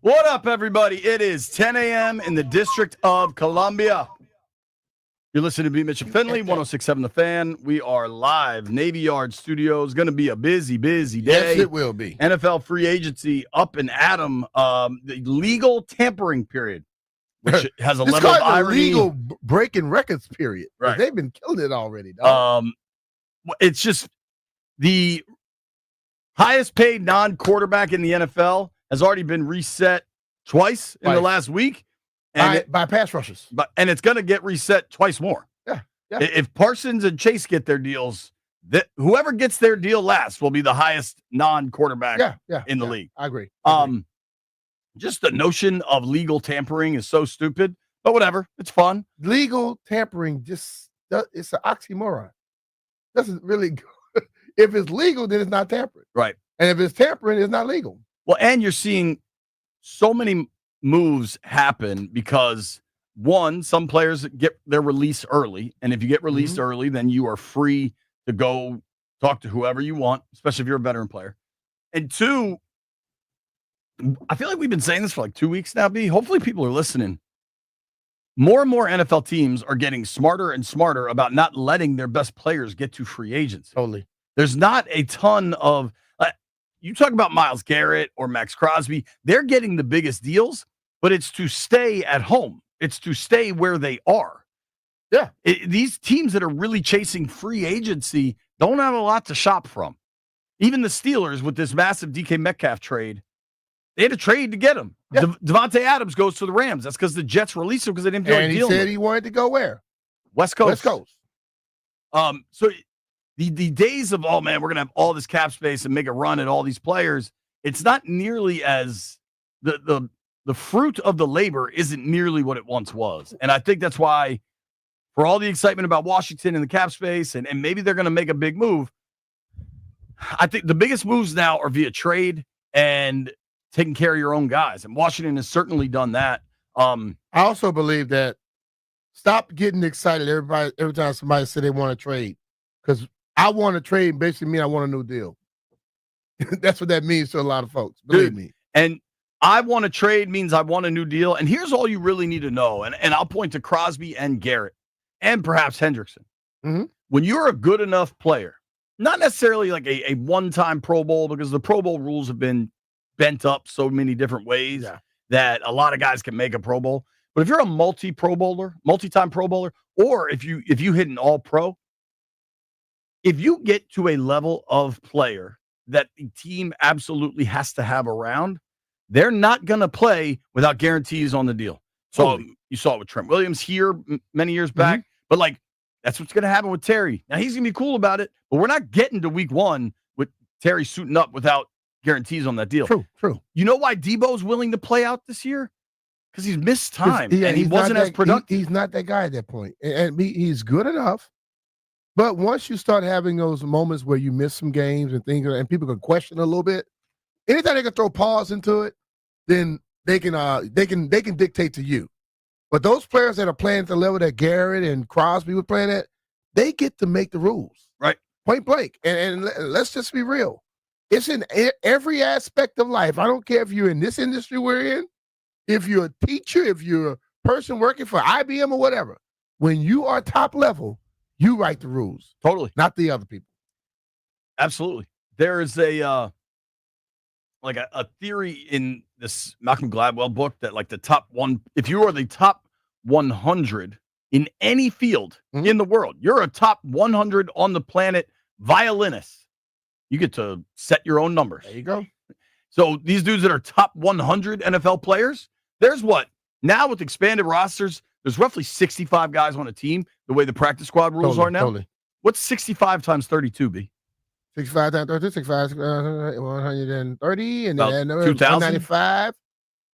What up, everybody? It is 10 a.m. in the District of Columbia. You're listening to B. Mitchell Finley, 106.7 The Fan. We are live. Navy Yard Studios. Going to be a busy day. Yes, it will be. NFL free agency up and at 'em. The legal tampering period, which has a level of irony. Legal breaking records period. Right. They've been killing it already, dog. It's just the highest paid non-quarterback in the NFL has already been reset twice in the last week. And by pass rushers. And it's going to get reset twice more. Yeah. If Parsons and Chase get their deals, whoever gets their deal last will be the highest non-quarterback in the league. I agree. Just the notion of legal tampering is so stupid, but whatever. It's fun. Legal tampering it's an oxymoron. Doesn't really go. If it's legal, then it's not tampering. Right. And if it's tampering, it's not legal. Well, and you're seeing so many moves happen because, one, some players get their release early. And if you get released early, then you are free to go talk to whoever you want, especially if you're a veteran player. And two, I feel like we've been saying this for like 2 weeks now, B. Hopefully people are listening. More and more NFL teams are getting smarter and smarter about not letting their best players get to free agency. Totally. There's not a ton of you talk about Myles Garrett or Max Crosby. They're getting the biggest deals, but it's to stay at home. It's to stay where they are. Yeah. These teams that are really chasing free agency don't have a lot to shop from. Even the Steelers with this massive DK Metcalf trade, they had to trade to get him. Yeah. Devontae Adams goes to the Rams. That's because the Jets released him because they didn't feel like dealing with him. And he said he wanted to go where? West Coast. So the days of, oh, man, we're going to have all this cap space and make a run at all these players, it's not nearly as the fruit of the labor isn't nearly what it once was. And I think that's why, for all the excitement about Washington and the cap space, and maybe they're going to make a big move, I think the biggest moves now are via trade and taking care of your own guys. And Washington has certainly done that. I also believe that stop getting excited every time somebody says they want to trade. Because I want to trade basically mean I want a new deal. That's what that means to a lot of folks. Believe me. And I want to trade means I want a new deal. And here's all you really need to know. And I'll point to Crosby and Garrett and perhaps Hendrickson. Mm-hmm. When you're a good enough player, not necessarily like a one-time Pro Bowl, because the Pro Bowl rules have been bent up so many different ways that a lot of guys can make a Pro Bowl. But if you're a multi-time Pro Bowler, or if you hit an All-Pro, if you get to a level of player that the team absolutely has to have around, they're not going to play without guarantees on the deal. So you saw it with Trent Williams here many years back, but like that's what's going to happen with Terry. Now he's going to be cool about it, but we're not getting to week one with Terry suiting up without guarantees on that deal. True. You know why Debo's willing to play out this year? Because he's missed time and he wasn't as productive. He's not that guy at that point. And he's good enough. But once you start having those moments where you miss some games and things, and people can question a little bit, anytime they can throw pause into it, then they can dictate to you. But those players that are playing at the level that Garrett and Crosby were playing at, they get to make the rules, right? Point blank. And let's just be real. It's in every aspect of life. I don't care if you're in this industry we're in, if you're a teacher, if you're a person working for IBM or whatever. When you are top level, you write the rules. Totally. Not the other people. Absolutely. There is a theory in this Malcolm Gladwell book that like the top one, if you are the top 100 in any field in the world, you're a top 100 on the planet violinist. You get to set your own numbers. There you go. So these dudes that are top 100 NFL players, there's what? Now with expanded rosters, there's roughly 65 guys on a team, the way the practice squad rules are now. Totally. What's 65 times 32, B? 65 times 32, 65, 130, and then 2,095.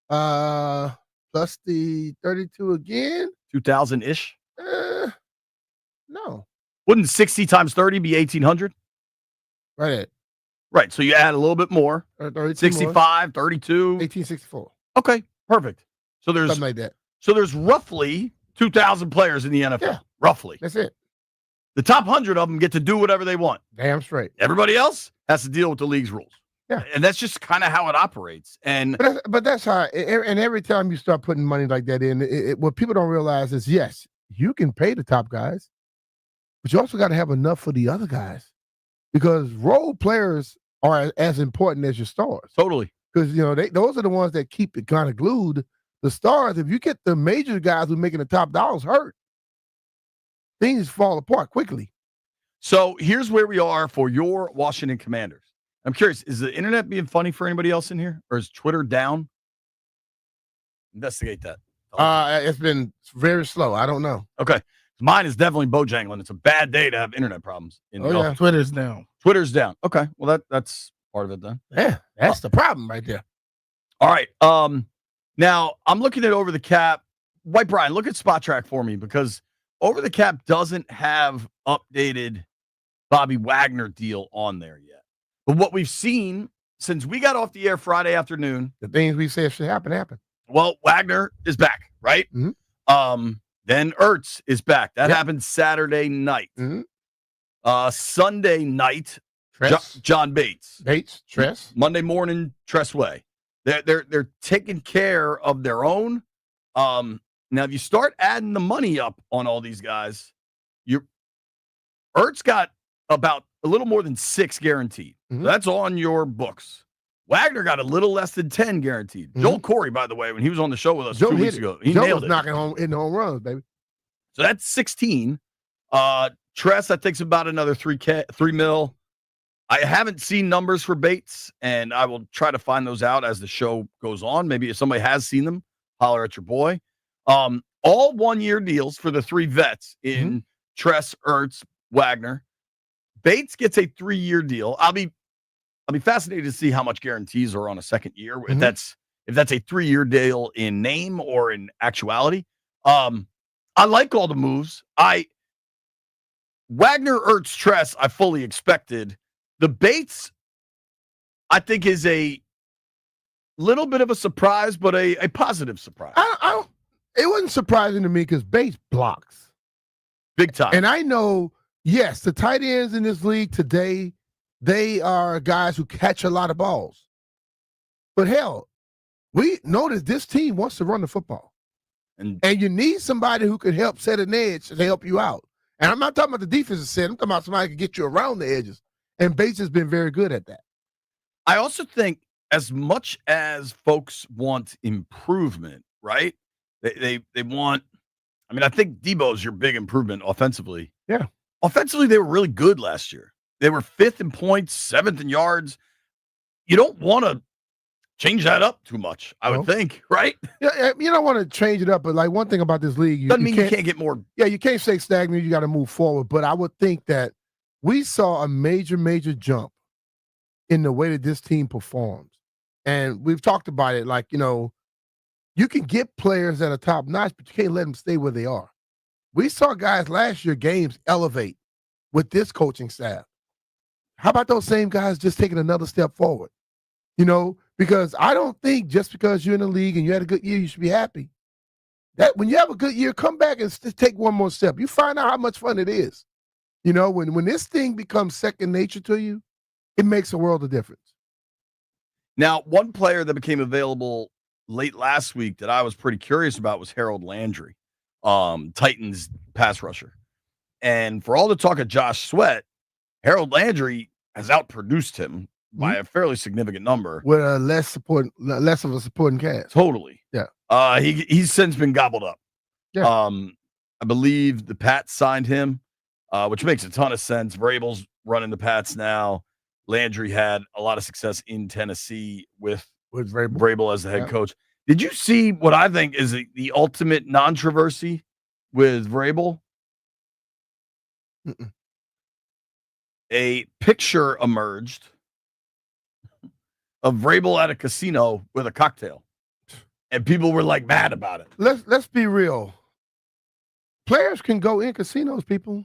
195. Plus the 32 again. 2,000-ish? No. Wouldn't 60 times 30 be 1,800? Right. Right, so you add a little bit more. 65, more. 32. 1864. Okay, perfect. So there's something like that. So there's roughly 2,000 players in the NFL. Yeah, roughly. That's it. The top 100 of them get to do whatever they want. Damn straight. Everybody else has to deal with the league's rules. Yeah. And that's just kind of how it operates. And but that's how. And every time you start putting money like that in, what people don't realize is, yes, you can pay the top guys, but you also got to have enough for the other guys, because role players are as important as your stars. Totally. Because those are the ones that keep it kind of glued. The stars, if you get the major guys who are making the top dollars hurt, things fall apart quickly. So here's where we are for your Washington Commanders. I'm curious, is the internet being funny for anybody else in here? Or is Twitter down? Investigate that. It's been very slow. I don't know. Okay. Mine is definitely bojangling. It's a bad day to have internet problems in the office. Twitter's down. Twitter's down. Okay. Well, that's part of it then. Yeah, that's the problem right there. All right. Now I'm looking at over the cap. White Brian, look at Spot Track for me, because over the cap doesn't have updated Bobby Wagner deal on there yet. But what we've seen since we got off the air Friday afternoon, the things we said should happen. Well, Wagner is back, right? Mm-hmm. Then Ertz is back. That happened Saturday night. Mm-hmm. Sunday night, John Bates, Tress. Monday morning, Tress Way. They're taking care of their own. Now, if you start adding the money up on all these guys, Ertz got about a little more than 6 guaranteed. Mm-hmm. So that's on your books. Wagner got a little less than 10 guaranteed. Mm-hmm. Joel Corey, by the way, when he was on the show with us 2 weeks ago, he nailed it. Knocking in the home runs, baby. So that's 16. Tress, I think, is about another $3 million. I haven't seen numbers for Bates, and I will try to find those out as the show goes on. Maybe if somebody has seen them, holler at your boy. All 1-year deals for the 3 vets in Tress, Ertz, Wagner. Bates gets a 3-year deal. I'll be fascinated to see how much guarantees are on a second year. Mm-hmm. If that's a 3-year deal in name or in actuality. I like all the moves. Wagner, Ertz, Tress, I fully expected. The Bates, I think, is a little bit of a surprise, but a positive surprise. It wasn't surprising to me because Bates blocks big time. And I know, yes, the tight ends in this league today, they are guys who catch a lot of balls. But hell, we notice this team wants to run the football. And you need somebody who can help set an edge to help you out. And I'm not talking about the defensive set. I'm talking about somebody who can get you around the edges. And Bates has been very good at that. I also think, as much as folks want improvement, right? They want, I think Debo's your big improvement offensively. Yeah. Offensively, they were really good last year. They were 5th in points, 7th in yards. You don't want to change that up too much, I would think, right? Yeah, you don't want to change it up, but like one thing about this league, doesn't mean you can't get more. Yeah, you can't stay stagnant. You got to move forward. But I would think that we saw a major jump in the way that this team performs. And we've talked about it, like, you can get players that are top notch, but you can't let them stay where they are. We saw guys last year, games elevate with this coaching staff. How about those same guys just taking another step forward? Because I don't think just because you're in the league and you had a good year, you should be happy. That when you have a good year, come back and take one more step. You find out how much fun it is. When this thing becomes second nature to you, it makes a world of difference. Now, one player that became available late last week that I was pretty curious about was Harold Landry, Titans pass rusher. And for all the talk of Josh Sweat, Harold Landry has outproduced him by a fairly significant number. With a less of a supporting cast. Totally. Yeah. He's since been gobbled up. Yeah. I believe the Pats signed him, which makes a ton of sense. Vrabel's running the Pats now. Landry had a lot of success in Tennessee with Vrabel as the head coach. Did you see what I think is the ultimate controversy with Vrabel? Mm-mm. A picture emerged of Vrabel at a casino with a cocktail, and people were like mad about it. Let's be real. Players can go in casinos, people.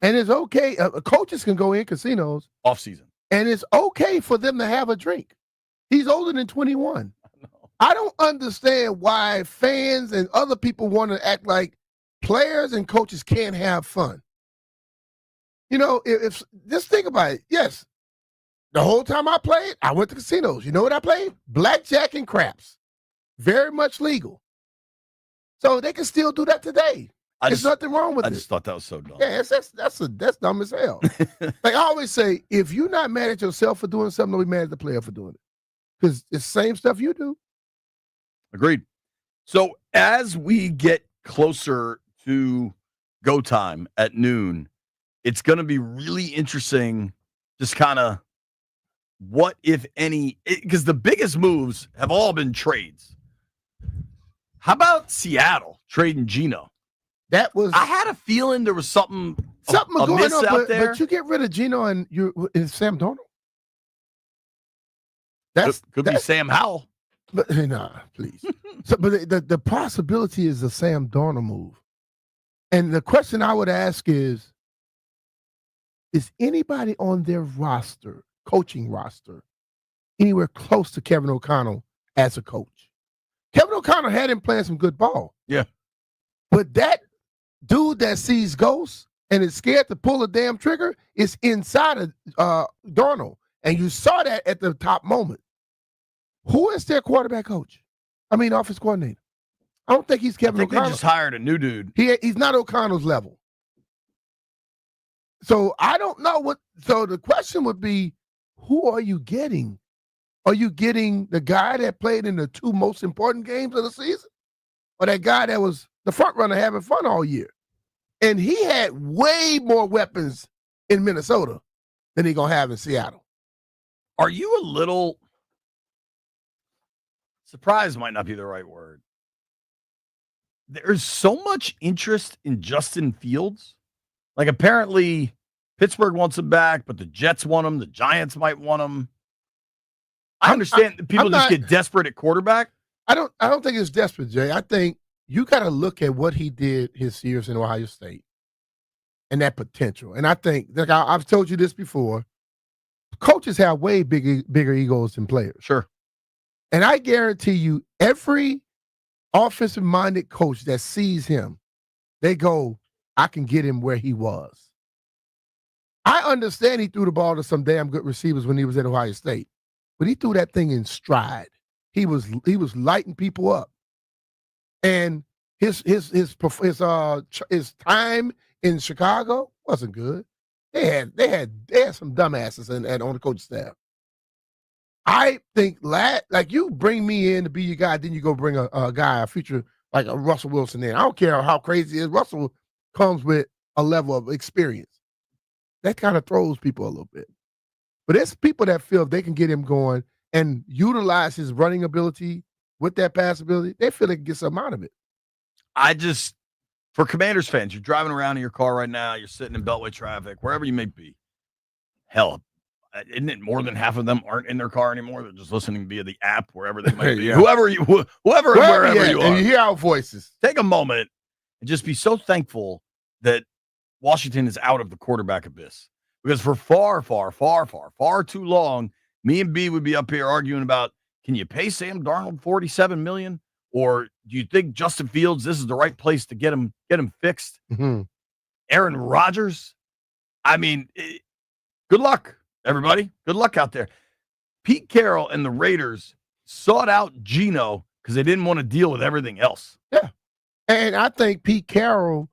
And it's okay. Coaches can go in casinos off season, and it's okay for them to have a drink. He's older than 21. I don't understand why fans and other people want to act like players and coaches can't have fun. If just think about it. Yes, The whole time I played, I went to casinos. You know what I played? Blackjack and craps. Very much legal. So they can still do that today. There's nothing wrong with it. I just thought that was so dumb. Yeah, that's dumb as hell. Like I always say, if you're not mad at yourself for doing something, don't be mad at the player for doing it. Because it's the same stuff you do. Agreed. So as we get closer to go time at noon, it's going to be really interesting, just kind of what, if any, because the biggest moves have all been trades. How about Seattle trading Geno? I had a feeling there was something going on out there. But you get rid of Geno and Sam Darnold. Could be Sam Howell. But nah, please. But the possibility is a Sam Darnold move. And the question I would ask is anybody on their roster, coaching roster, anywhere close to Kevin O'Connell as a coach? Kevin O'Connell had him playing some good ball. Yeah. But that dude that sees ghosts and is scared to pull a damn trigger is inside of Darnold. And you saw that at the top moment. Who is their quarterback coach? I mean, offense coordinator. I don't think he's Kevin O'Connell. They just hired a new dude. He's not O'Connell's level. So I don't know what. So the question would be, who are you getting? Are you getting the guy that played in the two most important games of the season, or that guy that was the front runner having fun all year? And he had way more weapons in Minnesota than he's gonna have in Seattle. Are you a little surprised? Might not be the right word. There's so much interest in Justin Fields. Like, apparently Pittsburgh wants him back, but the Jets want him. The Giants might want him. I understand that people just get desperate at quarterback. I don't think it's desperate, Jay. I think you got to look at what he did his years in Ohio State and that potential. And I think, like I've told you this before, coaches have way bigger egos than players. Sure. And I guarantee you, every offensive-minded coach that sees him, they go, I can get him where he was. I understand he threw the ball to some damn good receivers when he was at Ohio State, but he threw that thing in stride. He was lighting people up, and his time in Chicago wasn't good. They had some dumbasses on the coaching staff. I think like you bring me in to be your guy, then you go bring a guy, a future like a Russell Wilson in. I don't care how crazy it is. Russell comes with a level of experience. That kind of throws people a little bit. But it's people that feel if they can get him going and utilize his running ability with that pass ability, they feel they can get something out of it. For Commanders fans, you're driving around in your car right now, you're sitting in Beltway traffic, wherever you may be. Hell, isn't it more than half of them aren't in their car anymore? They're just listening via the app, wherever they might be. Yeah. Whoever and wherever you are. And you hear our voices. Take a moment and just be so thankful that Washington is out of the quarterback abyss. Because for far too long, me and B would be up here arguing about, can you pay Sam Darnold $47 million? Or do you think Justin Fields, this is the right place to get him fixed? Mm-hmm. Aaron Rodgers? I mean, good luck, everybody. Good luck out there. Pete Carroll and the Raiders sought out Geno because they didn't want to deal with everything else. Yeah. And I think Pete Carroll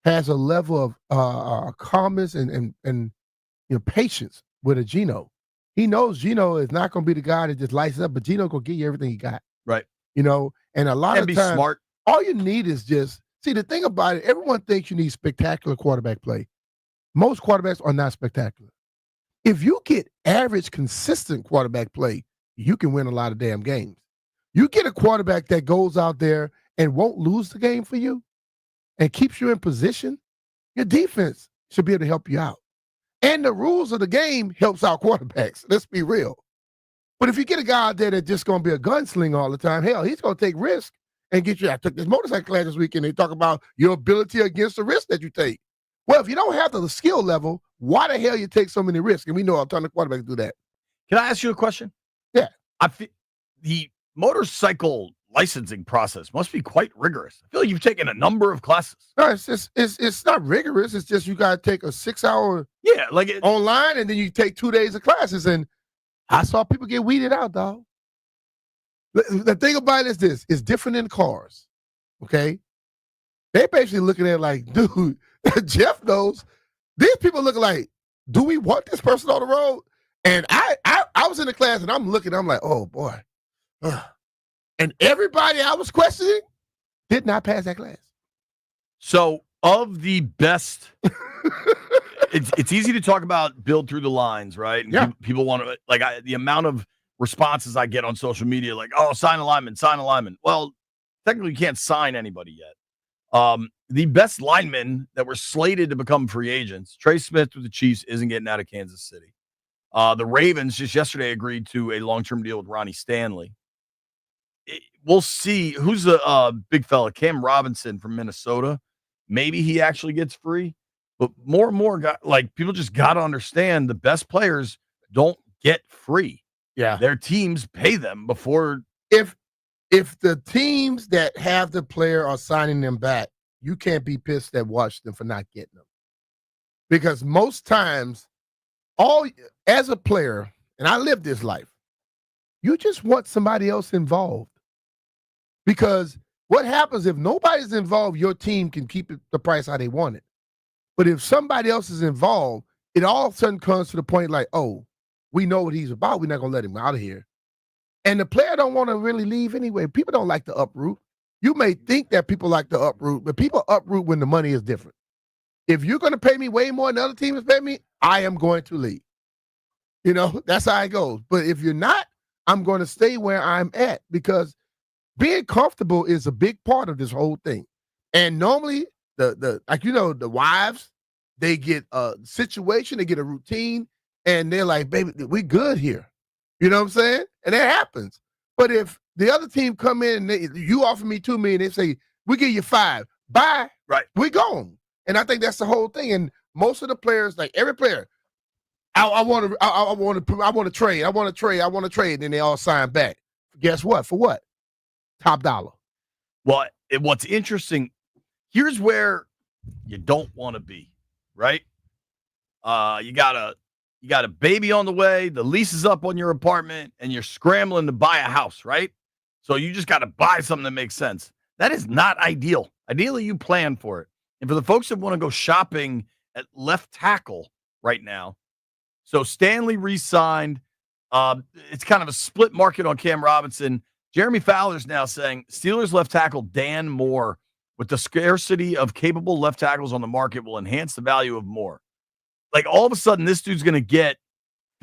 has a level of calmness and patience with a Geno. He knows Geno is not going to be the guy that just lights up, but Geno going to give you everything he got. Right. And a lot of times, smart. All you need is just, see, the thing about it, everyone thinks you need spectacular quarterback play. Most quarterbacks are not spectacular. If you get average, consistent quarterback play, you can win a lot of damn games. You get a quarterback that goes out there and won't lose the game for you and keeps you in position, your defense should be able to help you out. And the rules of the game helps out quarterbacks. Let's be real. But if you get a guy out there that's just going to be a gunslinger all the time, hell, he's going to take risk and get you. I took this motorcycle class this weekend. They talk about your ability against the risk that you take. Well, if you don't have the skill level, why the hell you take so many risks? And we know a ton of quarterbacks do that. Can I ask you a question? Yeah. I feel the motorcycle licensing process must be quite rigorous. I feel like you've taken a number of classes. No, it's not rigorous. It's just you got to take a 6-hour online, and then you take 2 days of classes. And I saw people get weeded out, dog. The thing about it is this: it's different in cars. Okay, they basically looking at it like, dude, Jeff knows. These people looking like, do we want this person on the road? And I was in the class and I'm looking, I'm like, oh boy. And everybody I was questioning did not pass that class. So of the best, it's easy to talk about build through the lines, right? And yeah. People want to, like, the amount of responses I get on social media, like, oh, sign a lineman. Well, technically you can't sign anybody yet. The best linemen that were slated to become free agents, Trey Smith with the Chiefs isn't getting out of Kansas City. The Ravens just yesterday agreed to a long-term deal with Ronnie Stanley. We'll see who's the big fella, Cam Robinson from Minnesota. Maybe he actually gets free, but more and more people just got to understand the best players don't get free. Yeah. Their teams pay them before. If the teams that have the player are signing them back, you can't be pissed at Washington for not getting them. Because most times, as a player, and I live this life, you just want somebody else involved. Because what happens if nobody's involved, your team can keep the price how they want it. But if somebody else is involved, it all of a sudden comes to the point like, oh, we know what he's about. We're not going to let him out of here. And the player don't want to really leave anyway. People don't like to uproot. You may think that people like to uproot, but people uproot when the money is different. If you're going to pay me way more than other teams pay me, I am going to leave. You know, that's how it goes. But if you're not, I'm going to stay where I'm at because being comfortable is a big part of this whole thing. And normally, the wives, they get a situation, they get a routine, and they're like, baby, we good here. You know what I'm saying? And that happens. But if the other team come in and you offer me $2 million, they say, we give you $5 million. Bye. Right. We gone. And I think that's the whole thing. And most of the players, like every player, I want to trade. And then they all sign back. Guess what? For what? Top dollar. Well, what's interesting, here's where you don't want to be, right? You got a baby on the way, the lease is up on your apartment, and you're scrambling to buy a house, right? So you just got to buy something that makes sense. That is not ideal. Ideally, you plan for it. And for the folks that want to go shopping at left tackle right now, so Stanley re-signed. It's kind of a split market on Cam Robinson. Jeremy Fowler's now saying Steelers left tackle Dan Moore, with the scarcity of capable left tackles on the market, will enhance the value of Moore. Like all of a sudden, this dude's going to get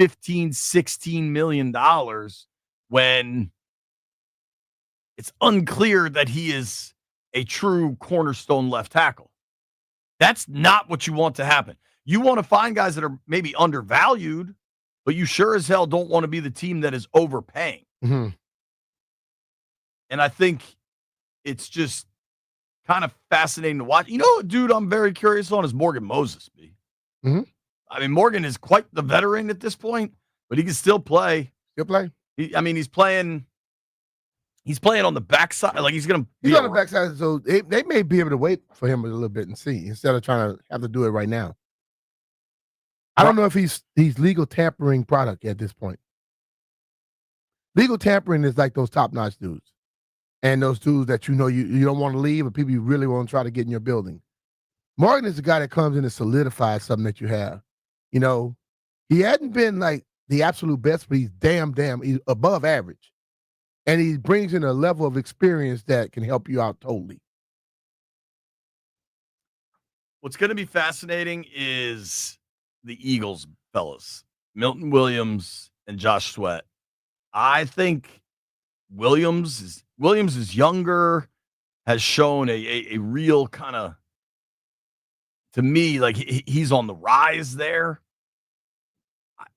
$15, $16 million when it's unclear that he is a true cornerstone left tackle. That's not what you want to happen. You want to find guys that are maybe undervalued, but you sure as hell don't want to be the team that is overpaying. Mm-hmm. And I think it's just kind of fascinating to watch. You know, dude, I'm very curious on is Morgan Moses. Mm-hmm. I mean, Morgan is quite the veteran at this point, but he can still play. He'll play. He's playing on the backside. Like he's on the backside, so they may be able to wait for him a little bit and see instead of trying to have to do it right now. I don't know if he's legal tampering product at this point. Legal tampering is like those top-notch dudes. And those dudes that you don't want to leave, or people you really want to try to get in your building. Morgan is the guy that comes in and solidifies something that you have. You know, he hadn't been like the absolute best, but he's he's above average. And he brings in a level of experience that can help you out totally. What's going to be fascinating is the Eagles, fellas. Milton Williams and Josh Sweat. I think Williams is younger, has shown a real kind of, to me, like he's on the rise there.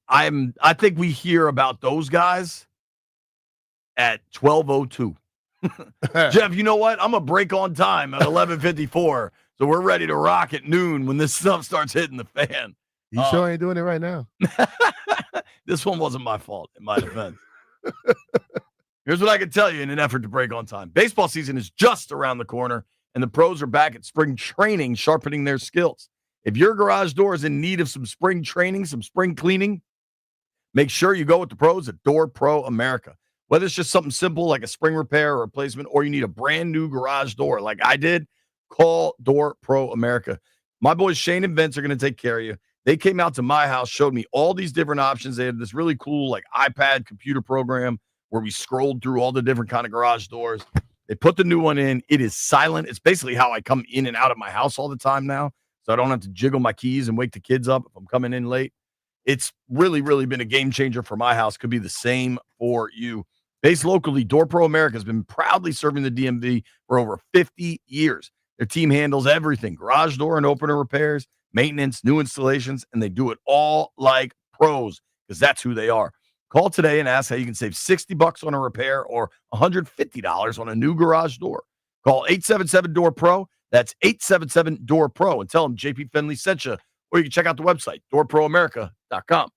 I think we hear about those guys at 12:02. Jeff, you know what? I'm gonna break on time at 11:54, so we're ready to rock at noon when this stuff starts hitting the fan. You sure ain't doing it right now? This one wasn't my fault, in my defense. Here's what I can tell you in an effort to break on time. Baseball season is just around the corner, and the pros are back at spring training, sharpening their skills. If your garage door is in need of some spring training, some spring cleaning, Make sure you go with the pros at Door Pro America. Whether it's just something simple like a spring repair or replacement, or you need a brand new garage door like I did, call Door Pro America. My boys Shane and Vince are going to take care of you. They came out to my house, showed me all these different options. They had this really cool like iPad computer program where we scrolled through all the different kind of garage doors. They put the new one in. It is silent. It's basically how I come in and out of my house all the time now. So I don't have to jiggle my keys and wake the kids up if I'm coming in late. It's really, really been a game changer for my house. Could be the same for you. Based locally, Door Pro America has been proudly serving the DMV for over 50 years. Their team handles everything: garage door and opener repairs, maintenance, new installations, and they do it all like pros because that's who they are. Call today and ask how you can save $60 on a repair or $150 on a new garage door. Call 877-DOOR-PRO. That's 877-DOOR-PRO, and tell them JP Finley sent you. Or you can check out the website, doorproamerica.com.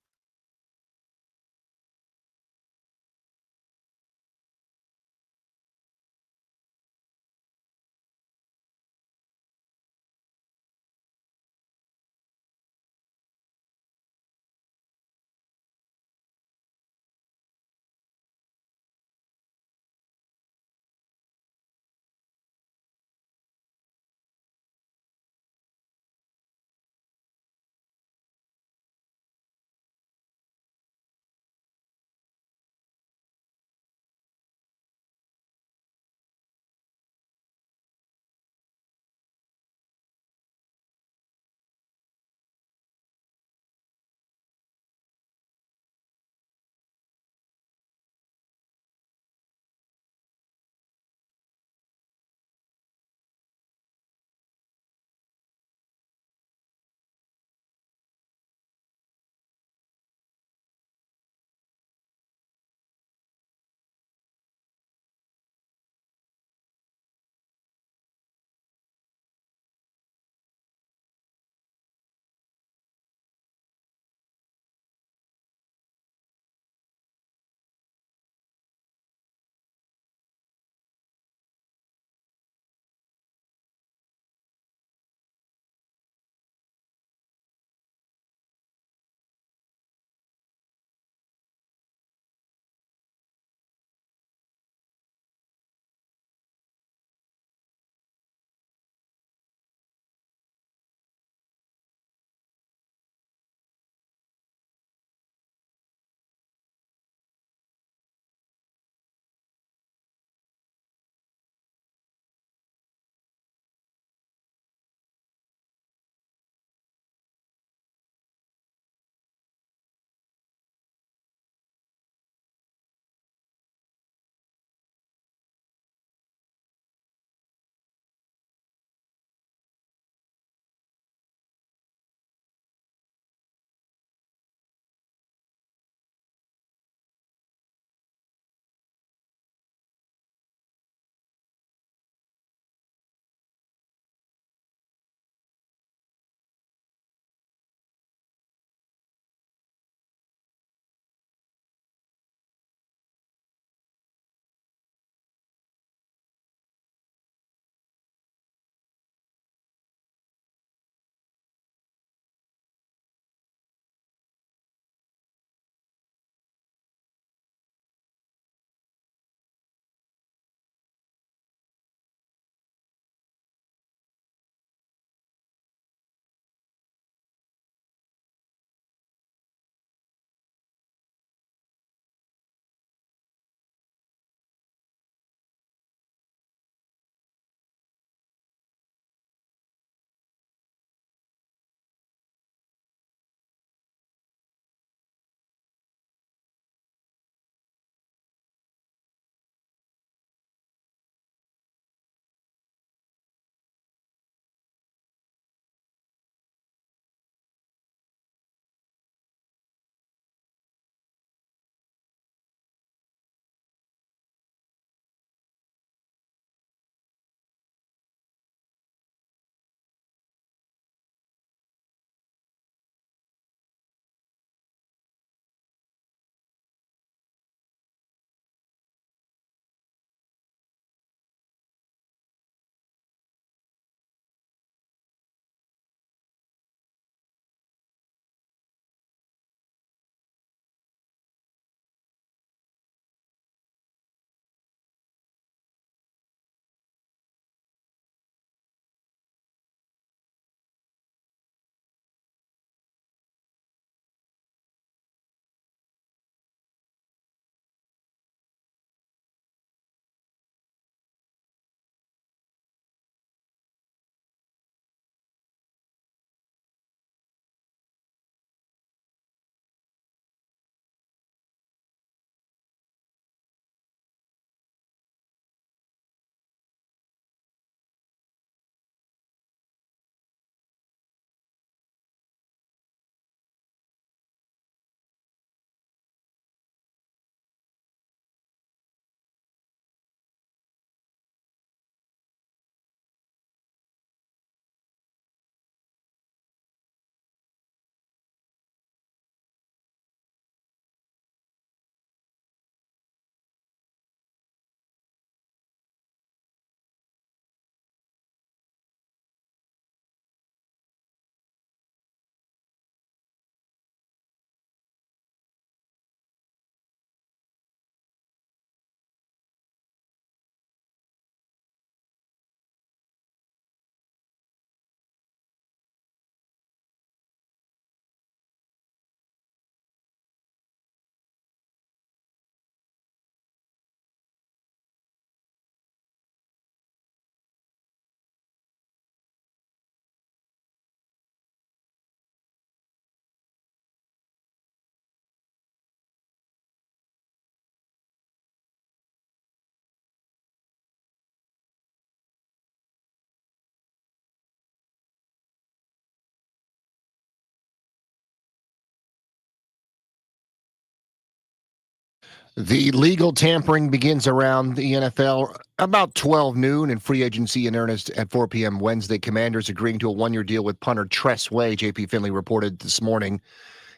The legal tampering begins around the NFL about 12 noon and free agency in earnest at 4 p.m. Wednesday. Commanders agreeing to a one-year deal with punter Tress Way, J.P. Finley reported this morning.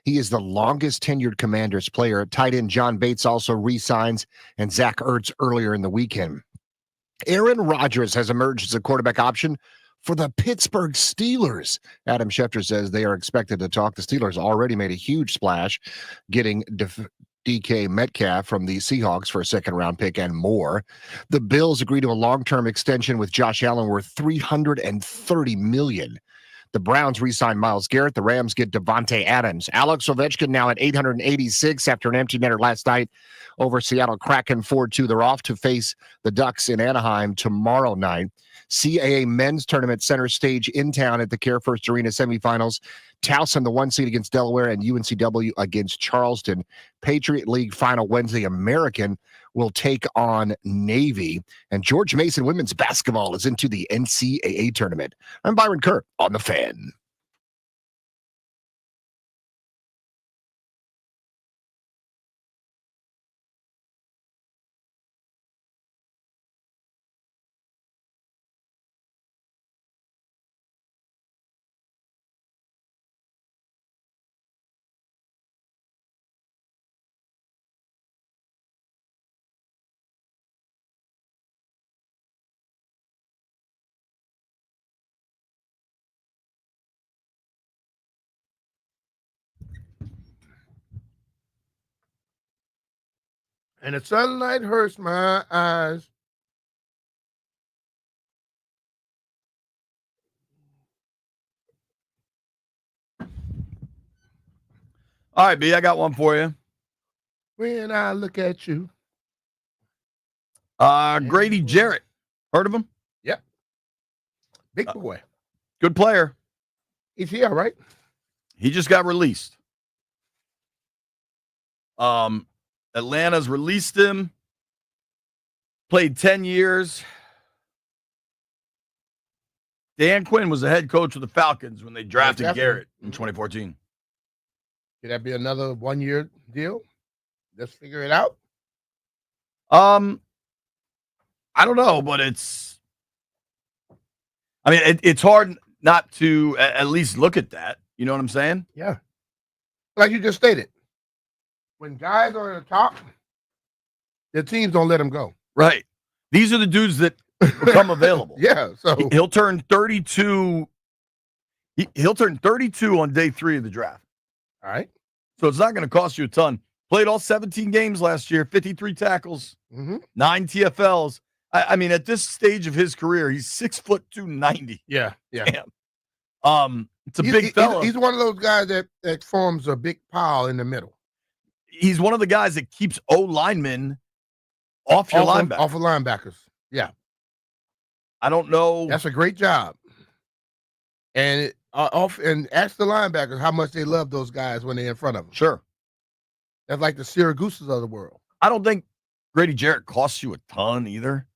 He is the longest tenured Commanders player. Tight end John Bates also re-signs, and Zach Ertz earlier in the weekend. Aaron Rodgers has emerged as a quarterback option for the Pittsburgh Steelers. Adam Schefter says they are expected to talk. The Steelers already made a huge splash, getting DK Metcalf from the Seahawks for a second-round pick and more. The Bills agree to a long-term extension with Josh Allen worth $330 million. The Browns re-sign Myles Garrett. The Rams get Devontae Adams. Alex Ovechkin now at 886 after an empty netter last night over Seattle Kraken 4-2. They're off to face the Ducks in Anaheim tomorrow night. CAA men's tournament center stage in town at the Care First Arena semifinals. Towson, the 1 seed against Delaware, and UNCW against Charleston. Patriot League final Wednesday. American will take on Navy. And George Mason women's basketball is into the NCAA tournament. I'm Byron Kerr on The Fan. And the sunlight hurts my eyes. All right, B, I got one for you. When I look at you. Grady Jarrett. Heard of him? Yep. Big boy. Good player. Is he all right? He just got released. Atlanta's released him. Played 10 years. Dan Quinn was the head coach of the Falcons when they drafted Garrett in 2014. Could that be another 1 year deal? Let's figure it out. I don't know, but it's hard not to at least look at that. You know what I'm saying? Yeah. Like you just stated, when guys are at the top, their teams don't let them go. Right. These are the dudes that become available. Yeah. So he'll turn 32. He'll turn 32 on day 3 of the draft. All right. So it's not going to cost you a ton. Played all 17 games last year, 53 tackles, 9 TFLs. I mean, at this stage of his career, he's 6'2", 90. Yeah. Damn. It's a big fella. He's one of those guys that forms a big pile in the middle. He's one of the guys that keeps O linemen off linebackers. Off of linebackers. Yeah. I don't know. That's a great job. And and ask the linebackers how much they love those guys when they're in front of them. Sure. That's like the Syracuses of the world. I don't think Grady Jarrett costs you a ton either.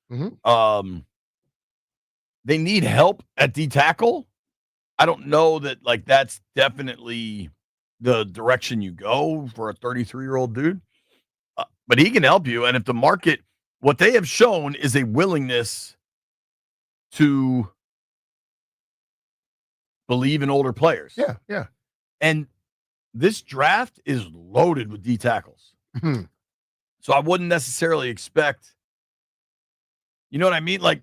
They need help at D tackle. I don't know that that's definitely the direction you go for a 33-year-old dude. But he can help you. And if the market, what they have shown is a willingness to believe in older players. Yeah. And this draft is loaded with D tackles. So I wouldn't necessarily expect, you know what I mean? I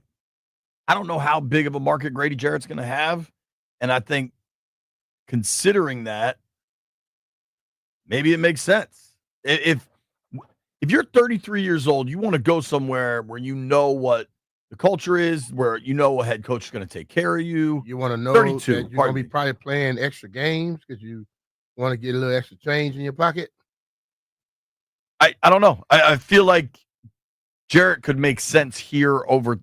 don't know how big of a market Grady Jarrett's going to have. And I think considering that, maybe it makes sense. If you're 33 years old, you want to go somewhere where you know what the culture is, where you know a head coach is going to take care of you. You want to know 32, that you're going to be probably playing extra games because you want to get a little extra change in your pocket. I don't know. I feel like Jarrett could make sense here over,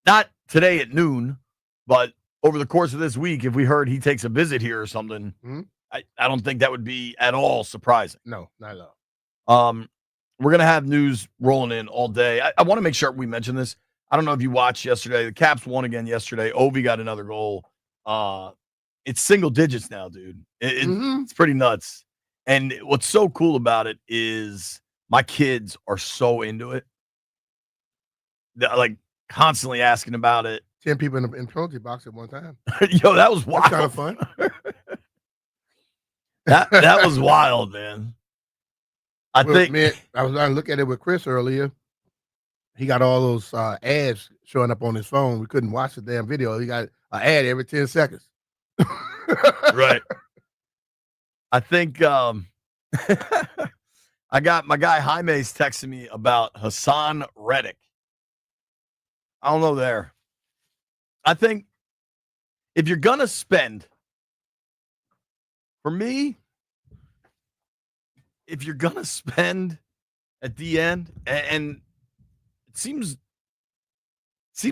not today at noon, but over the course of this week, if we heard he takes a visit here or something, I don't think that would be at all surprising. No, not at all. We're going to have news rolling in all day. I want to make sure we mention this. I don't know if you watched yesterday. The Caps won again yesterday. Ovi got another goal. It's single digits now, dude. It's pretty nuts. And what's so cool about it is My kids are so into it. They're like constantly asking about it. 10 people in the penalty box at one time. Yo, that was wild. That's kind of fun. that was wild, man. I think man, I was trying to look at it with Chris earlier. He got all those ads showing up on his phone. We couldn't watch the damn video. He got an ad every 10 seconds. Right. I think I got my guy Jaime's texting me about Hassan Reddick. I don't know there. I think if you're going to spend, for me, if you're going to spend at the end, and it seems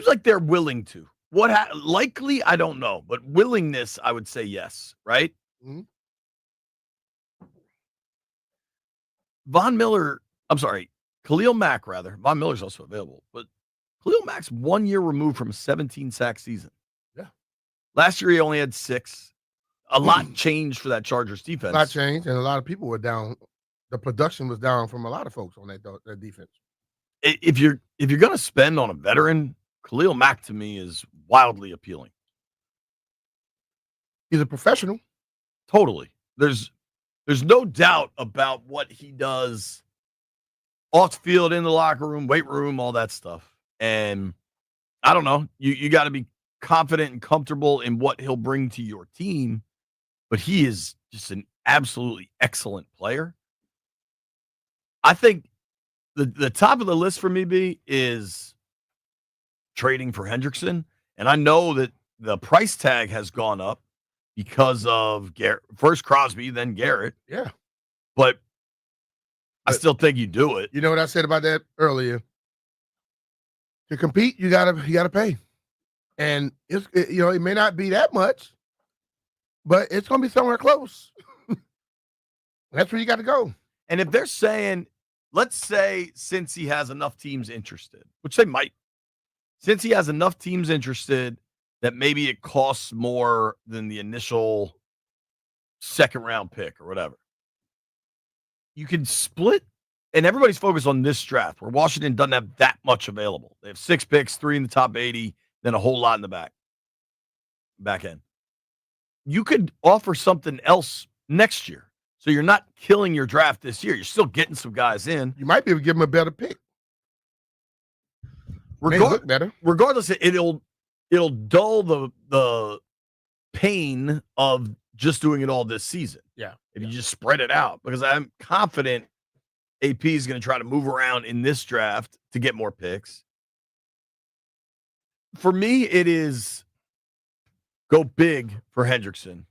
like they're willing to. Likely, I don't know, but willingness, I would say yes, right? Mm-hmm. Khalil Mack, rather. Von Miller's also available, but Khalil Mack's 1 year removed from a 17-sack season. Yeah. Last year, he only had 6. A lot changed for that Chargers defense. A lot changed, and a lot of people were down. The production was down from a lot of folks on that defense. If you're going to spend on a veteran, Khalil Mack to me is wildly appealing. He's a professional. Totally. There's no doubt about what he does off the field, in the locker room, weight room, all that stuff. And I don't know. You got to be confident and comfortable in what he'll bring to your team. But he is just an absolutely excellent player. I think the top of the list for me, B, is trading for Hendrickson. And I know that the price tag has gone up because of first Crosby, then Garrett. Yeah. But I still think you do it. You know what I said about that earlier? To compete, you gotta pay. And it may not be that much, but it's gonna be somewhere close. That's where you got to go. And if they're saying, let's say, since he has enough teams interested, which they might, since he has enough teams interested that maybe it costs more than the initial second round pick or whatever, you can split, and everybody's focused on this draft where Washington doesn't have that much available. They have 6 picks, 3 in the top 80, then a whole lot in the back end. You could offer something else next year. So you're not killing your draft this year. You're still getting some guys in. You might be able to give them a better pick. Look better. Regardless, it'll dull the pain of just doing it all this season. Yeah. If you just spread it out, because I'm confident AP is going to try to move around in this draft to get more picks. For me, it is go big for Hendrickson.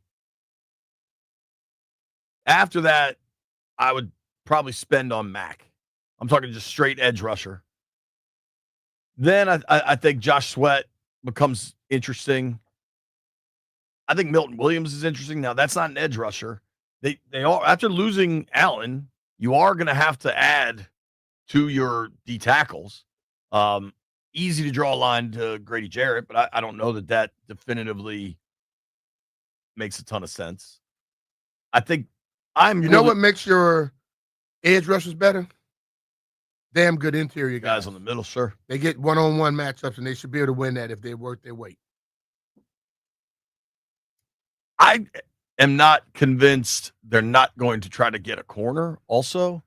After that, I would probably spend on Mack. I'm talking just straight edge rusher. Then I think Josh Sweat becomes interesting. I think Milton Williams is interesting. Now, that's not an edge rusher. They are, after losing Allen, you are going to have to add to your D tackles. Easy to draw a line to Grady Jarrett, but I don't know that definitively makes a ton of sense. I think know what makes your edge rushers better? Damn good interior guys on the middle, sure. They get one-on-one matchups, and they should be able to win that if they work their weight. I am not convinced they're not going to try to get a corner also.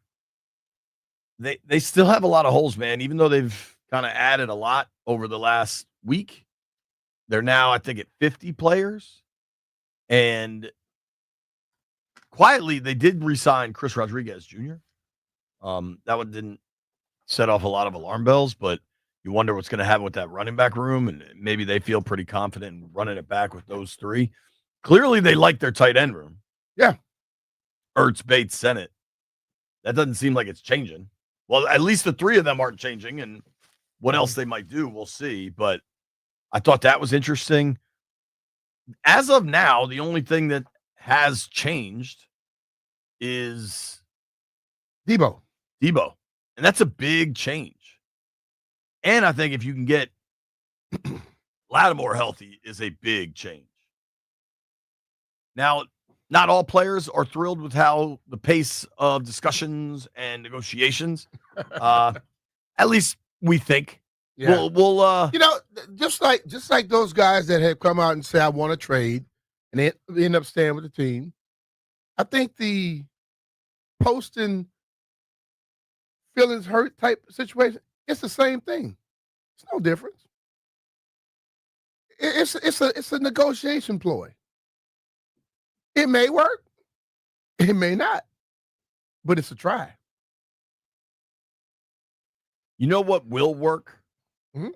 They still have a lot of holes, man, even though they've kind of added a lot over the last week. They're now, I think, at 50 players. And quietly, they did re-sign Chris Rodriguez Jr. That one didn't set off a lot of alarm bells, but you wonder what's going to happen with that running back room, and maybe they feel pretty confident in running it back with those 3. Clearly, they like their tight end room. Yeah. Ertz, Bates, Sennett. That doesn't seem like it's changing. Well, at least the 3 of them aren't changing, and what else they might do, we'll see. But I thought that was interesting. As of now, the only thing that has changed is Debo. And that's a big change. And I think if you can get Lattimore healthy is a big change. Now, Not all players are thrilled with how the pace of discussions and negotiations. At least we think. Yeah. We'll Just like those guys that have come out and say I want to trade, and they end up staying with the team. I think the posting feelings hurt type situation, it's the same thing. It's no difference. It's a negotiation ploy. It may work, it may not, but it's a try. You know what will work? Mhm.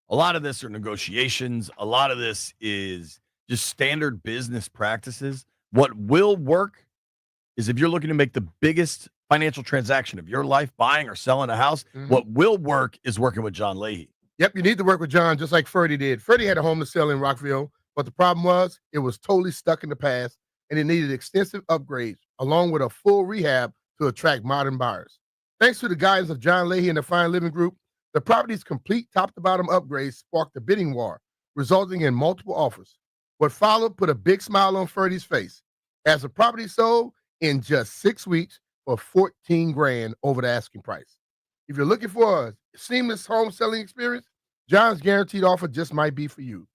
A lot of this are negotiations. A lot of this is just standard business practices. What will work is if you're looking to make the biggest financial transaction of your life, buying or selling a house, what will work is working with John Leahy. Yep, you need to work with John just like Freddie did. Freddie had a home to sell in Rockville, but the problem was it was totally stuck in the past and it needed extensive upgrades along with a full rehab to attract modern buyers. Thanks to the guidance of John Leahy and the Fine Living Group, the property's complete top-to-bottom upgrades sparked a bidding war, resulting in multiple offers. What followed put a big smile on Freddie's face as the property sold in just 6 weeks for 14 grand over the asking price. If you're looking for a seamless home selling experience, John's guaranteed offer just might be for you.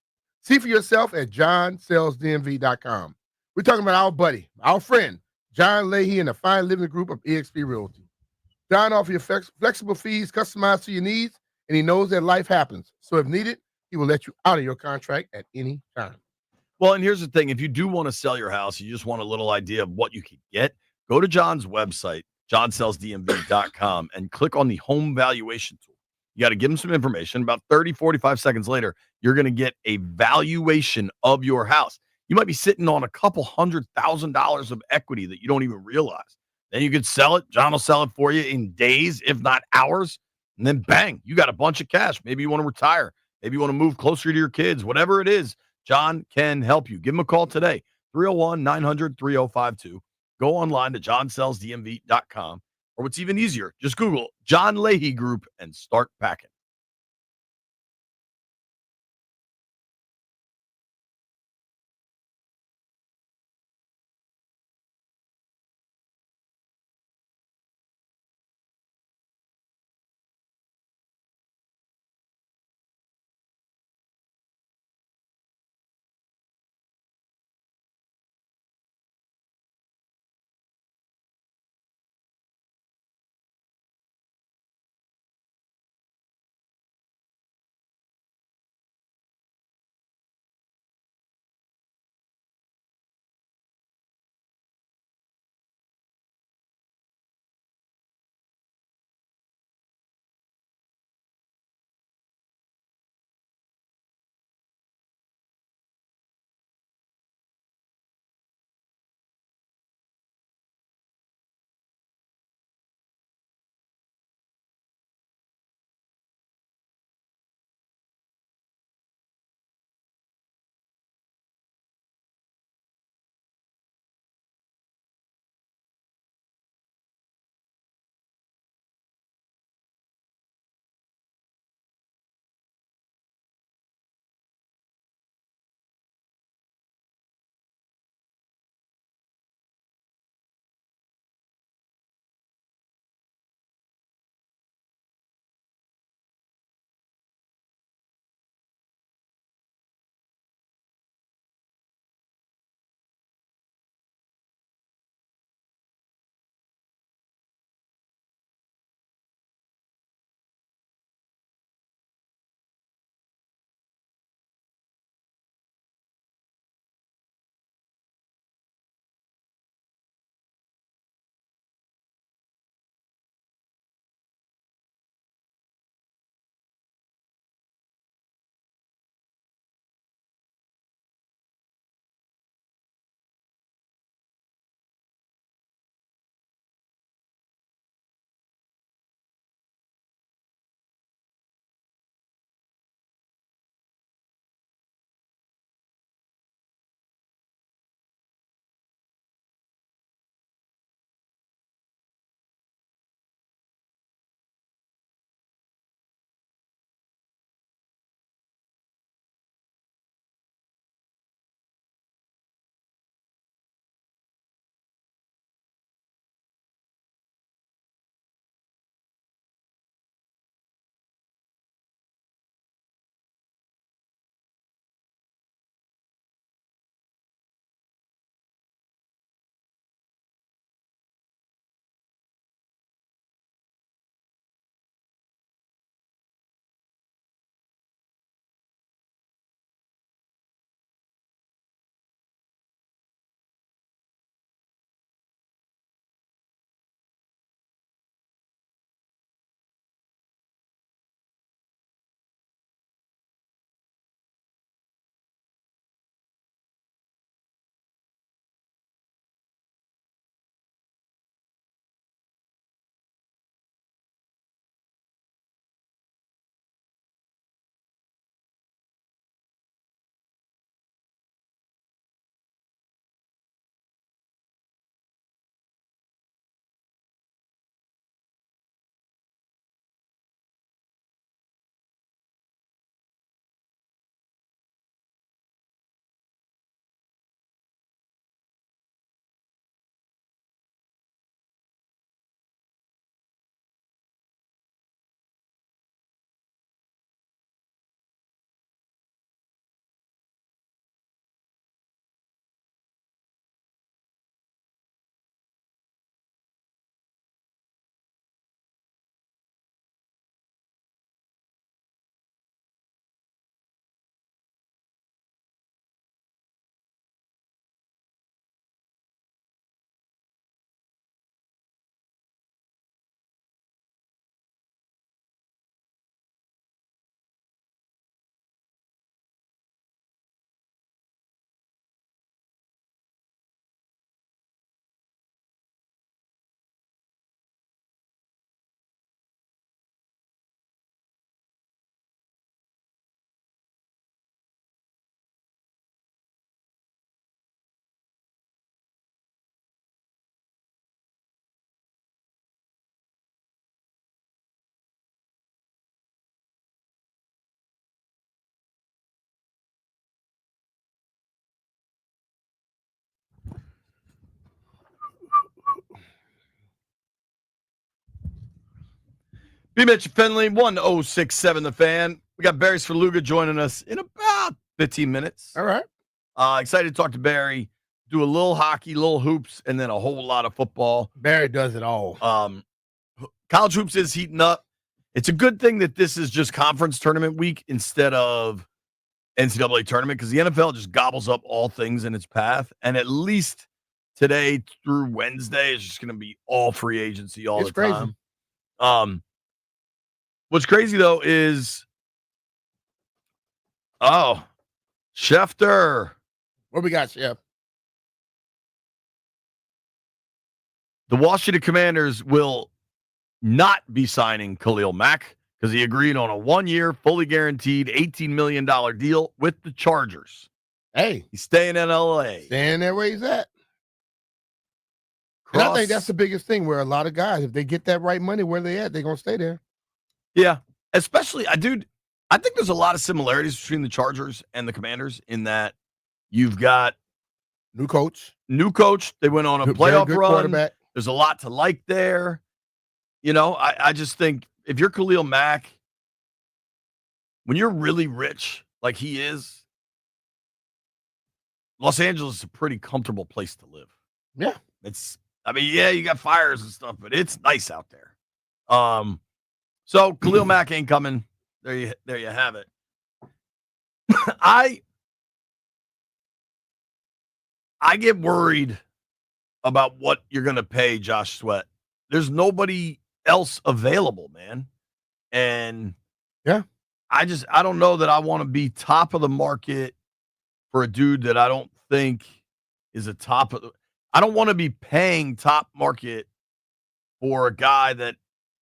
See for yourself at johnsellsdmv.com. We're talking about our buddy, our friend, John Leahy and the Fine Living Group of eXp Realty. John offers you flexible fees customized to your needs, and he knows that life happens. So if needed, he will let you out of your contract at any time. Well, and here's the thing. If you do want to sell your house, you just want a little idea of what you could get, go to John's website, johnsellsdmv.com, and click on the home valuation tool. You got to give him some information. About 30, 45 seconds later, you're going to get a valuation of your house. You might be sitting on a couple $100,000 of equity that you don't even realize. Then you could sell it. John will sell it for you in days, if not hours. And then bang, you got a bunch of cash. Maybe you want to retire. Maybe you want to move closer to your kids. Whatever it is, John can help you. Give him a call today, 301-900-3052. Go online to johnsellsdmv.com. Or what's even easier, just Google John Leahy Group and start packing. B. Mitch Finley, 1067 The Fan. We got Barry's for Luga joining us in about 15 minutes. All right. Excited to talk to Barry, do a little hockey, little hoops, and then a whole lot of football. Barry does it all. College hoops is heating up. It's a good thing that this is just conference tournament week instead of NCAA tournament because the NFL just gobbles up all things in its path. And at least today through Wednesday is just going to be all free agency all the time. What's crazy, though, is Schefter. What we got, Chef? The Washington Commanders will not be signing Khalil Mack because he agreed on a 1-year, fully guaranteed $18 million deal with the Chargers. Hey. He's staying in L.A. Staying there where he's at. And I think that's the biggest thing where a lot of guys, if they get that right money where they at, they're going to stay there. Yeah. Especially, I think there's a lot of similarities between the Chargers and the Commanders in that you've got new coach. They went on a playoff run. Quarterback. There's a lot to like there. You know, I just think if you're Khalil Mack, when you're really rich like he is, Los Angeles is a pretty comfortable place to live. Yeah. You got fires and stuff, but it's nice out there. So Khalil Mack ain't coming. There you have it. I get worried about what you're going to pay Josh Sweat. There's nobody else available, man. And yeah, I don't know that I want to be top of the market for a dude that I don't think is a top of I don't want to be paying top market for a guy that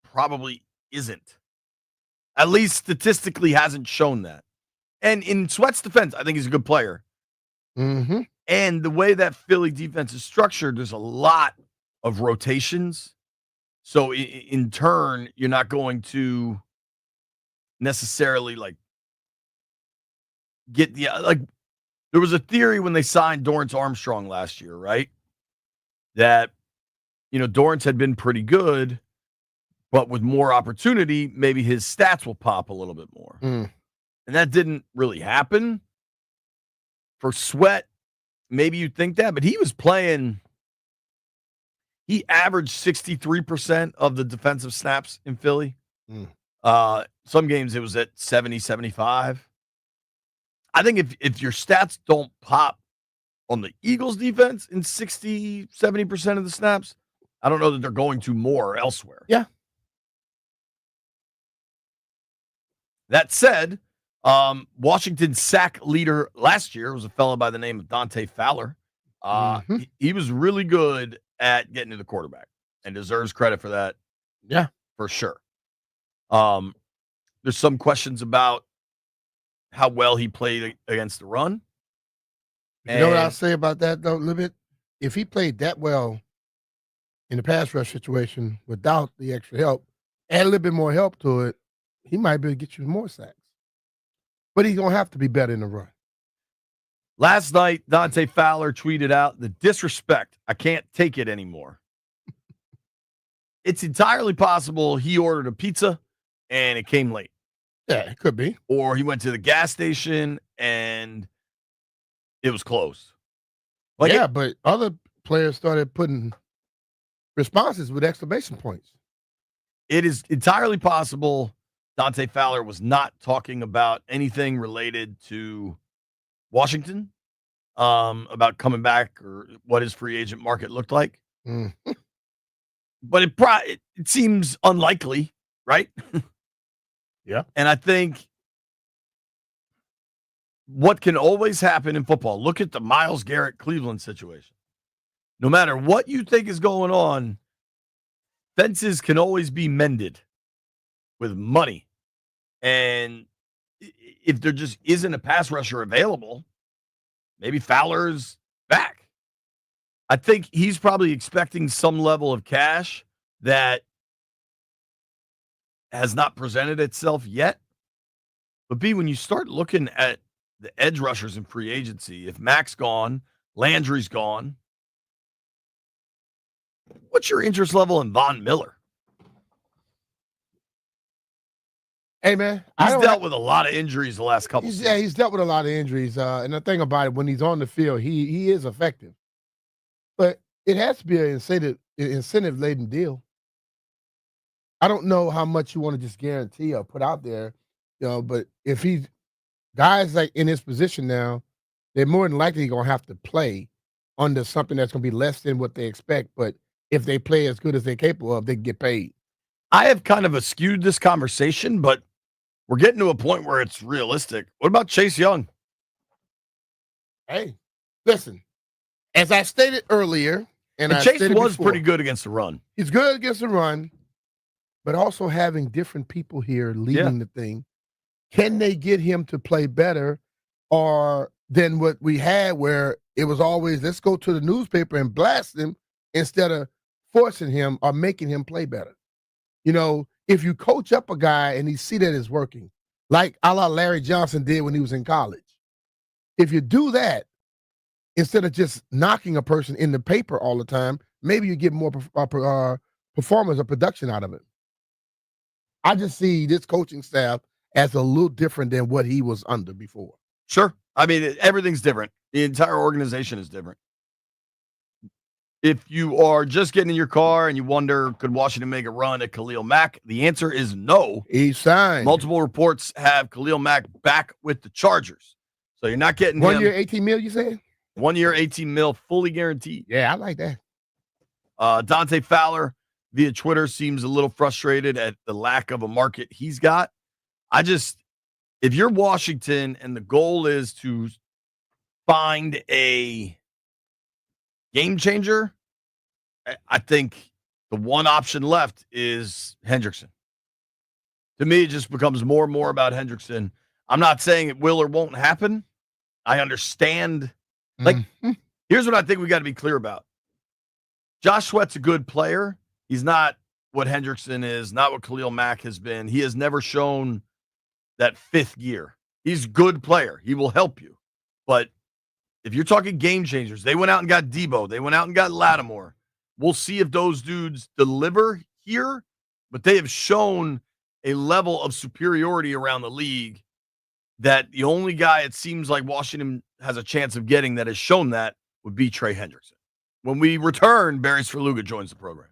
probably isn't. At least statistically hasn't shown that. And in Sweat's defense, I think he's a good player. Mm-hmm. And the way that Philly defense is structured, there's a lot of rotations. So in turn, you're not going to necessarily get there was a theory when they signed Dorrance Armstrong last year, right? That, Dorrance had been pretty good, but with more opportunity, maybe his stats will pop a little bit more. Mm. And that didn't really happen. For Sweat, maybe you'd think that, but he was playing. He averaged 63% of the defensive snaps in Philly. Mm. Some games it was at 70, 75. I think if your stats don't pop on the Eagles defense in 60, 70% of the snaps, I don't know that they're going to more elsewhere. Yeah. That said, Washington's sack leader last year was a fellow by the name of Dante Fowler. He was really good at getting to the quarterback and deserves credit for that. Yeah, for sure. There's some questions about how well he played against the run. You know what I'll say about that, though, a little bit? If he played that well in the pass rush situation without the extra help, add a little bit more help to it, he might be able to get you more sacks. But he's going to have to be better in the run. Last night, Dante Fowler tweeted out, "The disrespect, I can't take it anymore." It's entirely possible he ordered a pizza and it came late. Yeah, it could be. Or he went to the gas station and it was closed. But other players started putting responses with exclamation points. It is entirely possible Dante Fowler was not talking about anything related to Washington, about coming back or what his free agent market looked like. Mm. But it seems unlikely, right? Yeah. And I think what can always happen in football, look at the Myles Garrett Cleveland situation. No matter what you think is going on, fences can always be mended with money. And if there just isn't a pass rusher available, maybe Fowler's back. I think he's probably expecting some level of cash that has not presented itself yet. But B, when you start looking at the edge rushers in free agency, if Mack's gone, Landry's gone, what's your interest level in Von Miller? Hey, man. He's dealt with a lot of injuries the last couple seasons. Yeah, he's dealt with a lot of injuries. And the thing about it, when he's on the field, he is effective. But it has to be an incentive-laden deal. I don't know how much you want to just guarantee or put out there, but if guys like in his position now, they're more than likely going to have to play under something that's going to be less than what they expect. But if they play as good as they're capable of, they can get paid. I have kind of skewed this conversation, but we're getting to a point where it's realistic. What about Chase Young? Hey, listen, as I stated earlier, and Chase was pretty good against the run. He's good against the run, but also having different people here leading the thing. Can they get him to play better or than what we had where it was always, let's go to the newspaper and blast him instead of forcing him or making him play better? If you coach up a guy and you see that it's working, like a la Larry Johnson did when he was in college, if you do that, instead of just knocking a person in the paper all the time, maybe you get more performance or production out of it. I just see this coaching staff as a little different than what he was under before. Sure. I mean, everything's different. The entire organization is different. If you are just getting in your car and you wonder, could Washington make a run at Khalil Mack? The answer is no. He signed. Multiple reports have Khalil Mack back with the Chargers. So you're not getting 1 year, 18 mil, you said? 1 year, 18 mil, fully guaranteed. Yeah, I like that. Dante Fowler via Twitter seems a little frustrated at the lack of a market he's got. If you're Washington and the goal is to find a game changer, I think the one option left is Hendrickson. To me, it just becomes more and more about Hendrickson. I'm not saying it will or won't happen. I understand. Here's what I think we got to be clear about. Josh Sweat's a good player. He's not what Hendrickson is, not what Khalil Mack has been. He has never shown that fifth gear. He's a good player. He will help you. But if you're talking game changers, they went out and got Debo. They went out and got Lattimore. We'll see if those dudes deliver here, but they have shown a level of superiority around the league that the only guy it seems like Washington has a chance of getting that has shown that would be Trey Hendrickson. When we return, Barry Svrluga joins the program.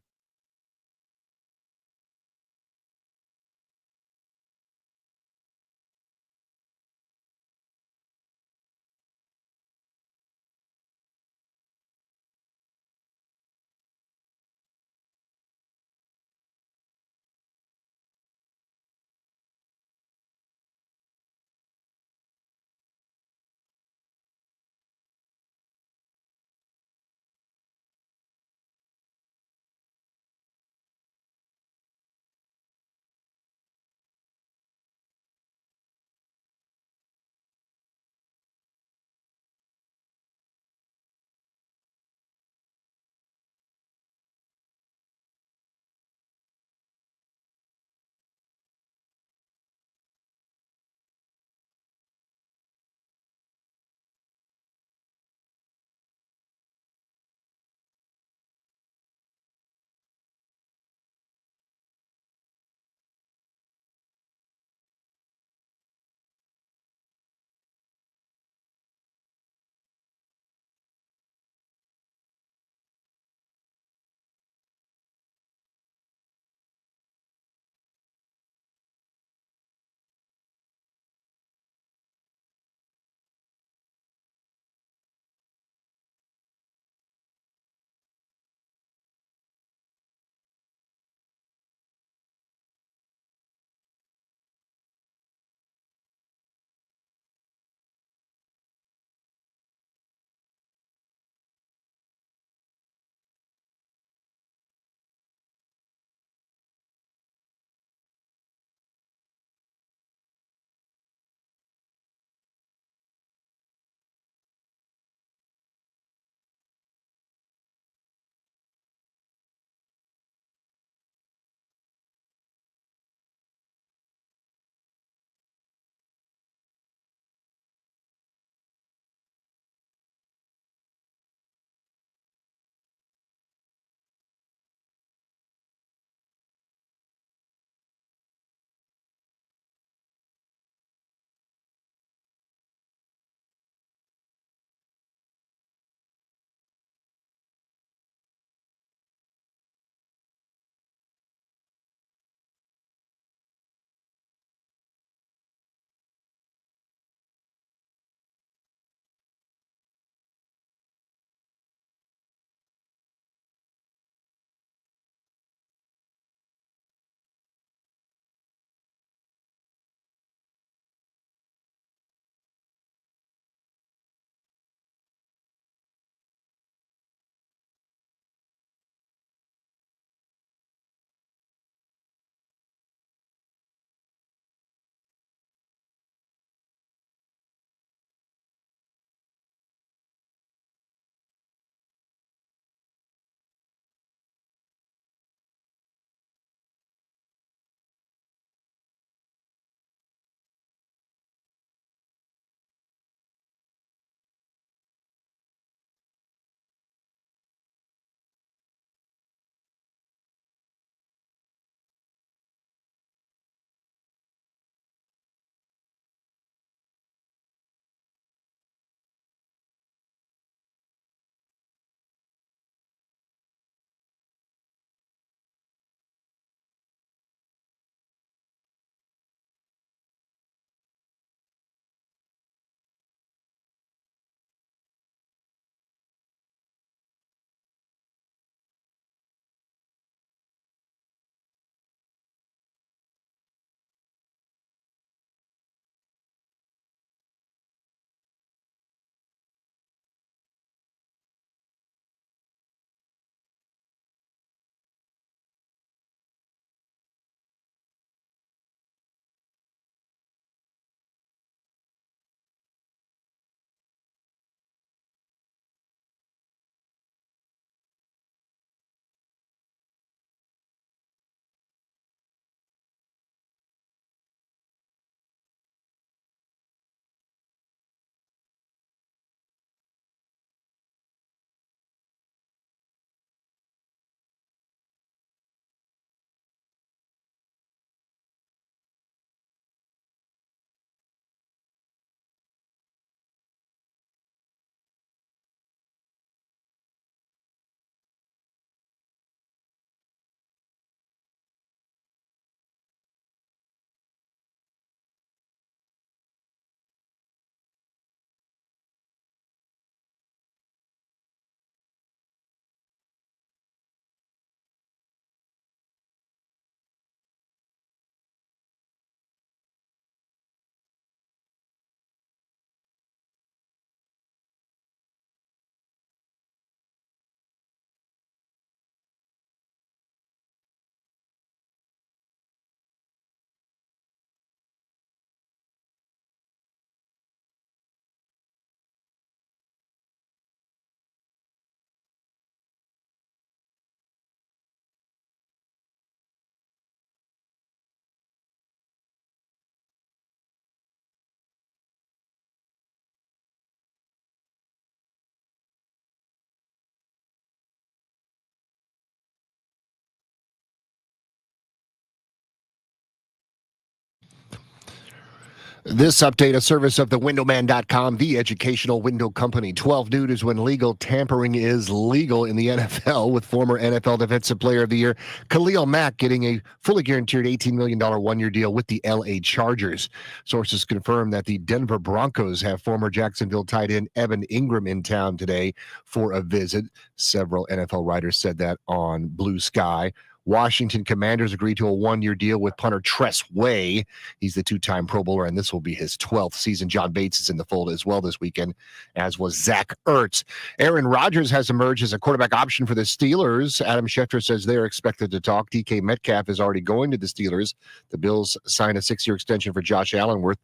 This update, a service of the windowman.com, the educational window company. 12 noon is when legal tampering is legal in the NFL, with former NFL Defensive Player of the Year Khalil Mack getting a fully guaranteed $18 million one-year deal with the LA Chargers. Sources confirm that the Denver Broncos have former Jacksonville tight end Evan Ingram in town today for a visit. Several NFL writers said that on Blue Sky. Washington Commanders agreed to a one-year deal with punter Tress Way. He's the two-time Pro Bowler, and this will be his 12th season. John Bates is in the fold as well this weekend, as was Zach Ertz. Aaron Rodgers has emerged as a quarterback option for the Steelers. Adam Schefter says they're expected to talk. DK Metcalf is already going to the Steelers. The Bills signed a 6-year extension for Josh Allen worth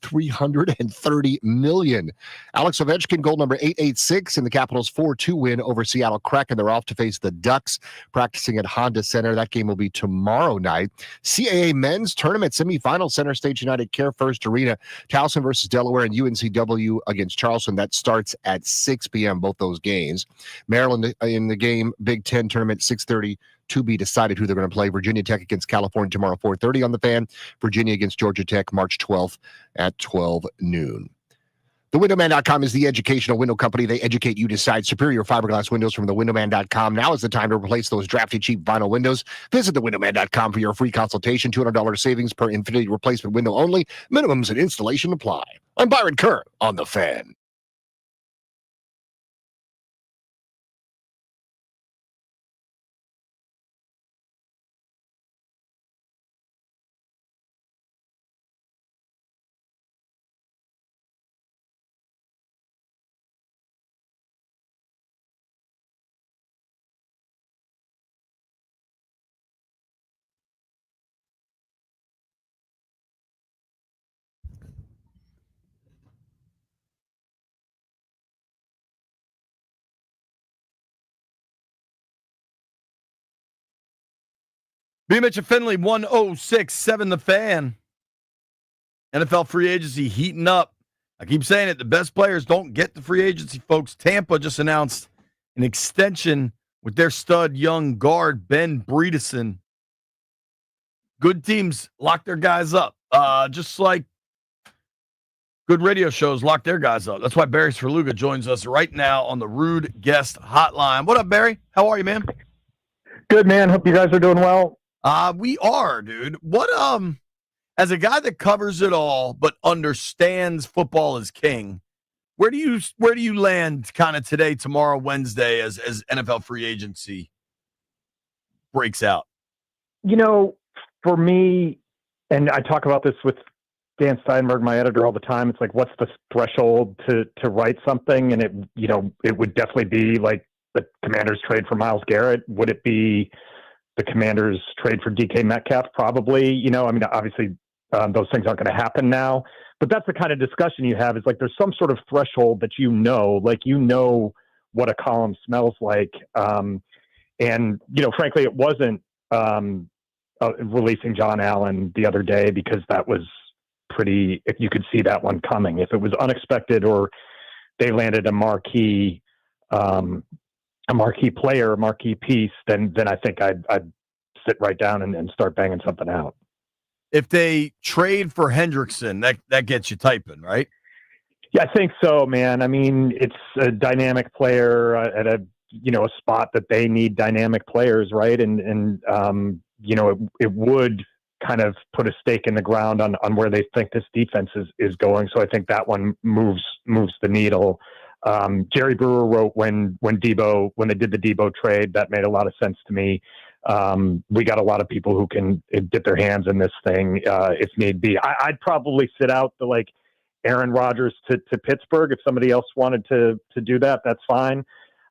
$330 million. Alex Ovechkin, goal number 886 in the Capitals' 4-2 win over Seattle Kraken. They're off to face the Ducks, practicing at Honda Center. That game will be tomorrow night. CAA men's tournament semifinal, Center Stage United Care First Arena, Towson versus Delaware, and UNCW against Charleston. That starts at 6 p.m., both those games. Maryland in the game, Big Ten tournament, 6:30. To be decided who they're going to play. Virginia Tech against California tomorrow, 4:30 on the Fan. Virginia against Georgia Tech, March 12th at 12 noon. TheWindowman.com is the educational window company. They educate you to decide superior fiberglass windows from TheWindowman.com. Now is the time to replace those drafty, cheap vinyl windows. Visit TheWindowman.com for your free consultation. $200 savings per Infinity replacement window only. Minimums and installation apply. I'm Byron Kerr on The Fan. B. Mitch and Finley, 106.7 The Fan. NFL free agency heating up. I keep saying it, the best players don't get the free agency, folks. Tampa just announced an extension with their stud young guard, Ben Bredeson. Good teams lock their guys up, just like good radio shows lock their guys up. That's why Barry Sverluga joins us right now on the Rude Guest Hotline. What up, Barry? How are you, man? Good, man. Hope you guys are doing well. We are, dude. What as a guy that covers it all but understands football is king, where do you land kind of today, tomorrow, Wednesday as NFL free agency breaks out? You know, for me, and I talk about this with Dan Steinberg, my editor, all the time. It's like, what's the threshold to write something? And it would definitely be like the Commanders trade for Myles Garrett. Would it be the Commanders trade for DK Metcalf? Probably. Obviously, those things aren't going to happen now. But that's the kind of discussion you have. Is like there's some sort of threshold that what a column smells like. And frankly, it wasn't releasing John Allen the other day because that was pretty. If you could see that one coming, if it was unexpected or they landed a marquee player, a marquee piece, then I think I'd sit right down and start banging something out. If they trade for Hendrickson, that gets you typing, right? Yeah, I think so, man. I mean, it's a dynamic player at a spot that they need dynamic players, right? And it would kind of put a stake in the ground on where they think this defense is going. So I think that one moves the needle. Jerry Brewer wrote when they did the Debo trade, that made a lot of sense to me. We got a lot of people who can get their hands in this thing if need be. I'd probably sit out the Aaron Rodgers to Pittsburgh. If somebody else wanted to do that, that's fine.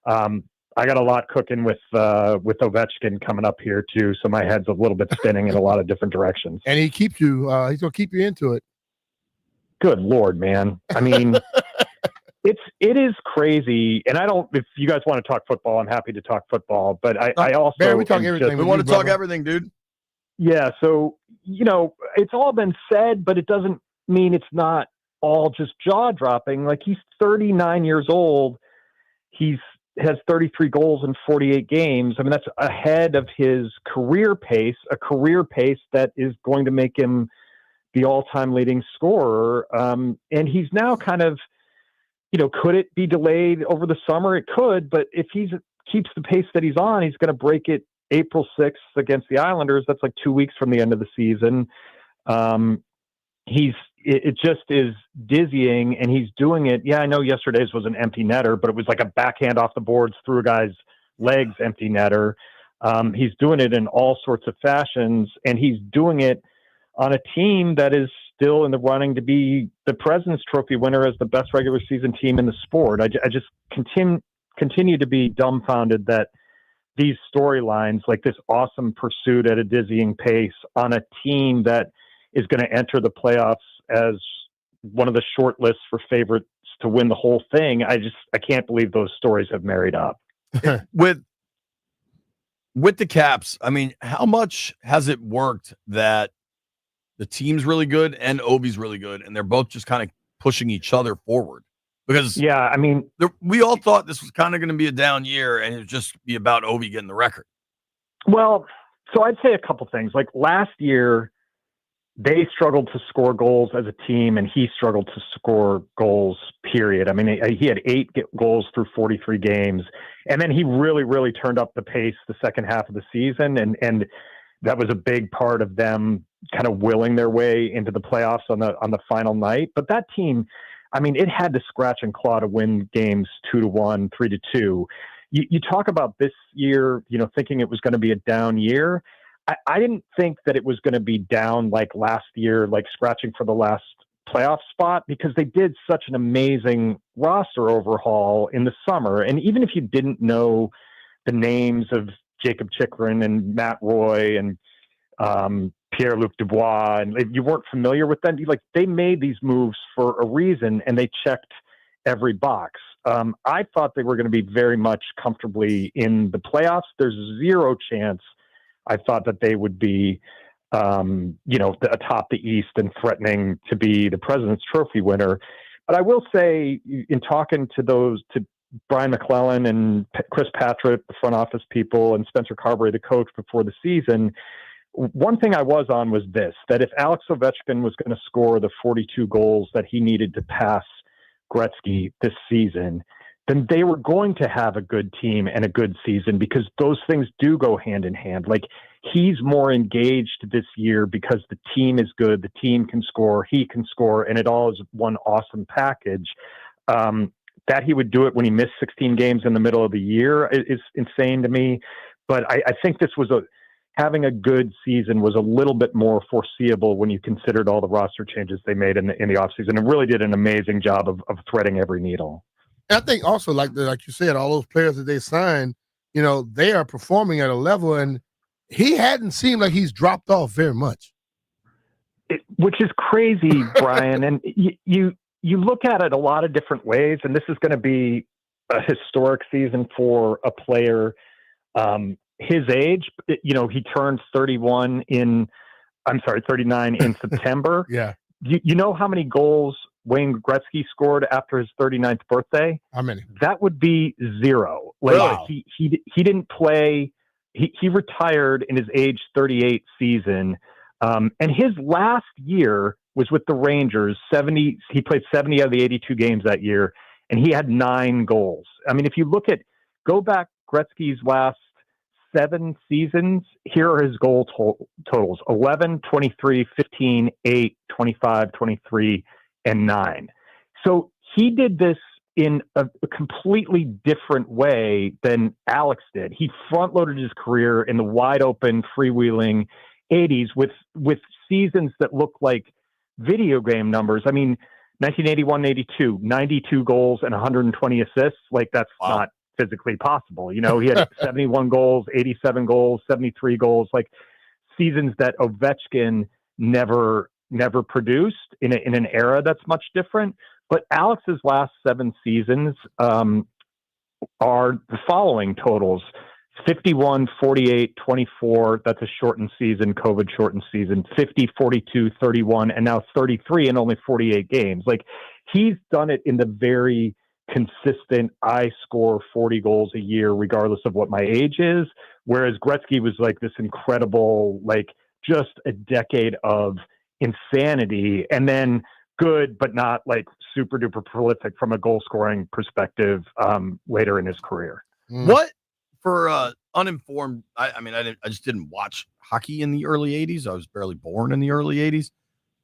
I got a lot cooking with Ovechkin coming up here too, so my head's a little bit spinning in a lot of different directions. And he keeps you. He's gonna keep you into it. Good Lord, man! I mean, it is crazy. And if you guys want to talk football, I'm happy to talk football. But I also Barry, we talk everything. We want to talk everything, dude. Yeah. So it's all been said, but it doesn't mean it's not all just jaw dropping. Like, he's 39 years old. Has 33 goals in 48 games. I mean, that's ahead of his career pace, a career pace that is going to make him the all-time leading scorer. And he's now kind of, could it be delayed over the summer? It could, but if he keeps the pace that he's on, he's going to break it April 6th against the Islanders. That's like 2 weeks from the end of the season. It just is dizzying, and he's doing it. Yeah, I know yesterday's was an empty netter, but it was like a backhand off the boards through a guy's legs, empty netter. He's doing it in all sorts of fashions, and he's doing it on a team that is still in the running to be the President's Trophy winner as the best regular season team in the sport. I just continue to be dumbfounded that these storylines, like this awesome pursuit at a dizzying pace on a team that is going to enter the playoffs as one of the short lists for favorites to win the whole thing. I can't believe those stories have married up. With the Caps, I mean, how much has it worked that the team's really good and Ovi's really good, and they're both just kind of pushing each other forward? Because we all thought this was kind of going to be a down year, and it would just be about Ovi getting the record. Well, so I'd say a couple things. Like last year, they struggled to score goals as a team, and he struggled to score goals, period. I mean, he had 8 goals through 43 games, and then he really, really turned up the pace the second half of the season, and that was a big part of them kind of willing their way into the playoffs on the final night. But that team, I mean, it had to scratch and claw to win games 2-1, 3-2. You talk about this year, thinking it was going to be a down year. I didn't think that it was going to be down like last year, like scratching for the last playoff spot, because they did such an amazing roster overhaul in the summer. And even if you didn't know the names of Jacob Chikrin and Matt Roy and Pierre-Luc Dubois, and you weren't familiar with them, they made these moves for a reason, and they checked every box. I thought they were going to be very much comfortably in the playoffs. There's zero chance I thought that they would be, atop the East and threatening to be the President's Trophy winner. But I will say, in talking to Brian McClellan and Chris Patrick, the front office people, and Spencer Carberry, the coach, before the season, one thing I was on was this, that if Alex Ovechkin was going to score the 42 goals that he needed to pass Gretzky this season, then they were going to have a good team and a good season, because those things do go hand in hand. Like, he's more engaged this year because the team is good, the team can score, he can score, and it all is one awesome package. That he would do it when he missed 16 games in the middle of the year is insane to me. But I think this was having a good season was a little bit more foreseeable when you considered all the roster changes they made in the offseason. It really did an amazing job of threading every needle. I think also, like you said, all those players that they signed, they are performing at a level, and he hadn't seemed like he's dropped off very much. Which is crazy, Brian. And you look at it a lot of different ways, and this is going to be a historic season for a player his age. He turns 39 in September. Yeah. You know how many goals Wayne Gretzky scored after his 39th birthday? How many? That would be 0. Really? He didn't play. He retired in his age 38 season. And his last year was with the Rangers. He played 70 out of the 82 games that year, and he had 9 goals. I mean, if you go back Gretzky's last 7 seasons, here are his goal totals: 11, 23, 15, 8, 25, 23, and 9. So he did this in a completely different way than Alex did. He front-loaded his career in the wide-open, freewheeling 80s with seasons that look like video game numbers. I mean, 1981-82, 92 goals and 120 assists. That's not physically possible. He had 71 goals, 87 goals, 73 goals, seasons that Ovechkin never produced in an era that's much different. But Alex's last 7 seasons are the following totals: 51, 48, 24. That's a shortened season, COVID shortened season. 50, 42, 31, and now 33 in only 48 games. He's done it in the very consistent, I score 40 goals a year regardless of what my age is. Whereas Gretzky was this incredible, just a decade of insanity, and then good, but not like super duper prolific from a goal scoring perspective later in his career. What for uninformed? I just didn't watch hockey in the early '80s. I was barely born in the early '80s.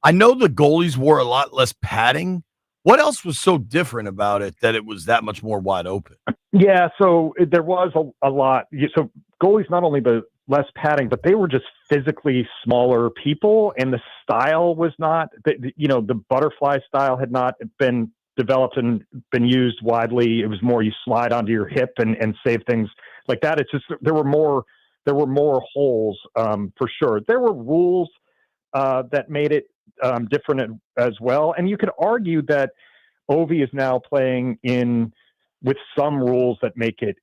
I know the goalies wore a lot less padding. What else was so different about it that it was that much more wide open? Yeah, so there was a lot. So goalies not only the less padding, but they were just physically smaller people, and the style was not. The butterfly style had not been developed and been used widely. It was more you slide onto your hip and save things like that. It's just there were more holes for sure. There were rules that made it different as well, and you could argue that Ovi is now playing in with some rules that make it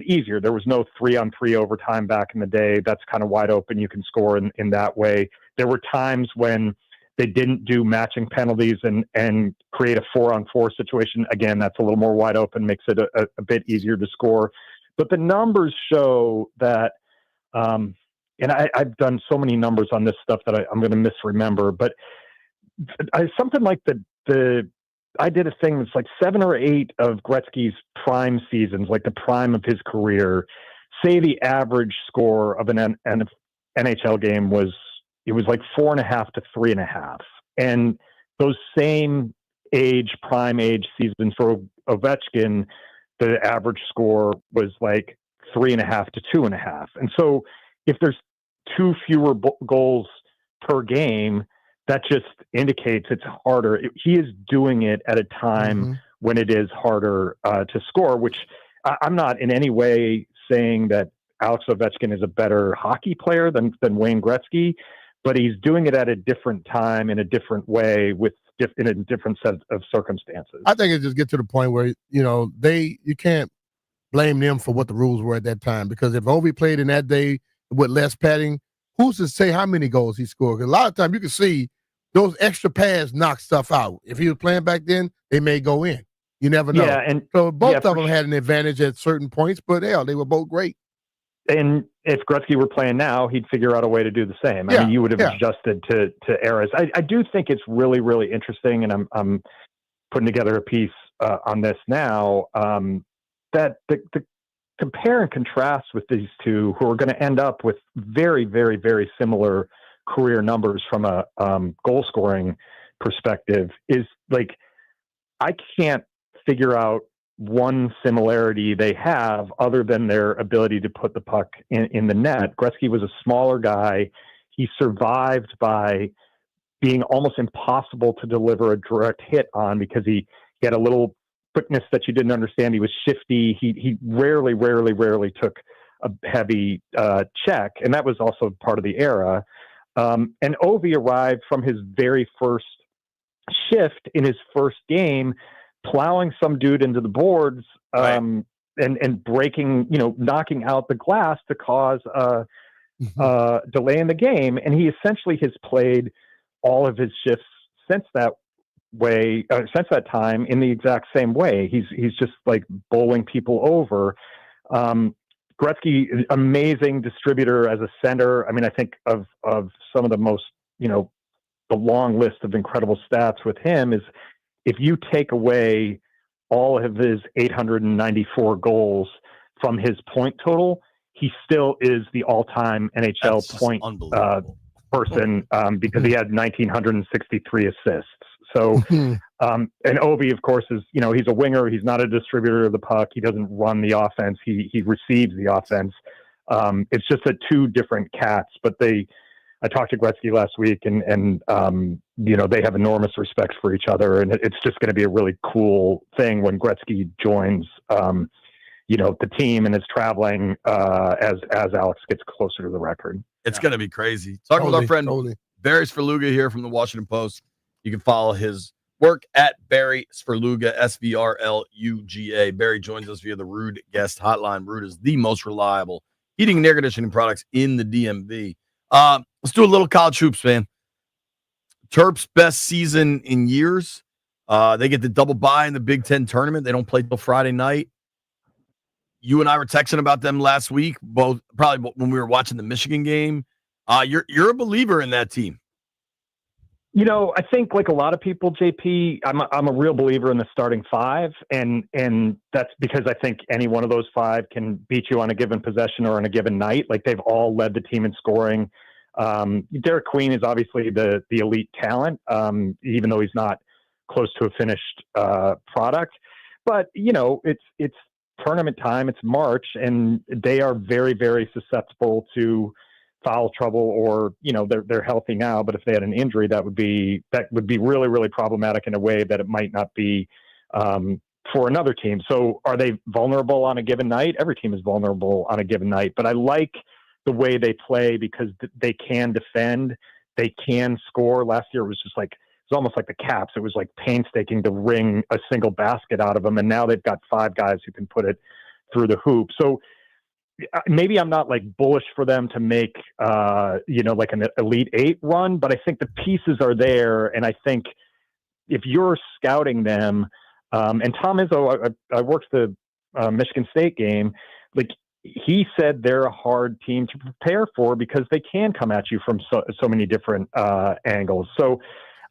easier. There was no 3-on-3 overtime back in the day. That's kind of wide open. You can score in that way. There were times when they didn't do matching penalties and create a 4-on-4 situation. Again, that's a little more wide open, makes it a bit easier to score. But the numbers show that, and I've done so many numbers on this stuff that I'm going to misremember, but something like I did a thing that's like 7 or 8 of Gretzky's prime seasons, like the prime of his career. Say the average score of an NHL game was like 4.5 to 3.5, and those same prime age seasons for Ovechkin, the average score was like 3.5 to 2.5. And so, if there's 2 fewer goals per game, that just indicates it's harder. He is doing it at a time when it is harder to score, which I'm not in any way saying that Alex Ovechkin is a better hockey player than Wayne Gretzky, but he's doing it at a different time in a different way in a different set of circumstances. I think it just gets to the point where, you can't blame them for what the rules were at that time, because if Ovi played in that day with less padding, who's to say how many goals he scored? 'Cause a lot of times you can see those extra pads knock stuff out. If he was playing back then, they may go in. You never know. Yeah, and so both of them had an advantage at certain points, but hell, they were both great. And if Gretzky were playing now, he'd figure out a way to do the same. I mean, you would have adjusted to eras. I do think it's really, really interesting, and I'm putting together a piece on this now, that the compare and contrast with these two, who are going to end up with very, very, very similar career numbers from a goal scoring perspective, is like, I can't figure out one similarity they have other than their ability to put the puck in the net. Gretzky was a smaller guy. He survived by being almost impossible to deliver a direct hit on because he had a little quickness that you didn't understand. He was shifty. He rarely took a heavy check, and that was also part of the era. And Ovi arrived from his very first shift in his first game, plowing some dude into the boards, and breaking, knocking out the glass to cause a delay in the game. And he essentially has played all of his shifts since that time in the exact same way. He's just like bowling people over. Gretzky, amazing distributor as a center. I mean, I think of some of the most, the long list of incredible stats with him is, if you take away all of his 894 goals from his point total, he still is the all-time NHL point person because he had 1,963 assists. So, and Ovi, of course, is, he's a winger. He's not a distributor of the puck. He doesn't run the offense. He receives the offense. It's just two different cats, but I talked to Gretzky last week, and they have enormous respect for each other, and it's just going to be a really cool thing when Gretzky joins, the team and is traveling as Alex gets closer to the record. It's going to be crazy. Talking with our friend Barry Svrluga here from the Washington Post. You can follow his work at Barry Svrluga, Svrluga. Barry joins us via the Rude Guest Hotline. Rude is the most reliable heating and air conditioning products in the DMV. Let's do a little college hoops, man. Terps' best season in years. They get the double bye in the Big Ten tournament. They don't play till Friday night. You and I were texting about them last week, both probably when we were watching the Michigan game. You're a believer in that team. I think like a lot of people, JP, I'm a real believer in the starting five, and that's because I think any one of those five can beat you on a given possession or on a given night. Like they've all led the team in scoring. Derek Queen is obviously the elite talent, even though he's not close to a finished product. But it's tournament time. It's March, and they are very, very susceptible to foul trouble, or they're healthy now, but if they had an injury, that would be really, really problematic in a way that it might not be for another team. So are they vulnerable on a given night? Every team is vulnerable on a given night, but I like the way they play because they can defend, they can score. Last year it was just like, it's almost like the Caps. It was like painstaking to wring a single basket out of them, and now they've got five guys who can put it through the hoop. So maybe I'm not like bullish for them to make, like an Elite Eight run, but I think the pieces are there. And I think if you're scouting them, and Tom Izzo, I worked the Michigan State game, like he said they're a hard team to prepare for because they can come at you from so many different angles. So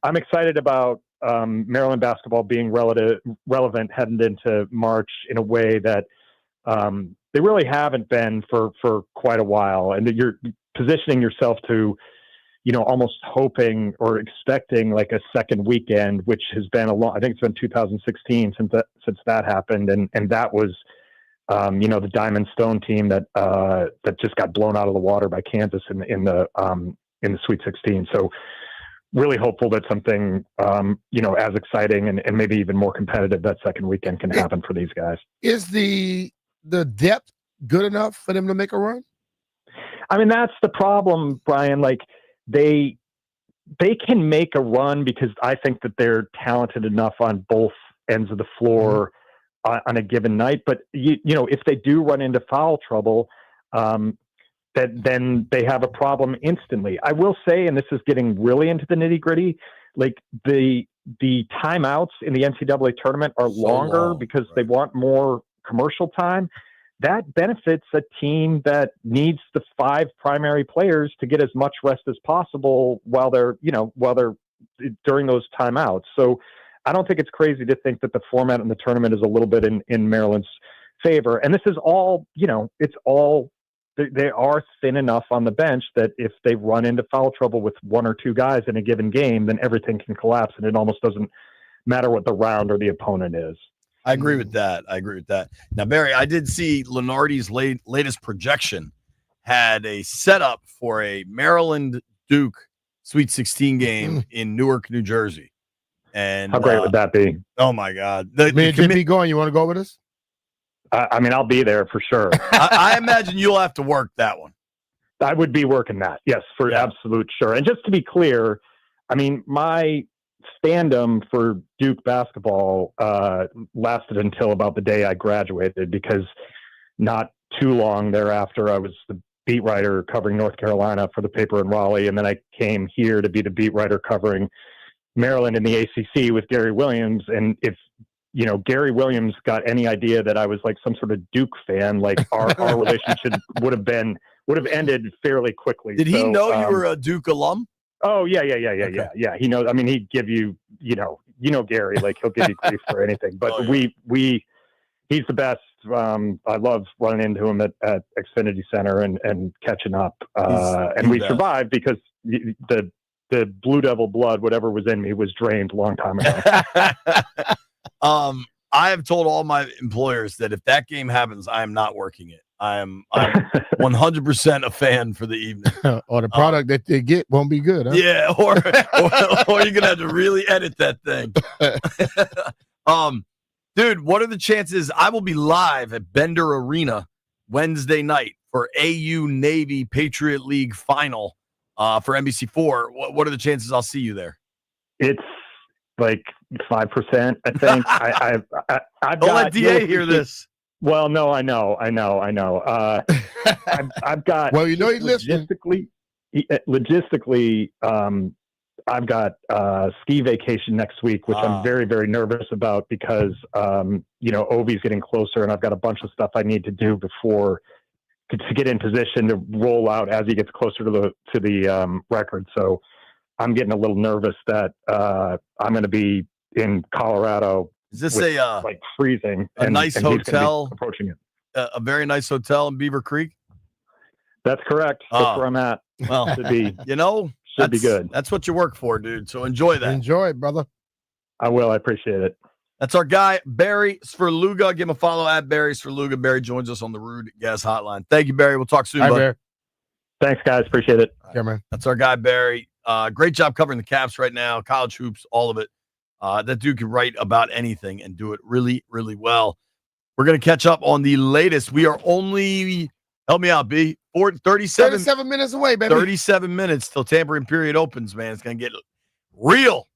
I'm excited about Maryland basketball being relevant heading into March in a way that they really haven't been for quite a while, and that you're positioning yourself to, almost hoping or expecting like a second weekend, which has been I think it's been 2016 since that happened, and that was, the Diamond Stone team that just got blown out of the water by Kansas in the Sweet 16. So really hopeful that something, as exciting and maybe even more competitive that second weekend can happen for these guys. Is the depth good enough for them to make a run? I mean, that's the problem, Brian. Like they can make a run because I think that they're talented enough on both ends of the floor on a given night. But if they do run into foul trouble, then they have a problem instantly. I will say, and this is getting really into the nitty gritty, like the timeouts in the NCAA tournament are longer because they want more commercial time. That benefits a team that needs the five primary players to get as much rest as possible while they're during those timeouts. So I don't think it's crazy to think that the format in the tournament is a little bit in Maryland's favor. And this is all, they are thin enough on the bench that if they run into foul trouble with one or two guys in a given game, then everything can collapse, and it almost doesn't matter what the round or the opponent is. I agree with that. Now, Barry, I did see Lenardi's latest projection had a setup for a Maryland-Duke Sweet 16 game in Newark, New Jersey. And how great would that be? Oh, my God. Me and Jimmy going. You want to go with us? I mean, I'll be there for sure. I imagine you'll have to work that one. I would be working that. Yes, for absolute sure. And just to be clear, I mean, my fandom for Duke basketball lasted until about the day I graduated, because not too long thereafter, I was the beat writer covering North Carolina for the paper in Raleigh. And then I came here to be the beat writer covering Maryland in the ACC with Gary Williams. And if, Gary Williams got any idea that I was like some sort of Duke fan, like our relationship would have ended fairly quickly. Did he know you were a Duke alum? Oh yeah. He knows. I mean, he'd give you, Gary, like he'll give you grief for anything. But he's the best. I love running into him at Xfinity Center and catching up. And we survived because the Blue Devil blood, whatever was in me, was drained a long time ago. I have told all my employers that if that game happens, I am not working it. I'm 100% a fan for the evening. Or the product that they get won't be good, huh? Yeah, or you're gonna have to really edit that thing. Dude, what are the chances I will be live at Bender Arena Wednesday night for AU Navy Patriot League final for NBC4? What are the chances I'll see you there? It's like 5%, I think. I've Don't let DA hear this. Well, no, I know. I've got. Well, he's listening. Logistically, I've got ski vacation next week, which I'm very, very nervous about because Ovi's getting closer, and I've got a bunch of stuff I need to do before to get in position to roll out as he gets closer to the record. So I'm getting a little nervous that I'm going to be in Colorado. Is this with, a like freezing? nice and hotel? Approaching it. A very nice hotel in Beaver Creek. That's correct. That's where I'm at. Well, should be good. That's what you work for, dude. So enjoy that. Enjoy it, brother. I will. I appreciate it. That's our guy, Barry Sverluga. Give him a follow at Barry Sverluga. Barry joins us on the Rude Gas Hotline. Thank you, Barry. We'll talk soon, bud. Barry. Thanks, guys. Appreciate it. Yeah, man. That's our guy, Barry. Great job covering the Caps right now, college hoops, all of it. That dude can write about anything and do it really, really well. We're going to catch up on the latest. We are only, help me out, B, 37 minutes away, baby. 37 minutes till tampering period opens, man. It's going to get real.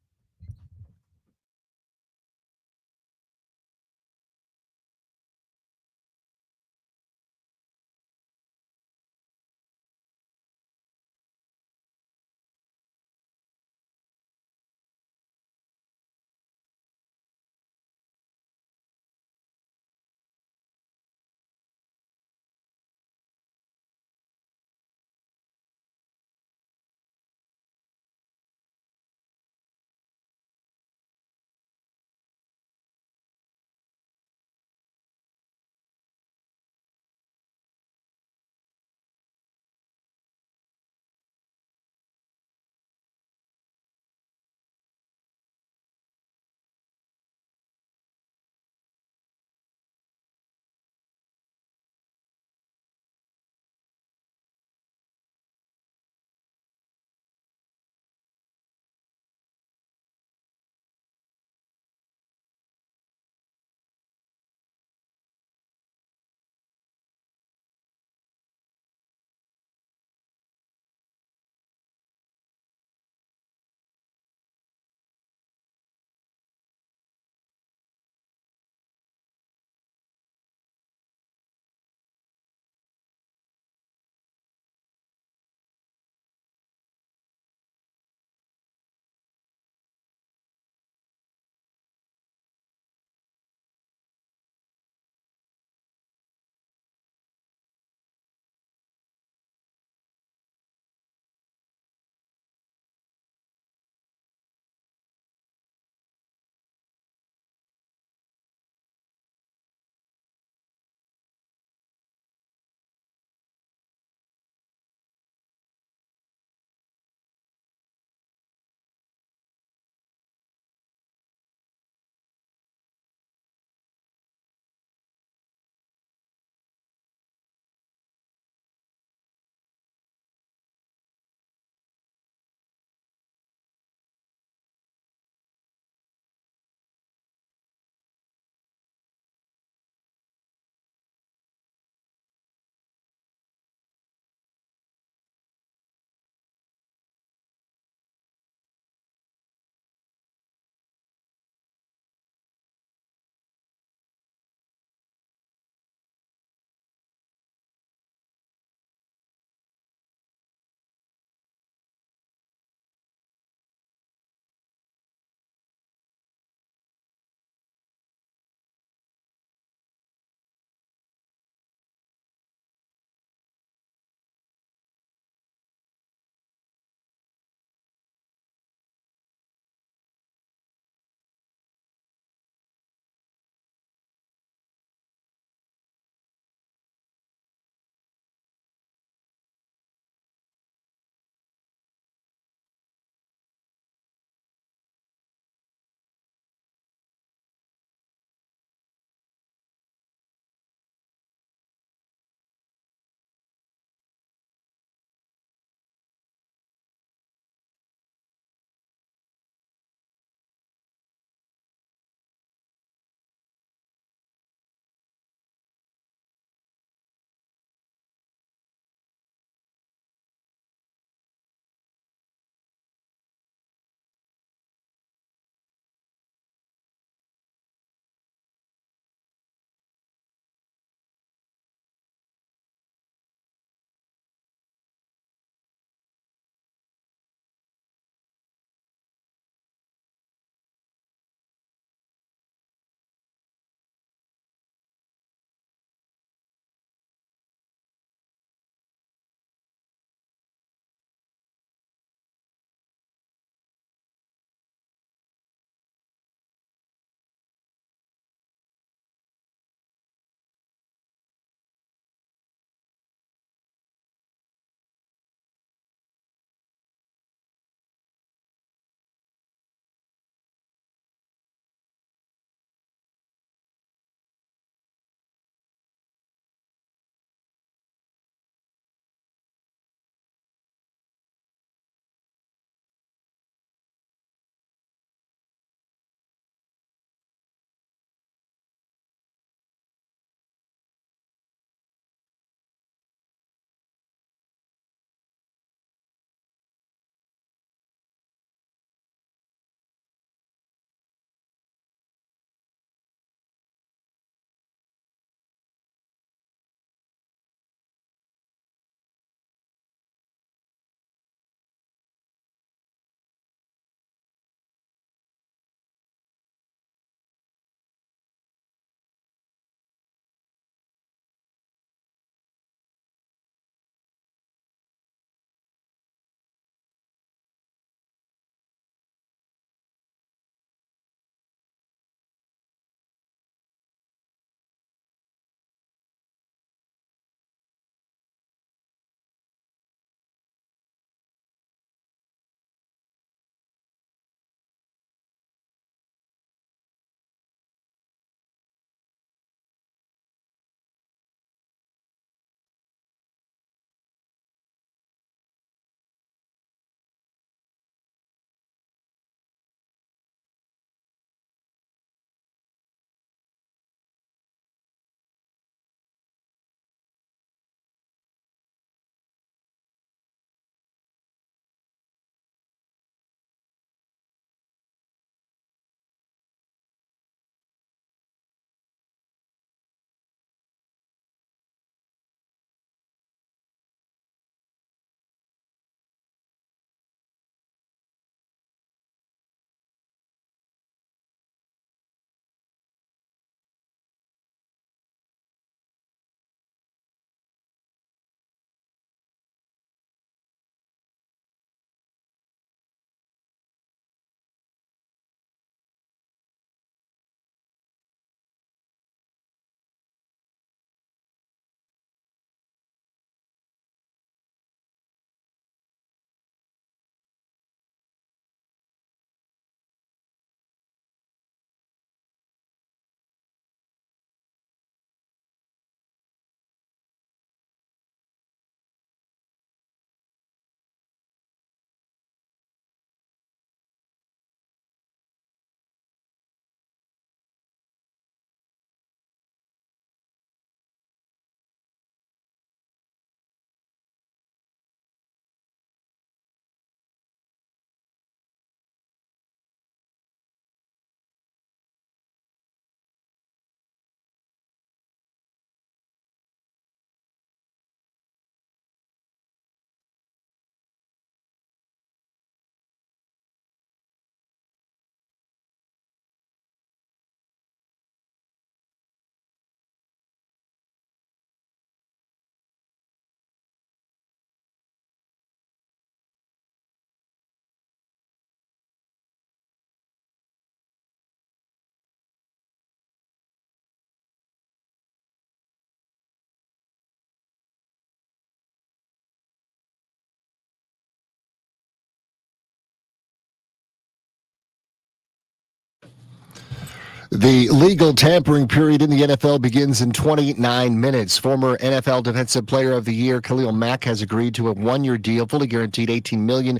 The legal tampering period in the NFL begins in 29 minutes. Former NFL Defensive Player of the Year Khalil Mack has agreed to a one-year deal, fully guaranteed $18 million,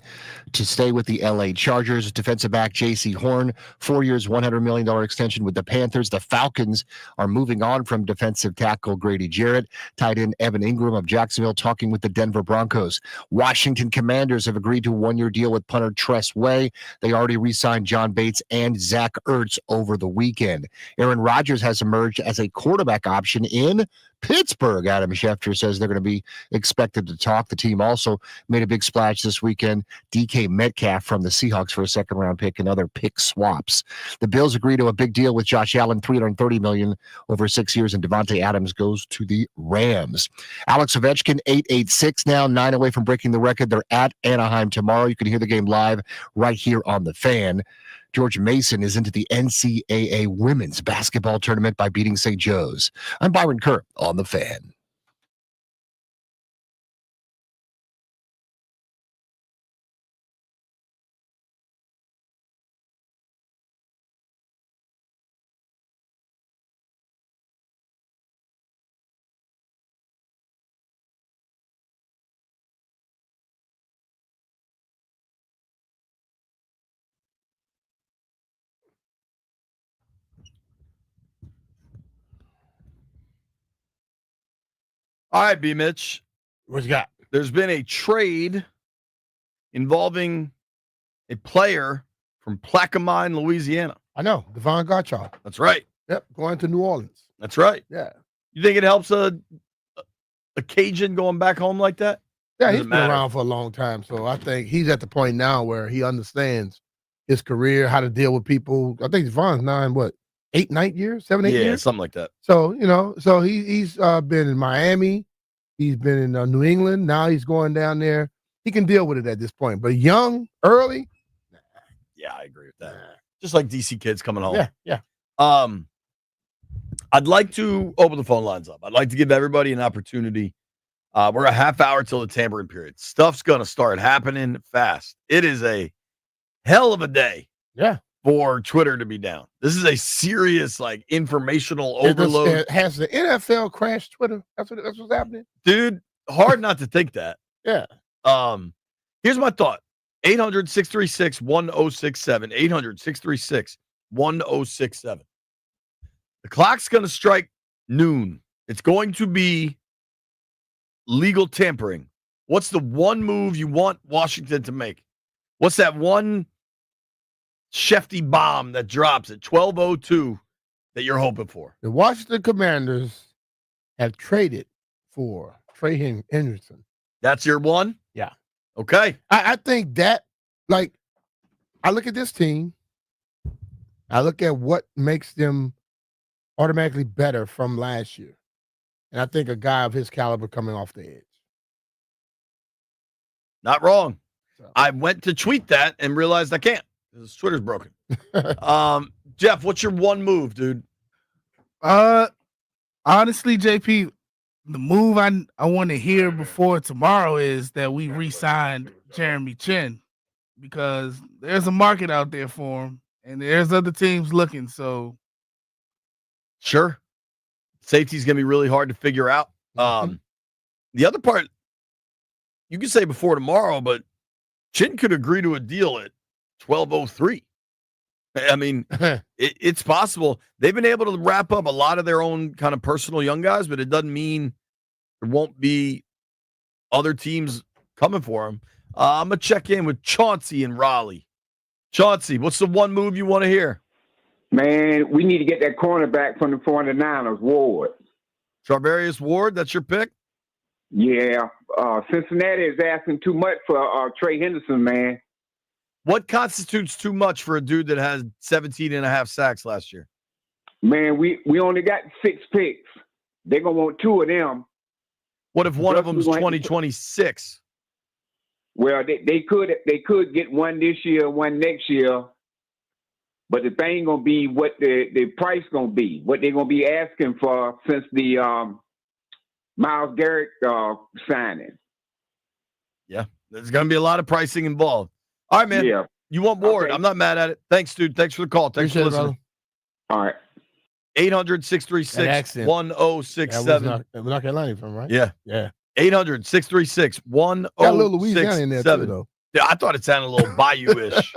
to stay with the LA Chargers. Defensive back J.C. Horn, 4 years, $100 million extension with the Panthers. The Falcons are moving on from defensive tackle Grady Jarrett. Tight end Evan Ingram of Jacksonville talking with the Denver Broncos. Washington Commanders have agreed to a one-year deal with punter Tress Way. They already re-signed John Bates and Zach Ertz over the weekend. Aaron Rodgers has emerged as a quarterback option in Pittsburgh. Adam Schefter says they're going to be expected to talk. The team also made a big splash this weekend. DK Metcalf from the Seahawks for a second-round pick and other pick swaps. The Bills agree to a big deal with Josh Allen, $330 million over 6 years, and Devontae Adams goes to the Rams. Alex Ovechkin, 886 now, 9 away from breaking the record. They're at Anaheim tomorrow. You can hear the game live right here on The Fan. George Mason is into the NCAA women's basketball tournament by beating St. Joe's. I'm Byron Kerr on The Fan. All right, B. Mitch. What you got? There's been a trade involving a player from Plaquemine, Louisiana. I know, Devon Gottschalk. That's right. Yep, going to New Orleans. That's right. Yeah. You think it helps a Cajun going back home like that? Yeah, Doesn't he's been matter. around for a long time, so I think he's at the point now where he understands his career, how to deal with people. I think Devon's 7, 8 years? Yeah, something like that. So, he's been in Miami. He's been in New England. Now he's going down there. He can deal with it at this point. But young, early. Yeah, I agree with that. Just like DC kids coming home. Yeah. I'd like to open the phone lines up. I'd like to give everybody an opportunity. We're a half hour till the tampering period. Stuff's going to start happening fast. It is a hell of a day. Yeah. For Twitter to be down. This is a serious, informational overload. Has the NFL crashed Twitter? That's what's happening? Dude, hard not to think that. Yeah. Here's my thought. 800-636-1067. 800-636-1067. The clock's going to strike noon. It's going to be legal tampering. What's the one move you want Washington to make? What's that one Shefty bomb that drops at 12:02 that you're hoping for? The Washington Commanders have traded for Trey Henderson. That's your one? Yeah. Okay. I think that, I look at this team, I look at what makes them automatically better from last year. And I think a guy of his caliber coming off the edge. Not wrong. So. I went to tweet that and realized I can't. Because Twitter's broken. Jeff, what's your one move, dude? Honestly, JP, the move I want to hear before tomorrow is that we re-signed Jeremy Chin, because there's a market out there for him, and there's other teams looking. So, sure, safety's gonna be really hard to figure out. The other part, you could say before tomorrow, but Chin could agree to a deal at 12:03. I mean, it's possible. They've been able to wrap up a lot of their own kind of personal young guys, but it doesn't mean there won't be other teams coming for him. I'm going to check in with Chauncey in Raleigh. Chauncey, what's the one move you want to hear? Man, we need to get that cornerback from the 49ers, Ward. Charvarius Ward, that's your pick? Yeah. Cincinnati is asking too much for Trey Henderson, man. What constitutes too much for a dude that has 17 and a half sacks last year? Man, we only got 6 picks. They're going to want 2 of them. What if one of them is 2026? Well, they could get one this year, one next year. But the thing going to be what the price going to be, what they're going to be asking for since the Myles Garrett signing. Yeah, there's going to be a lot of pricing involved. All right, man. Yeah. You want Ward. Okay. I'm not mad at it. Thanks, dude. Thanks for the call. Thanks for listening. All right. 800-636-1067. North Carolina from, right? Yeah. Yeah. 800-636-1067. Got a little Louisiana in there, too, though. Yeah, I thought it sounded a little Bayou-ish.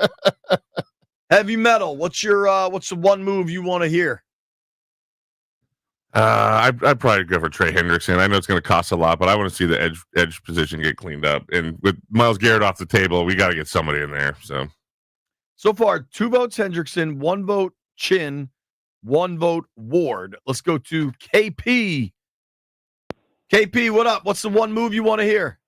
Heavy metal. What's the one move you want to hear? I'd probably go for Trey Hendrickson. I know it's going to cost a lot, but I want to see the edge position get cleaned up. And with Myles Garrett off the table, we got to get somebody in there. So far, 2 votes Hendrickson, 1 vote Chin, 1 vote Ward. Let's go to KP. KP, what up? What's the one move you want to hear?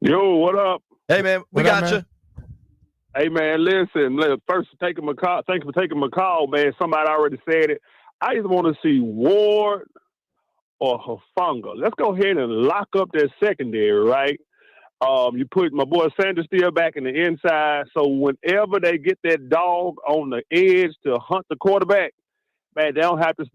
Yo, what up? Hey, man, we got you. Hey, man, listen, first, thank you for taking my call, man. Somebody already said it. I either want to see Ward or Hufanga. Let's go ahead and lock up that secondary, right? You put my boy Sanders still back in the inside, so whenever they get that dog on the edge to hunt the quarterback, man, they don't have to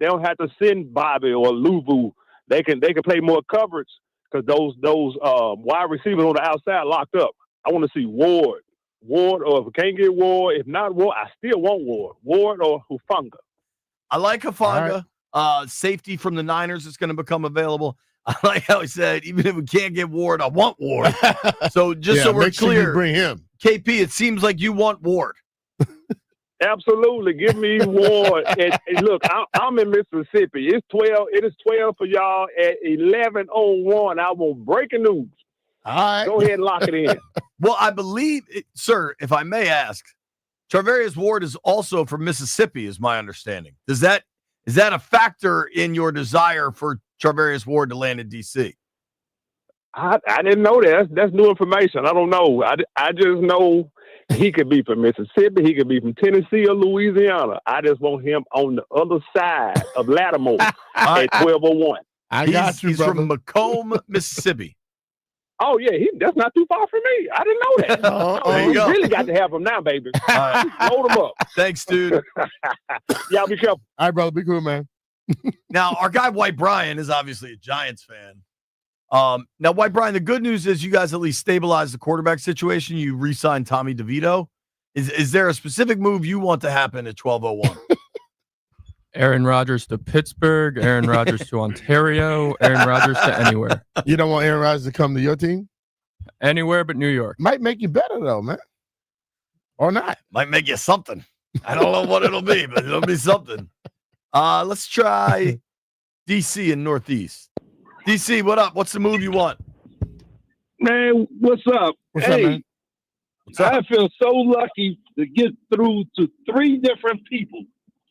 send Bobby or Luvu. They can play more coverage because those wide receivers on the outside locked up. I want to see Ward, or if we can't get Ward, if not Ward, I still want Ward or Hufanga. I like Hufanga. Right. Safety from the Niners is going to become available. I like how he said, even if we can't get Ward, I want Ward. So just so we're clear, sure bring him. KP, it seems like you want Ward. Absolutely. Give me Ward. and look, I'm in Mississippi. It is 12 for y'all at 11:01. I want breaking news. All right. Go ahead and lock it in. Well, I believe, sir, if I may ask, Charvarius Ward is also from Mississippi, is my understanding. Is that a factor in your desire for Charvarius Ward to land in D.C.? I didn't know that. That's new information. I don't know. I just know he could be from Mississippi. He could be from Tennessee or Louisiana. I just want him on the other side of Lattimore at 12:01. He's from Macomb, Mississippi. Oh, yeah, that's not too far from me. I didn't know that. There you go. Really got to have him now, baby. Load him up. Thanks, dude. Y'all be careful. All right, brother. Be cool, man. Now, our guy White Brian is obviously a Giants fan. Now, White Brian, the good news is you guys at least stabilized the quarterback situation. You re-signed Tommy DeVito. Is there a specific move you want to happen at 12:01? Aaron Rodgers to Pittsburgh, Aaron Rodgers to Ontario, Aaron Rodgers to anywhere. You don't want Aaron Rodgers to come to your team? Anywhere but New York. Might make you better, though, man. Or not. Might make you something. I don't know what it'll be, but it'll be something. Let's try DC and Northeast. DC, what up? What's the move you want? Man, what's up? What's up, man? What's up? I feel so lucky to get through to 3 different people.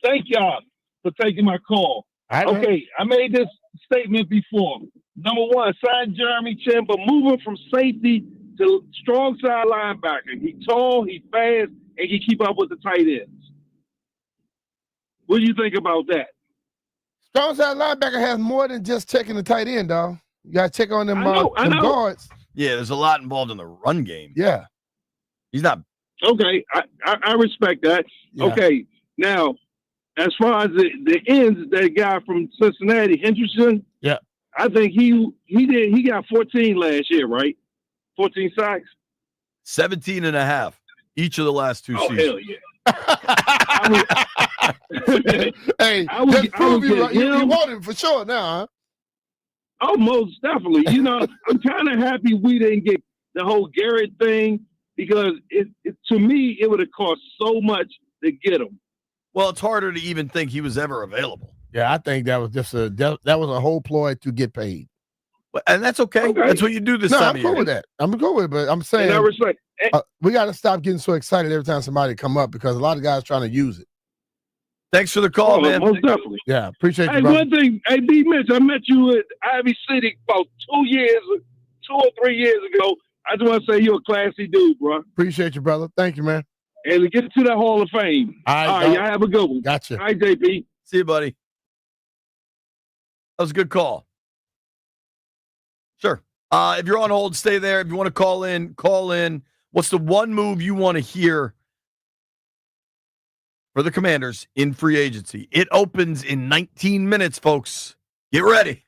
Thank y'all for taking my call. Right, okay, I made this statement before. Number 1, sign Jeremy Chin, but moving from safety to strong side linebacker. He tall, he fast, and he keep up with the tight ends. What do you think about that? Strong side linebacker has more than just checking the tight end, dog. You got to check on them, them guards. Yeah, there's a lot involved in the run game. Yeah. He's not. Okay, I respect that. Yeah. Okay, now, as far as the ends, that guy from Cincinnati, Henderson, yeah, I think he got 14 last year, right? 14 sacks? 17 and a half each of the last 2 seasons. Hell yeah. Hey, just prove you want him for sure now, huh? Oh, most definitely. You know, I'm kind of happy we didn't get the whole Garrett thing because to me, it would have cost so much to get him. Well, it's harder to even think he was ever available. Yeah, I think that was just that was a whole ploy to get paid. And that's okay. That's what you do this time of year. I'm cool with that. I'm cool with it, but I'm saying we got to stop getting so excited every time somebody come up because a lot of guys trying to use it. Thanks for the call, man. Most definitely. Yeah, appreciate you, Hey, brother. one thing, hey, B. Mitch, I met you at Ivy City about 2 or 3 years ago. I just want to say you're a classy dude, bro. Appreciate you, brother. Thank you, man. And to get to that Hall of Fame. All right, y'all have a good one. Gotcha. All right, JP. See you, buddy. That was a good call. Sure. If you're on hold, stay there. If you want to call in, call in. What's the one move you want to hear for the Commanders in free agency? It opens in 19 minutes, folks. Get ready.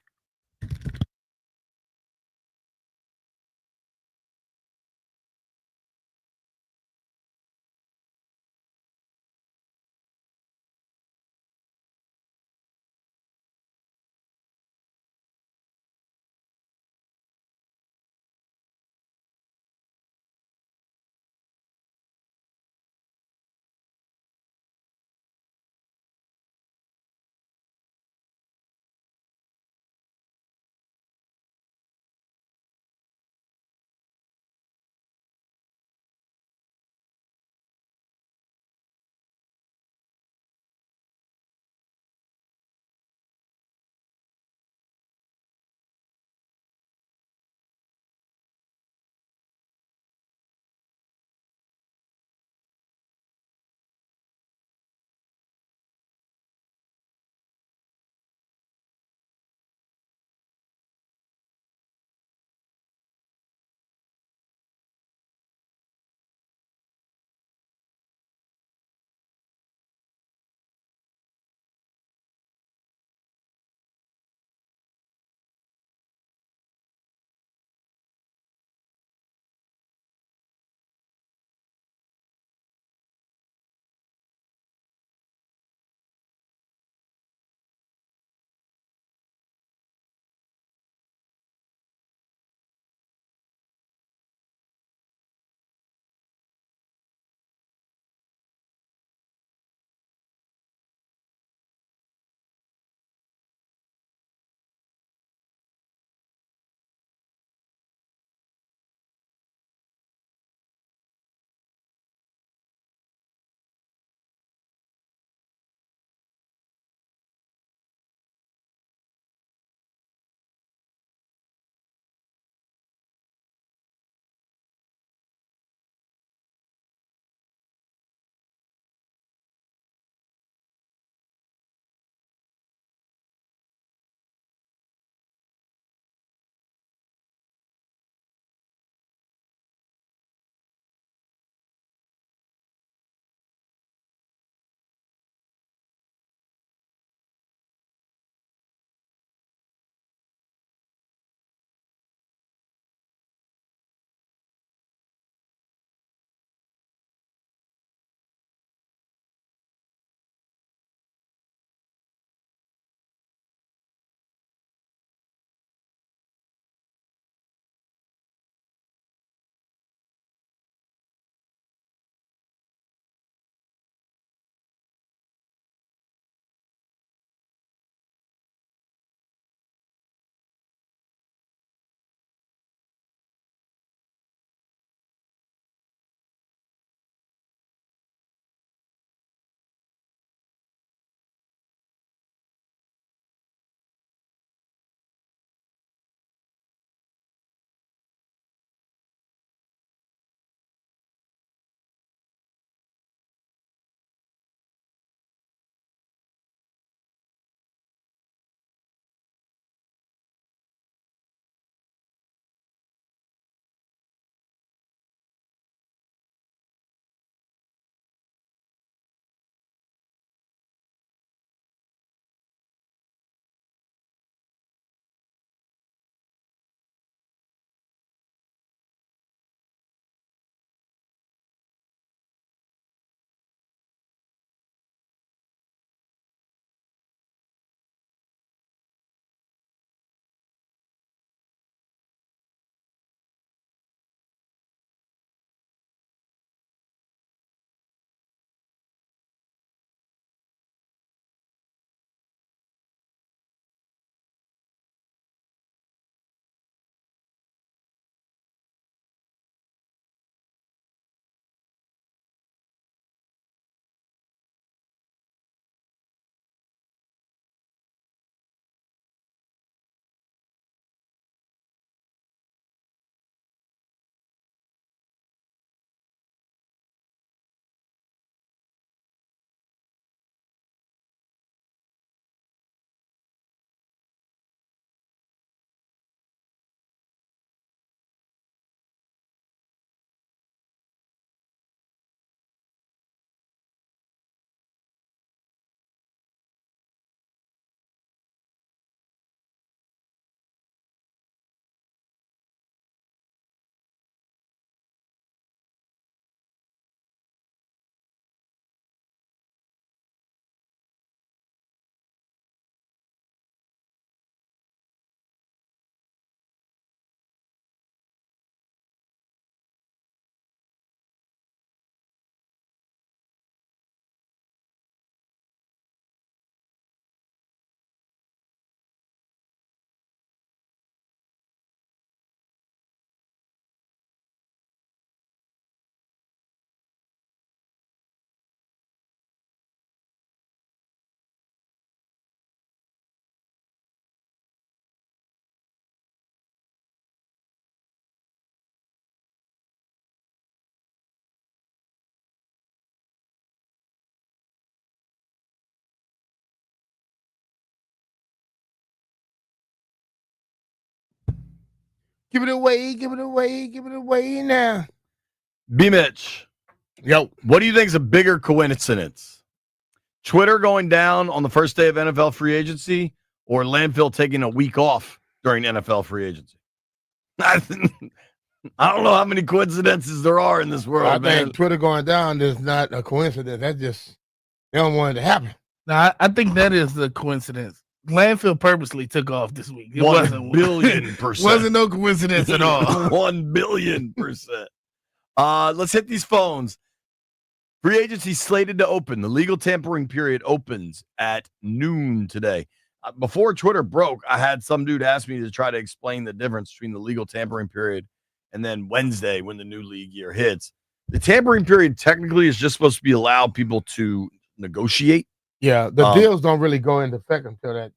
Give it away, give it away, give it away now. B. Mitch. Yo. What do you think is a bigger coincidence? Twitter going down on the first day of NFL free agency or landfill taking a week off during NFL free agency? I don't know how many coincidences there are in this world, I man. think Twitter going down is not a coincidence. That's just, they don't want it to happen. No, I think that is the coincidence. Landfill purposely took off this week. It 1 billion%. Wasn't no coincidence at all. 1 billion%. Let's hit these phones. Free agency slated to open. The legal tampering period opens at noon today. Before Twitter broke, I had some dude ask me to try to explain the difference between the legal tampering period and then Wednesday when the new league year hits. The tampering period technically is just supposed to be allow people to negotiate. Yeah, the deals don't really go into effect until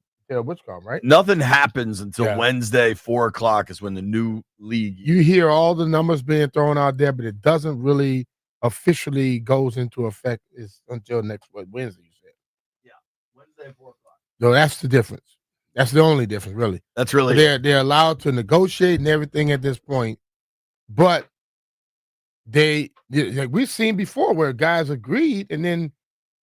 which come, right? Nothing happens until Wednesday, 4:00 is when the new league. You hear all the numbers being thrown out there, but it doesn't really officially goes into effect is until next Wednesday. You said, yeah, Wednesday, 4:00. So that's the difference. That's the only difference, really. That's really they're allowed to negotiate and everything at this point, but like we've seen before where guys agreed and then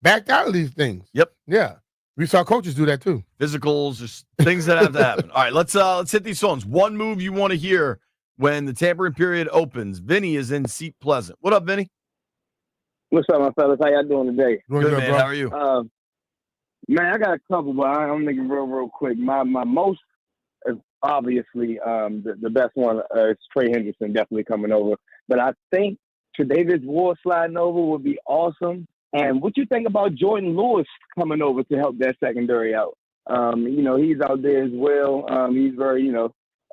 backed out of these things. Yep. Yeah. We saw coaches do that too. Physicals, just things that have to happen. All right, let's hit these phones. One move you want to hear when the tampering period opens. Vinny is in Seat Pleasant. What up, Vinny? What's up, my fellas? How y'all doing today? Good, man. Bro. How are you? Man, I got a couple, but I'm thinking real quick. My most is obviously the best one is Trey Henderson definitely coming over. But I think Tre'Davious Ward sliding over would be awesome. And what you think about Jordan Lewis coming over to help that secondary out? He's out there as well. He's very,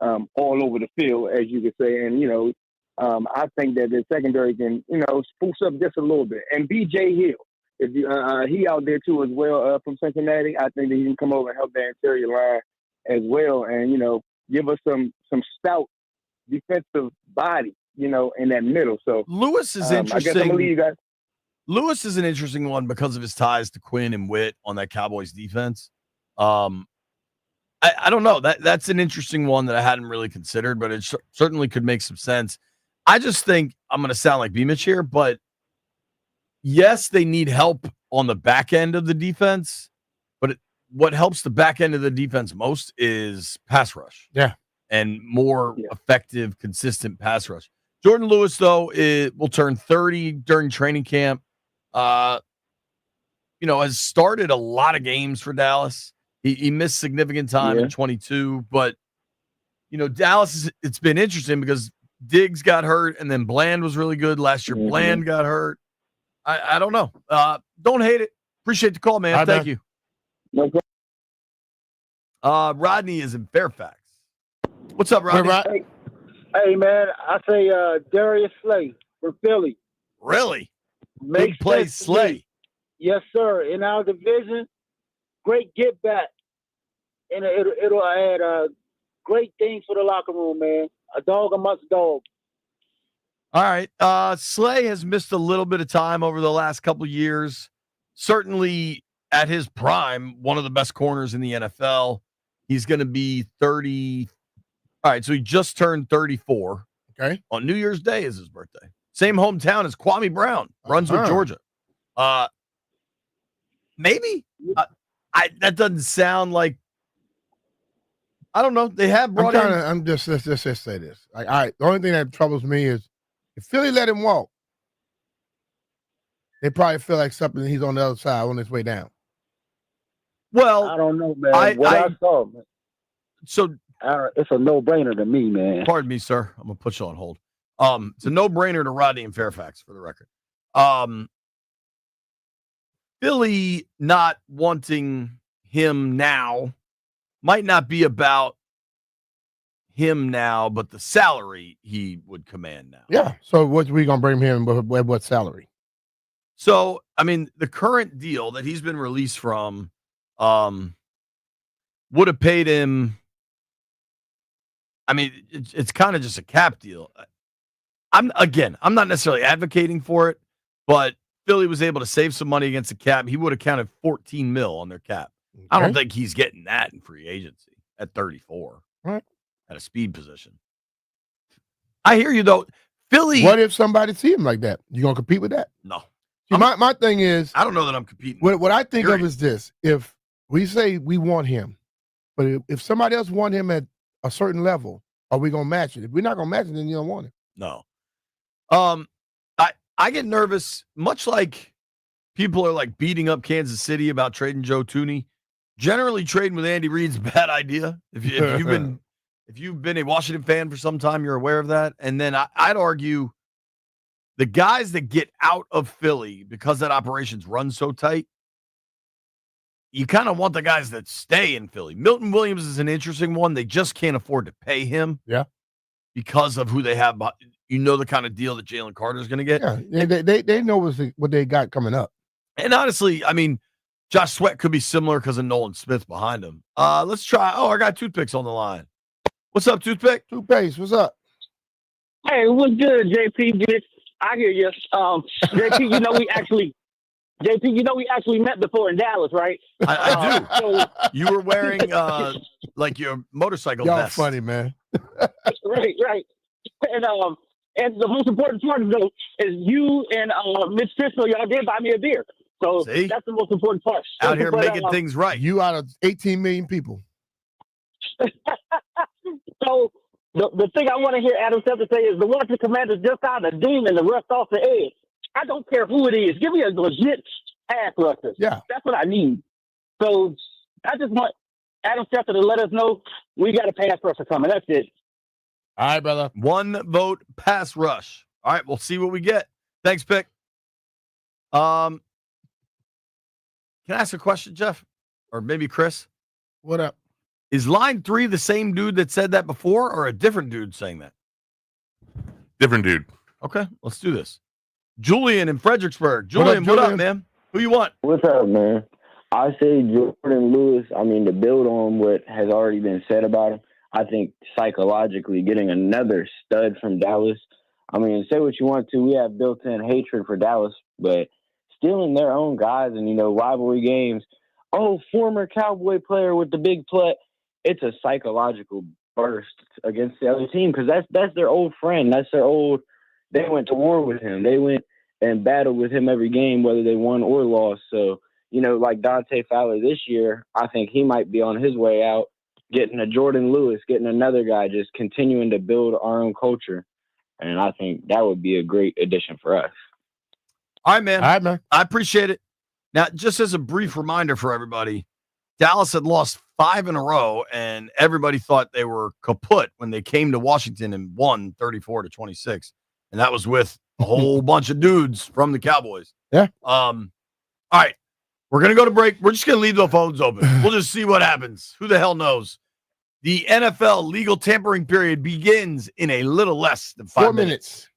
all over the field, as you could say. And, I think that the secondary can, spruce up just a little bit. And B.J. Hill, if you, he out there too as well from Cincinnati. I think that he can come over and help that interior line as well, and give us some stout defensive body, in that middle. So Lewis is interesting. I guess I'm gonna leave you guys. Lewis is an interesting one because of his ties to Quinn and Witt on that Cowboys defense. I don't know. That's an interesting one that I hadn't really considered, but it certainly could make some sense. I just think I'm going to sound like B-Mitch here, but yes, they need help on the back end of the defense, but what helps the back end of the defense most is pass rush. Yeah. And more effective, consistent pass rush. Jordan Lewis, though, will turn 30 during training camp. Has started a lot of games for Dallas. He missed significant time in 22, but Dallas it's been interesting because Diggs got hurt and then Bland was really good last year. Bland got hurt. I don't know. Don't hate it. Appreciate the call, man. Thank you. No problem. Rodney is in Fairfax. What's up, Rodney? Hey, man, I say Darius Slay for Philly. Really? Makes big play sense to Slay. me. Yes, sir. In our division, great get back. And it'll add great things for the locker room, man. A dog amongst dogs. All right. Slay has missed a little bit of time over the last couple of years. Certainly at his prime, one of the best corners in the NFL. He's going to be 30. All right. So he just turned 34. Okay. On New Year's Day is his birthday. Same hometown as Kwame Brown, Brunswick, Georgia. Maybe. That doesn't sound like. I don't know. They have brought in. I'm just let's say this. All right. The only thing that troubles me is if Philly let him walk, they probably feel like something he's on the other side on his way down. Well, I don't know, man. I saw, man. So it's a no-brainer to me, man. Pardon me, sir. I'm gonna put you on hold. It's a no-brainer to Rodney in Fairfax, for the record. Philly not wanting him now might not be about him now, but the salary he would command now. Yeah. So what we gonna bring him in with what salary? So I mean, the current deal that he's been released from would have paid him. I mean, it's kind of just a cap deal. I'm not necessarily advocating for it, but Philly was able to save some money against the cap. He would have counted 14 mil on their cap. Okay. I don't think he's getting that in free agency at 34 at a speed position. I hear you though. Philly. What if somebody see him like that? You gonna compete with that? No. See, my thing is, I don't know that I'm competing. What I think Period. of is this: if we say we want him, but if somebody else want him at a certain level, are we gonna match it? If we're not gonna match it, then you don't want him. No. I get nervous, much like people are like beating up Kansas City about trading Joe Thuney. Generally, trading with Andy Reid's a bad idea. If you've been a Washington fan for some time, you're aware of that. And then I'd argue the guys that get out of Philly because that operation's run so tight, you kind of want the guys that stay in Philly. Milton Williams is an interesting one. They just can't afford to pay him. Yeah. Because of who they have. You know the kind of deal that Jalen Carter's going to get. Yeah, they know what they got coming up. And honestly, I mean, Josh Sweat could be similar because of Nolan Smith behind him. Let's try. Oh, I got Toothpicks on the line. What's up, Toothpick? Toothpaste, what's up? Hey, what's good, JP? I hear you. JP, JP, we actually met before in Dallas, right? I do. So, you were wearing like your motorcycle Y'all vest. funny, man. Right. And the most important part though is you and Mitch Fisher, y'all did buy me a beer. So See? that's the most important part. Out here making things right. You out of 18 million people. So the thing I want to hear Adam Schefter say is the Washington Commanders just found a demon to rust off the edge. I don't care who it is. Give me a legit pass rusher. Yeah. That's what I need. So I just want Adam Schefter to let us know we got a pass rusher coming. That's it. All right, brother. 1 vote pass rush. All right, we'll see what we get. Thanks, Pick. Can I ask a question, Jeff? Or maybe Chris? What up? Is line 3 the same dude that said that before or a different dude saying that? Different dude. Okay, let's do this. Julian in Fredericksburg. Julian, what up, man? Who you want? What's up, man? I say Jordan Lewis. I mean, to build on what has already been said about him, I think psychologically getting another stud from Dallas. I mean, say what you want to. We have built-in hatred for Dallas, but stealing their own guys and, rivalry games. Oh, former Cowboy player with the big play. It's a psychological burst against the other team because that's their old friend. That's their old – they went to war with him. They went and battled with him every game, whether they won or lost. So, like Dante Fowler this year, I think he might be on his way out, getting a Jordan Lewis, getting another guy, just continuing to build our own culture. And I think that would be a great addition for us. All right, man. All right, man. I appreciate it. Now, just as a brief reminder for everybody, Dallas had lost 5 in a row, and everybody thought they were kaput when they came to Washington and won 34-26. And that was with a whole bunch of dudes from the Cowboys. Yeah. All right. We're going to go to break. We're just going to leave the phones open. We'll just see what happens. Who the hell knows? The NFL legal tampering period begins in a little less than 5 minutes.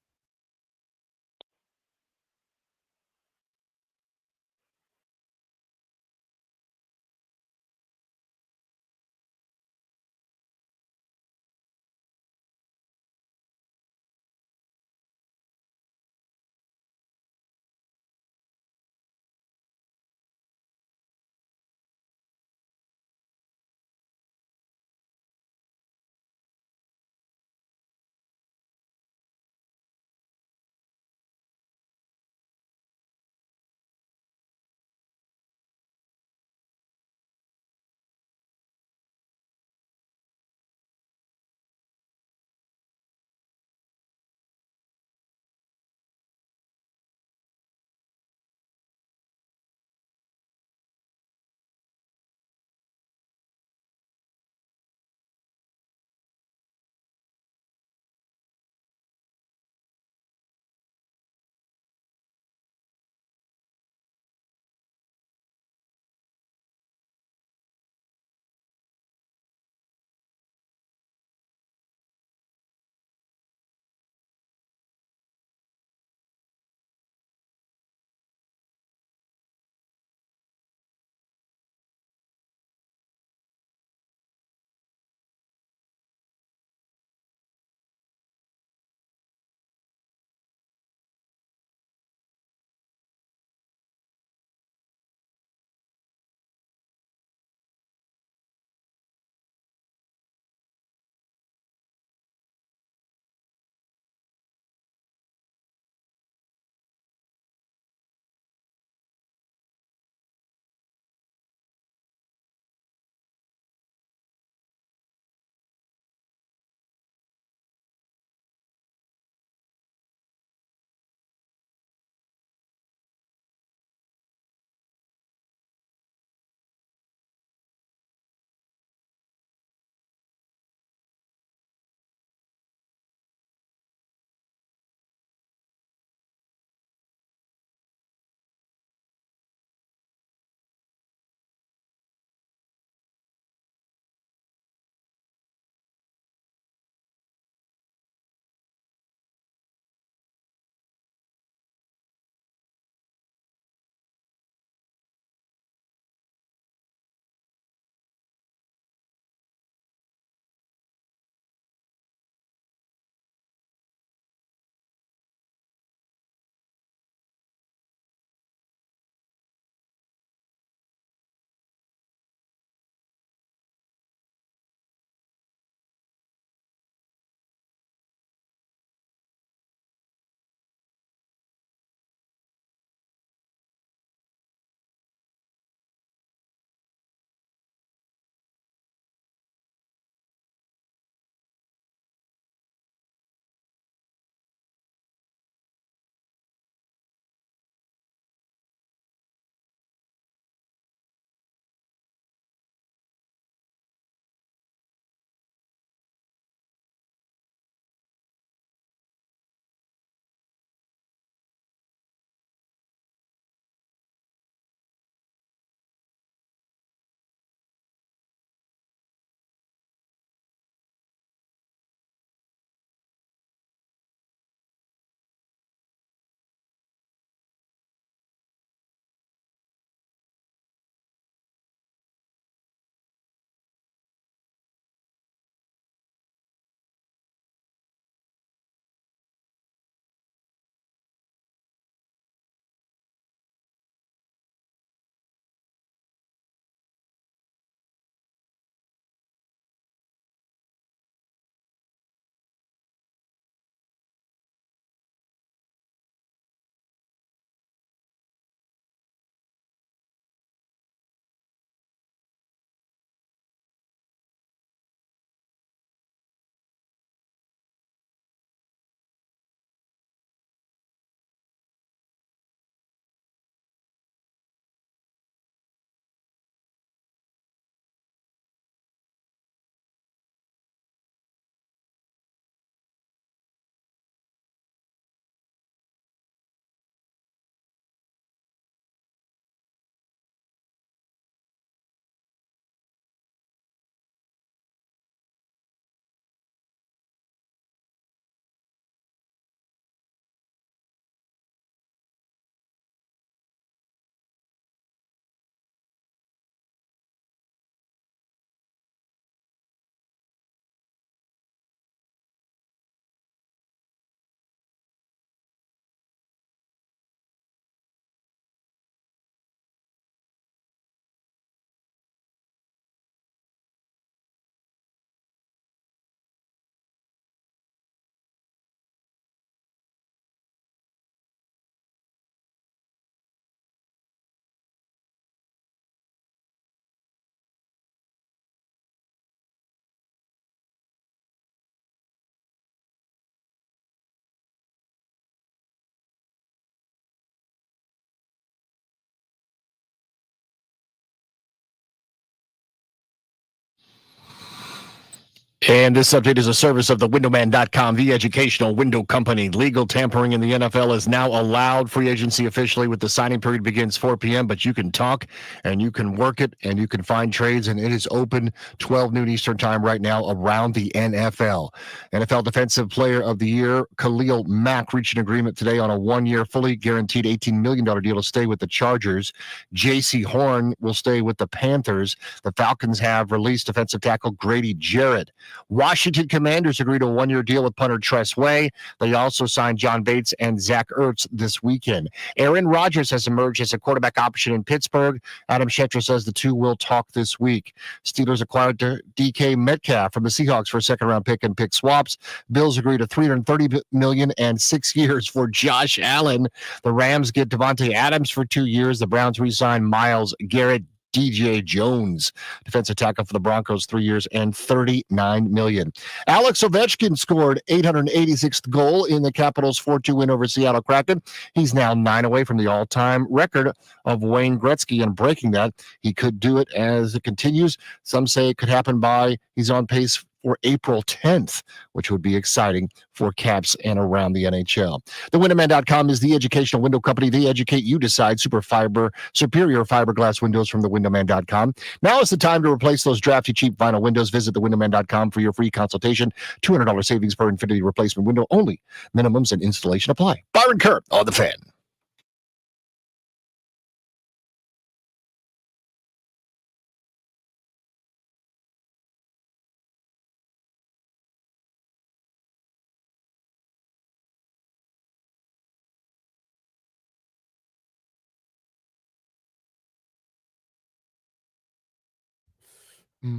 And this update is a service of the windowman.com, the educational window company. Legal tampering in the NFL is now allowed. Free agency officially with the signing period begins 4 p.m., but you can talk and you can work it and you can find trades, and it is open 12 noon Eastern time right now around the NFL. NFL Defensive Player of the Year, Khalil Mack, reached an agreement today on a one-year, fully guaranteed $18 million deal to stay with the Chargers. J.C. Horn will stay with the Panthers. The Falcons have released defensive tackle Grady Jarrett. Washington Commanders agreed to a one-year deal with punter Tress Way. They also signed John Bates and Zach Ertz this weekend. Aaron Rodgers has emerged as a quarterback option in Pittsburgh. Adam Schefter says the two will talk this week. Steelers acquired DK Metcalf from the Seahawks for a second-round pick and pick swaps. Bills agreed to $330 million and 6 years for Josh Allen. The Rams get Devontae Adams for 2 years. The Browns re-sign Myles Garrett. DJ Jones, defensive tackle for the Broncos, 3 years and $39 million. Alex Ovechkin scored 886th goal in the Capitals' 4-2 win over Seattle Kraken. He's now 9 away from the all-time record of Wayne Gretzky, and breaking that, he could do it as it continues. Some say it could happen by, he's on pace for April 10th, which would be exciting for Caps and around the NHL. TheWindowman.com is the educational window company. They educate you, decide superior fiberglass windows from TheWindowman.com. Now is the time to replace those drafty, cheap vinyl windows. Visit TheWindowman.com for your free consultation. $200 savings per Infinity replacement window only. Minimums and installation apply. Byron Kerr on The Fan.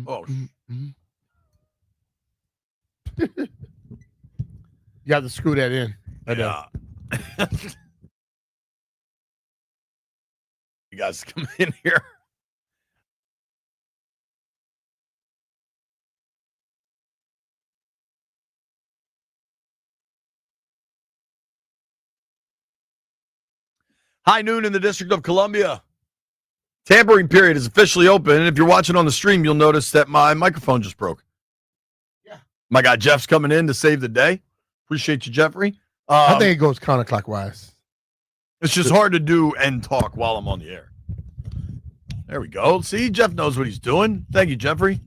Oh, you have to screw that in. yeah. You guys come in here. High noon in the District of Columbia. Tampering period is officially open. And if you're watching on the stream, you'll notice that my microphone just broke. Yeah. My guy Jeff's coming in to save the day. Appreciate you, Jeffrey. I think it goes counterclockwise. It's just hard to do and talk while I'm on the air. There we go. See, Jeff knows what he's doing. Thank you, Jeffrey.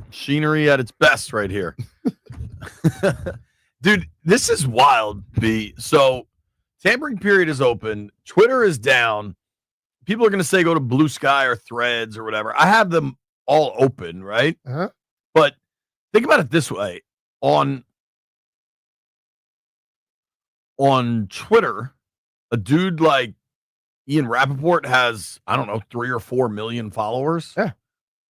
Machinery at its best right here. Dude, this is wild, B. So, tampering period is open. Twitter is down. People are going to say go to Blue Sky or Threads or whatever. I have them all open, right? Uh-huh. But think about it this way. On Twitter, a dude like Ian Rappaport has, I don't know, 3 or 4 million followers. Yeah.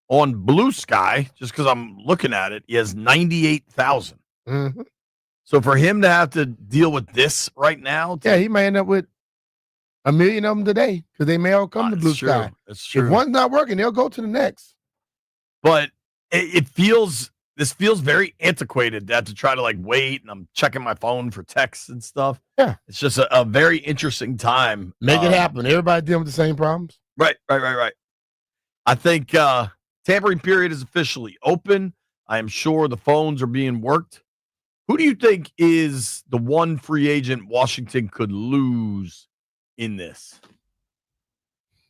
On Blue Sky, just because I'm looking at it, he has 98,000. Mm-hmm. So for him to have to deal with this right now, Yeah, he may end up with 1 million of them today because they may all come to Blue Sky. It's true. If one's not working, they'll go to the next. But this feels very antiquated to have to try to like wait, and I'm checking my phone for texts and stuff. Yeah. It's just a very interesting time. Make it happen. Everybody dealing with the same problems. Right. I think tampering period is officially open. I am sure the phones are being worked. Who do you think is the one free agent Washington could lose in this?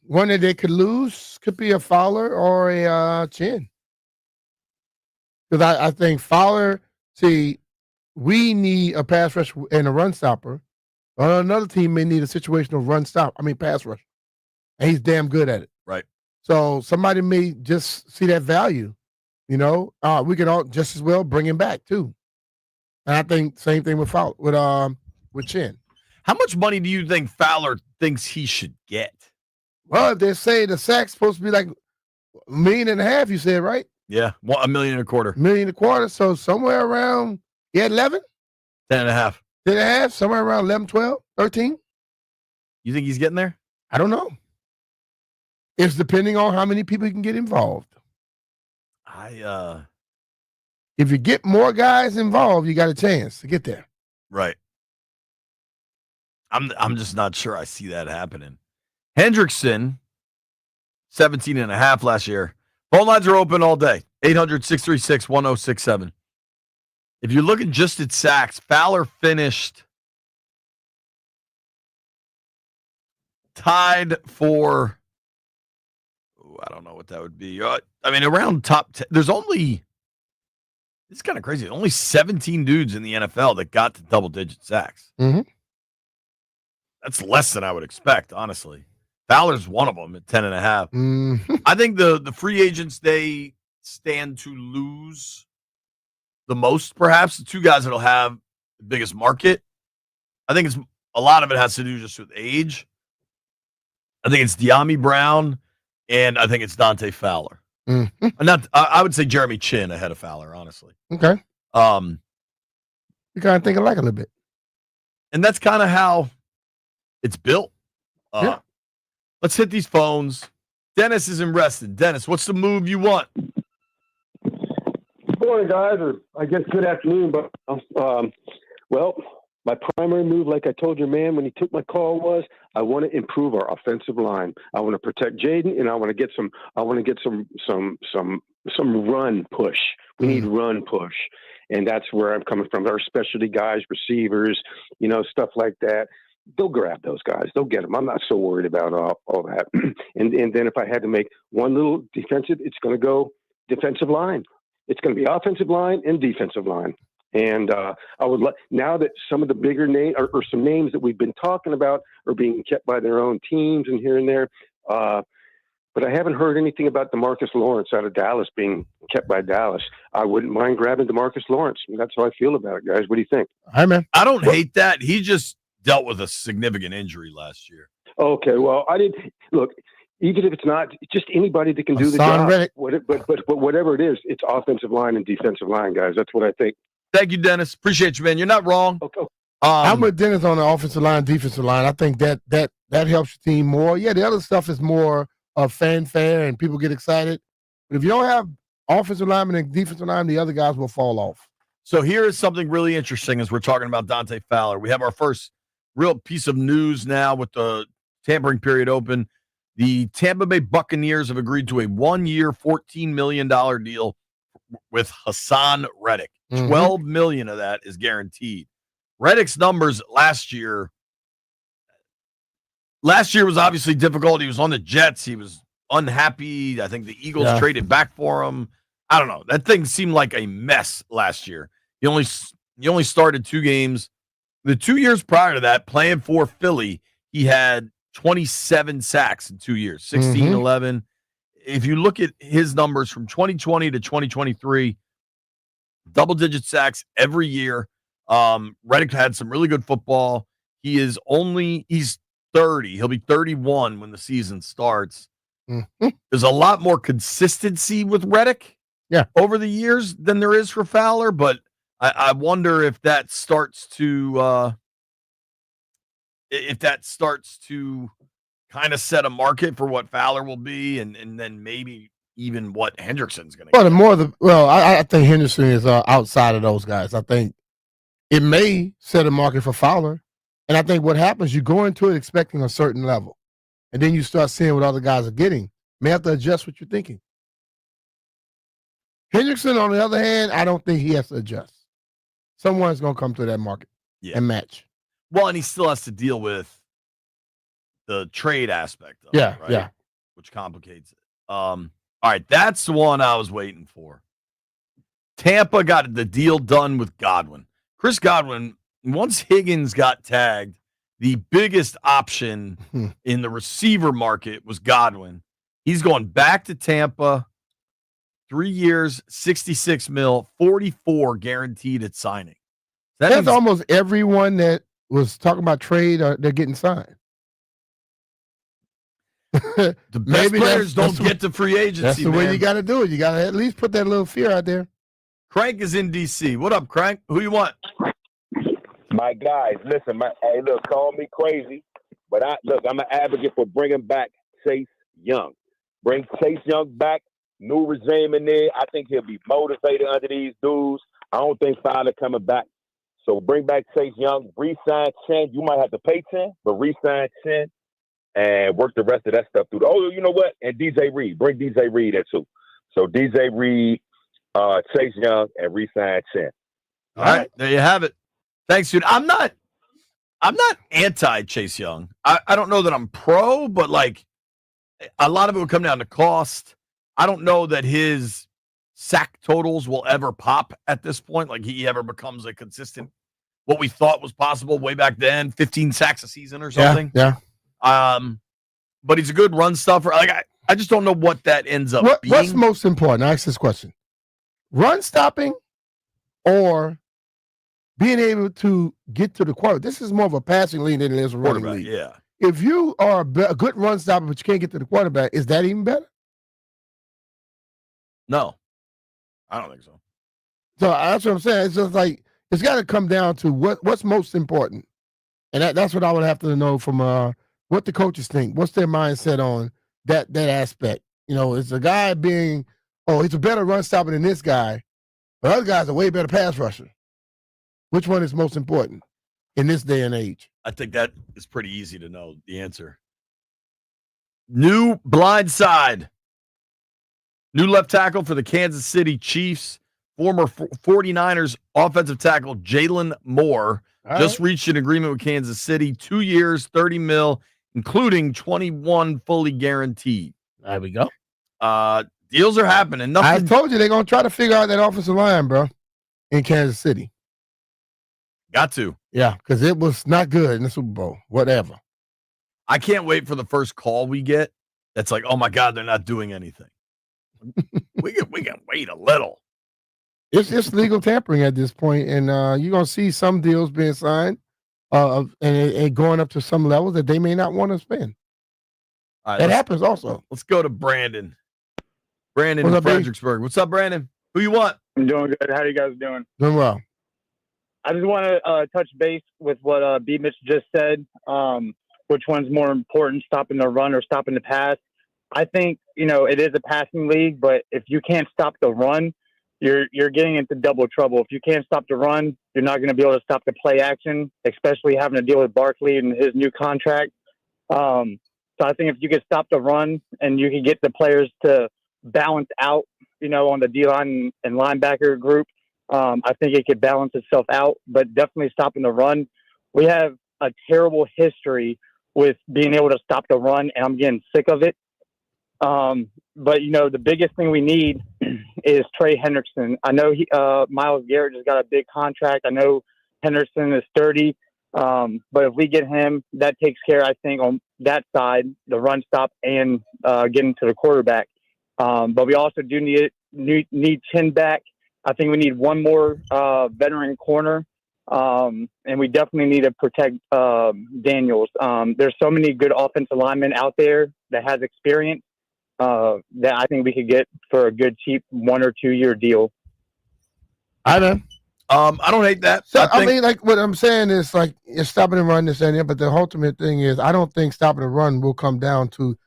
One that they could lose could be a Fowler or a Chin. Because I think Fowler, we need a pass rush and a run stopper. Another team may need a situational pass rush. And he's damn good at it. Right. So somebody may just see that value. We could all just as well bring him back too. And I think same thing with Fowler, with Chin. How much money do you think Fowler thinks he should get? Well, if they say the sack's supposed to be like $1.5 million, you said, right? Yeah, $1.25 million. $1.25 million. So somewhere around, 11? 10.5. 10.5, somewhere around 11, 12, 13. You think he's getting there? I don't know. It's depending on how many people you can get involved. If you get more guys involved, you got a chance to get there. Right. I'm just not sure I see that happening. Hendrickson, 17.5 last year, Phone lines are open all day. 800-636-1067. If you're looking just at sacks, Fowler finished tied for, I don't know what that would be. Around top 10. It's kind of crazy. Only 17 dudes in the NFL that got to double-digit sacks. Mm-hmm. That's less than I would expect, honestly. Fowler's one of them at 10.5. Mm-hmm. I think the free agents, they stand to lose the most, perhaps. The two guys that'll have the biggest market. I think a lot of it has to do just with age. I think it's De'Ami Brown, and I think it's Dante Fowler. Mm-hmm. I would say Jeremy Chin ahead of Fowler, honestly. Okay. We kind of think alike a little bit. And that's kind of how it's built. Yeah. Let's hit these phones. Dennis is in Reston. Dennis, what's the move you want? Good morning, guys, or I guess good afternoon. But my primary move, like I told your man when he took my call, was I want to improve our offensive line. I want to protect Jaden, and I want to get some run push. We need run push, and that's where I'm coming from. Our specialty guys, receivers, stuff like that. They'll grab those guys. They'll get them. I'm not so worried about all that. And then if I had to make one little defensive, it's going to go defensive line. It's going to be offensive line and defensive line. And I would now that some of the bigger names or some names that we've been talking about are being kept by their own teams and here and there. But I haven't heard anything about DeMarcus Lawrence out of Dallas being kept by Dallas. I wouldn't mind grabbing DeMarcus Lawrence. That's how I feel about it, guys. What do you think? Hi, man. I don't hate that. He just dealt with a significant injury last year. Okay, well, I didn't look. Even if it's not just anybody that can do the job, but whatever it is, it's offensive line and defensive line, guys. That's what I think. Thank you, Dennis. Appreciate you, man. You're not wrong. Okay. I'm with Dennis on the offensive line, defensive line. I think that helps your team more. Yeah, the other stuff is more of fanfare and people get excited. But if you don't have offensive linemen and defensive line, the other guys will fall off. So here is something really interesting as we're talking about Dante Fowler. We have our first real piece of news now with the tampering period open. The Tampa Bay Buccaneers have agreed to a 1-year, $14 million deal with Hassan Reddick. $12 million of that is guaranteed. Reddick's numbers last year was obviously difficult. He was on the Jets. He was unhappy. I think the Eagles traded back for him. I don't know. That thing seemed like a mess last year. He only started 2 games. The 2 years prior to that, playing for Philly, he had 27 sacks in 2 years, 16, 11. If you look at his numbers from 2020 to 2023, double-digit sacks every year. Reddick had some really good football. He's 30. He'll be 31 when the season starts. There's a lot more consistency with Reddick over the years than there is for Fowler, but I wonder if that starts to kind of set a market for what Fowler will be, and then maybe even what Hendrickson's going to. I think Henderson is outside of those guys. I think it may set a market for Fowler, and I think what happens, you go into it expecting a certain level, and then you start seeing what other guys are getting. You may have to adjust what you're thinking. Hendrickson, on the other hand, I don't think he has to adjust. Someone's going to come to that market and match. Well, and he still has to deal with the trade aspect of it, right? Which complicates it. All right, that's the one I was waiting for. Tampa got the deal done with Godwin. Chris Godwin, once Higgins got tagged, the biggest option in the receiver market was Godwin. He's going back to Tampa, 3 years, $66 million, 44 guaranteed at signing. That's almost everyone that was talking about trade, they're getting signed. The best players don't get to free agency. That's the way you got to do it. You got to at least put that little fear out there. Crank is in D.C. What up, Crank? Who you want? My guys, listen, call me crazy, but I'm an advocate for bringing back Chase Young. Bring Chase Young back, new regime in there. I think he'll be motivated under these dudes. I don't think Fowler coming back. So bring back Chase Young, re-sign Chin. You might have to pay Chin, but re-sign Chin and work the rest of that stuff through. Oh, you know what? And DJ Reed. Bring DJ Reed in too. So DJ Reed, Chase Young, and re-sign Chin. All right, there you have it. Thanks, dude. I'm not anti Chase Young. I don't know that I'm pro, but like a lot of it will come down to cost. I don't know that his sack totals will ever pop at this point. Like he ever becomes a consistent, what we thought was possible way back then, 15 sacks a season or something. Yeah. But he's a good run stuffer. Like I just don't know what that ends up being. What's most important? I ask this question: run stopping or being able to get to the quarterback? This is more of a passing league than it is a running league. Yeah. If you are a good run stopper, but you can't get to the quarterback, is that even better? No, I don't think so. So that's what I'm saying. It's just like it's got to come down to what's most important, and that's what I would have to know from what the coaches think. What's their mindset on that aspect? You know, it's a guy being, he's a better run stopper than this guy, but other guys are way better pass rusher. Which one is most important in this day and age? I think that is pretty easy to know the answer. New blind side. New left tackle for the Kansas City Chiefs. Former 49ers offensive tackle Jalen Moore just reached an agreement with Kansas City. 2 years, $30 million, including 21 fully guaranteed. There we go. Deals are happening. I told you they're going to try to figure out that offensive line, bro, in Kansas City. Got to. Yeah, because it was not good in the Super Bowl. Whatever. I can't wait for the first call we get. That's like, oh my God, they're not doing anything. we can wait a little. It's legal tampering at this point, and you're gonna see some deals being signed, and going up to some levels that they may not want to spend. All right, that happens also. Let's go to Brandon. Brandon in Fredericksburg. What's up, Brandon? Who you want? I'm doing good. How are you guys doing? Doing well. I just want to touch base with what B. Mitch just said. Which one's more important, stopping the run or stopping the pass? I think, it is a passing league, but if you can't stop the run, you're getting into double trouble. If you can't stop the run, you're not going to be able to stop the play action, especially having to deal with Barkley and his new contract. So I think if you could stop the run and you could get the players to balance out, on the D-line and linebacker group, I think it could balance itself out, but definitely stopping the run. We have a terrible history with being able to stop the run, and I'm getting sick of it. But the biggest thing we need is Trey Hendrickson. I know Myles Garrett just got a big contract. I know Henderson is 30. But if we get him, that takes care, I think, on that side, the run stop and getting to the quarterback. But we also do need Chin back. I think we need one more veteran corner. And we definitely need to protect Daniels. There's so many good offensive linemen out there that has experience that I think we could get for a good, cheap 1 or 2 year deal. I know. I don't hate that. So, I mean, like what I'm saying is like you're stopping and run this and that, but the ultimate thing is I don't think stopping and run will come down to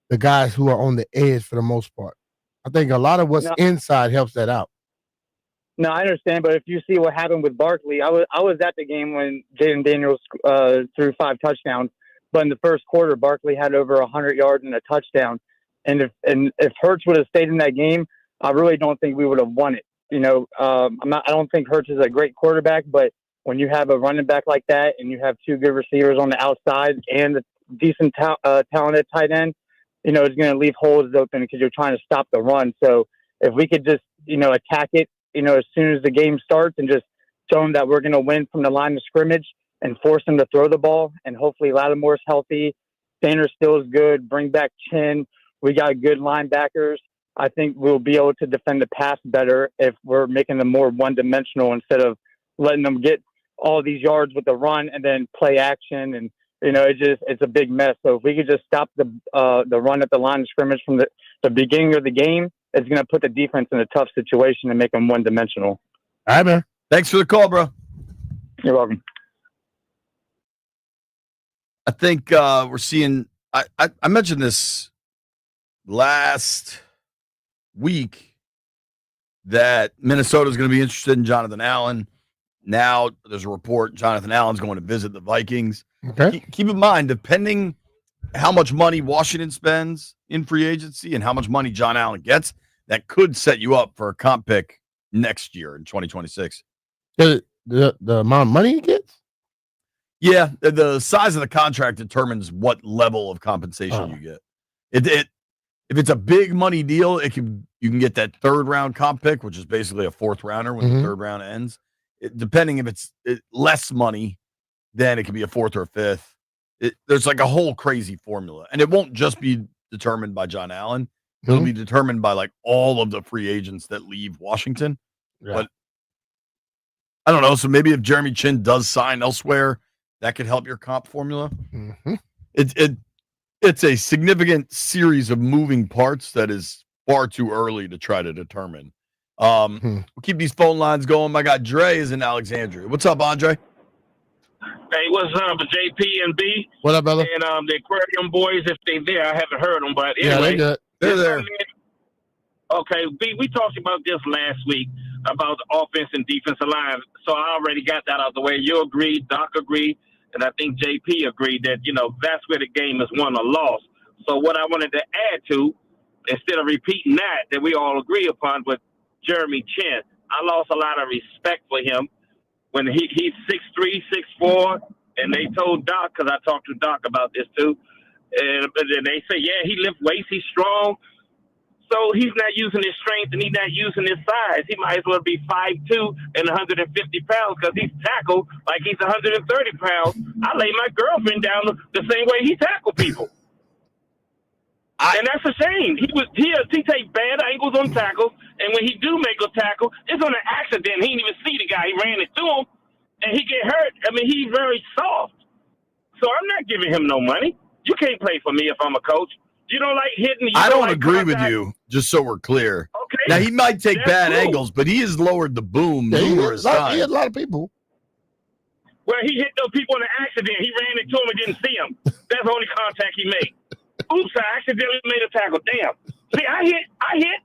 the guys who are on the edge for the most part. I think a lot of what's inside helps that out. No, I understand, but if you see what happened with Barkley, I was at the game when Jaden Daniels threw 5 touchdowns, but in the first quarter, Barkley had over 100 yards and a touchdown. And if Hurts would have stayed in that game, I really don't think we would have won it. I don't think Hurts is a great quarterback, but when you have a running back like that and you have 2 good receivers on the outside and a decent talented tight end, it's going to leave holes open because you're trying to stop the run. So if we could just, attack it, as soon as the game starts and just show them that we're going to win from the line of scrimmage and force them to throw the ball. And hopefully Lattimore's healthy. Sanders still is good. Bring back Chin. We got good linebackers. I think we'll be able to defend the pass better if we're making them more one-dimensional instead of letting them get all these yards with the run and then play action. And, it's a big mess. So if we could just stop the run at the line of scrimmage from the beginning of the game, it's going to put the defense in a tough situation and make them one-dimensional. All right, man. Thanks for the call, bro. You're welcome. I think we're seeing I mentioned this last week that Minnesota is going to be interested in Jonathan Allen. Now there's a report Jonathan Allen's going to visit the Vikings. Okay. Keep in mind, depending how much money Washington spends in free agency and how much money John Allen gets, that could set you up for a comp pick next year in 2026. The amount of money he gets? Yeah, the size of the contract determines what level of compensation you get. If it's a big money deal, you can get that third round comp pick, which is basically a fourth rounder when the third round ends. Depending if it's less money, then it could be a fourth or a fifth. There's like a whole crazy formula, and it won't just be determined by John Allen. It'll be determined by like all of the free agents that leave Washington. Yeah. But I don't know. So maybe if Jeremy Chin does sign elsewhere, that could help your comp formula. It's a significant series of moving parts that is far too early to try to determine. We'll keep these phone lines going. My guy Dre is in Alexandria. What's up, Andre? Hey, what's up, JP and B? What up, brother? And the Aquarium boys, if they're there, I haven't heard them, but anyway. Yeah, they're there. Okay, B, we talked about this last week about the offense and defensive line, so I already got that out of the way. You agreed, Doc agreed, and I think JP agreed that, that's where the game is won or lost. So what I wanted to add to, instead of repeating that we all agree upon with Jeremy Chin, I lost a lot of respect for him when he's 6'3", 6'4", and they told Doc, because I talked to Doc about this too, and they say, yeah, he lifts weights, he's strong. So he's not using his strength and he's not using his size. He might as well be 5'2" and 150 pounds because he's tackled like he's 130 pounds. I lay my girlfriend down the same way he tackled people. And that's a shame. He take bad angles on tackles, and when he do make a tackle, it's on an accident. He didn't even see the guy. He ran it to him, and he get hurt. I mean, he's very soft. So I'm not giving him no money. You can't play for me if I'm a coach. You don't like hitting. I don't agree with you, just so we're clear. Okay. Now, he might take bad angles, but he has lowered the boom numerous times. He had a lot of people. Well, he hit those people in an accident. He ran into him and didn't see him. That's the only contact he made. Oops, I accidentally made a tackle. Damn. See, I hit.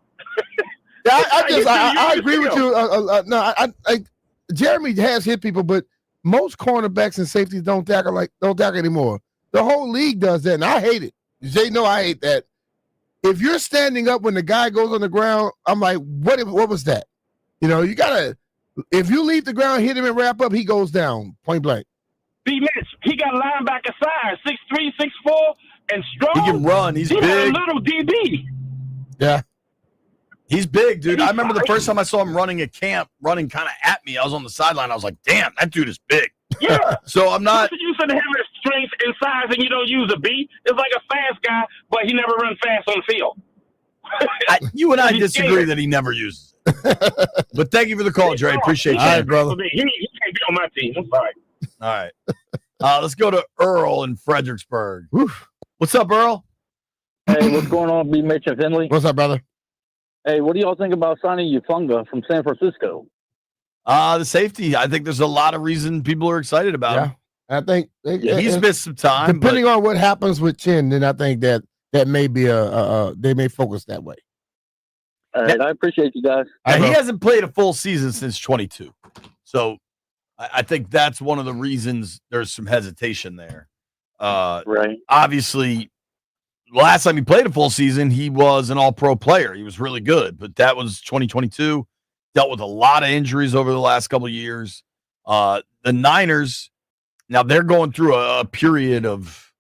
Yeah, I agree with you. Jeremy has hit people, but most cornerbacks and safeties don't tackle anymore. The whole league does that, and I hate it. They know I hate that. If you're standing up when the guy goes on the ground, I'm like, what was that? You gotta. If you leave the ground, hit him and wrap up, he goes down point blank. B. Mitch, he got linebacker size, 6'3", 6'4", and strong. He can run. He's big. Got a little DB. Yeah. He's big, dude. I remember the first time I saw him running at camp, running kind of at me. I was on the sideline. I was like, damn, that dude is big. Yeah. So I'm not. You said having strength and size and you don't use a B. It's like a fast guy, but he never runs fast on the field. You and I disagree that he never uses it. But thank you for the call, Dre. Appreciate you. All right, brother. He can't be on my team. I'm sorry. All right. Let's go to Earl in Fredericksburg. What's up, Earl? Hey, what's going on, B. Mitch and Finley? What's up, brother? Hey, what do y'all think about signing Fuga from San Francisco? The safety. I think there's a lot of reason people are excited about him. I think he's missed some time. Depending on what happens with Chin, then I think that may be they may focus that way. All right, I appreciate you guys. He hasn't played a full season since 22, so I think that's one of the reasons there's some hesitation there. Right. Obviously, last time he played a full season, he was an all-pro player. He was really good, but that was 2022. Dealt with a lot of injuries over the last couple of years. The Niners, now they're going through a period of,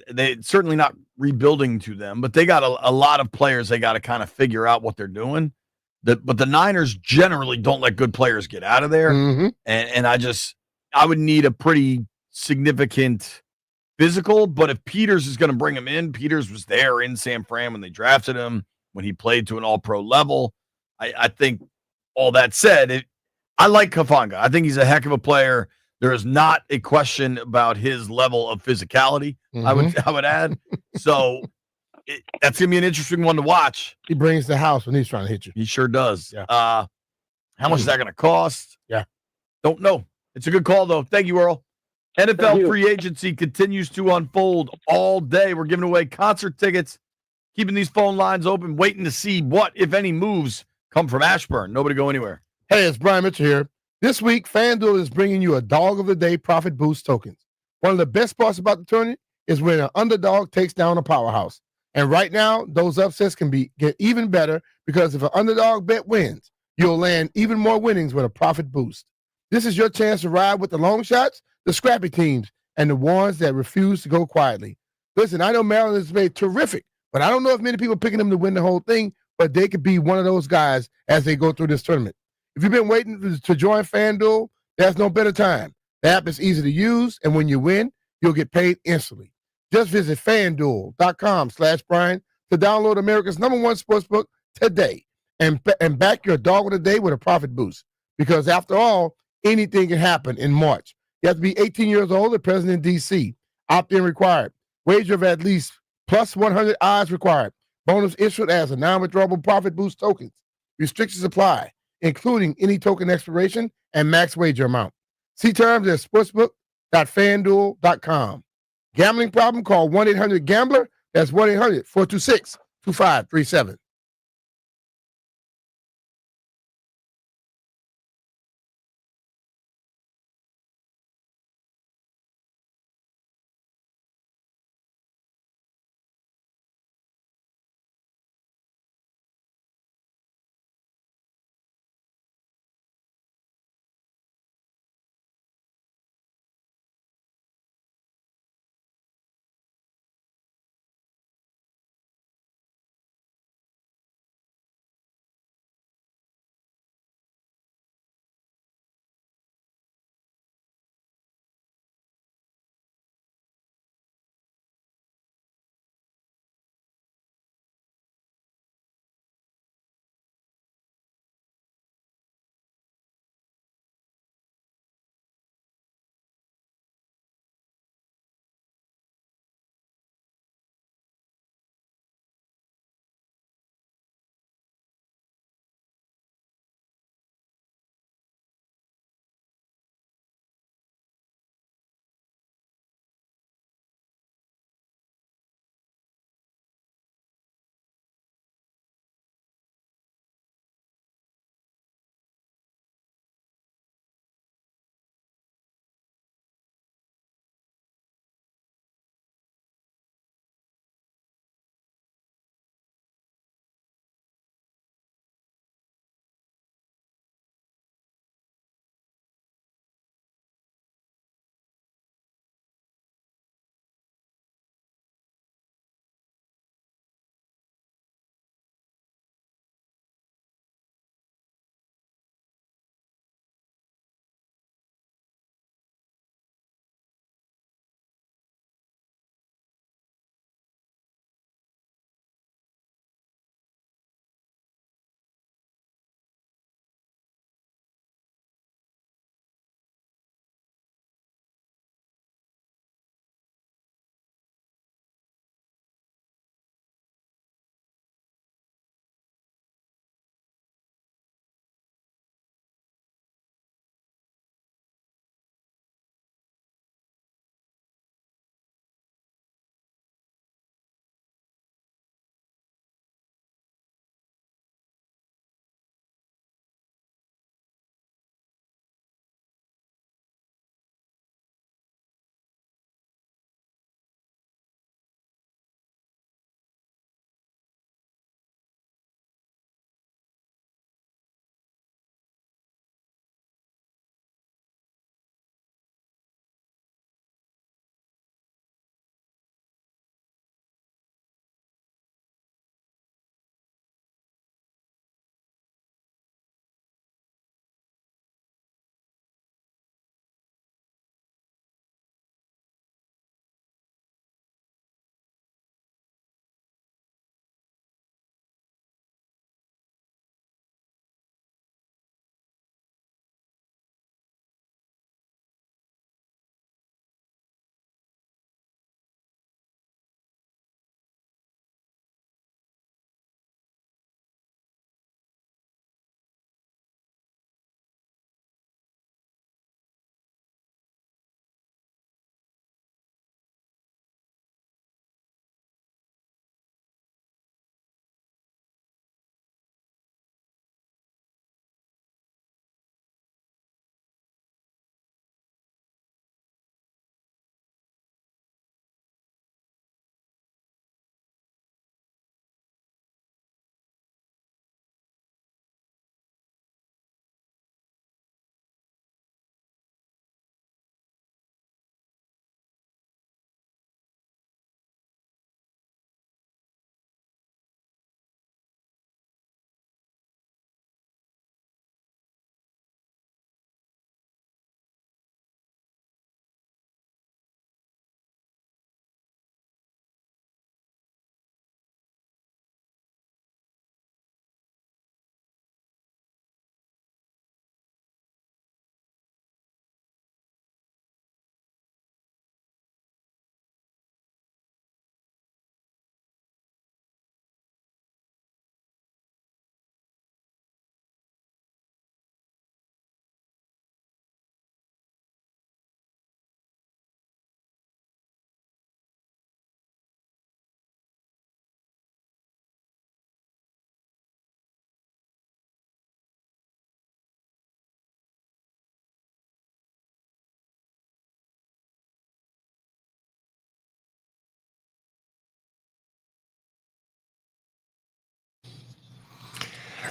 they certainly not rebuilding to them, but they got a lot of players they got to kind of figure out what they're doing. But the Niners generally don't let good players get out of there. And I would need a pretty significant physical, but if Peters is going to bring him in, Peters was there in San Fran when they drafted him, when he played to an all-pro level. I think all that said, I like Kafanga. I think he's a heck of a player. There is not a question about his level of physicality, I would add. So that's going to be an interesting one to watch. He brings the house when he's trying to hit you. He sure does. Yeah. How much is that going to cost? Yeah. Don't know. It's a good call, though. Thank you, Earl. NFL free agency continues to unfold all day. We're giving away concert tickets, keeping these phone lines open, waiting to see what, if any, moves come from Ashburn. Nobody go anywhere. Hey, it's Brian Mitchell here. This week, FanDuel is bringing you a Dog of the Day Profit Boost tokens. One of the best parts about the tournament is when an underdog takes down a powerhouse. And right now, those upsets can get even better because if an underdog bet wins, you'll land even more winnings with a profit boost. This is your chance to ride with the long shots, the scrappy teams, and the ones that refuse to go quietly. Listen, I know Maryland has made terrific, but I don't know if many people are picking them to win the whole thing, but they could be one of those guys as they go through this tournament. If you've been waiting to join FanDuel, there's no better time. The app is easy to use, and when you win, you'll get paid instantly. Just visit FanDuel.com/Brian to download America's #1 sportsbook today and back your dog of the day with a profit boost. Because after all, anything can happen in March. You have to be 18 years old and present in D.C. Opt-in required. Wager of at least plus 100 odds required. Bonus issued as a non-withdrawable profit boost tokens. Restrictions apply, including any token expiration and max wager amount. See terms at sportsbook.fanduel.com. Gambling problem? Call 1-800-GAMBLER. That's 1-800-426-2537.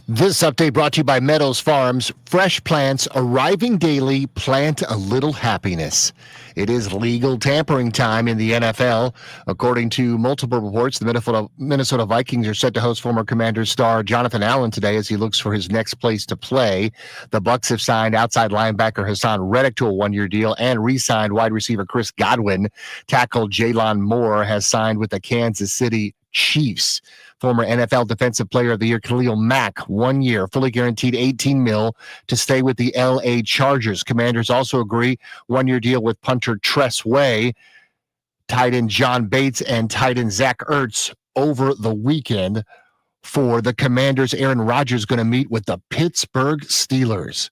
This update brought to you by Meadows Farms. Fresh plants arriving daily. Plant a little happiness. It is legal tampering time in the NFL. According to multiple reports, the Minnesota Vikings are set to host former Commanders star Jonathan Allen today as he looks for his next place to play. The Bucs have signed outside linebacker Hassan Reddick to a one-year deal and re-signed wide receiver Chris Godwin. Tackle Jalen Moore has signed with the Kansas City Chiefs. Former NFL Defensive Player of the Year Khalil Mack, 1 year, fully guaranteed $18 million to stay with the L.A. Chargers. Commanders also agree one-year deal with punter Tress Way, tight end John Bates, and tight end Zach Ertz over the weekend. For the Commanders, Aaron Rodgers going to meet with the Pittsburgh Steelers.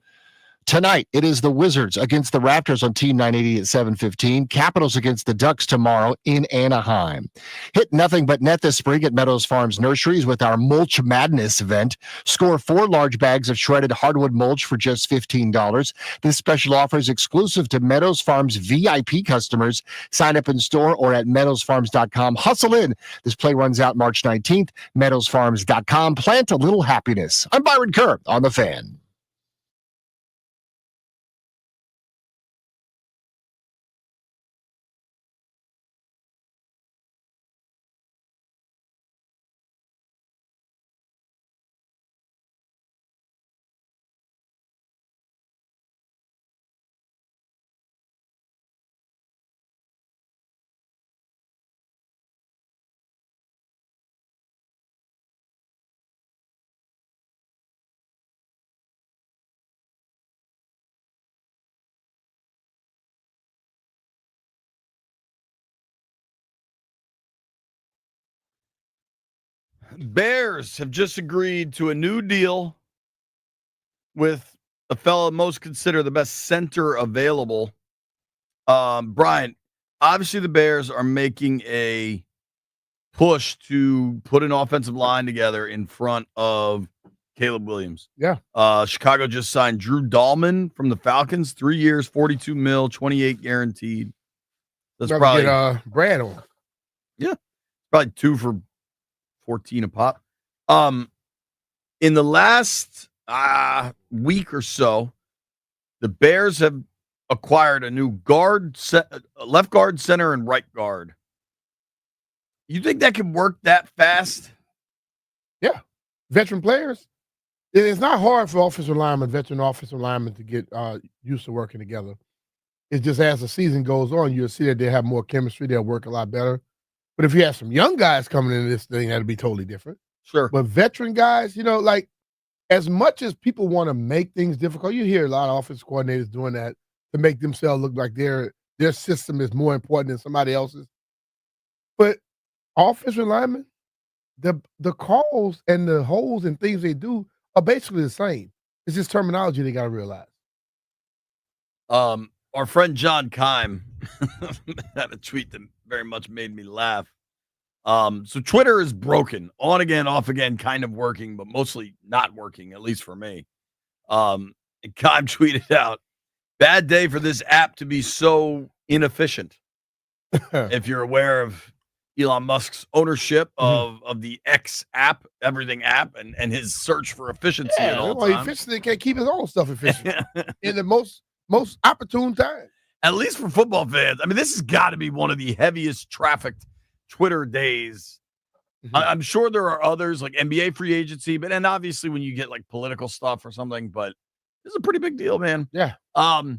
Tonight, it is the Wizards against the Raptors on Team 980 at 7:15. Capitals against the Ducks tomorrow in Anaheim. Hit nothing but net this spring at Meadows Farms Nurseries with our Mulch Madness event. Score 4 large bags of shredded hardwood mulch for just $15. This special offer is exclusive to Meadows Farms VIP customers. Sign up in store or at meadowsfarms.com. Hustle in. This play runs out March 19th. Meadowsfarms.com. Plant a little happiness. I'm Byron Kerr on The Fan. Bears have just agreed to a new deal with a fellow most considered the best center available. Brian, obviously the Bears are making a push to put an offensive line together in front of Caleb Williams. Yeah. Chicago just signed Drew Dahlman from the Falcons, 3 years, $42 million, 28 guaranteed. That's probably get Brad on. Yeah, probably 2 for 14 a pop. In the last week or so, the Bears have acquired a new left guard, center, and right guard. You think that can work that fast? Yeah. Veteran players. It's not hard for veteran offensive linemen to get used to working together. It's just as the season goes on, you'll see that they have more chemistry. They'll work a lot better. But if you have some young guys coming into this thing, that'd be totally different. Sure. But veteran guys, like as much as people want to make things difficult, you hear a lot of offensive coordinators doing that to make themselves look like their system is more important than somebody else's. But offensive linemen, the calls and the holes and things they do are basically the same. It's just terminology they got to realize. Our friend John Keim had a tweet that very much made me laugh. So Twitter is broken, on again, off again, kind of working, but mostly not working, at least for me. And Keim tweeted out, "Bad day for this app to be so inefficient." If you're aware of Elon Musk's ownership of the X app, everything app, and his search for efficiency at all times. Efficiency can't keep his own stuff efficient in the most opportune time. At least for football fans. I mean, this has got to be one of the heaviest trafficked Twitter days. I'm sure there are others like NBA free agency, and obviously when you get like political stuff or something, but this is a pretty big deal, man. Yeah. White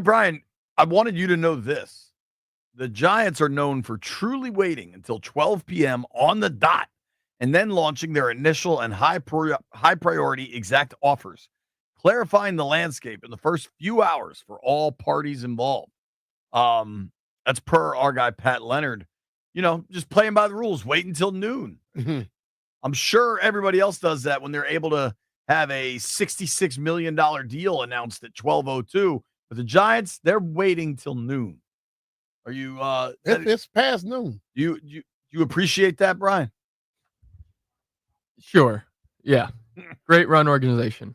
Brian, I wanted you to know this. The Giants are known for truly waiting until 12 p.m. on the dot and then launching their initial and high priority exact offers, clarifying the landscape in the first few hours for all parties involved. That's per our guy, Pat Leonard. Just playing by the rules, wait until noon. I'm sure everybody else does that when they're able to have a $66 million deal announced at 12:02. But the Giants, they're waiting till noon. Are you? It's past noon. You appreciate that, Brian? Sure. Yeah. Great run organization.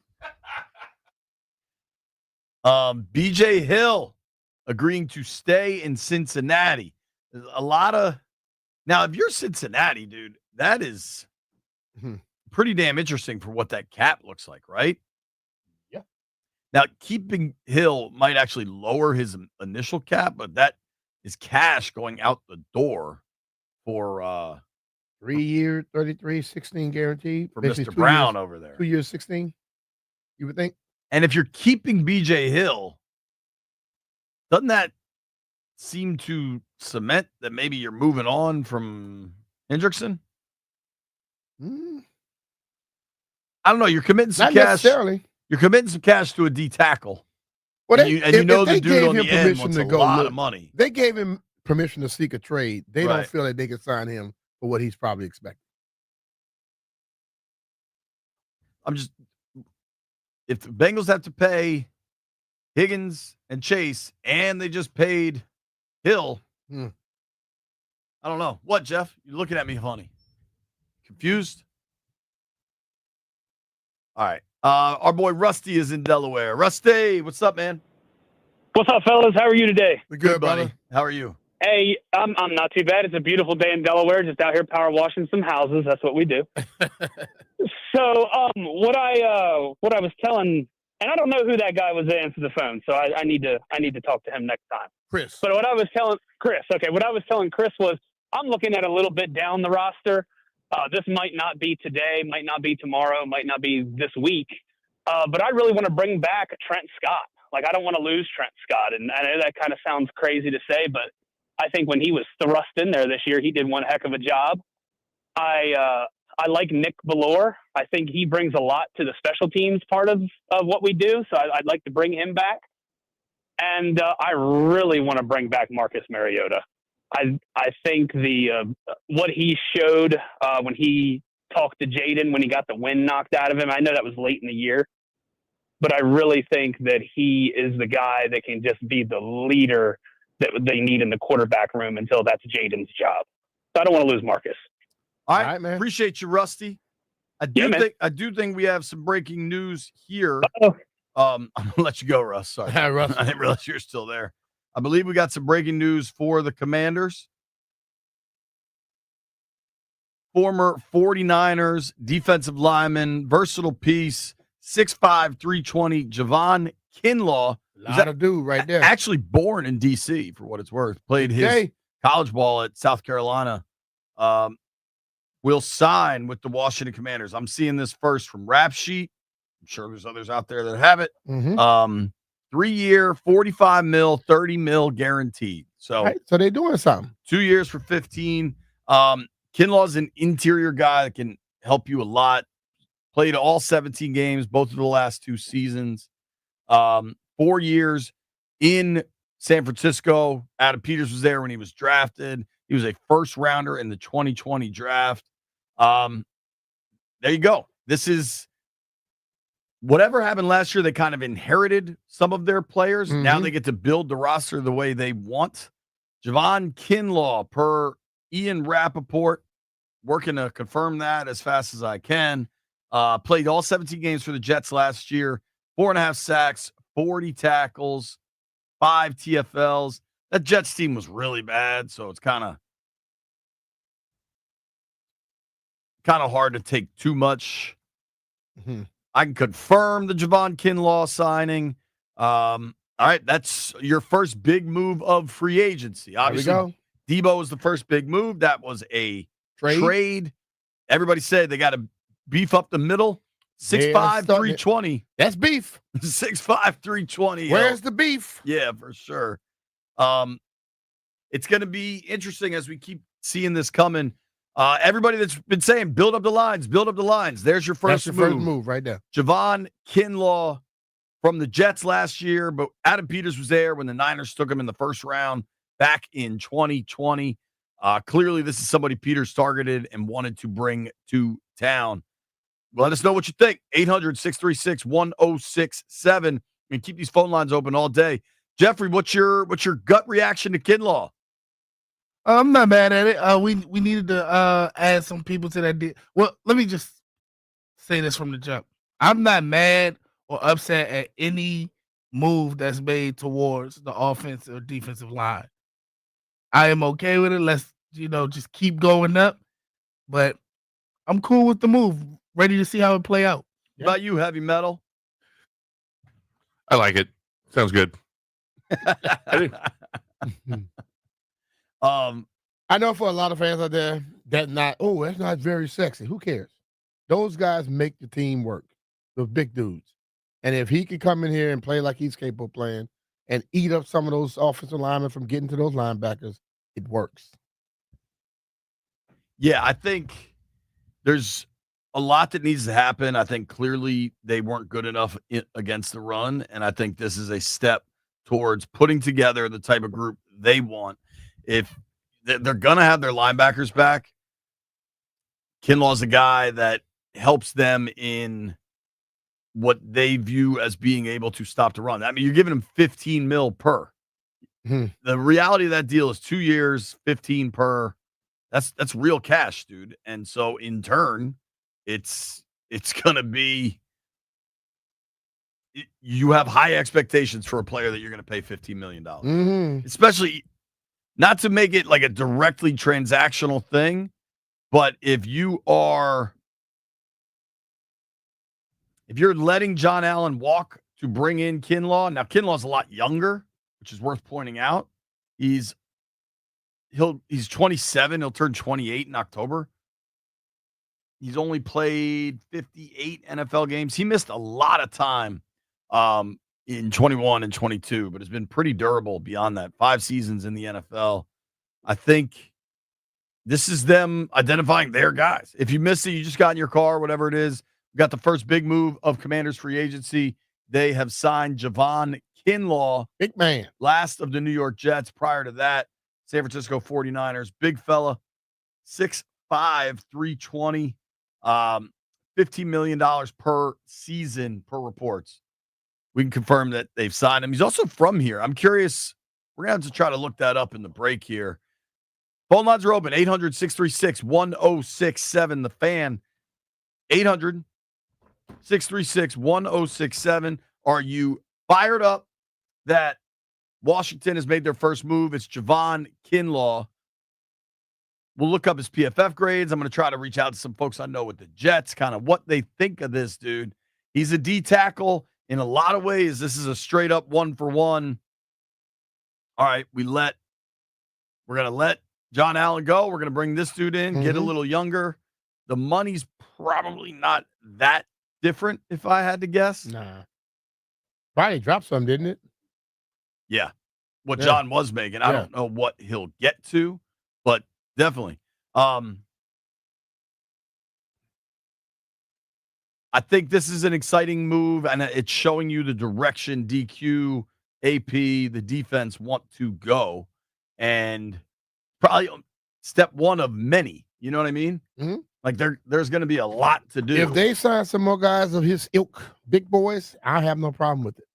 BJ Hill agreeing to stay in Cincinnati. There's a lot of now. If you're Cincinnati, dude, that is Pretty damn interesting for what that cap looks like, right? Yeah. Now, keeping Hill might actually lower his initial cap, but that is cash going out the door for 3 year, 33, 16 guaranteed. for Basically Mr. 2 Brown years, over there. 2 years, 16. You would think. And if you're keeping BJ Hill, doesn't that seem to cement that maybe you're moving on from Hendrickson? I don't know. You're committing some Not cash. necessarily. You're committing some cash to a D tackle. Well, and you know if the they dude gave on him the end permission wants to a go lot look, of money. They gave him permission to seek a trade. They don't Right. feel like they can sign him for what he's probably expecting. If the Bengals have to pay Higgins and Chase, and they just paid Hill, I don't know. What, Jeff? You're looking at me funny. Confused? All right. Our boy Rusty is in Delaware. Rusty, what's up, man? What's up, fellas? How are you today? We're good, buddy. How are you? Hey, I'm not too bad. It's a beautiful day in Delaware. Just out here power washing some houses. That's what we do. So, what I was telling, and I don't know who that guy was that answered the phone. So I need to talk to him next time. Chris. But what I was telling Chris, was I'm looking at a little bit down the roster. This might not be today, might not be tomorrow, might not be this week. But I really want to bring back Trent Scott. Like, I don't want to lose Trent Scott. And I know that kind of sounds crazy to say, but I think when he was thrust in there this year, he did one heck of a job. I like Nick Ballore. I think he brings a lot to the special teams part of what we do. So I'd like to bring him back. And I really want to bring back Marcus Mariota. I think what he showed when he talked to Jaden when he got the wind knocked out of him, I know that was late in the year, but I really think that he is the guy that can just be the leader that they need in the quarterback room until that's Jaden's job. So I don't want to lose Marcus. All right, man. Appreciate you, Rusty. I do think we have some breaking news here. I'm gonna let you go, Russ. Sorry, Russ. I didn't realize you're still there. I believe we got some breaking news for the Commanders. Former 49ers defensive lineman, versatile piece, 6'5", 320, Javon Kinlaw. A lot of dude right there. Actually born in D.C., for what it's worth. Played his college ball at South Carolina. Will sign with the Washington Commanders. I'm seeing this first from Rap Sheet. I'm sure there's others out there that have it. 3-year, $45 million, $30 million guaranteed. So they're doing something. 2 years for 15. Kinlaw's an interior guy that can help you a lot. Played all 17 games, both of the last 2 seasons. 4 years in San Francisco. Adam Peters was there when he was drafted. He was a first rounder in the 2020 draft. There you go. This is whatever happened last year. They kind of inherited some of their players. Now they get to build the roster the way they want. Javon Kinlaw, per Ian Rappaport, working to confirm that as fast as I can. Played all 17 games for the Jets last year. 4.5 sacks, 40 tackles, 5 TFLs. That Jets team was really bad, so it's kind of hard to take too much. I can confirm the Javon Kinlaw signing. All right, that's your first big move of free agency. Obviously, Debo was the first big move. That was a trade. Everybody said they got to beef up the middle. 6'5", 320. That's beef. 6'5", 320. Where's the beef? Yeah, for sure. It's going to be interesting as we keep seeing this coming. Everybody that's been saying, build up the lines, build up the lines. There's your first move. First move right there. Javon Kinlaw from the Jets last year, but Adam Peters was there when the Niners took him in the first round back in 2020. Clearly, this is somebody Peters targeted and wanted to bring to town. Let us know what you think. 800-636-1067. And keep these phone lines open all day. Jeffrey, what's your gut reaction to Kinlaw? I'm not mad at it. We needed to add some people to that deal. Well, let me just say this from the jump. I'm not mad or upset at any move that's made towards the offensive or defensive line. I am okay with it. Let's just keep going up. But I'm cool with the move. Ready to see how it play out. What about you, Heavy Metal? I like it. Sounds good. I know for a lot of fans out there that's not very sexy. Who cares? Those guys make the team work. The big dudes. And if he could come in here and play like he's capable of playing and eat up some of those offensive linemen from getting to those linebackers, it works. Yeah, I think there's a lot that needs to happen. I think clearly they weren't good enough against the run, and I think this is a step towards putting together the type of group they want. If they're going to have their linebackers back, Kinlaw's a guy that helps them in what they view as being able to stop the run. I mean, you're giving them 15 mil per. The reality of that deal is 2 years, 15 per. That's real cash, dude. And so in turn, it's gonna be you have high expectations for a player that you're gonna pay $15 million. Especially not to make it like a directly transactional thing, but if you're letting John Allen walk to bring in Kinlaw, now Kinlaw's a lot younger, which is worth pointing out. He's 27. He'll turn 28 in October. He's only played 58 NFL games. He missed a lot of time in 21 and 22, but has been pretty durable beyond that. 5 seasons in the NFL. I think this is them identifying their guys. If you missed it, you just got in your car, whatever it is. We got the first big move of Commanders free agency. They have signed Javon Kinlaw, big man, last of the New York Jets. Prior to that, San Francisco 49ers, big fella, 6'5", 320, $15 million per season per reports. We can confirm that they've signed him. He's also from here. I'm curious. We're going to have to try to look that up in the break here. Phone lines are open, 800-636-1067. The Fan, 800-636-1067. Are you fired up that Washington has made their first move? It's Javon Kinlaw. We'll look up his PFF grades. I'm going to try to reach out to some folks I know with the Jets, kind of what they think of this dude. He's a D tackle. In a lot of ways, this is a straight up 1-for-1. All right, we're going to let John Allen go. We're going to bring this dude in, get a little younger. The money's probably not that different, if I had to guess. Nah. Probably dropped some, didn't it? Yeah. What John was making. I don't know what he'll get to, but definitely. I think this is an exciting move, and it's showing you the direction DQ, AP, the defense want to go. And probably step one of many. You know what I mean? Like there's going to be a lot to do. If they sign some more guys of his ilk, big boys, I have no problem with it.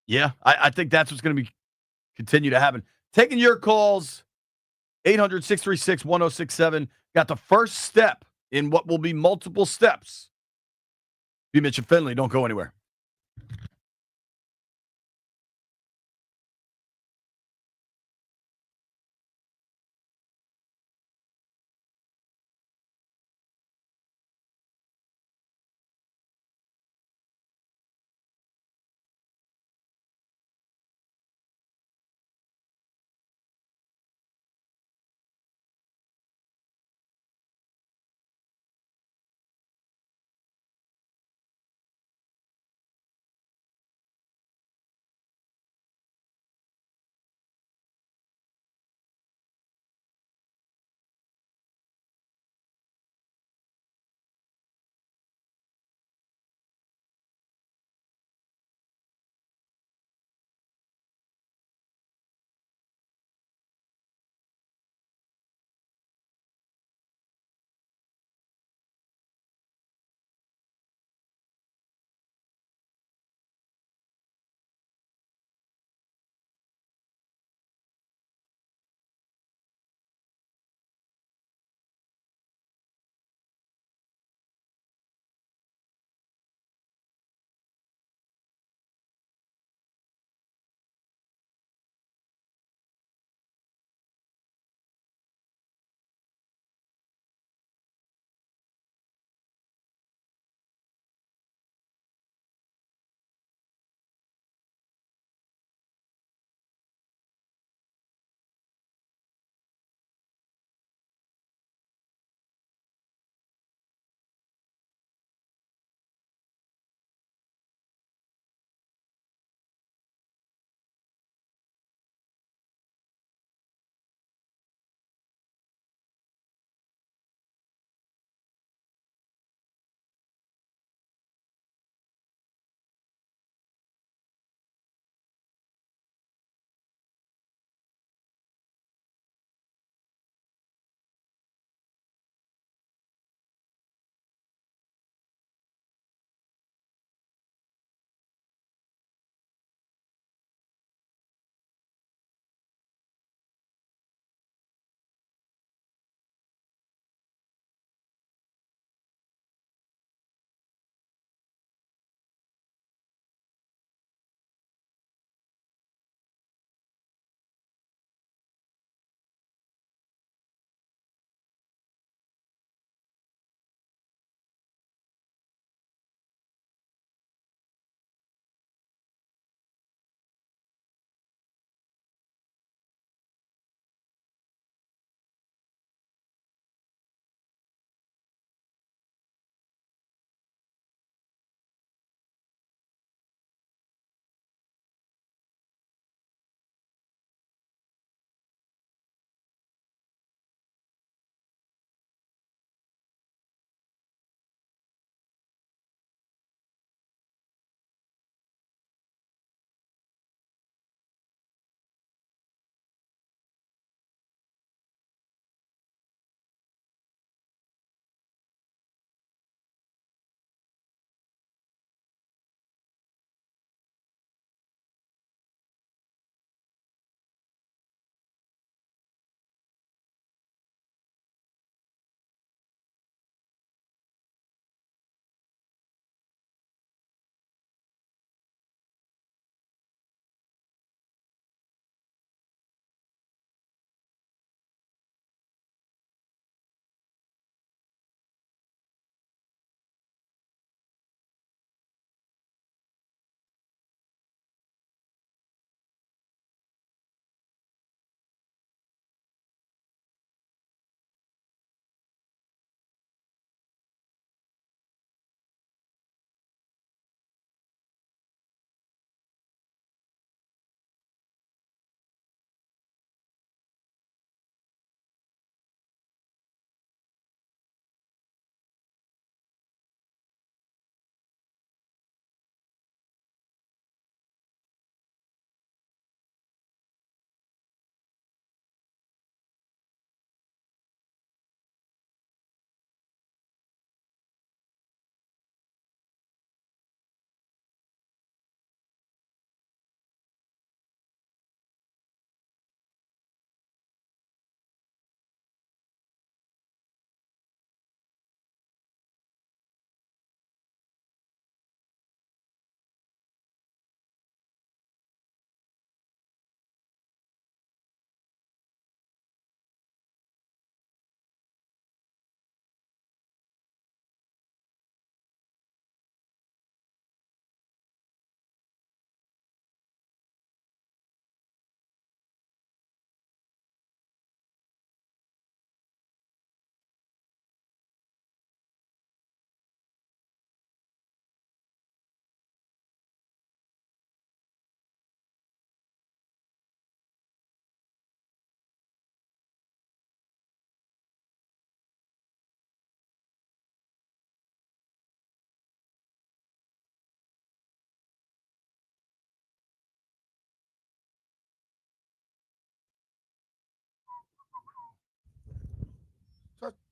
Yeah, I think that's what's going to be continue to happen. Taking your calls, 800-636-1067. Got the first step in what will be multiple steps. B. Mitch and Finley, don't go anywhere.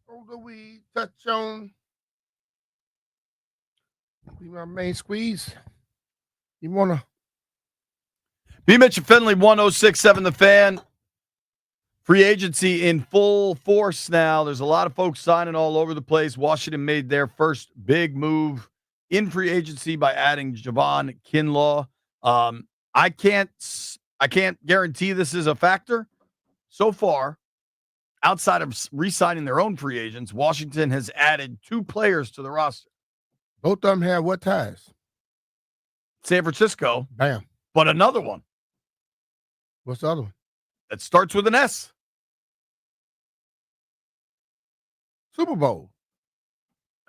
Oh, do we touch on my main squeeze? You wanna B. Mitch and Finley, 106.7 The Fan. Free agency in full force now. There's a lot of folks signing all over the place. Washington made their first big move in free agency by adding Javon Kinlaw. I can't guarantee this is a factor. So far, outside of re-signing their own free agents, Washington has added 2 players to the roster. both of them have what ties? San Francisco, Bam. but another one What's the other one? that starts with an S. Super Bowl.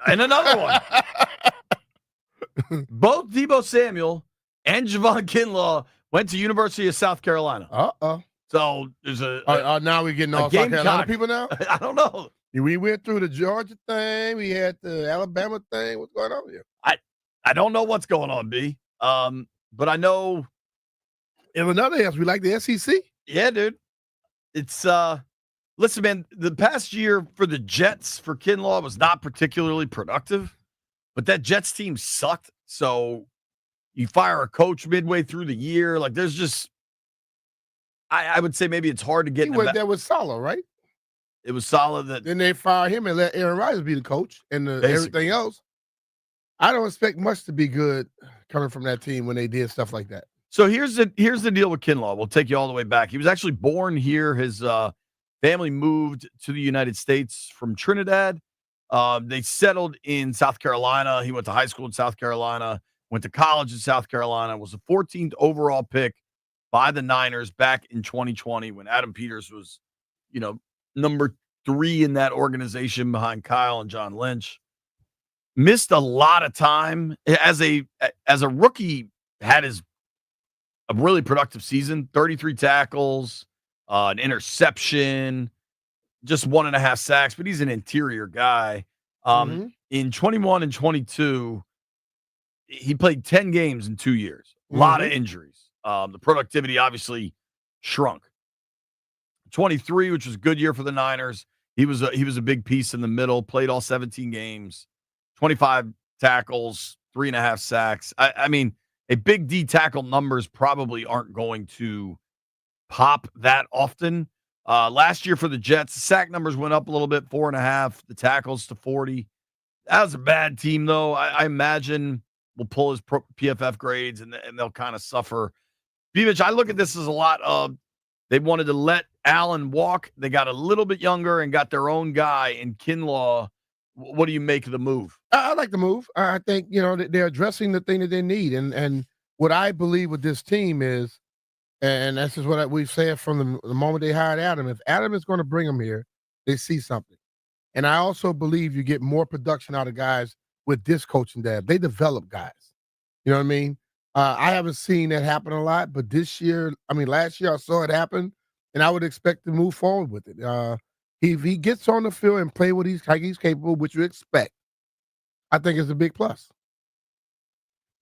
And another one. Both Deebo Samuel and Javon Kinlaw went to University of South Carolina. Uh-oh. So there's now we're getting a all South Carolina Gamecock. people now? I don't know. We went through the Georgia thing. We had the Alabama thing. What's going on here? I don't know what's going on, B. But I know. In another else, we like the SEC. Yeah, dude. It's listen, man, the past year for the Jets for Kinlaw was not particularly productive, but that Jets team sucked. So you fire a coach midway through the year. Like there's just I would say maybe it's hard to get He went there with Sala, right? It was solid that Then they fired him and let Aaron Rodgers be the coach and everything else. I don't expect much to be good coming from that team when they did stuff like that. So here's the deal with Kinlaw. We'll take you all the way back. He was actually born here. His family moved to the United States from Trinidad. They settled in South Carolina. He went to high school in South Carolina, went to college in South Carolina, was the 14th overall pick by the Niners back in 2020 when Adam Peters was, number 3 in that organization behind Kyle and John Lynch. Missed a lot of time as a rookie. Had a really productive season, 33 tackles, an interception, just 1.5 sacks, but he's an interior guy. In 21 and 22, he played 10 games in 2 years. A lot of injuries. The productivity obviously shrunk. 23, which was a good year for the Niners. He was a big piece in the middle, played all 17 games, 25 tackles, 3.5 sacks. I mean, a big D tackle numbers probably aren't going to pop that often. Last year for the Jets, the sack numbers went up a little bit, 4.5, the tackles to 40. That was a bad team, though. I imagine we'll pull his PFF grades and they'll kind of suffer. Beavich, I look at this as a lot of they wanted to let Allen walk. They got a little bit younger and got their own guy in Kinlaw. What do you make of the move? I like the move. I think, they're addressing the thing that they need. And what I believe with this team is, and this is what we've said from the moment they hired Adam, if Adam is going to bring them here, they see something. And I also believe you get more production out of guys with this coaching staff. They develop guys. You know what I mean? I haven't seen that happen a lot, but last year I saw it happen, and I would expect to move forward with it. If he gets on the field and play what he's capable, which you expect, I think it's a big plus.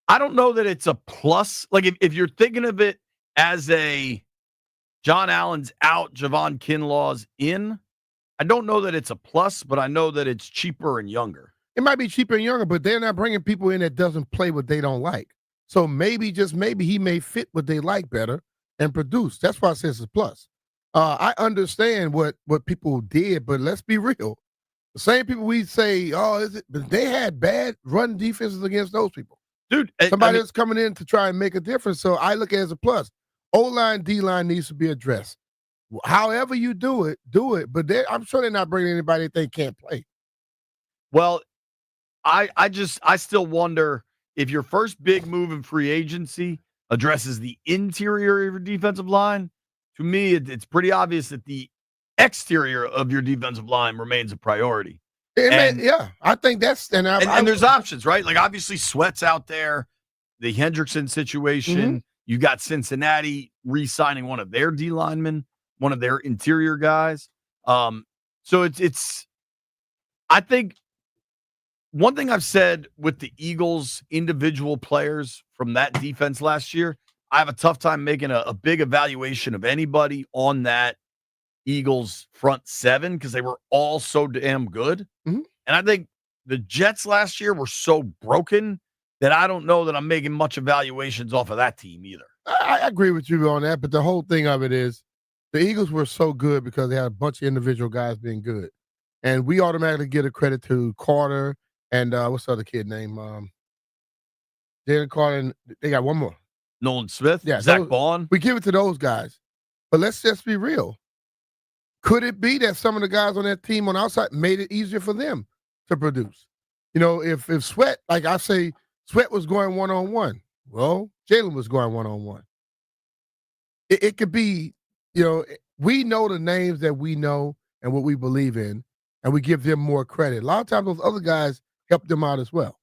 I don't know that it's a plus. Like if you're thinking of it as a John Allen's out, Javon Kinlaw's in, I don't know that it's a plus, but I know that it's cheaper and younger. It might be cheaper and younger, but they're not bringing people in that doesn't play what they don't like. So maybe, just maybe, he may fit what they like better and produce. That's why I say it's a plus. I understand what people did, but let's be real. The same people we say, but they had bad run defenses against those people. Dude, somebody that's coming in to try and make a difference. So I look at it as a plus. O-line, D-line needs to be addressed. However you do it. But I'm sure they're not bringing anybody they can't play. Well, I still wonder if your first big move in free agency addresses the interior of your defensive line. To me, it's pretty obvious that the exterior of your defensive line remains a priority. I think that's and there's options, right? Like obviously Sweat's out there, the Hendrickson situation. You got Cincinnati re-signing one of their D linemen, one of their interior guys. So it's I think one thing I've said with the Eagles' individual players from that defense last year, I have a tough time making a big evaluation of anybody on that Eagles front seven because they were all so damn good. Mhm. And I think the Jets last year were so broken that I don't know that I'm making much evaluations off of that team either. I agree with you on that, but the whole thing of it is the Eagles were so good because they had a bunch of individual guys being good. And we automatically give a credit to Carter and what's the other kid name? Jalen Carter, and they got one more. Nolan Smith, Yeah, Zach Bond. We give it to those guys. But let's just be real. Could it be that some of the guys on that team on the outside made it easier for them to produce? You know, if Sweat, like I say, Sweat was going one-on-one. Well, Jalen was going one-on-one. It could be, you know, we know the names that we know and what we believe in, and we give them more credit. A lot of times those other guys help them out as well.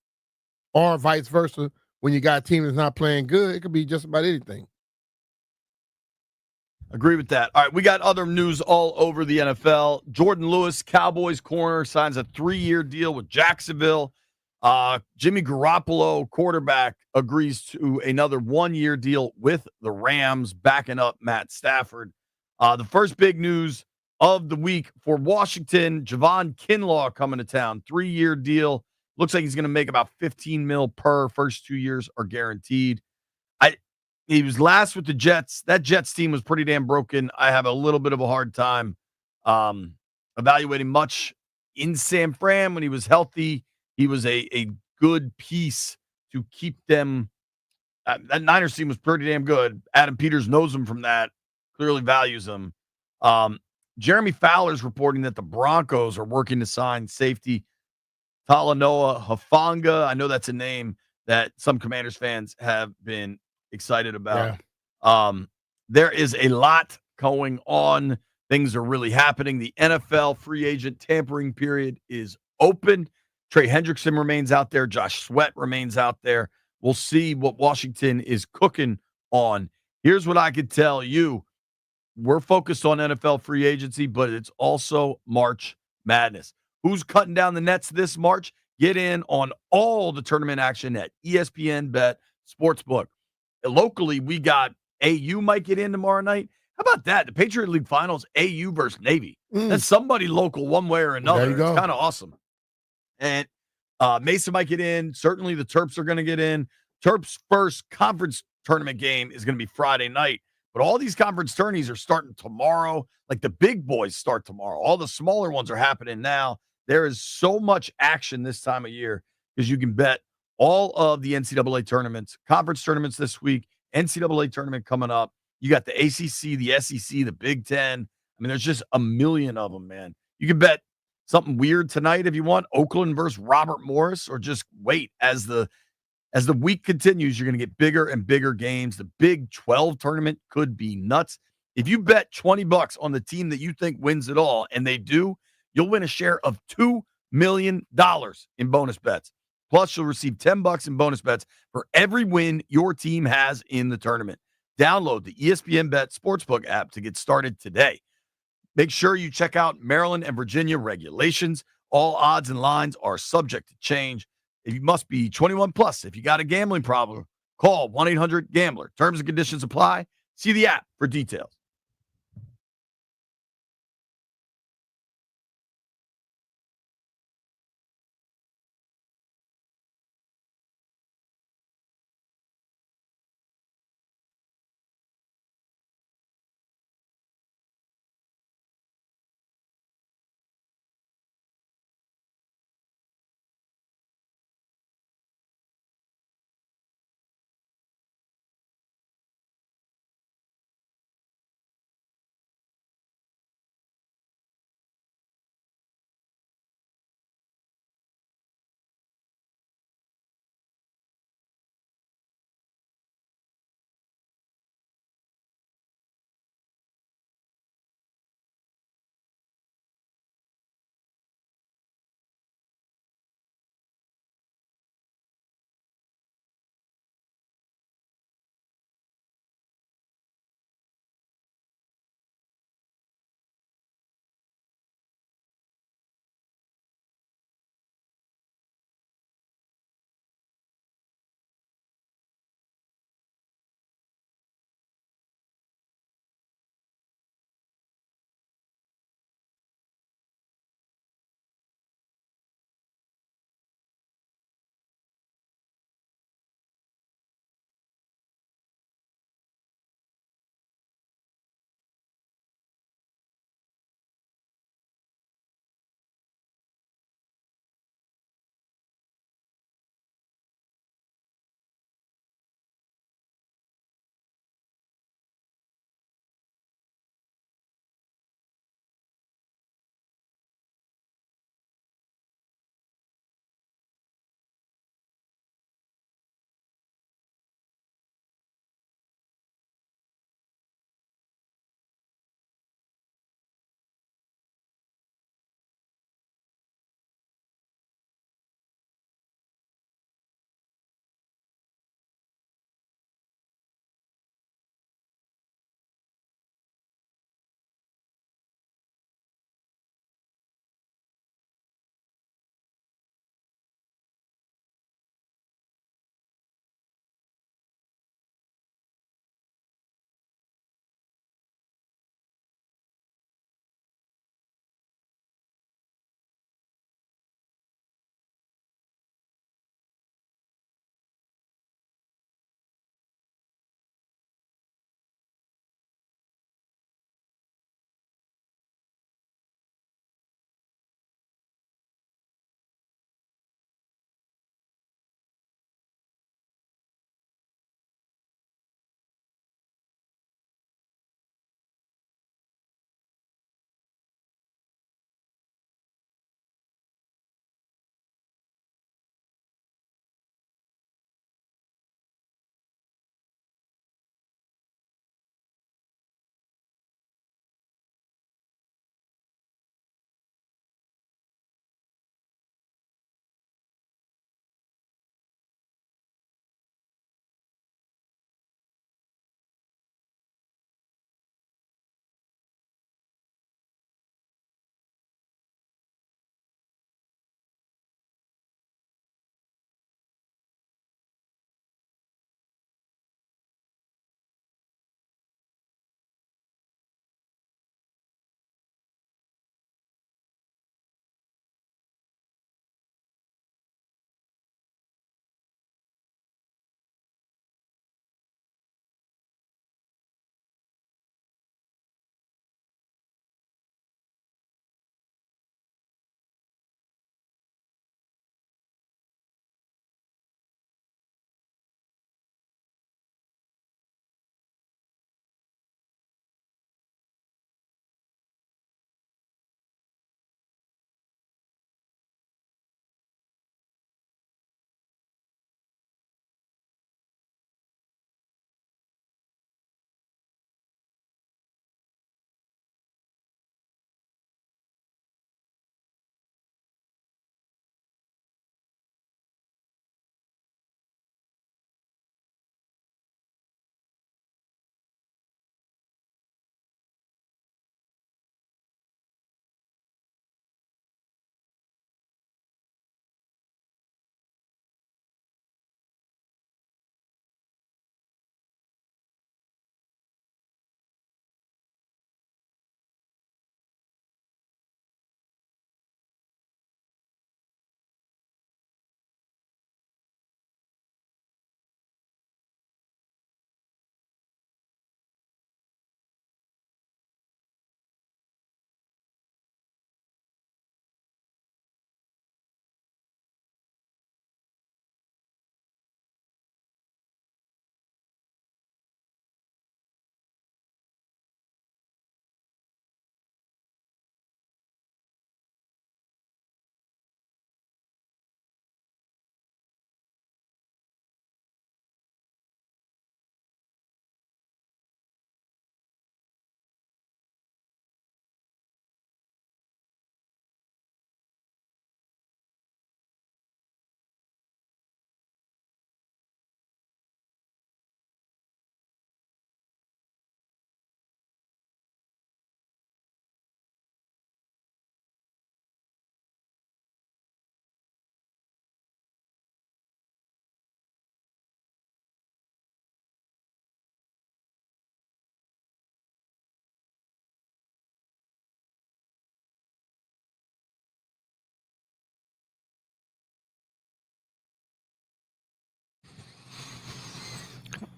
Or vice versa. When you got a team that's not playing good, it could be just about anything. Agree with that. All right, we got other news all over the NFL. Jordan Lewis, Cowboys corner, signs a 3-year deal with Jacksonville. Jimmy Garoppolo, quarterback, agrees to another 1-year deal with the Rams, backing up Matt Stafford. The first big news of the week for Washington, Javon Kinlaw coming to town, 3-year deal. Looks like he's going to make about $15 million per. First 2 years are guaranteed. He was last with the Jets. That Jets team was pretty damn broken. I have a little bit of a hard time evaluating much in San Fran. When he was healthy, he was a good piece to keep them. That Niners team was pretty damn good. Adam Peters knows him from that, clearly values him. Jeremy Fowler's reporting that the Broncos are working to sign safety Talanoa Hufanga. I know that's a name that some Commanders fans have been excited about. There is a lot going on. Things are really happening. The NFL free agent tampering period is open. Trey Hendrickson remains out there. Josh Sweat remains out there. We'll see what Washington is cooking on. Here's what I could tell you. We're focused on NFL free agency, but it's also March Madness. Who's cutting down the nets this March? Get in on all the tournament action at ESPN Bet Sportsbook. Locally, we got AU might get in tomorrow night. How about that? The Patriot League Finals, AU versus Navy. That's somebody local one way or another. It's kind of awesome. And Mason might get in. Certainly the Terps are going to get in. Terps' first conference tournament game is going to be Friday night. But all these conference tourneys are starting tomorrow. Like the big boys start tomorrow. All the smaller ones are happening now. There is so much action this time of year because you can bet all of the NCAA tournaments, conference tournaments this week, NCAA tournament coming up. You got the ACC, the SEC, the Big Ten. I mean, there's just a million of them, man. You can bet something weird tonight if you want, Oakland versus Robert Morris, or just wait as the week continues. You're going to get bigger and bigger games. The Big 12 tournament could be nuts. If you bet $20 on the team that you think wins it all, and they do, you'll win a share of $2 million in bonus bets. Plus, you'll receive $10 in bonus bets for every win your team has in the tournament. Download the ESPN Bet Sportsbook app to get started today. Make sure you check out Maryland and Virginia regulations. All odds and lines are subject to change. You must be 21 plus. If you got a gambling problem, call 1-800-GAMBLER. Terms and conditions apply. See the app for details.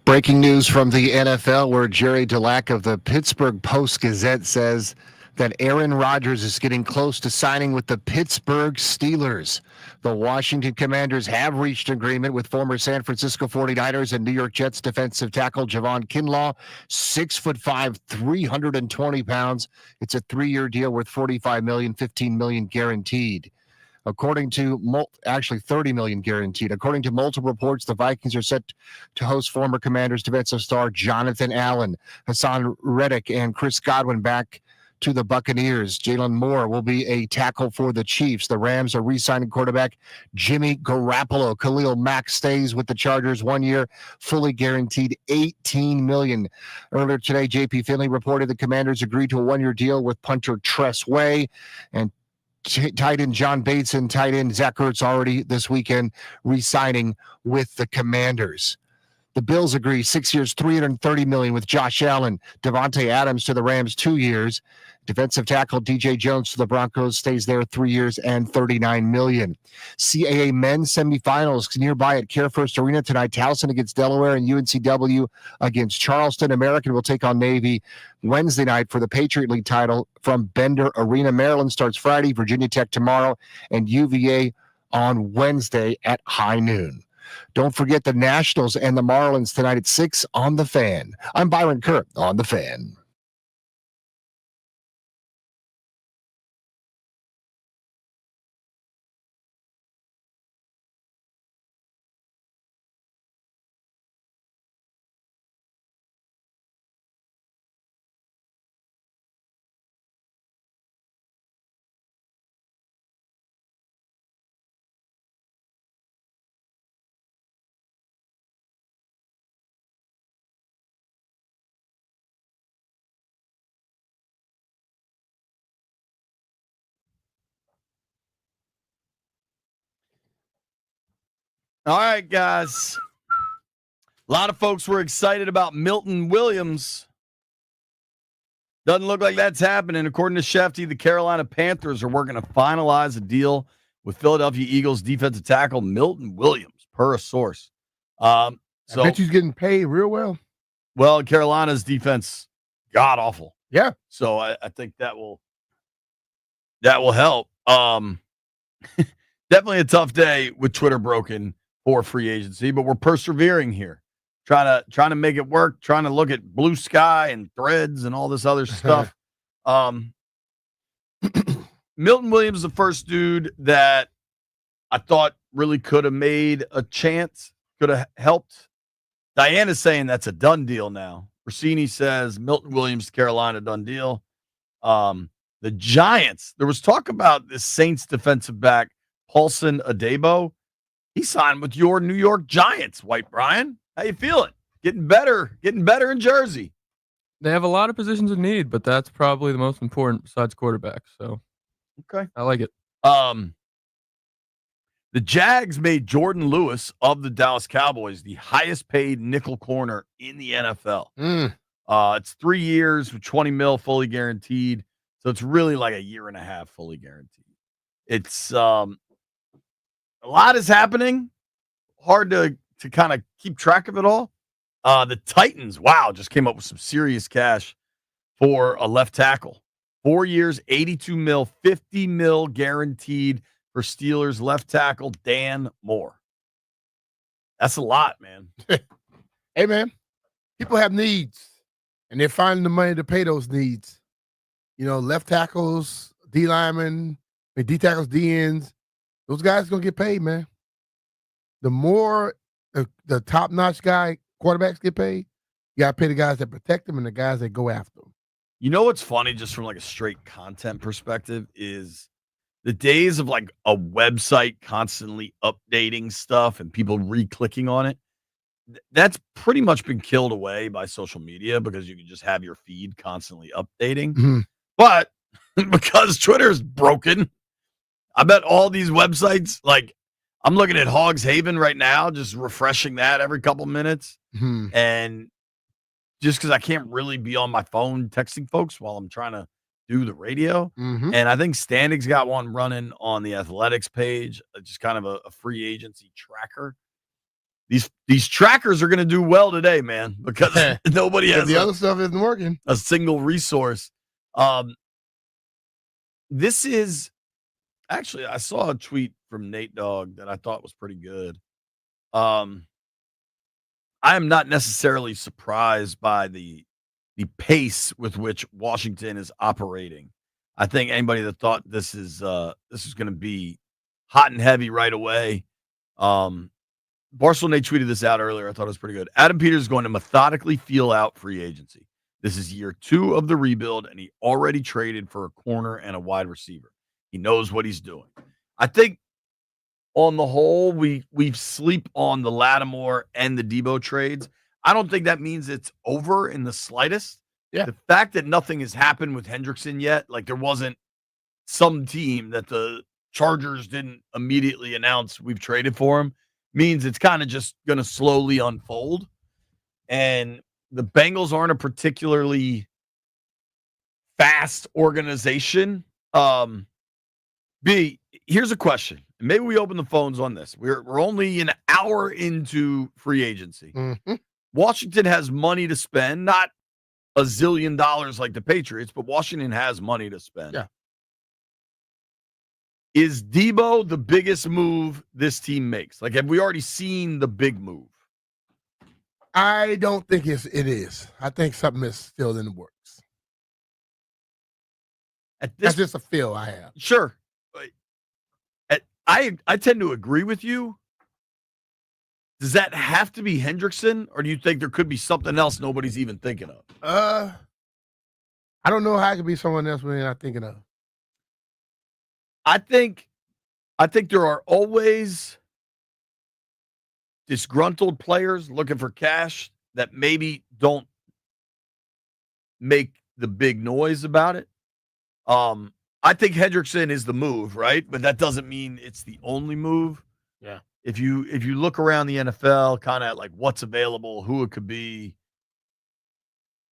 Breaking news from the NFL, where Jerry Dulac of the Pittsburgh Post-Gazette says that Aaron Rodgers is getting close to signing with the Pittsburgh Steelers. The Washington Commanders have reached agreement with former San Francisco 49ers and New York Jets defensive tackle Javon Kinlaw, 6'5", 320 pounds. It's a 3-year deal worth $45 million, $15 million guaranteed. According to actually $30 million guaranteed. According to multiple reports, the Vikings are set to host former Commanders defensive star Jonathan Allen, Hassan Reddick, and Chris Godwin back to the Buccaneers. Jalen Moore will be a tackle for the Chiefs. The Rams are re-signing quarterback Jimmy Garoppolo. Khalil Mack stays with the Chargers 1 year, fully guaranteed $18 million. Earlier today, J.P. Finley reported the Commanders agreed to a 1-year deal with punter Tress Way and tight end John Bates and tight end Zach Ertz already this weekend re-signing with the Commanders. The Bills agree 6 years, $330 million with Josh Allen. Devontae Adams to the Rams 2 years. Defensive tackle DJ Jones to the Broncos stays there 3 years and $39 million. CAA men's semifinals nearby at Care First Arena tonight. Towson against Delaware and UNCW against Charleston. American will take on Navy Wednesday night for the Patriot League title from Bender Arena. Maryland starts Friday, Virginia Tech tomorrow, and UVA on Wednesday at high noon. Don't forget the Nationals and the Marlins tonight at 6 on The Fan. I'm Byron Kerr on The Fan. All right, guys. A lot of folks were excited about Milton Williams. Doesn't look like that's happening. According to Shefty, the Carolina Panthers are working to finalize a deal with Philadelphia Eagles defensive tackle Milton Williams, per a source. I bet he's getting paid real well. Well, Carolina's defense, god awful. Yeah. So I think that will help. Definitely a tough day with Twitter broken for free agency, but we're persevering here, trying to make it work, trying to look at blue sky and threads and all this other stuff. Milton Williams, the first dude that I thought really could have made a chance, could have helped. Diana's saying that's a done deal now. Rossini says Milton Williams, Carolina, done deal. The Giants, there was talk about this Saints defensive back, Paulson Adebo. He signed with your New York Giants, White Brian. How you feeling? Getting better in Jersey. They have a lot of positions of need, but that's probably the most important besides quarterback. So, okay, I like it. The Jags made Jordan Lewis of the Dallas Cowboys the highest paid nickel corner in the NFL. It's 3 years with $20 million fully guaranteed. So it's really like a year and a half fully guaranteed. It's a lot is happening. Hard to kind of keep track of it all. The Titans, just came up with some serious cash for a left tackle. 4 years, $82 million, $50 million guaranteed for Steelers left tackle Dan Moore. That's a lot, man. Hey, man, people have needs, and they're finding the money to pay those needs. You know, left tackles, D linemen, D tackles, D ends, those guys going to get paid, man. The more the top-notch guy quarterbacks get paid, you got to pay the guys that protect them and the guys that go after them. You know what's funny, just from like a straight content perspective, is the days of like a website constantly updating stuff and people re-clicking on it. That's pretty much been killed away by social media because you can just have your feed constantly updating. Mm-hmm. But because Twitter's broken, I bet all these websites, like I'm looking at Hogs Haven right now, just refreshing that every couple minutes. Mm-hmm. And just because I can't really be on my phone texting folks while I'm trying to do the radio. Mm-hmm. And I think Standing's got one running on the Athletics page, just kind of a free agency tracker. these trackers are going to do well today, man, because nobody has the other stuff isn't working. A single resource. This is actually, I saw a tweet from Nate Dogg that I thought was pretty good. I am not necessarily surprised by the pace with which Washington is operating. I think anybody that thought this is going to be hot and heavy right away. Barcelona tweeted this out earlier. I thought it was pretty good. Adam Peters is going to methodically feel out free agency. This is year 2 of the rebuild, and he already traded for a corner and a wide receiver. He knows what he's doing. I think on the whole, we sleep on the Lattimore and the Debo trades. I don't think that means it's over in the slightest. Yeah. The fact that nothing has happened with Hendrickson yet, like there wasn't some team that the Chargers didn't immediately announce we've traded for him, means it's kind of just going to slowly unfold. And the Bengals aren't a particularly fast organization. B, here's a question. Maybe we open the phones on this. We're only an hour into free agency. Mm-hmm. Washington has money to spend, not $1 zillion like the Patriots, but Washington has money to spend. Yeah. Is Debo the biggest move this team makes? Like, have we already seen the big move? I don't think it is. I think something is still in the works. That's just a feel I have. Sure. I tend to agree with you. Does that have to be Hendrickson, or do you think there could be something else nobody's even thinking of? I don't know how it could be someone else we're not thinking of. I think there are always disgruntled players looking for cash that maybe don't make the big noise about it. I think Hendrickson is the move, right? But that doesn't mean it's the only move. Yeah. If you look around the NFL, kind of like what's available, who it could be,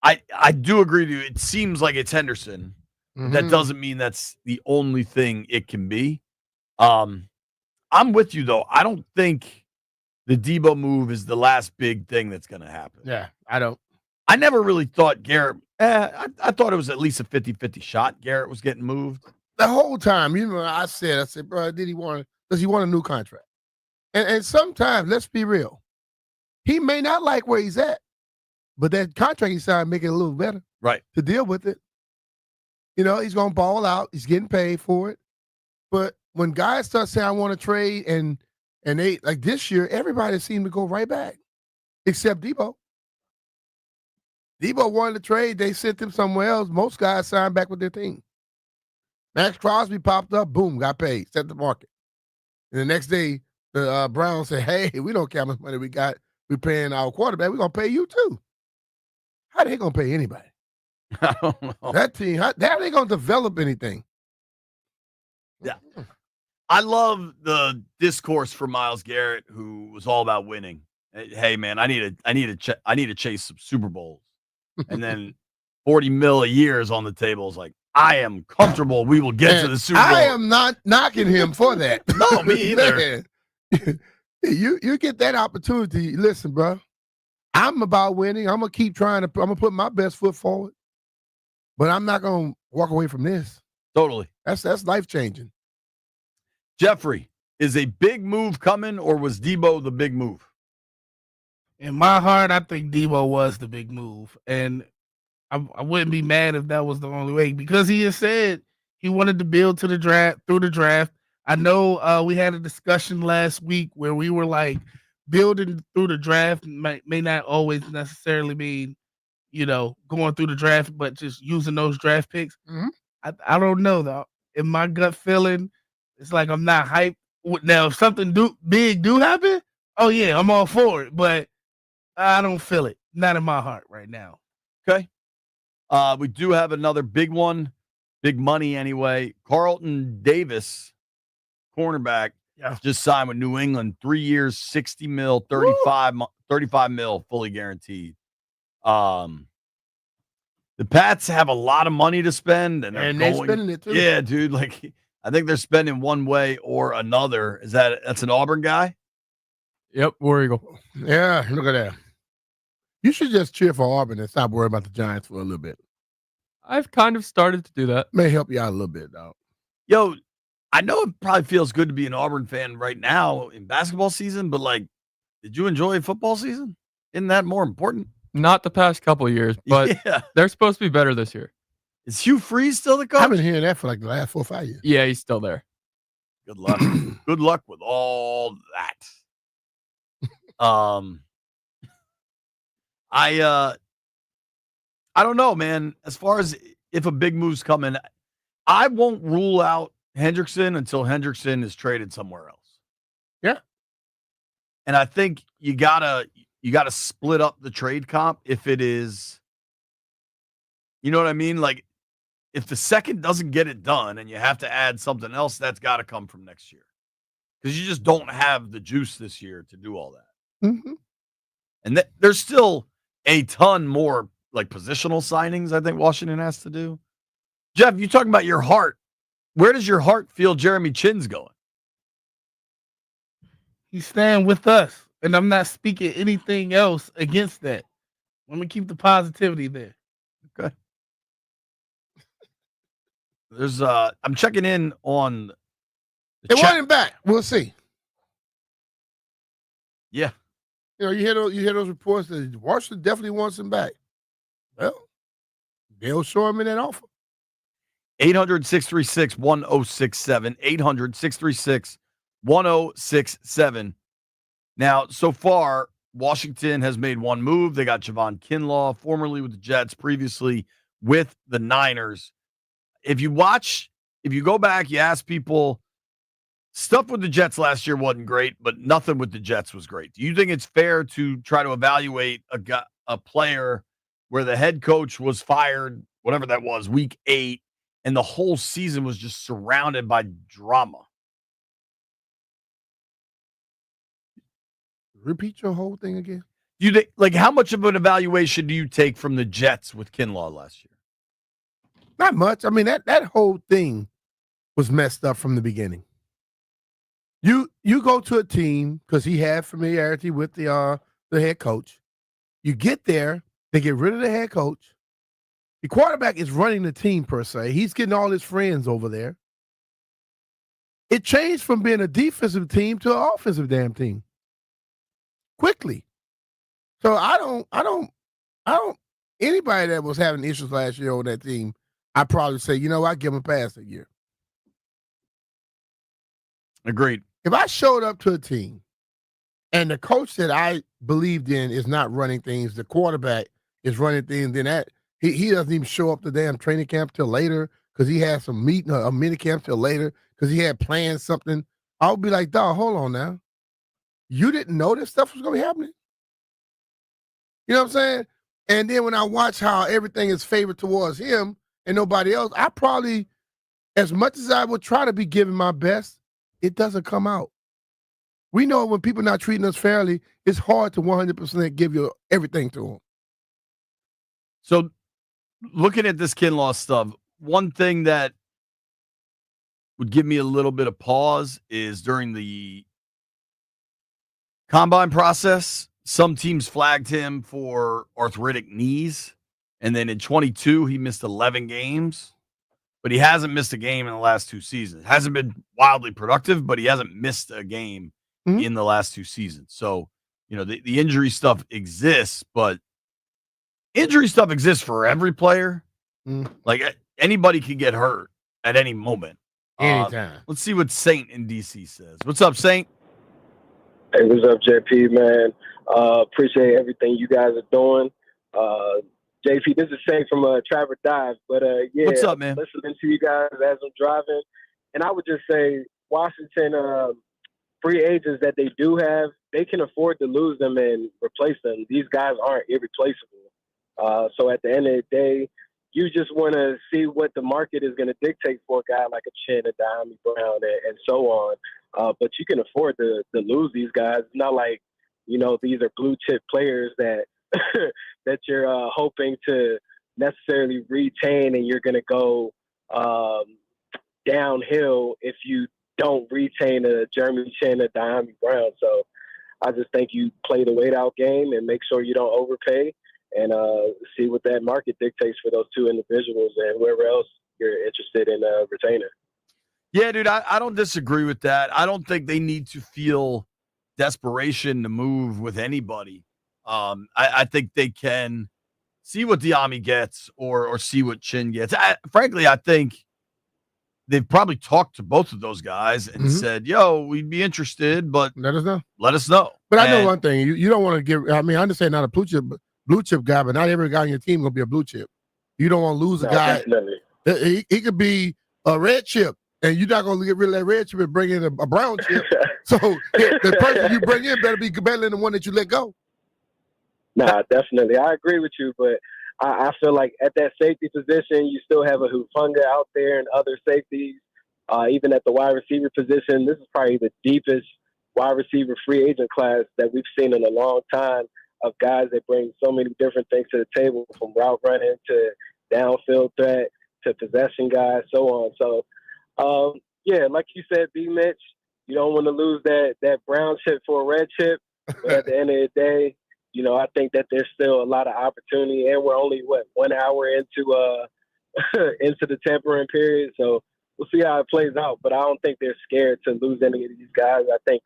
I do agree with you. It seems like it's Henderson. Mm-hmm. That doesn't mean that's the only thing it can be. I'm with you, though. I don't think the Debo move is the last big thing that's going to happen. Yeah, I don't. I never really thought Garrett I thought it was at least a 50-50 shot Garrett was getting moved. The whole time, I said, bro, does he want a new contract? And sometimes, let's be real, he may not like where he's at, but that contract he signed make it a little better. Right. To deal with it. He's going to ball out. He's getting paid for it. But when guys start saying, I want to trade, and they, like this year, everybody seemed to go right back, except Debo. Debo wanted to trade. They sent him somewhere else. Most guys signed back with their team. Max Crosby popped up, boom, got paid, set the market. And the next day, the Browns said, hey, we don't care how much money we got. We're paying our quarterback. We're going to pay you too. How they going to pay anybody? I don't know. That team, how they going to develop anything? Yeah. I love the discourse from Myles Garrett, who was all about winning. Hey, man, I need to chase some Super Bowls. And then $40 million a year is on the table. It's like, I am comfortable. We will get to the Super Bowl. I am not knocking him for that. No, me either. You get that opportunity. Listen, bro, I'm about winning. I'm going to keep trying to, I'm going to put my best foot forward. But I'm not going to walk away from this. Totally. That's life-changing. Jeffrey, is a big move coming, or was Debo the big move? In my heart, I think Debo was the big move. And I wouldn't be mad if that was the only way, because he has said he wanted to build to the draft, through the draft. I know we had a discussion last week where we were like, building through the draft may not always necessarily mean, going through the draft, but just using those draft picks. Mm-hmm. I don't know, though. In my gut feeling, it's like I'm not hyped. Now, if something big do happen, oh, yeah, I'm all for it. But I don't feel it. Not in my heart right now. Okay. We do have another big one. Big money anyway. Carlton Davis, cornerback, just signed with New England. 3 years, $60 million, 35 mil, fully guaranteed. The Pats have a lot of money to spend, and they're spending it too. Yeah, dude. Like, I think they're spending one way or another. That's an Auburn guy? Yep, War Eagle. Yeah, look at that. You should just cheer for Auburn and stop worrying about the Giants for a little bit. I've kind of started to do that. May help you out a little bit, though. Yo, I know it probably feels good to be an Auburn fan right now in basketball season, but like, did you enjoy football season? Isn't that more important? Not the past couple of years, but they're supposed to be better this year. Is Hugh Freeze still the coach? I've been hearing that for like the last 4 or 5 years. Yeah, he's still there. Good luck. Good luck with all that. I don't know, man. As far as if a big move's coming, I won't rule out Hendrickson until Hendrickson is traded somewhere else. Yeah. And I think you gotta split up the trade comp if it is, you know what I mean? Like, if the second doesn't get it done and you have to add something else, that's got to come from next year. Because you just don't have the juice this year to do all that. Mm-hmm. And there's still a ton more like positional signings I think Washington has to do. Jeff, you talking about your heart. Where does your heart feel Jeremy Chin's going? He's staying with us. And I'm not speaking anything else against that. Let me keep the positivity there. Okay. There's I'm checking in on They want him back. We'll see. Yeah. You know, you hear those reports that Washington definitely wants him back. Well, they'll show him in that offer. 800-636-1067. 800-636-1067. Now, so far, Washington has made one move. They got Javon Kinlaw, formerly with the Jets, previously with the Niners. If you go back, you ask people, stuff with the Jets last year wasn't great, but nothing with the Jets was great. Do you think it's fair to try to evaluate a player where the head coach was fired, whatever that was, week 8, and the whole season was just surrounded by drama? Repeat your whole thing again. Do you think, like, how much of an evaluation do you take from the Jets with Kinlaw last year? Not much. I mean, that whole thing was messed up from the beginning. You go to a team because he had familiarity with the head coach. You get there, they get rid of the head coach. The quarterback is running the team per se. He's getting all his friends over there. It changed from being a defensive team to an offensive damn team quickly. So I don't. Anybody that was having issues last year on that team, I'd probably say, I give him a pass a year. Agreed. If I showed up to a team and the coach that I believed in is not running things, the quarterback is running things, then he doesn't even show up to damn training camp till later because he had some meeting or a mini camp till later because he had planned something, I would be like, dog, hold on now. You didn't know this stuff was going to be happening? You know what I'm saying? And then when I watch how everything is favored towards him and nobody else, I probably, as much as I would try to be giving my best, it doesn't come out. We know when people not treating us fairly, it's hard to 100% give you everything to them. So looking at this Kinlaw stuff, one thing that would give me a little bit of pause is during the combine process, some teams flagged him for arthritic knees. And then in 22, he missed 11 games. But he hasn't missed a game in the last 2 seasons. Hasn't been wildly productive, but he hasn't missed a game in the last 2 seasons. So, the injury stuff exists, but injury stuff exists for every player. Like, anybody can get hurt at any moment. Anytime. Let's see what Saint in DC says. What's up, Saint? Hey, what's up, JP, man? Appreciate everything you guys are doing. JP, this is Shane from Traver Dive, but yeah, what's up, man? Listening to you guys as I'm driving, and I would just say Washington free agents that they do have, they can afford to lose them and replace them. These guys aren't irreplaceable. So at the end of the day, you just want to see what the market is going to dictate for a guy like a Chin, a Diami Brown, and so on. But you can afford to lose these guys. It's not like these are blue chip players that. that you're hoping to necessarily retain, and you're going to go downhill if you don't retain a Jeremy Chin, a Diami Brown. So I just think you play the wait out game and make sure you don't overpay and see what that market dictates for those two individuals and whoever else you're interested in retaining. Yeah, dude, I don't disagree with that. I don't think they need to feel desperation to move with anybody. I think they can see what Diami gets or see what Chin gets. Frankly, I think they've probably talked to both of those guys and said, yo, we'd be interested, but let us know. But I know one thing. You don't want to give – I mean, I understand not a blue chip guy, but not every guy on your team going to be a blue chip. You don't want to lose a guy. Definitely. He could be a red chip, and you're not going to get rid of that red chip and bring in a brown chip. So the person you bring in better be better than the one that you let go. Nah, definitely. I agree with you, but I feel like at that safety position, you still have a Hufunga out there and other safeties. Even at the wide receiver position, this is probably the deepest wide receiver free agent class that we've seen in a long time of guys that bring so many different things to the table, from route running to downfield threat to possession guys, so on. So, yeah, like you said, B. Mitch, you don't want to lose that brown chip for a red chip, but at the end of the day, you know, I think that there's still a lot of opportunity, and we're only 1 hour into into the tampering period, so we'll see how it plays out. But I don't think they're scared to lose any of these guys. I think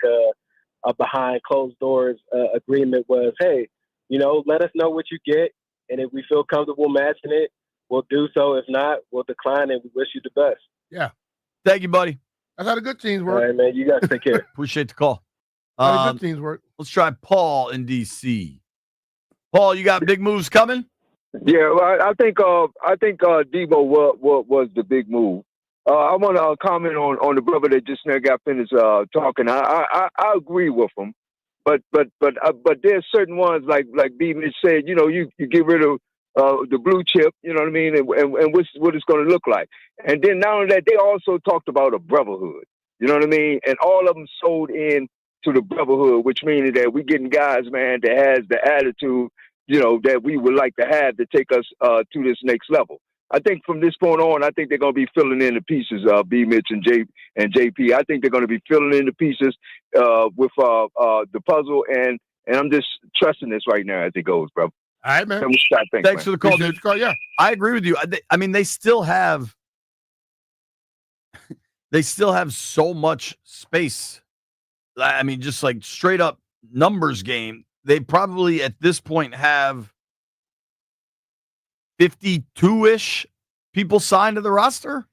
a behind closed doors agreement was, hey, you know, let us know what you get, and if we feel comfortable matching it, we'll do so. If not, we'll decline, and we wish you the best. Yeah. Thank you, buddy. That's how the good teams work. All right, man. You guys take care. Appreciate the call. How the good teams work. Let's try Paul in D.C. Paul, you got big moves coming? Yeah, well, I think Debo was the big move. I want to comment on the brother that just now got finished talking. I agree with him, but there's certain ones like B. Mitch said. You know, you get rid of the blue chip. You know what I mean, and what it's going to look like. And then not only that, they also talked about a brotherhood. You know what I mean, and all of them sold in to the brotherhood, which means that we getting guys, man, that has the attitude, you know, that we would like to have to take us to this next level. I think from this point on, I think they're going to be filling in the pieces, B. Mitch and JP. I think they're going to be filling in the pieces with the puzzle, and I'm just trusting this right now as it goes, bro. All right, man. Thanks for the call, dude. Yeah, I agree with you. I mean, they still have so much space. I mean, just like straight up numbers game. They probably at this point have 52-ish people signed to the roster.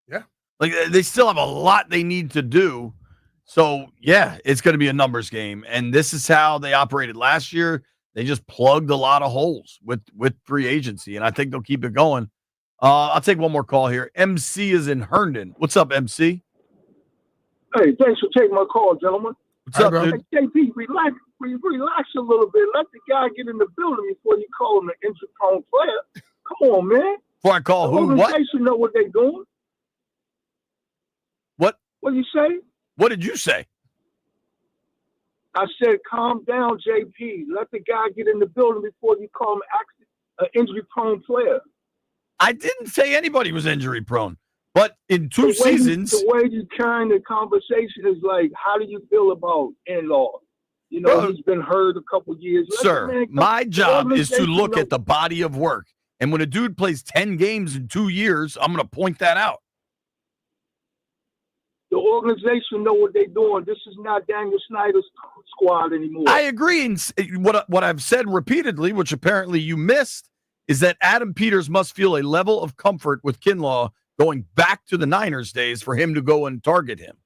Yeah. Like they still have a lot they need to do. So, yeah, it's going to be a numbers game. And this is how they operated last year. They just plugged a lot of holes with free agency, and I think they'll keep it going. I'll take one more call here. MC is in Herndon. What's up, MC? Hey, thanks for taking my call, gentlemen. What's up, dude? Hey, JP, relax a little bit. Let the guy get in the building before you call him an injury-prone player. Come on, man. Before I call who? What? They should know what they're doing. What? What did you say? What did you say? I said, calm down, JP. Let the guy get in the building before you call him an injury-prone player. I didn't say anybody was injury-prone. But in two seasons... The way you turn the conversation is like, how do you feel about in-law? You know, he's been hurt a couple years. Sir, my job is to look at the body of work. And when a dude plays 10 games in 2 years, I'm going to point that out. The organization know what they're doing. This is not Daniel Snyder's squad anymore. I agree. And what I've said repeatedly, which apparently you missed, is that Adam Peters must feel a level of comfort with Kinlaw going back to the Niners days for him to go and target him.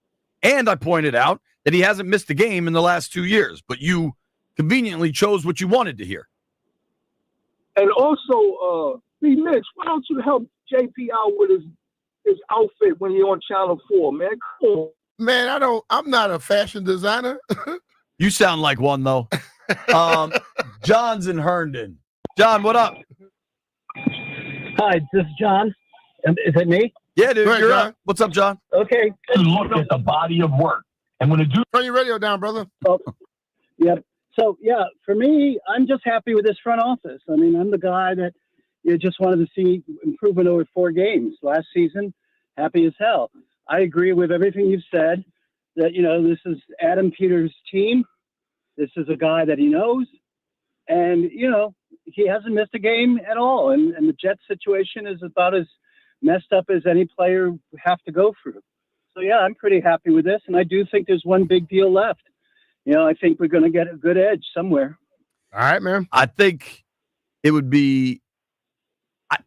And I pointed out that he hasn't missed a game in the last 2 years, but you conveniently chose what you wanted to hear. And also, B. Mitch, why don't you help JP out with his outfit when you're on Channel 4, man? Come on. Man, I'm not a fashion designer. You sound like one, though. John's in Herndon. John, what up? Hi, this is John. Is it me? Yeah, dude, ahead, you're John. up. What's up, John? Okay. Look at the body of work. And when a dude... Turn your radio down, brother. Oh, yep. So, yeah, for me, I'm just happy with this front office. I mean, I'm the guy that just wanted to see improvement over 4 games. Last season, happy as hell. I agree with everything you've said, that, you know, this is Adam Peters' team. This is a guy that he knows, and he hasn't missed a game at all. And the Jets situation is about as messed up as any player would have to go through. So yeah, I'm pretty happy with this, and I do think there's one big deal left. I think we're going to get a good edge somewhere. All right, man. I think it would be.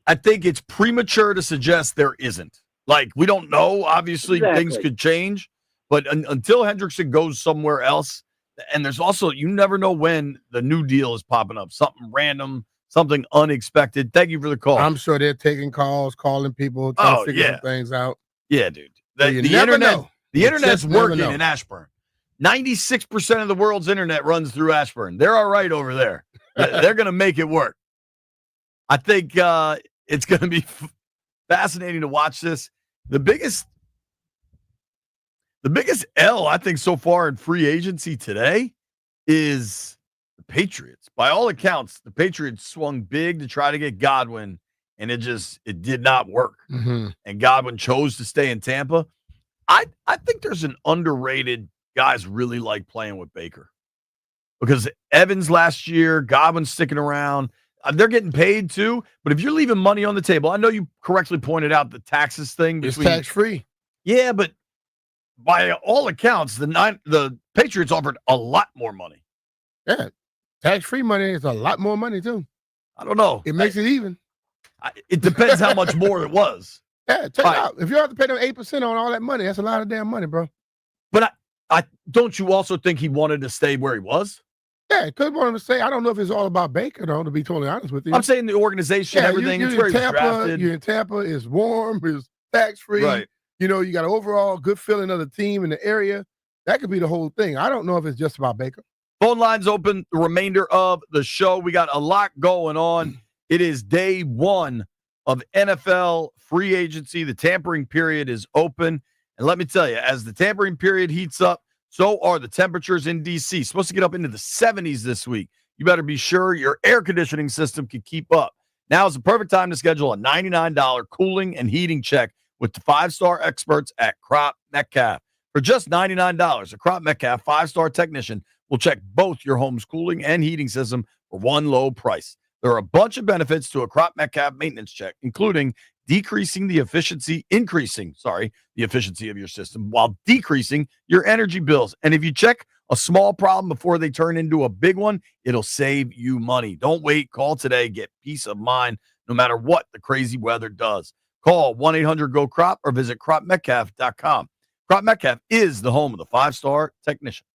I think it's premature to suggest there isn't. Like, we don't know. Obviously, things could change, but until Hendrickson goes somewhere else, and there's also, you never know when the new deal is popping up. Something random, something unexpected. Thank you for the call. I'm sure they're taking calls, calling people, trying to figure some things out. Yeah, dude. The internet, know. the internet's working in Ashburn. 96% of the world's internet runs through Ashburn. They're all right over there. They're going to make it work. I think it's going to be fascinating to watch this. The biggest L, I think, so far in free agency today is the Patriots. By all accounts, the Patriots swung big to try to get Godwin, and it did not work. Mm-hmm. And Godwin chose to stay in Tampa. I think there's an underrated guys really like playing with Baker. Because Evans last year, Godwin sticking around. They're getting paid too, but if you're leaving money on the table, I know you correctly pointed out the taxes thing. It's tax-free. Yeah, but by all accounts, the Patriots offered a lot more money. Yeah, tax-free money is a lot more money too. I don't know. It makes it even. It depends how much more it was. Yeah, check it out. If you have to pay them 8% on all that money, that's a lot of damn money, bro. But I don't you also think he wanted to stay where he was? Yeah, could want him to say. I don't know if it's all about Baker, though, to be totally honest with you. I'm saying the organization, everything. You're in Tampa. You're in Tampa. It's warm. It's tax-free. Right. You got an overall good feeling of the team in the area. That could be the whole thing. I don't know if it's just about Baker. Phone lines open the remainder of the show. We got a lot going on. It is day one of NFL free agency. The tampering period is open. And let me tell you, as the tampering period heats up, so are the temperatures in D.C. Supposed to get up into the 70s this week. You better be sure your air conditioning system can keep up. Now is the perfect time to schedule a $99 cooling and heating check with the 5-star experts at Crop Metcalf. For just $99, a Crop Metcalf 5-star technician will check both your home's cooling and heating system for one low price. There are a bunch of benefits to a Crop Metcalf maintenance check, including increasing the efficiency of your system while decreasing your energy bills. And if you check a small problem before they turn into a big one, it'll save you money. Don't wait. Call today. Get peace of mind no matter what the crazy weather does. Call 1-800-GO-CROP or visit cropmetcalf.com. Crop Metcalf is the home of the 5-star technician.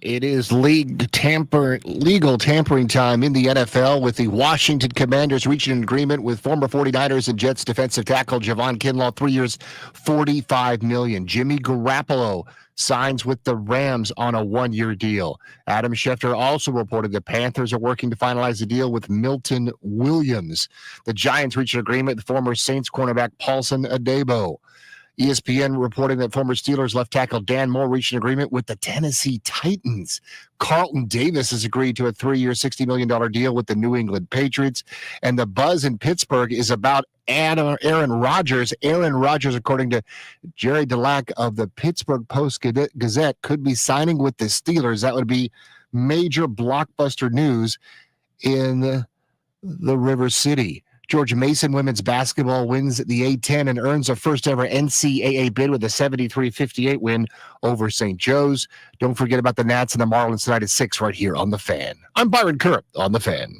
It is legal tampering time in the NFL with the Washington Commanders reaching an agreement with former 49ers and Jets defensive tackle Javon Kinlaw, 3 years, $45 million. Jimmy Garoppolo signs with the Rams on a 1-year deal. Adam Schefter also reported the Panthers are working to finalize a deal with Milton Williams. The Giants reached an agreement with former Saints cornerback Paulson Adebo. ESPN reporting that former Steelers left tackle Dan Moore reached an agreement with the Tennessee Titans. Carlton Davis has agreed to a 3-year, $60 million deal with the New England Patriots. And the buzz in Pittsburgh is about Aaron Rodgers. Aaron Rodgers, according to Jerry Dulac of the Pittsburgh Post-Gazette, could be signing with the Steelers. That would be major blockbuster news in the River City. George Mason women's basketball wins the A-10 and earns a first-ever NCAA bid with a 73-58 win over St. Joe's. Don't forget about the Nats and the Marlins tonight at 6 right here on The Fan. I'm Byron Kerr on The Fan.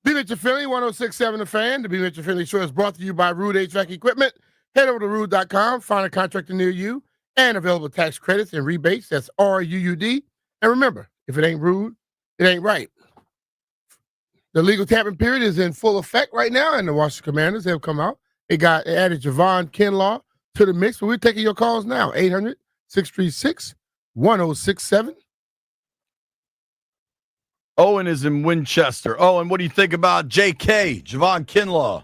Be Mitchell Finley, 106.7 The Fan. The Be Mitchell Finley Show is brought to you by Rude HVAC Equipment. Head over to rude.com, find a contractor near you, and available tax credits and rebates. That's RUUD. And remember, if it ain't rude, it ain't right. The legal tapping period is in full effect right now, and the Washington Commanders have come out. They added Javon Kinlaw to the mix, but we're taking your calls now, 800-636-1067. Owen is in Winchester. Owen, what do you think about JK, Javon Kinlaw?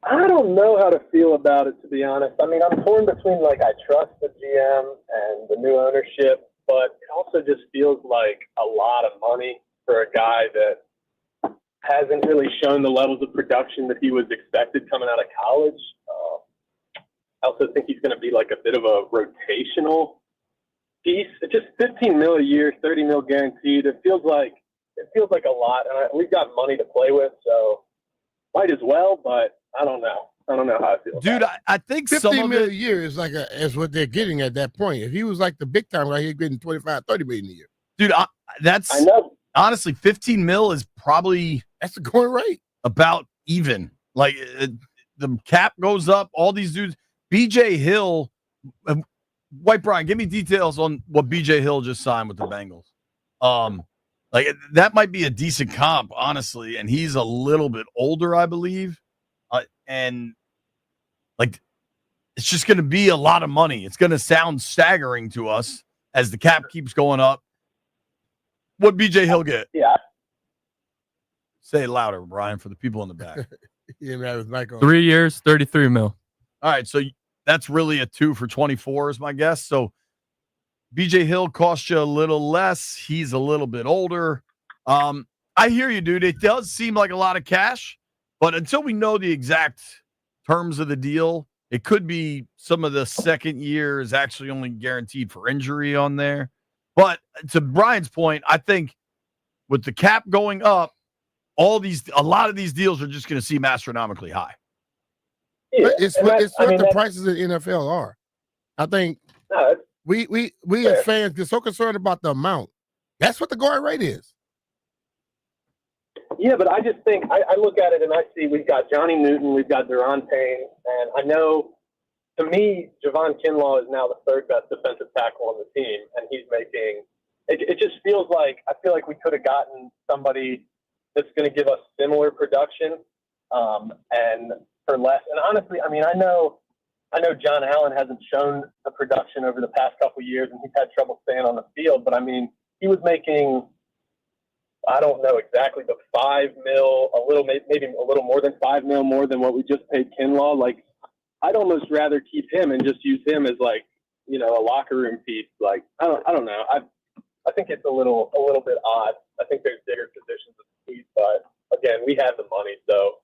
I don't know how to feel about it, to be honest. I mean, I'm torn between, like, I trust the GM and the new ownership, but it also just feels like a lot of money for a guy that hasn't really shown the levels of production that he was expected coming out of college. I also think he's going to be like a bit of a rotational piece. It's just $15 million a year, $30 million guaranteed. It feels like a lot, and we've got money to play with, so might as well. But I don't know. I don't know how I feel. Dude, I think $15 some of million it a year is is what they're getting at that point. If he was like the big time guy, he'd getting $25, $30 million a year. Dude, I know. Honestly, $15 million is probably that's the going rate. About even. Like the cap goes up. All these dudes. BJ Hill, White Brian, give me details on what BJ Hill just signed with the Bengals. Like that might be a decent comp, honestly, and he's a little bit older, I believe. And like it's just going to be a lot of money. It's going to sound staggering to us as the cap keeps going up. What BJ Hill get? Yeah. Say it louder, Brian, for the people in the back. Yeah, man, it was Michael. 3 years, $33 million. All right, so that's really a 2 for 24 is my guess. So BJ Hill cost you a little less. He's a little bit older. I hear you, dude. It does seem like a lot of cash, but until we know the exact terms of the deal, it could be some of the second year is actually only guaranteed for injury on there. But to Brian's point, I think with the cap going up, a lot of these deals are just going to seem astronomically high. Yeah, it's what the prices of the NFL are. I think we as fans get so concerned about the amount. That's what the going rate is. Yeah, but I just think I look at it and I see we've got Johnny Newton, we've got Deron Payne, and I know to me Javon Kinlaw is now the third best defensive tackle on the team, and he's making it just feels like I feel like we could have gotten somebody that's going to give us similar production and for less. And honestly, I mean, I know John Allen hasn't shown the production over the past couple of years, and he's had trouble staying on the field. But I mean, he was making, I don't know exactly, but $5 million, maybe a little more than $5 million more than what we just paid Kinlaw. Like, I'd almost rather keep him and just use him as like, a locker room piece. Like, I don't know. I think it's a little bit odd. I think there's bigger positions of need, but again, we have the money, so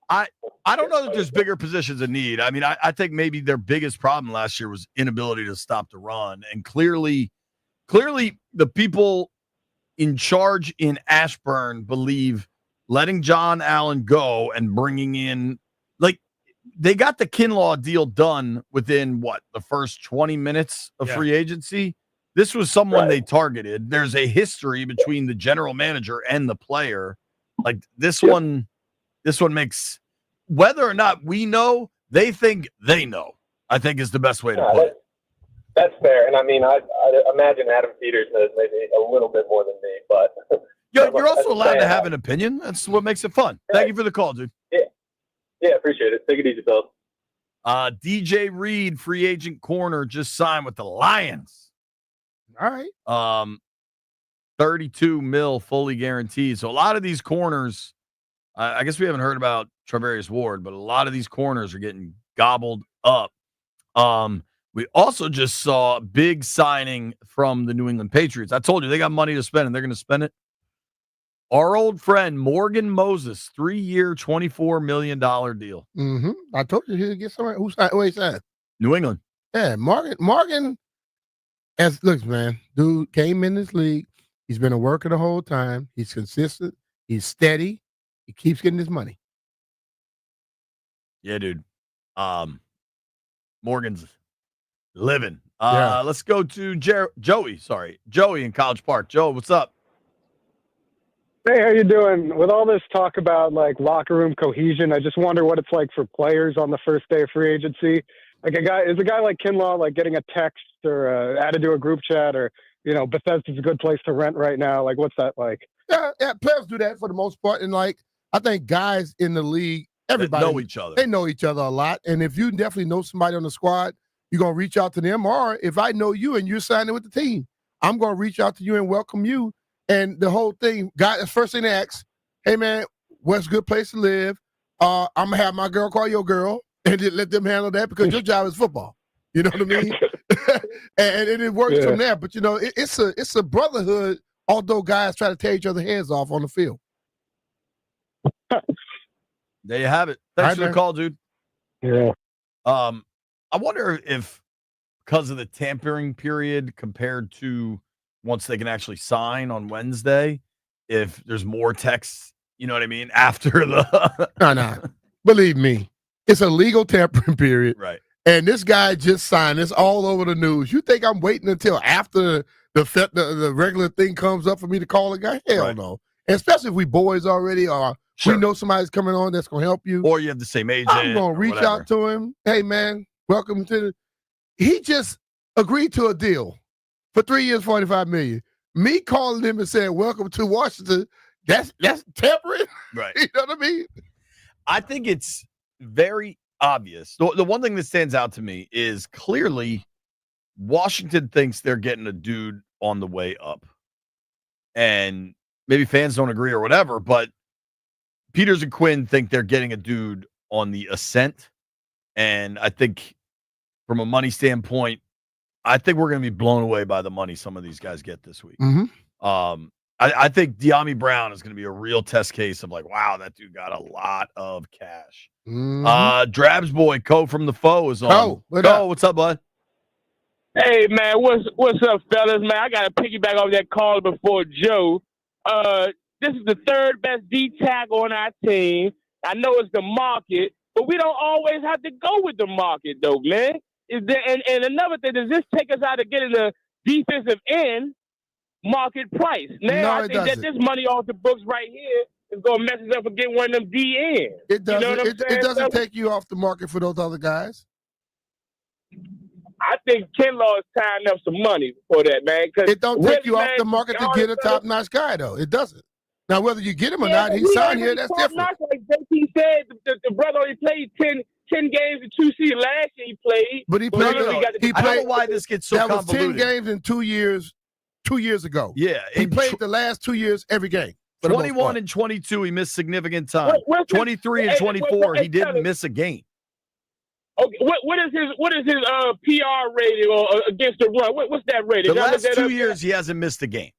I don't know that there's bigger positions in need. I mean, I think maybe their biggest problem last year was inability to stop the run. And clearly the people in charge in Ashburn believe letting John Allen go and bringing in, like, they got the Kinlaw deal done within the first 20 minutes of free agency. This was someone they targeted. There's a history between the general manager and the player. Like this one makes, whether or not we know, they think they know, I think is the best way to put it. That's fair. And I mean, I imagine Adam Peters knows maybe a little bit more than me, but you're also allowed to have an opinion. That's what makes it fun. Thank you for the call, dude. Yeah, appreciate it. Take it easy, Bill. DJ Reed, free agent corner, just signed with the Lions. All right. 32 mil fully guaranteed. So a lot of these corners, I guess we haven't heard about Travarius Ward, but a lot of these corners are getting gobbled up. We also just saw a big signing from the New England Patriots. I told you they got money to spend, and they're going to spend it. Our old friend Morgan Moses, 3-year, $24 million deal. Mm-hmm. I told you he'd get somewhere. Who signed? New England. Yeah, Morgan. Look, man, dude came in this league. He's been a worker the whole time. He's consistent. He's steady. He keeps getting his money. Yeah, dude. Morgan's living. Let's go to Joey. Sorry, Joey in College Park. Joe, what's up? Hey, how you doing? With all this talk about like locker room cohesion, I just wonder what it's like for players on the first day of free agency. Like a guy like Kinlaw, like getting a text or added to a group chat, or Bethesda's a good place to rent right now. Like, what's that like? Yeah, players do that for the most part, and like I think guys in the league, everybody know each other. They know each other a lot, and if you definitely know somebody on the squad, you're gonna reach out to them. Or if I know you and you're signing with the team, I'm gonna reach out to you and welcome you. And the whole thing, guy, the first thing they ask, hey man, what's a good place to live? I'm gonna have my girl call your girl and just let them handle that because your job is football. You know what I mean? and it works from there. But it's a brotherhood, although guys try to tear each other's heads off on the field. There you have it. Thanks for the call, dude. Yeah. I wonder if because of the tampering period compared to once they can actually sign on Wednesday, if there's more texts, you know what I mean, after the No. Believe me, it's a legal tampering period. Right. And this guy just signed. It's all over the news. You think I'm waiting until after the regular thing comes up for me to call a guy? Hell no. And especially if we boys already, or we know somebody's coming on that's going to help you. Or you have the same agent. I'm going to reach out to him. Hey, man, welcome to He just agreed to a deal for 3 years, $45 million. Me calling him and saying, welcome to Washington, that's tampering. Right. You know what I mean? I think it's very obvious. The one thing that stands out to me is clearly Washington thinks they're getting a dude on the way up. And maybe fans don't agree or whatever, but Peters and Quinn think they're getting a dude on the ascent. And I think from a money standpoint, I think we're going to be blown away by the money some of these guys get this week. Mm-hmm. I think De'Ami Brown is going to be a real test case of like, wow, that dude got a lot of cash. Mm-hmm. Drabs boy, Co from the Foe is on. Co, what's up, bud? Hey man, what's up, fellas? Man, I got to piggyback off that call before Joe. This is the third best D tackle on our team. I know it's the market, but we don't always have to go with the market, though, man. And another thing, does this take us out of getting the defensive end market price? Now, I think that this money off the books right here is going to mess us up for getting one of them D ends. It doesn't. You know what I'm saying, It doesn't fellas? take you off the market for those other guys. I think Kinlaw is tying up some money for that, man. It don't take you off the market to get a top-notch guy, though. It doesn't. Now, whether you get him or not, he's signed here. That's different. Like JP said, the brother only played 10 games in 2 seasons. Last year he played. But he played. I don't know why this gets so that convoluted. was 10 games in 2 years. 2 years ago. Yeah, he played the last 2 years every game. 21 and 22, he missed significant time. 23 and 24, he didn't miss a game. Okay, what is his PR rating or against the run? What's that rating? The last 2 years, he hasn't missed a game.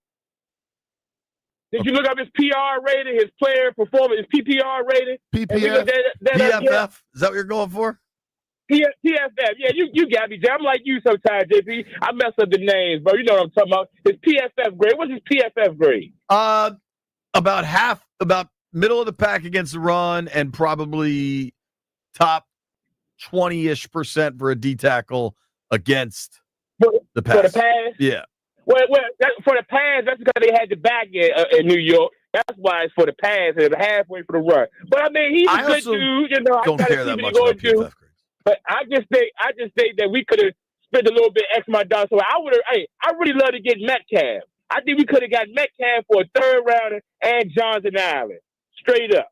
Did you look up his PR rating, his player performance, his PPR rating? PPF? PFF? Is that what you're going for? PFF. Yeah, you got me, Jay. I'm like you sometimes, JP. I mess up the names, bro. You know what I'm talking about. His PFF grade. What's his PFF grade? About middle of the pack against the run and probably top 20-ish% for a D tackle against the pass. For the pass? Yeah. Well, for the pass, that's because they had the back in New York. That's why it's for the pass and halfway for the run. But I mean, he's a good dude. You know, don't I care that much about PFF grades. But I just think that we could have spent a little bit extra dollars. So I really love to get Metcalf. I think we could have got Metcalf for a third rounder and Jonathan Allen, straight up.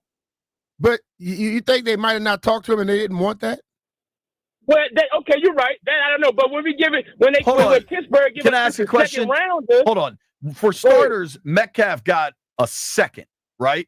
But you think they might have not talked to him and they didn't want that? Well, okay, you're right. That I don't know, but when Pittsburgh give Can I ask a question? Rounder, hold on. For starters, Metcalf got a second, right?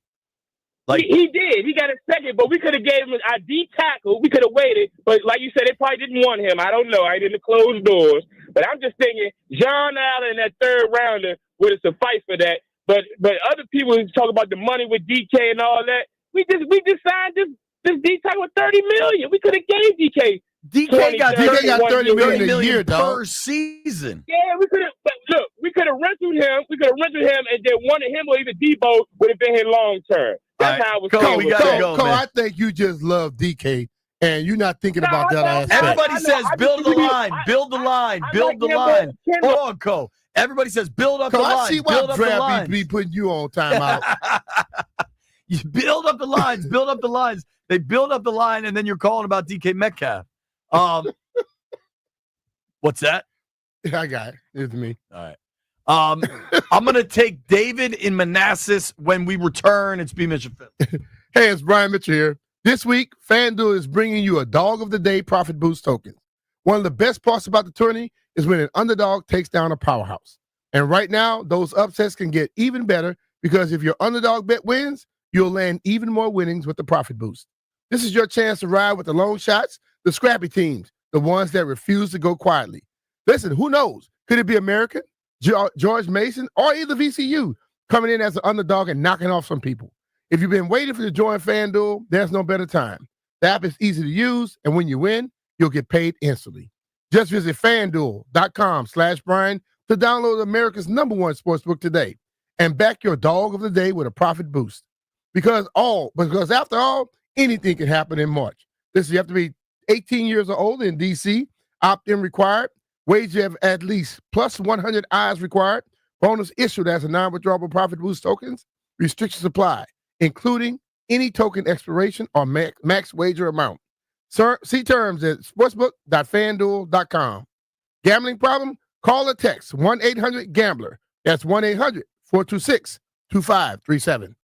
Like he did. He got a second, but we could have gave him a D tackle. We could have waited, but like you said, they probably didn't want him. I don't know. I didn't close doors, but I'm just thinking John Allen, that third rounder, would have sufficed for that. But other people who talk about the money with DK and all that, we just signed this D tackle with $30 million. We could have gave DK. DK got $30 million a year dog. per season. Yeah, we could have. Look, we could have rented him. We could have rented him, and then one of him or even Debo would have been here long term. That's how I was. Cole, I think you just love DK, and you're not thinking about that aspect. Everybody says build the line, build the line, build the line. Hold on, Cole. Everybody says build up the line. I see why build up the draft lines. be putting you on timeout. You build up the lines. Build up the lines. They build up the line, and then you're calling about DK Metcalf. What's that? I got it. It's me. All right. I'm going to take David in Manassas when we return. It's B. Mitchell. Hey, it's Brian Mitchell here. This week, FanDuel is bringing you a Dog of the Day Profit Boost token. One of the best parts about the tourney is when an underdog takes down a powerhouse. And right now, those upsets can get even better because if your underdog bet wins, you'll land even more winnings with the Profit Boost. This is your chance to ride with the long shots, the scrappy teams, the ones that refuse to go quietly. Listen, who knows? Could it be American, George Mason, or either VCU coming in as an underdog and knocking off some people? If you've been waiting for to join FanDuel, there's no better time. The app is easy to use, and when you win, you'll get paid instantly. Just visit FanDuel.com/Brian to download America's #1 sportsbook today and back your dog of the day with a profit boost. Because after all, anything can happen in March. Listen, you have to be 18 years or older in D.C., opt-in required, wager of at least plus 100 eyes required, bonus issued as a non-withdrawable profit boost tokens, restrictions apply, including any token expiration or max wager amount. See terms at sportsbook.fanduel.com. Gambling problem? Call or text 1-800-GAMBLER. That's 1-800-426-2537.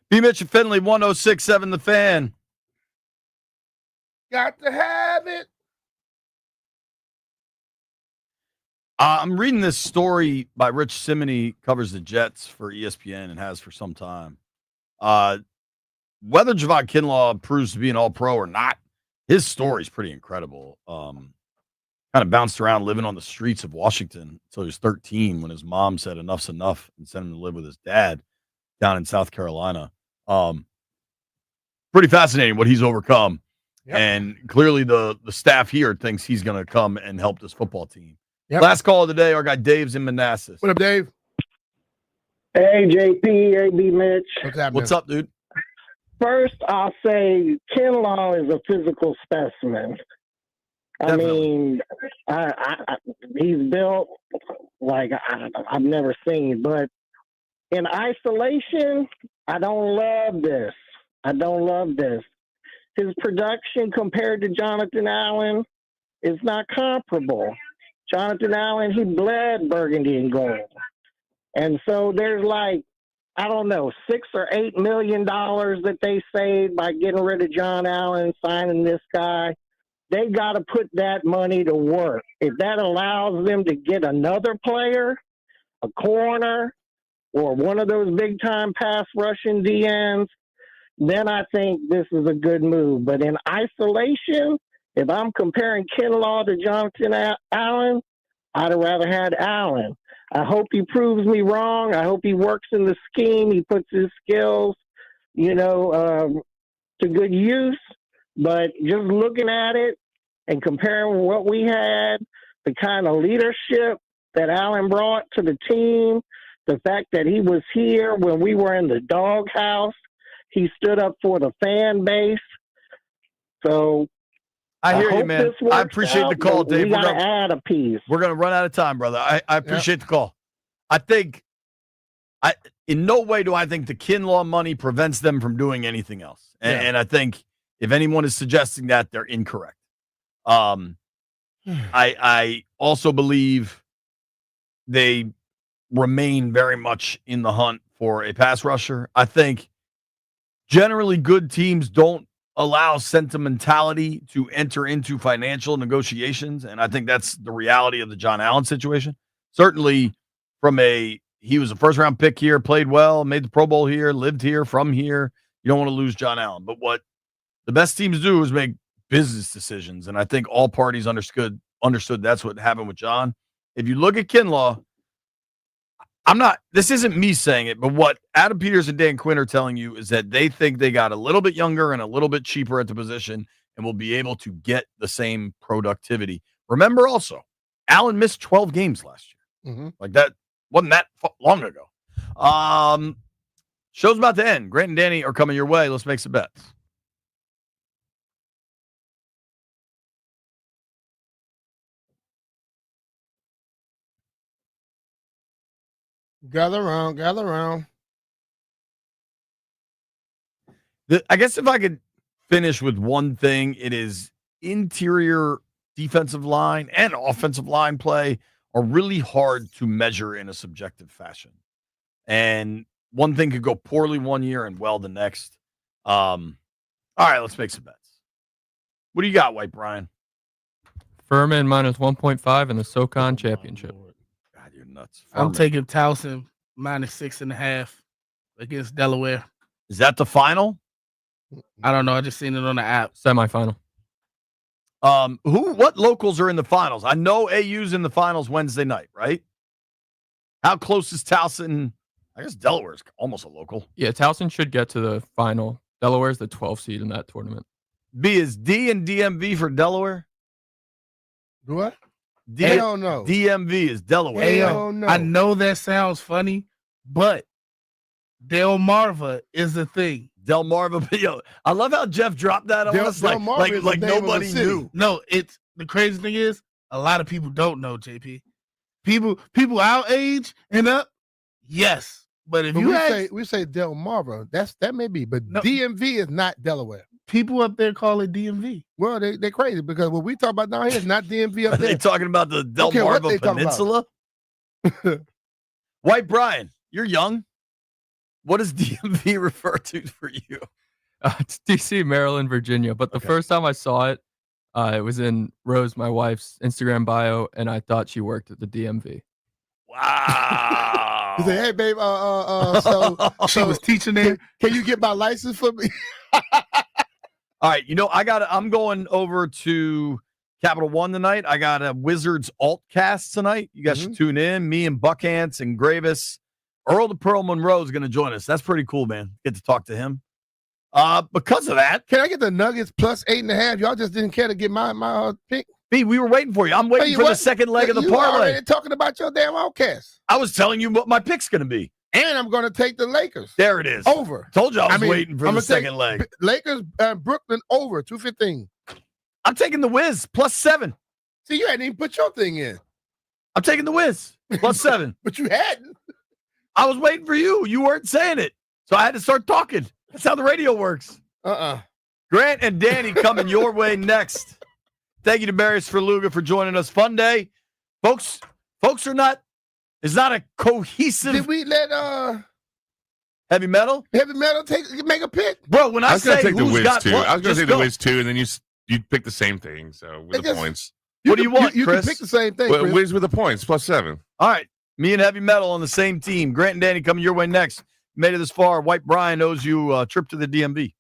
B. Mitch and Finley, 106.7 The Fan. Got to have it. I'm reading this story by Rich Simony, covers the Jets for ESPN and has for some time. Whether Javon Kinlaw proves to be an all-pro or not, his story is pretty incredible. Kind of bounced around living on the streets of Washington until he was 13 when his mom said enough's enough and sent him to live with his dad down in South Carolina. Pretty fascinating what he's overcome. Yep. And clearly the staff here thinks he's going to come and help this football team. Yep. Last call of the day, our guy Dave's in Manassas. What up, Dave? Hey, JP, AB Mitch. What's up, dude? First, I'll say Kinlaw is a physical specimen. Definitely. He's built like I've never seen. But in isolation, I don't love this. His production compared to Jonathan Allen is not comparable. Jonathan Allen, he bled burgundy and gold. And so there's $6 or $8 million that they saved by getting rid of John Allen, signing this guy. They got to put that money to work. If that allows them to get another player, a corner, or one of those big-time pass rushing DNs, then I think this is a good move. But in isolation, if I'm comparing Kinlaw to Jonathan Allen, I'd have rather had Allen. I hope he proves me wrong. I hope he works in the scheme. He puts his skills, to good use. But just looking at it and comparing what we had, the kind of leadership that Allen brought to the team, the fact that he was here when we were in the doghouse, he stood up for the fan base. So I hear you, man. I appreciate the call, Dave. We got to add a piece. We're going to run out of time, brother. I appreciate the call. I think in no way do I think the Kinlaw money prevents them from doing anything else. And I think if anyone is suggesting that, they're incorrect. I also believe they remain very much in the hunt for a pass rusher. I think generally good teams don't allow sentimentality to enter into financial negotiations, and I think that's the reality of the John Allen situation. Certainly he was a first-round pick here, played well, made the Pro Bowl here, lived here, from here. You don't want to lose John Allen. But what the best teams do is make business decisions, and I think all parties understood that's what happened with John. If you look at Kinlaw, this isn't me saying it, but what Adam Peters and Dan Quinn are telling you is that they think they got a little bit younger and a little bit cheaper at the position and will be able to get the same productivity. Remember also, Allen missed 12 games last year. Mm-hmm. Like that wasn't that long ago. Show's about to end. Grant and Danny are coming your way. Let's make some bets. Gather around. I guess if I could finish with one thing, it is interior defensive line and offensive line play are really hard to measure in a subjective fashion. And one thing could go poorly one year and well the next. All right, let's make some bets. What do you got, White Brian? Furman minus 1.5 in the SoCon championship. God, you're nuts. I'm taking Towson minus 6.5 against Delaware. Is that the final? I don't know. I just seen it on the app. Semifinal. What locals are in the finals? I know AU's in the finals Wednesday night, right? How close is Towson? I guess Delaware's almost a local. Yeah, Towson should get to the final. Delaware's the 12th seed in that tournament. B is D and DMV for Delaware? What? Hell no. DMV is Delaware. Hell no. I know that sounds funny, but Delmarva is the thing. Delmarva, yo, I love how Jeff dropped that on us like nobody knew. No, it's the crazy thing is a lot of people don't know, JP. People our age and up, yes. But if we say Delmarva, that may be, but no, DMV is not Delaware. People up there call it DMV. Well, they're crazy because what we talk about down here is not DMV up there. Are they talking about the Delmarva Peninsula? White Brian, you're young. What does DMV refer to for you? It's DC, Maryland, Virginia. But the first time I saw it, it was in Rose, my wife's Instagram bio, and I thought she worked at the DMV. Wow. You say, hey, babe, so She was teaching there. Can you get my license for me? All right, I'm going over to Capital One tonight. I got a Wizards alt cast tonight. You guys should tune in. Me and Buckhands and Gravis. Earl the Pearl Monroe is going to join us. That's pretty cool, man. Get to talk to him. Because of that, can I get the Nuggets plus 8.5? Y'all just didn't care to get my pick. B, we were waiting for you. I'm waiting for the second leg of the you parlay. Already talking about your damn outcast. I was telling you what my pick's going to be. And I'm going to take the Lakers. There it is. Over. Told you I was waiting for the second leg. Lakers, Brooklyn over 215. I'm taking the Wiz plus 7. See, you hadn't even put your thing in. I'm taking the Wiz plus 7. But you hadn't. I was waiting for you. You weren't saying it. So I had to start talking. That's how the radio works. Grant and Danny coming your way next. Thank you to Marius Luga for joining us. Fun day. Folks are not, it's not a cohesive. Did we let Heavy Metal make a pick? Bro, when I was going to say take the who's Wiz got too. what, I was going to just take the go. Wiz too, and then you pick the same thing. So with the points. What do you want, You Chris? can pick the same thing, Chris. Wiz with the points plus 7. All right. Me and Heavy Metal on the same team. Grant and Danny coming your way next. Made it this far. White Brian owes you a trip to the DMV.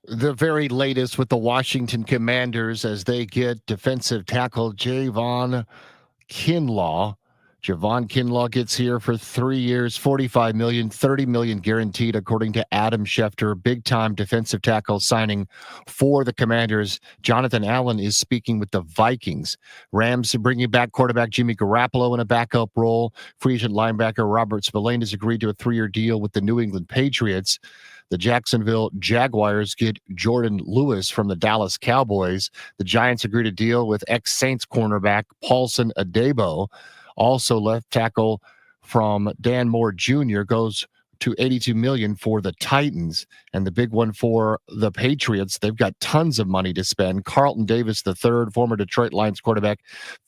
The very latest with the Washington Commanders as they get defensive tackle Javon Kinlaw. Javon Kinlaw gets here for 3 years, $45 million, $30 million guaranteed, according to Adam Schefter. Big-time defensive tackle signing for the Commanders. Jonathan Allen is speaking with the Vikings. Rams are bringing back quarterback Jimmy Garoppolo in a backup role. Free agent linebacker Robert Spillane has agreed to a 3-year deal with the New England Patriots. The Jacksonville Jaguars get Jordan Lewis from the Dallas Cowboys. The Giants agree to deal with ex-Saints cornerback Paulson Adebo. Also, left tackle from Dan Moore Jr. goes to $82 million for the Titans. And the big one for the Patriots, they've got tons of money to spend. Carlton Davis III, former Detroit Lions quarterback,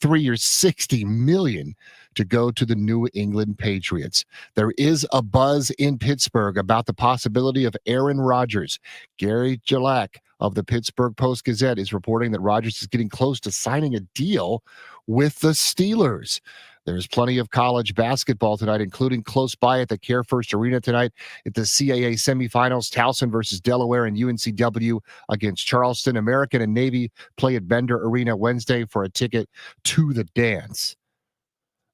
3 years, $60 million to go to the New England Patriots. There is a buzz in Pittsburgh about the possibility of Aaron Rodgers. Gary Jalak of the Pittsburgh Post-Gazette is reporting that Rodgers is getting close to signing a deal with the Steelers. There's plenty of college basketball tonight, including close by at the Care First Arena tonight at the CAA semifinals. Towson versus Delaware and UNCW against Charleston. American and Navy play at Bender Arena Wednesday for a ticket to the dance.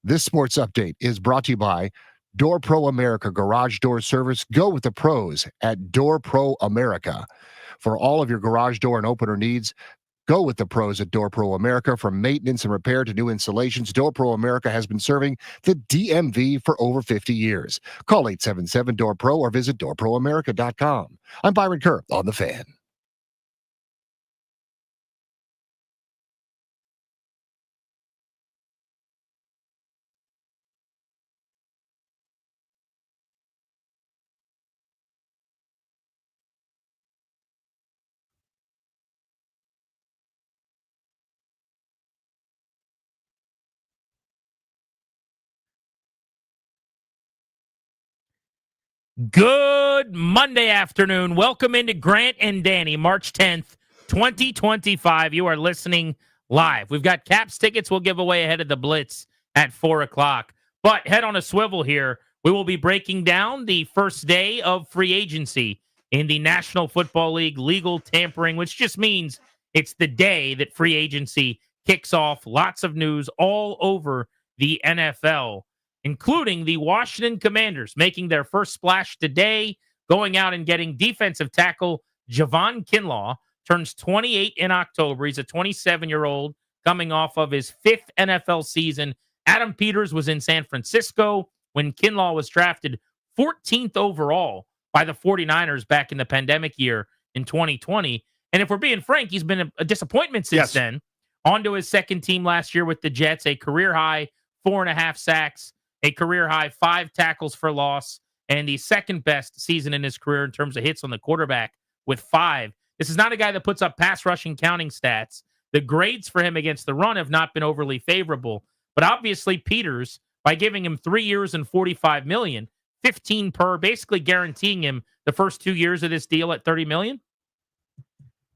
This sports update is brought to you by Door Pro America Garage Door Service. Go with the pros at Door Pro America. For all of your garage door and opener needs, go with the pros at Door Pro America. From maintenance and repair to new installations, Door Pro America has been serving the DMV for over 50 years. Call 877-DOOR-PRO or visit doorproamerica.com. I'm Byron Kerr on The Fan. Good Monday afternoon. Welcome into Grant and Danny, March 10th, 2025. You are listening live. We've got Caps tickets we'll give away ahead of the Blitz at 4 o'clock. But head on a swivel here. We will be breaking down the first day of free agency in the National Football League legal tampering, which just means it's the day that free agency kicks off. Lots of news all over the NFL, including the Washington Commanders making their first splash today, going out and getting defensive tackle Javon Kinlaw. Turns 28 in October. He's a 27-year-old coming off of his 5th NFL season. Adam Peters was in San Francisco when Kinlaw was drafted 14th overall by the 49ers back in the pandemic year in 2020. And if we're being frank, he's been a disappointment since then. On to his second team last year with the Jets, a career-high 4.5 sacks, a career-high 5 tackles for loss, and the second best season in his career in terms of hits on the quarterback with 5. This is not a guy that puts up pass rushing counting stats. The grades for him against the run have not been overly favorable. But obviously Peters, by giving him 3 years and $45 million, 15 per, basically guaranteeing him the first 2 years of this deal at $30 million.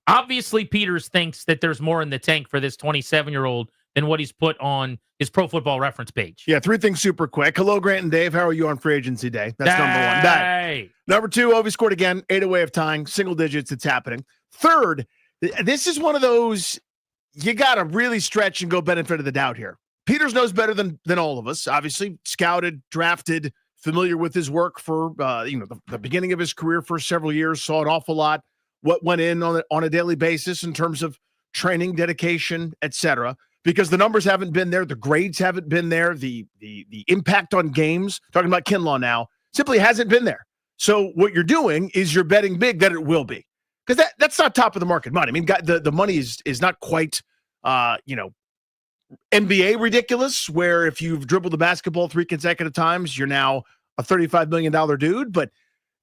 Obviously Peters thinks that there's more in the tank for this 27-year-old than what he's put on his Pro Football Reference page. Yeah, 3 things super quick. Hello, Grant and Dave. How are you on free agency day? That's number 1. That. Number 2, Ovi scored again. 8 away of tying. Single digits. It's happening. Third, this is one of those, you got to really stretch and go benefit of the doubt here. Peters knows better than all of us. Obviously, scouted, drafted, familiar with his work for the beginning of his career for several years, saw an awful lot, what went in on a daily basis in terms of training, dedication, etc. Because the numbers haven't been there, the grades haven't been there, the impact on games, talking about Kinlaw now, simply hasn't been there. So what you're doing is you're betting big that it will be. Because that's not top of the market money. I mean, the money is not quite NBA ridiculous, where if you've dribbled the basketball 3 consecutive times, you're now a $35 million dude. But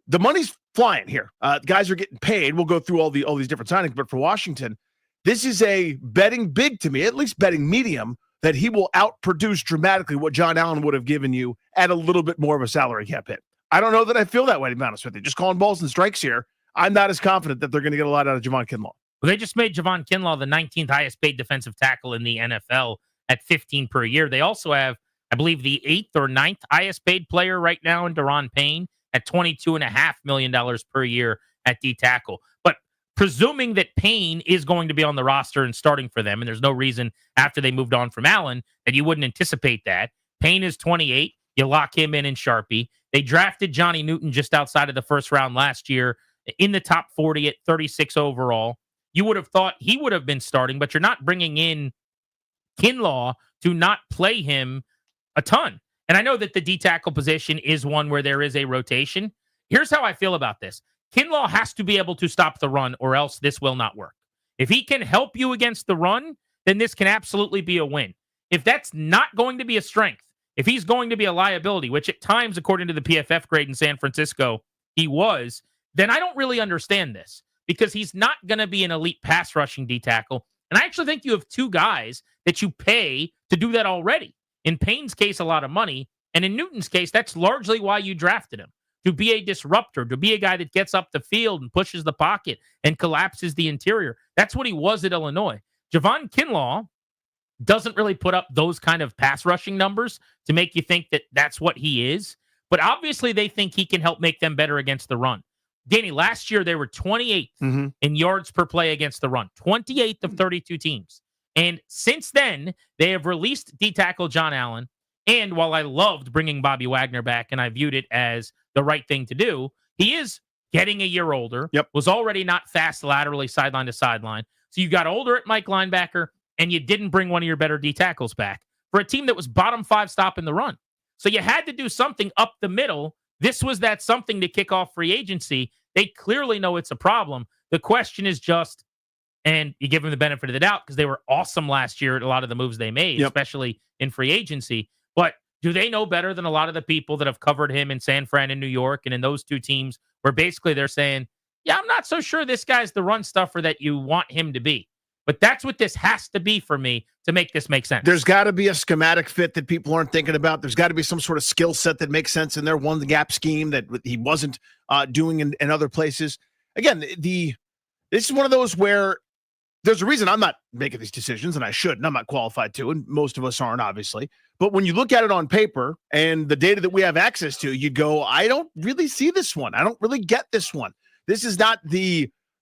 the money's flying here. Guys are getting paid. We'll go through all these different signings. But for Washington, this is a betting big to me, at least betting medium, that he will outproduce dramatically what John Allen would have given you at a little bit more of a salary cap hit. I don't know that I feel that way, to be honest with you. Just calling balls and strikes here. I'm not as confident that they're going to get a lot out of Javon Kinlaw. Well, they just made Javon Kinlaw the 19th highest paid defensive tackle in the NFL at 15 per year. They also have, I believe, the 8th or 9th highest paid player right now in Daron Payne at $22.5 million per year at D tackle. But presuming that Payne is going to be on the roster and starting for them, and there's no reason after they moved on from Allen that you wouldn't anticipate that. Payne is 28. You lock him in Sharpie. They drafted Johnny Newton just outside of the first round last year in the top 40 at 36 overall. You would have thought he would have been starting, but you're not bringing in Kinlaw to not play him a ton. And I know that the D-tackle position is one where there is a rotation. Here's how I feel about this. Kinlaw has to be able to stop the run, or else this will not work. If he can help you against the run, then this can absolutely be a win. If that's not going to be a strength, if he's going to be a liability, which at times, according to the PFF grade in San Francisco, he was, then I don't really understand this, because he's not going to be an elite pass rushing D-tackle. And I actually think you have two guys that you pay to do that already. In Payne's case, a lot of money. And in Newton's case, that's largely why you drafted him. To be a disruptor, to be a guy that gets up the field and pushes the pocket and collapses the interior. That's what he was at Illinois. Javon Kinlaw doesn't really put up those kind of pass rushing numbers to make you think that that's what he is. But obviously they think he can help make them better against the run. Danny, last year they were 28th in yards per play against the run. 28th of 32 teams. And since then, they have released D-tackle John Allen. And while I loved bringing Bobby Wagner back and I viewed it as the right thing to do, he is getting a year older, was already not fast laterally sideline to sideline. So you got older at Mike linebacker, and you didn't bring one of your better D-tackles back for a team that was bottom 5 stop in the run. So you had to do something up the middle. This was that something to kick off free agency. They clearly know it's a problem. The question is just, and you give them the benefit of the doubt because they were awesome last year at a lot of the moves they made, especially in free agency. But do they know better than a lot of the people that have covered him in San Fran and New York and in those two teams where basically they're saying, yeah, I'm not so sure this guy's the run stuffer that you want him to be. But that's what this has to be for me to make this make sense. There's got to be a schematic fit that people aren't thinking about. There's got to be some sort of skill set that makes sense in their one-gap scheme that he wasn't doing in other places. Again, this is one of those where there's a reason I'm not making these decisions, and I shouldn't. I'm not qualified to, and most of us aren't, obviously. But when you look at it on paper and the data that we have access to, you go, I don't really see this one. I don't really get this one. This is not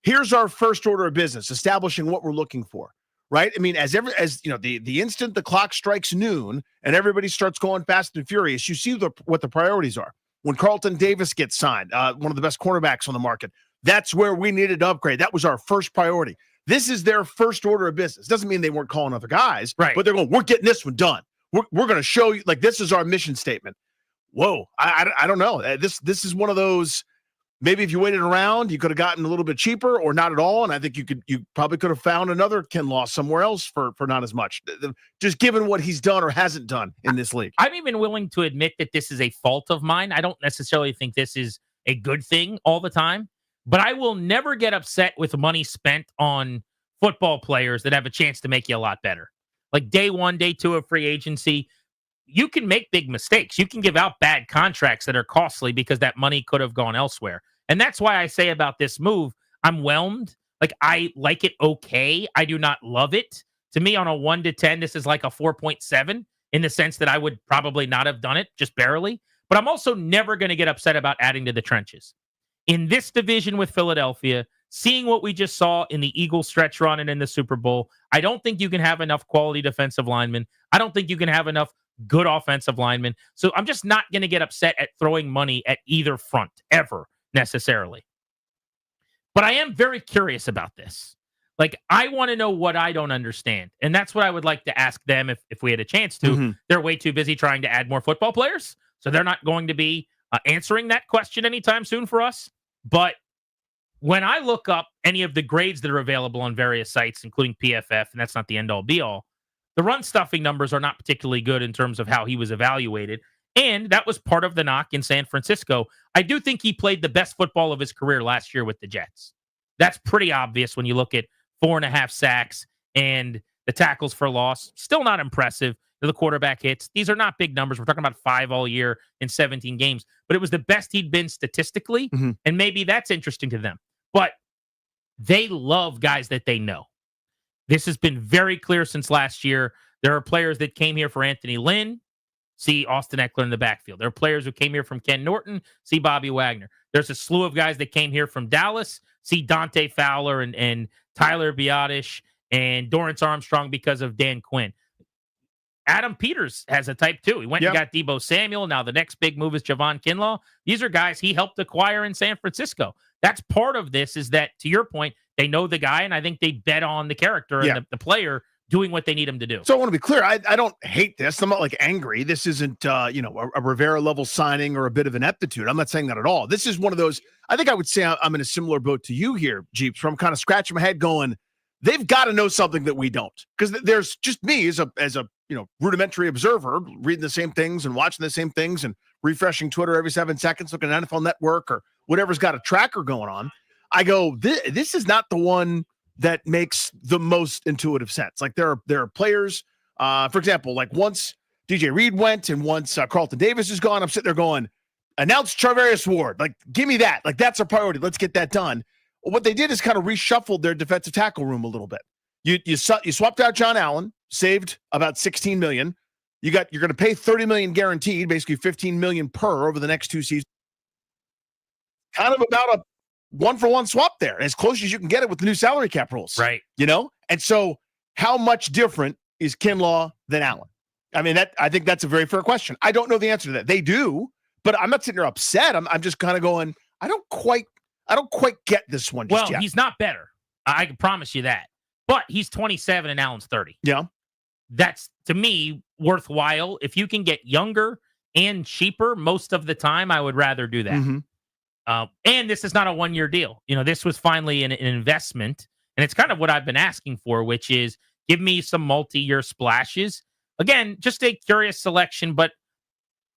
here's our first order of business, establishing what we're looking for, right? I mean, as you know, the instant the clock strikes noon and everybody starts going fast and furious, you see what the priorities are. When Carlton Davis gets signed, one of the best cornerbacks on the market, that's where we needed to upgrade. That was our first priority. This is their first order of business. Doesn't mean they weren't calling other guys, right? But they're going, we're getting this one done. We're going to show you, like, this is our mission statement. Whoa, I don't know. This is one of those. Maybe if you waited around, you could have gotten a little bit cheaper or not at all. And I think you probably could have found another Kinlaw somewhere else for not as much, just given what he's done or hasn't done in this league. I'm even willing to admit that this is a fault of mine. I don't necessarily think this is a good thing all the time, but I will never get upset with money spent on football players that have a chance to make you a lot better. Like day 1, day 2 of free agency, you can make big mistakes. You can give out bad contracts that are costly because that money could have gone elsewhere. And that's why I say about this move, I'm whelmed. Like, I like it okay. I do not love it. To me, on a 1 to 10, this is like a 4.7 in the sense that I would probably not have done it, just barely. But I'm also never going to get upset about adding to the trenches. In this division with Philadelphia, seeing what we just saw in the Eagles stretch run and in the Super Bowl, I don't think you can have enough quality defensive linemen. I don't think you can have enough good offensive linemen. So I'm just not going to get upset at throwing money at either front ever necessarily. But I am very curious about this. Like, I want to know what I don't understand. And that's what I would like to ask them if we had a chance to. They're way too busy trying to add more football players. So they're not going to be answering that question anytime soon for us. But when I look up any of the grades that are available on various sites, including PFF, and that's not the end-all be-all, the run stuffing numbers are not particularly good in terms of how he was evaluated. And that was part of the knock in San Francisco. I do think he played the best football of his career last year with the Jets. That's pretty obvious when you look at 4.5 sacks and the tackles for loss. Still not impressive. The quarterback hits. These are not big numbers. We're talking about 5 all year in 17 games. But it was the best he'd been statistically. And maybe that's interesting to them. But they love guys that they know. This has been very clear since last year. There are players that came here for Anthony Lynn. See Austin Eckler in the backfield. There are players who came here from Ken Norton. See Bobby Wagner. There's a slew of guys that came here from Dallas. See Dante Fowler and Tyler Biotish and Dorrance Armstrong because of Dan Quinn. Adam Peters has a type too. He went and got Deebo Samuel. Now the next big move is Javon Kinlaw. These are guys he helped acquire in San Francisco. That's part of this, is that, to your point, they know the guy, and I think they bet on the character and the player doing what they need him to do. So I want to be clear. I don't hate this. I'm not like angry. This isn't a Rivera level signing or a bit of ineptitude. I'm not saying that at all. This is one of those. I think I would say I'm in a similar boat to you here, Jeeps, where I'm kind of scratching my head going, they've got to know something that we don't. Because there's just me as a rudimentary observer reading the same things and watching the same things and refreshing Twitter every 7 seconds, looking at NFL Network or whatever's got a tracker going on. I go, this is not the one that makes the most intuitive sense. Like there are players, for example, like once DJ Reed went and once Carlton Davis is gone, I'm sitting there going, announce Charvarius Ward. Like, give me that. Like, that's a priority. Let's get that done. What they did is kind of reshuffled their defensive tackle room a little bit. You swapped out John Allen, saved about $16 million. You're going to pay $30 million guaranteed, basically $15 million per over the next 2 seasons. Kind of about a 1-for-1 swap there, as close as you can get it with the new salary cap rules. Right. And so how much different is Kinlaw than Allen? I mean, I think that's a very fair question. I don't know the answer to that. They do, but I'm not sitting there upset. I'm just kind of going, I don't quite get this one just yet. He's not better. I can promise you that. But he's 27 and Allen's 30. Yeah. That's, to me, worthwhile. If you can get younger and cheaper most of the time, I would rather do that. Mm-hmm. And this is not a one-year deal. This was finally an investment. And it's kind of what I've been asking for, which is give me some multi-year splashes. Again, just a curious selection. But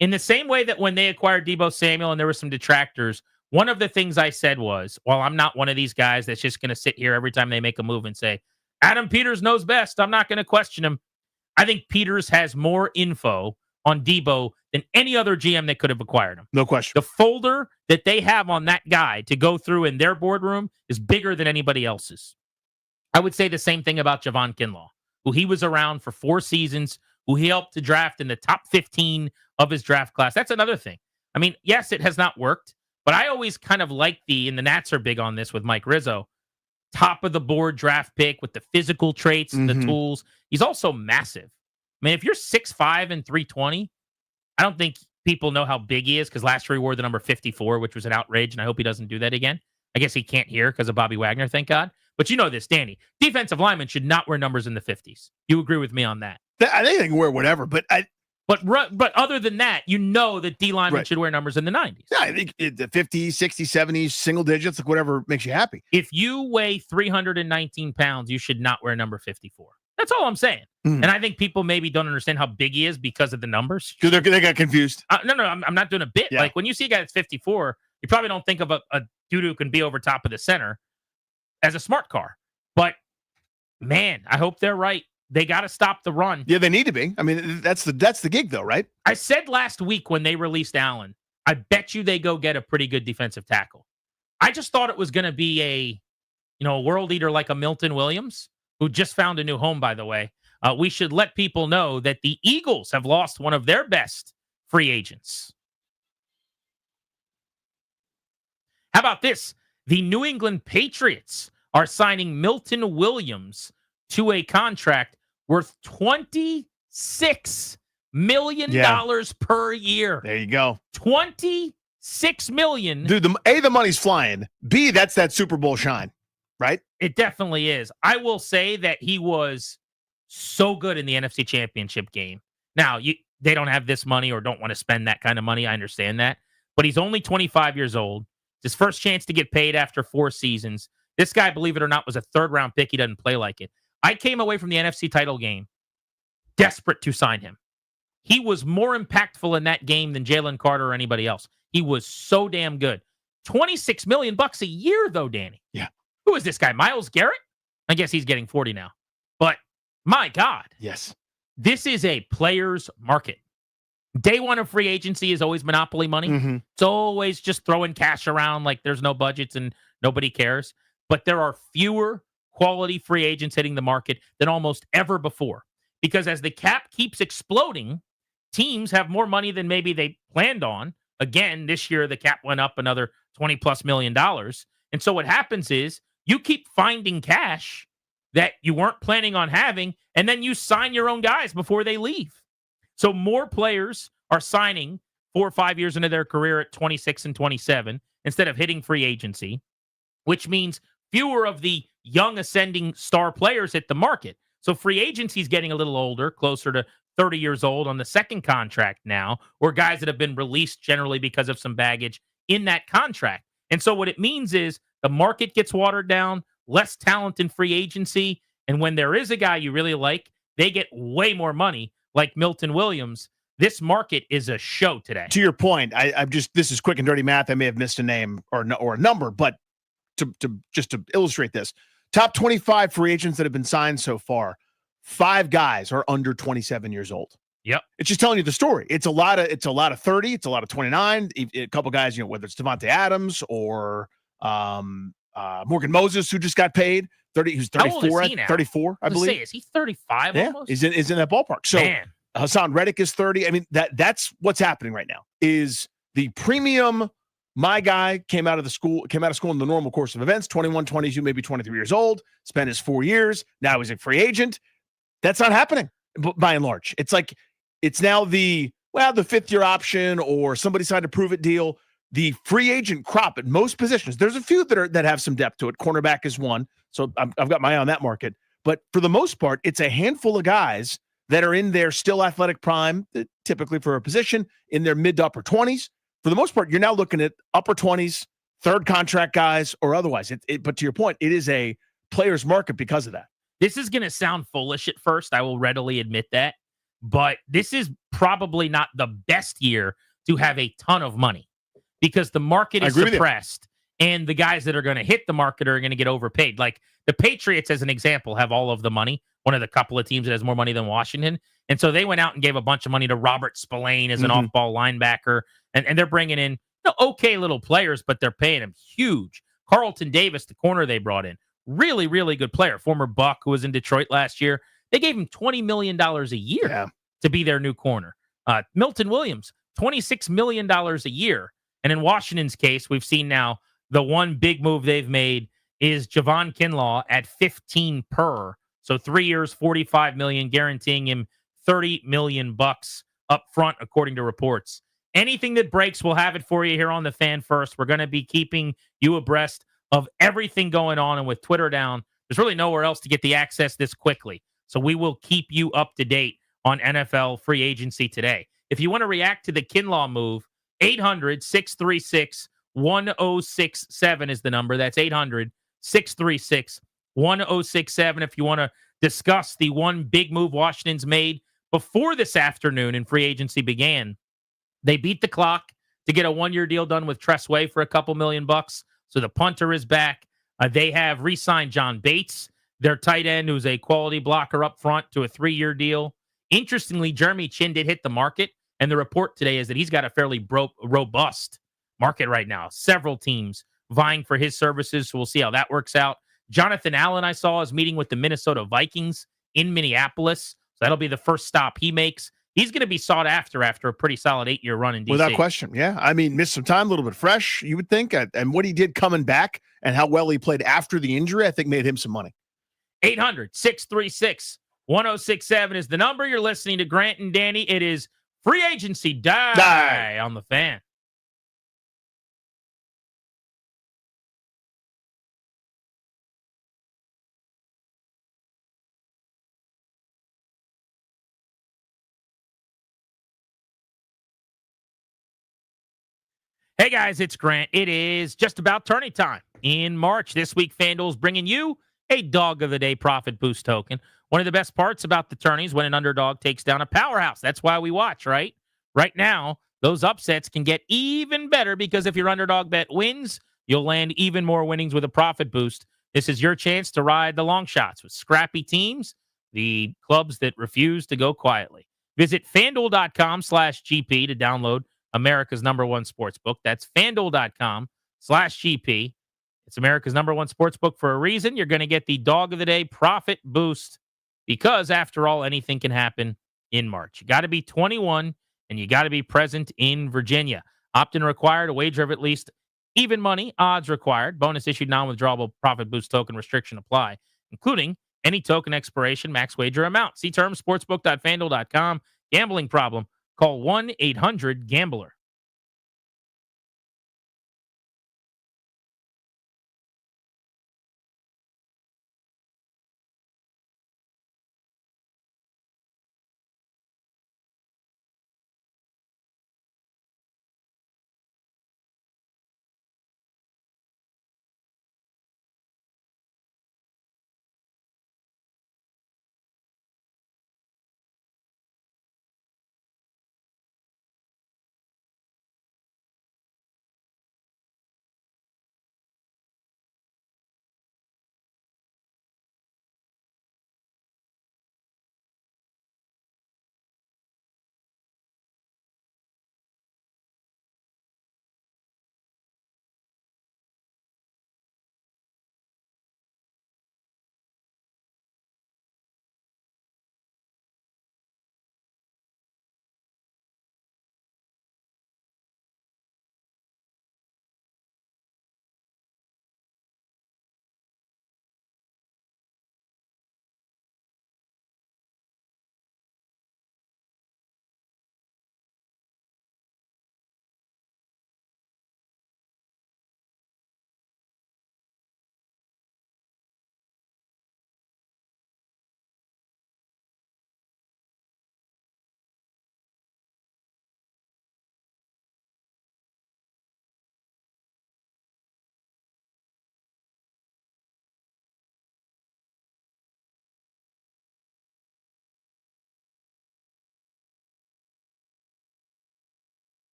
in the same way that when they acquired Deebo Samuel and there were some detractors, one of the things I said was, well, I'm not one of these guys that's just going to sit here every time they make a move and say, Adam Peters knows best. I'm not going to question him. I think Peters has more info on Deebo than any other GM that could have acquired him. No question. The folder that they have on that guy to go through in their boardroom is bigger than anybody else's. I would say the same thing about Javon Kinlaw, who he was around for 4 seasons, who he helped to draft in the top 15 of his draft class. That's another thing. I mean, yes, it has not worked, but I always kind of like and the Nats are big on this with Mike Rizzo, top of the board draft pick with the physical traits and the tools. He's also massive. I mean, if you're 6'5" and 320, I don't think people know how big he is, because last year he wore the number 54, which was an outrage, and I hope he doesn't do that again. I guess he can't hear because of Bobby Wagner, thank God. But you know this, Danny. Defensive linemen should not wear numbers in the 50s. You agree with me on that? I think they can wear whatever, but other than that, that D linemen should wear numbers in the 90s. Yeah, I think the 50s, 60s, 70s, single digits, like whatever makes you happy. If you weigh 319 pounds, you should not wear number 54. That's all I'm saying. And I think people maybe don't understand how big he is because of the numbers. They got confused. No, I'm not doing a bit. Yeah. Like when you see a guy that's 54, you probably don't think of a dude who can be over top of the center as a smart car. But man, I hope they're right. They got to stop the run. Yeah, they need to be. I mean, that's the gig, though, right? I said last week when they released Allen, I bet you they go get a pretty good defensive tackle. I just thought it was going to be a world eater like a Milton Williams, who just found a new home, by the way. We should let people know that the Eagles have lost one of their best free agents. How about this? The New England Patriots are signing Milton Williams to a contract worth $26 million per year. There you go. $26 million. Dude, the money's flying. B, that's that Super Bowl shine, right? It definitely is. I will say that he was so good in the NFC Championship game. Now, they don't have this money or don't want to spend that kind of money. I understand that. But he's only 25 years old. It's his first chance to get paid after 4 seasons. This guy, believe it or not, was a 3rd-round pick. He doesn't play like it. I came away from the NFC title game desperate to sign him. He was more impactful in that game than Jalen Carter or anybody else. He was so damn good. $26 million a year, though, Danny. Yeah. Who is this guy? Myles Garrett? I guess he's getting 40 now. But my God. Yes. This is a player's market. Day one of free agency is always monopoly money. It's always just throwing cash around like there's no budgets and nobody cares. But there are fewer quality free agents hitting the market than almost ever before. Because as the cap keeps exploding, teams have more money than maybe they planned on. Again, this year the cap went up another $20+ million. And so what happens is you keep finding cash that you weren't planning on having, and then you sign your own guys before they leave. So more players are signing 4 or 5 years into their career at 26 and 27 instead of hitting free agency, which means fewer of the young ascending star players hit the market. So free agency is getting a little older, closer to 30 years old on the second contract now, or guys that have been released generally because of some baggage in that contract. And so what it means is the market gets watered down, less talent in free agency, and when there is a guy you really like, they get way more money, like Milton Williams. This market is a show today. To your point, I'm just, this is quick and dirty math. I may have missed a name or a number, but to illustrate this, top 25 free agents that have been signed so far, 5 guys are under 27 years old. Yep. It's just telling you the story. It's a lot of 30, it's a lot of 29, a couple guys, whether it's Devontae Adams or Morgan Moses, who just got paid 30, he's 34, 34, I believe. Is he 35 almost? He's in that ballpark. So Man. Hassan Reddick is 30. I mean, that's what's happening right now is the premium. My guy came out of school in the normal course of events, 21, 22, maybe 23 years old, spent his 4 years. Now he's a free agent. That's not happening by and large. It's like, it's now the 5th year option or somebody signed a prove it deal. The free agent crop at most positions, there's a few that have some depth to it. Cornerback is one. So I've got my eye on that market. But for the most part, it's a handful of guys that are in their still athletic prime, typically for a position, in their mid to upper 20s. For the most part, you're now looking at upper 20s, third contract guys, or otherwise. But to your point, it is a player's market because of that. This is going to sound foolish at first. I will readily admit that. But this is probably not the best year to have a ton of money because the market is suppressed and the guys that are going to hit the market are going to get overpaid. Like the Patriots, as an example, have all of the money. One of the couple of teams that has more money than Washington. And so they went out and gave a bunch of money to Robert Spillane as an off-ball linebacker. And they're bringing in okay little players, but they're paying him huge. Carlton Davis, the corner they brought in, really, really good player. Former Buck who was in Detroit last year. They gave him $20 million a year to be their new corner. Milton Williams, $26 million a year. And in Washington's case, we've seen now the one big move they've made is Javon Kinlaw at 15 per. So 3 years, $45 million, guaranteeing him $30 million up front, according to reports. Anything that breaks, we'll have it for you here on the Fan First. We're going to be keeping you abreast of everything going on. And with Twitter down, there's really nowhere else to get the access this quickly. So we will keep you up to date on NFL free agency today. If you want to react to the Kinlaw move, 800-636-1067 is the number. That's 800-636-1067. If you want to discuss the one big move Washington's made before this afternoon and free agency began, they beat the clock to get a 1-year deal done with Tress Way for a couple $1 million. So the punter is back. They have re-signed John Bates, their tight end, who's a quality blocker up front, to a 3-year deal. Interestingly, Jeremy Chin did hit the market, and the report today is that he's got a fairly robust market right now. Several teams vying for his services, so we'll see how that works out. Jonathan Allen, I saw, is meeting with the Minnesota Vikings in Minneapolis, so that'll be the first stop he makes. He's going to be sought after a pretty solid 8-year run in DC. Without question, yeah. I mean, missed some time, a little bit fresh, you would think, and what he did coming back and how well he played after the injury, I think made him some money. 800-636-1067 is the number. You're listening to Grant and Danny. It is free agency die on the Fan. Hey guys, it's Grant. It is just about tourney time in March. This week, FanDuel's bringing you a Dog of the Day profit boost token. One of the best parts about the tourneys when an underdog takes down a powerhouse. That's why we watch, right? Right now, those upsets can get even better because if your underdog bet wins, you'll land even more winnings with a profit boost. This is your chance to ride the long shots with scrappy teams, the clubs that refuse to go quietly. Visit FanDuel.com/GP to download America's #1 sportsbook. That's FanDuel.com/GP. It's America's #1 sportsbook for a reason. You're going to get the Dog of the Day profit boost because, after all, anything can happen in March. You got to be 21 and you got to be present in Virginia. Opt-in required, a wager of at least even money, odds required. Bonus issued non-withdrawable profit boost token restriction apply, including any token expiration, max wager amount. See terms, sportsbook.fanduel.com. Gambling problem? Call 1-800-GAMBLER.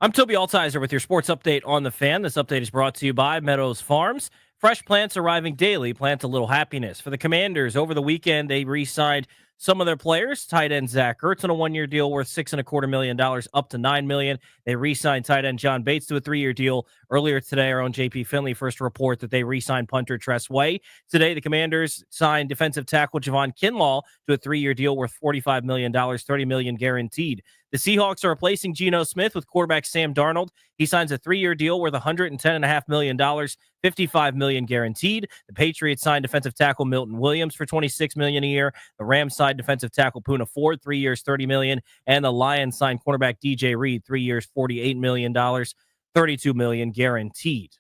I'm Toby Altizer with your sports update on the Fan. This update is brought to you by Meadows Farms. fresh plants arriving daily. Plant a little happiness. For the Commanders, over the weekend, they re-signed some of their players. Tight end Zach Ertz on a 1-year deal worth $6.25 million, up to $9 million. They re-signed tight end John Bates to a 3-year deal. Earlier today, our own JP Finley first report that they re-signed punter Tress Way. Today, the Commanders signed defensive tackle Javon Kinlaw to a 3-year deal worth $45 million, $30 million guaranteed. The Seahawks are replacing Geno Smith with quarterback Sam Darnold. He signs a 3-year deal worth $110.5 million, $55 million guaranteed. The Patriots signed defensive tackle Milton Williams for $26 million a year. The Rams signed defensive tackle Poona Ford, 3 years, $30 million. And the Lions signed cornerback DJ Reed, 3 years, $48 million, $32 million guaranteed.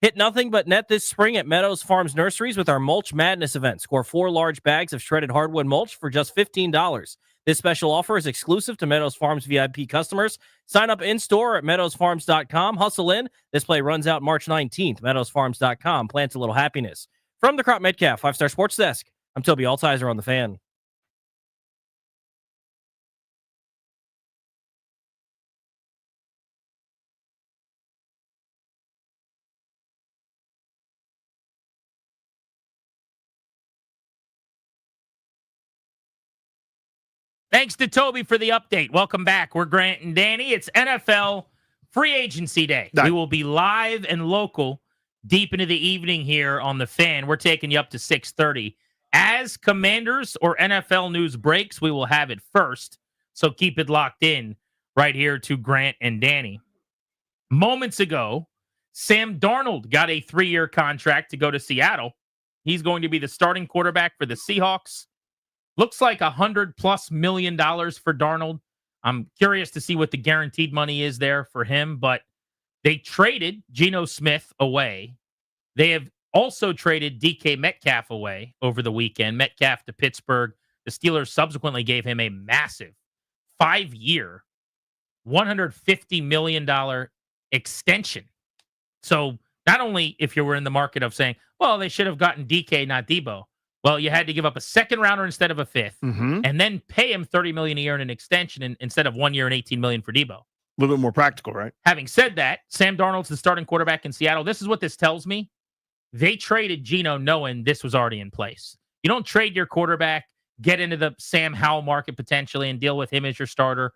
Hit nothing but net this spring at Meadows Farms Nurseries with our Mulch Madness event. Score 4 large bags of shredded hardwood mulch for just $15. This special offer is exclusive to Meadows Farms VIP customers. Sign up in-store at meadowsfarms.com. Hustle in. This play runs out March 19th. meadowsfarms.com. Plant a little happiness. From the Crop Metcalf 5-Star Sports Desk, I'm Toby Altizer on The Fan. Thanks to Toby for the update. Welcome back. We're Grant and Danny. It's NFL Free Agency Day. We will be live and local deep into the evening here on The Fan. We're taking you up to 6:30. As Commanders or NFL news breaks, we will have it first. So keep it locked in right here to Grant and Danny. Moments ago, Sam Darnold got a 3-year contract to go to Seattle. He's going to be the starting quarterback for the Seahawks. Looks like $100+ million for Darnold. I'm curious to see what the guaranteed money is there for him, but they traded Geno Smith away. They have also traded DK Metcalf away over the weekend. Metcalf to Pittsburgh. The Steelers subsequently gave him a massive 5-year, $150 million extension. So not only if you were in the market of saying, well, they should have gotten DK, not Debo. Well, you had to give up a second rounder instead of a fifth, and then pay him $30 million a year in an extension instead of 1 year and $18 million for Debo. A little bit more practical, right? Having said that, Sam Darnold's the starting quarterback in Seattle. This is what this tells me. They traded Geno knowing this was already in place. You don't trade your quarterback, get into the Sam Howell market potentially, and deal with him as your starter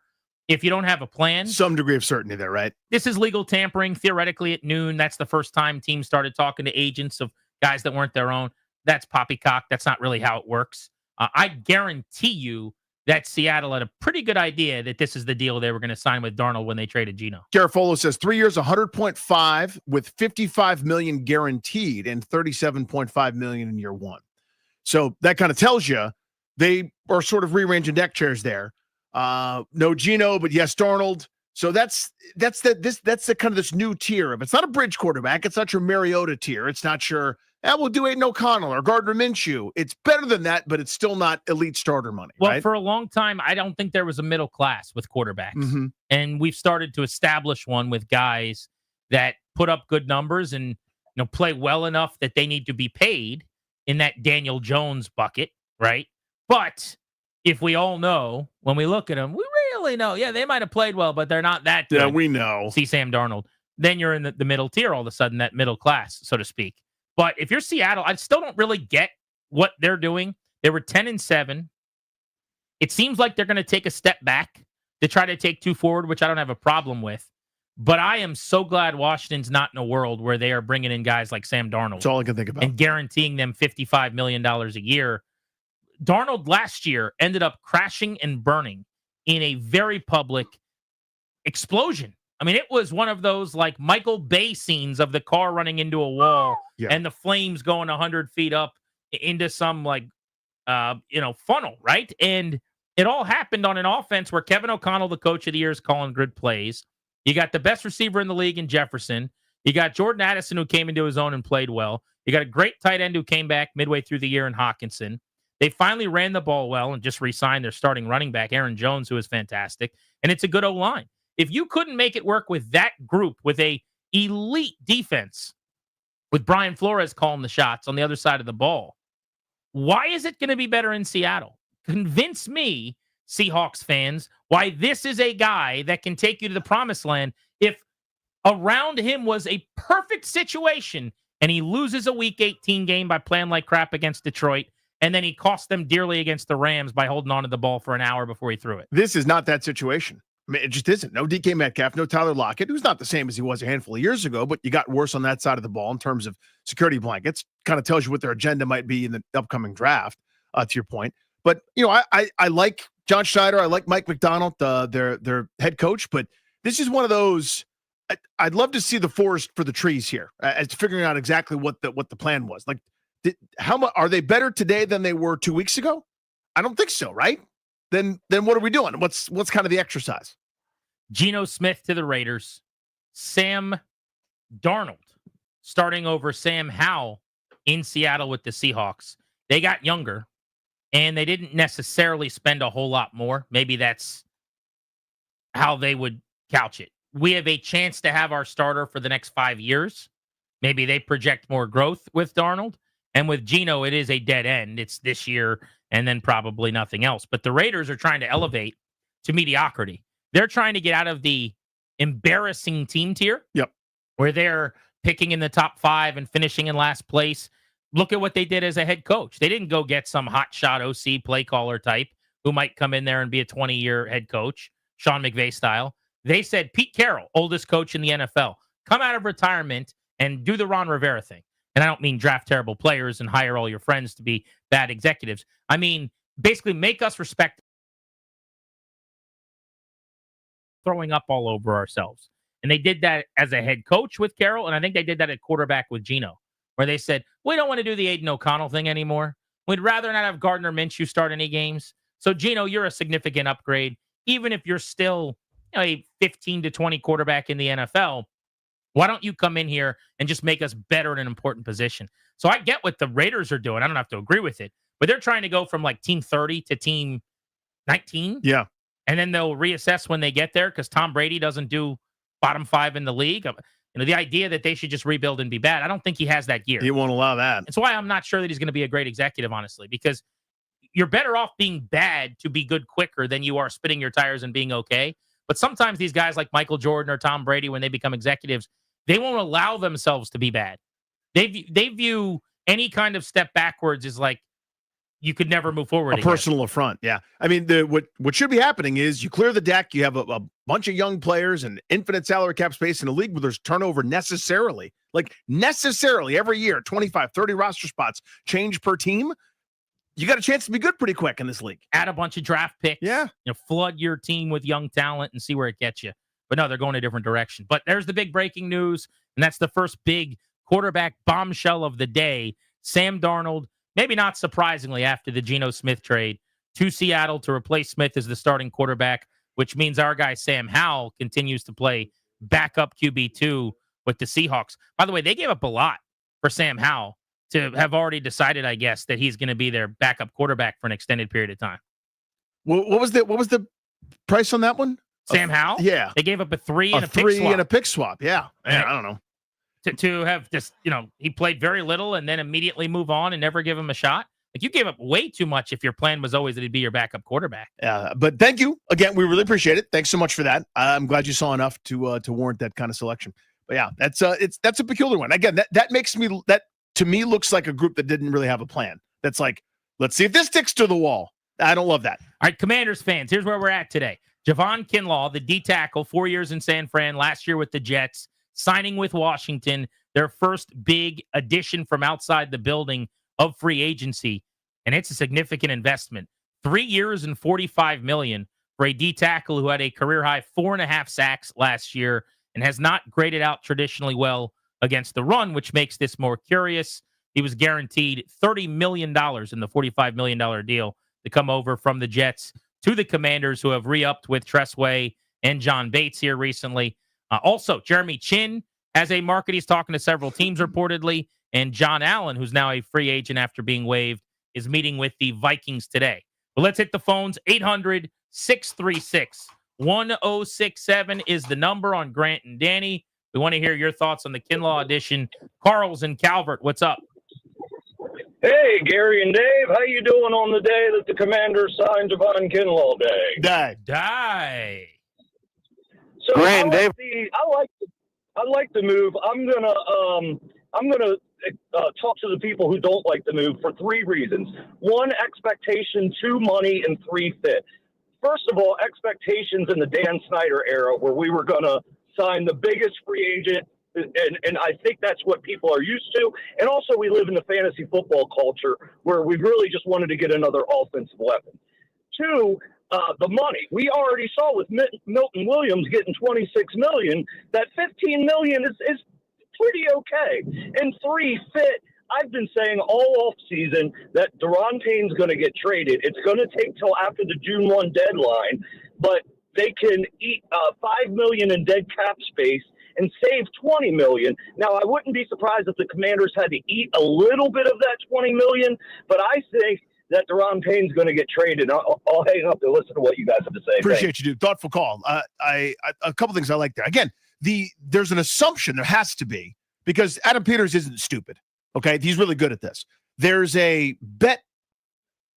if you don't have a plan. Some degree of certainty there, right? This is legal tampering. Theoretically, at noon, that's the first time teams started talking to agents of guys that weren't their own. That's poppycock. That's not really how it works. I guarantee you that Seattle had a pretty good idea that this is the deal they were going to sign with Darnold when they traded Geno. Garofalo says 3 years, 100.5 with $55 million guaranteed and $37.5 million in year one. So that kind of tells you they are sort of rearranging deck chairs there. No Geno, but yes, Darnold. So that's the kind of this new tier. If it's not a bridge quarterback, it's not your Mariota tier. It's not your we'll do Aiden O'Connell or Gardner Minshew. It's better than that, but it's still not elite starter money. Well, right? For a long time, I don't think there was a middle class with quarterbacks. And we've started to establish one with guys that put up good numbers and play well enough that they need to be paid in that Daniel Jones bucket, right? But if we all know, when we look at them, we really know, they might have played well, but they're not that good. Yeah, we know. See Sam Darnold. Then you're in the middle tier all of a sudden, that middle class, so to speak. But if you're Seattle, I still don't really get what they're doing. They were 10-7. It seems like they're going to take a step back to try to take 2 forward, which I don't have a problem with. But I am so glad Washington's not in a world where they are bringing in guys like Sam Darnold. That's all I can think about. And guaranteeing them $55 million a year. Darnold last year ended up crashing and burning in a very public explosion. I mean, it was one of those like Michael Bay scenes of the car running into a wall and the flames going 100 feet up into some funnel, right? And it all happened on an offense where Kevin O'Connell, the coach of the year, is calling good plays. You got the best receiver in the league in Jefferson. You got Jordan Addison, who came into his own and played well. You got a great tight end who came back midway through the year in Hawkinson. They finally ran the ball well and just re-signed their starting running back, Aaron Jones, who is fantastic. And it's a good O-line. If you couldn't make it work with that group, with a elite defense, with Brian Flores calling the shots on the other side of the ball, why is it going to be better in Seattle? Convince me, Seahawks fans, why this is a guy that can take you to the promised land if around him was a perfect situation and he loses a Week 18 game by playing like crap against Detroit, and then he cost them dearly against the Rams by holding on to the ball for an hour before he threw it. This is not that situation. I mean, it just isn't. No DK Metcalf, no Tyler Lockett, who's not the same as he was a handful of years ago, but you got worse on that side of the ball in terms of security blankets. Kind of tells you what their agenda might be in the upcoming draft, to your point. But, I like John Schneider. I like Mike McDonald, their head coach. But this is one of those, I'd love to see the forest for the trees here as to figuring out exactly what the plan was. Like, how much are they better today than they were 2 weeks ago? I don't think so, right? Then what are we doing? What's kind of the exercise? Geno Smith to the Raiders. Sam Darnold starting over Sam Howell in Seattle with the Seahawks. They got younger, and they didn't necessarily spend a whole lot more. Maybe that's how they would couch it. We have a chance to have our starter for the next 5 years. Maybe they project more growth with Darnold. And with Geno, it is a dead end. It's this year and then probably nothing else. But the Raiders are trying to elevate to mediocrity. They're trying to get out of the embarrassing team tier. Yep. Where they're picking in the top 5 and finishing in last place. Look at what they did as a head coach. They didn't go get some hotshot OC play caller type who might come in there and be a 20-year head coach, Sean McVay style. They said, Pete Carroll, oldest coach in the NFL, come out of retirement and do the Ron Rivera thing. And I don't mean draft terrible players and hire all your friends to be bad executives. I mean, basically make us respect throwing up all over ourselves. And they did that as a head coach with Carroll, and I think they did that at quarterback with Geno, where they said, we don't want to do the Aiden O'Connell thing anymore. We'd rather not have Gardner Minshew start any games. So, Geno, you're a significant upgrade. Even if you're still a 15 to 20 quarterback in the NFL, why don't you come in here and just make us better in an important position? So I get what the Raiders are doing. I don't have to agree with it, but they're trying to go from like team 30 to team 19. Yeah. And then they'll reassess when they get there because Tom Brady doesn't do bottom 5 in the league. The idea that they should just rebuild and be bad, I don't think he has that gear. He won't allow that. That's why I'm not sure that he's going to be a great executive, honestly, because you're better off being bad to be good quicker than you are spinning your tires and being okay. But sometimes these guys like Michael Jordan or Tom Brady, when they become executives, they won't allow themselves to be bad. They view any kind of step backwards as like you could never move forward. A personal affront. Yeah. I mean, what should be happening is you clear the deck. You have a bunch of young players and infinite salary cap space in a league where there's turnover necessarily every year, 25, 30 roster spots change per team. You got a chance to be good pretty quick in this league. Add a bunch of draft picks. Yeah. Flood your team with young talent and see where it gets you. But no, they're going a different direction. But there's the big breaking news, and that's the first big quarterback bombshell of the day. Sam Darnold, maybe not surprisingly after the Geno Smith trade, to Seattle to replace Smith as the starting quarterback, which means our guy Sam Howell continues to play backup QB2 with the Seahawks. By the way, they gave up a lot for Sam Howell to have already decided, I guess, that he's going to be their backup quarterback for an extended period of time. What was the price on that one? Sam Howell? Yeah. They gave up a 3 and a pick 3 swap. and a pick swap. Yeah. Man, I don't know. To have just, he played very little and then immediately move on and never give him a shot. Like, you gave up way too much if your plan was always that he'd be your backup quarterback. Yeah, but thank you again. We really appreciate it. Thanks so much for that. I'm glad you saw enough to warrant that kind of selection. But yeah, that's a peculiar one. Again, that makes me, that to me looks like a group that didn't really have a plan. That's like, let's see if this sticks to the wall. I don't love that. All right, Commanders fans, here's where we're at today. Javon Kinlaw, the D tackle, 4 years in San Fran, last year with the Jets, signing with Washington, their first big addition from outside the building of free agency. And it's a significant investment. 3 years and $45 million for a D tackle who had a career high 4.5 sacks last year and has not graded out traditionally well against the run, which makes this more curious. He was guaranteed $30 million in the $45 million deal to come over from the Jets to the Commanders, who have re-upped with Tressway and John Bates here recently. Also, Jeremy Chin has a market. He's talking to several teams reportedly. And John Allen, who's now a free agent after being waived, is meeting with the Vikings today. But let's hit the phones. 800-636-1067 is the number on Grant and Danny. We want to hear your thoughts on the Kinlaw edition. Carl's in Calvert. What's up? Hey, Gary and Dave, how you doing on the day that the Commanders signed Javon Kinlaw Day? Die. So Grant, Dave. I like the move. I'm gonna talk to the people who don't like the move for 3 reasons. 1, expectation, 2, money, and 3, fit. First of all, expectations in the Dan Snyder era where we were going to sign the biggest free agent, and I think that's what people are used to. And also we live in the fantasy football culture where we really just wanted to get another offensive weapon. 2, the money. We already saw with Milton Williams getting $26 million, that $15 million is pretty okay. And 3, fit. I've been saying all off season that Daron Payne's going to get traded. It's going to take till after the June 1 deadline, but they can eat $5 million in dead cap space and save $20 million. Now, I wouldn't be surprised if the Commanders had to eat a little bit of that $20 million, but I think that Daron Payne's going to get traded. I'll hang up and listen to what you guys have to say. Appreciate you, dude. Thoughtful call. A couple things I like there. Again, there's an assumption, there has to be, because Adam Peters isn't stupid. Okay, he's really good at this. There's a bet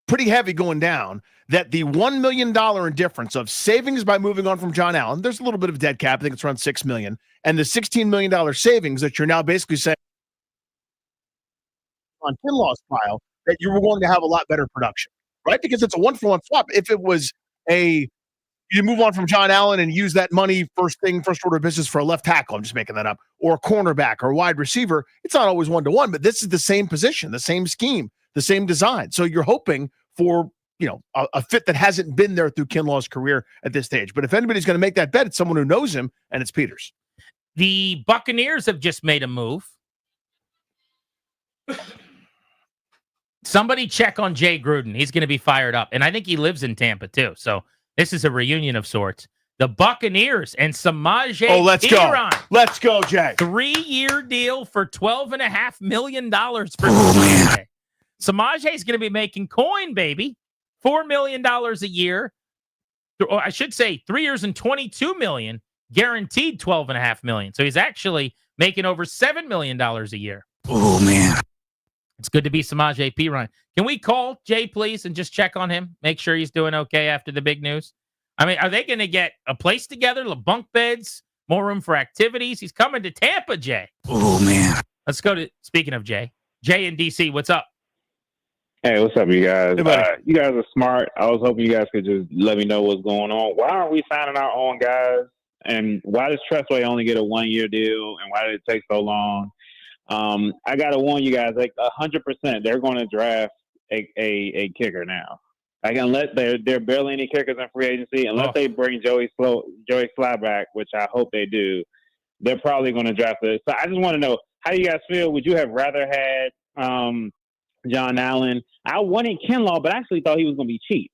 pretty heavy going down that the $1 million difference of savings by moving on from John Allen, there's a little bit of dead cap, I think it's around $6 million, and the $16 million savings that you're now basically saying on Kinlaw's file, that you were going to have a lot better production, right? Because it's a 1-for-1 swap. If it was you move on from John Allen and use that money first order of business for a left tackle, I'm just making that up, or a cornerback or a wide receiver, it's not always 1-to-1, but this is the same position, the same scheme, the same design. So you're hoping for, a fit that hasn't been there through Kinlaw's career at this stage. But if anybody's going to make that bet, it's someone who knows him, and it's Peters. The Buccaneers have just made a move. Somebody check on Jay Gruden. He's going to be fired up. And I think he lives in Tampa, too. So this is a reunion of sorts. The Buccaneers and Samaje Perine. Let's go, Jay. 3-year deal for $12.5 million for Samaje. Samaje is going to be making coin, baby. $4 million a year. Or I should say 3 years and $22 million. Guaranteed $12.5 million. So he's actually making over $7 million a year. Oh, man. It's good to be Samaje Perine. Can we call Jay, please, and just check on him? Make sure he's doing okay after the big news. I mean, are they going to get a place together, bunk beds, more room for activities? He's coming to Tampa, Jay. Oh, man. Let's go to, speaking of Jay in D.C., what's up? Hey, what's up, you guys? Hey, you guys are smart. I was hoping you guys could just let me know what's going on. Why aren't we signing our own guys? And why does Tressway only get a 1-year deal? And why did it take so long? I got to warn you guys, 100%, they're going to draft a kicker now. Unless there are barely any kickers in free agency, unless they bring Joey Sly back, which I hope they do, they're probably going to draft it. So I just want to know, how do you guys feel? Would you have rather had John Allen? I wanted Kinlaw, but I actually thought he was going to be cheap.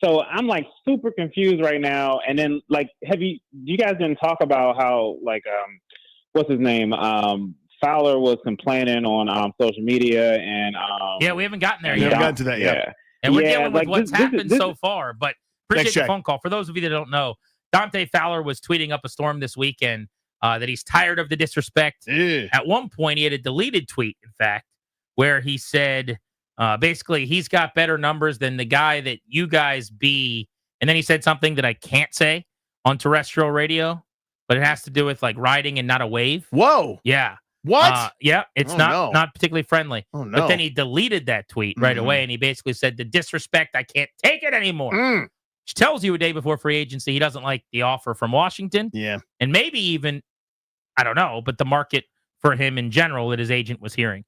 So I'm super confused right now. And then you guys didn't talk about how what's his name? Fowler was complaining on social media and yeah, we haven't gotten there yet. We haven't gotten to that yet. And we're dealing with what's happened so far. But appreciate the Check. phone call. For those of you that don't know, Dante Fowler was tweeting up a storm this weekend that he's tired of the disrespect. At one point, he had a deleted tweet, in fact, where he said basically he's got better numbers than the guy that you guys be. And then he said something that I can't say on terrestrial radio, but it has to do with riding and not a wave. Whoa. Yeah. What? Yeah, it's not particularly friendly. Oh, no. But then he deleted that tweet right away, and he basically said, the disrespect, I can't take it anymore. Which tells you a day before free agency, he doesn't like the offer from Washington. Yeah. And maybe even, I don't know, but the market for him in general that his agent was hearing.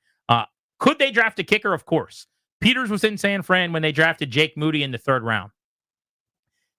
Could they draft a kicker? Of course. Peters was in San Fran when they drafted Jake Moody in the 3rd round.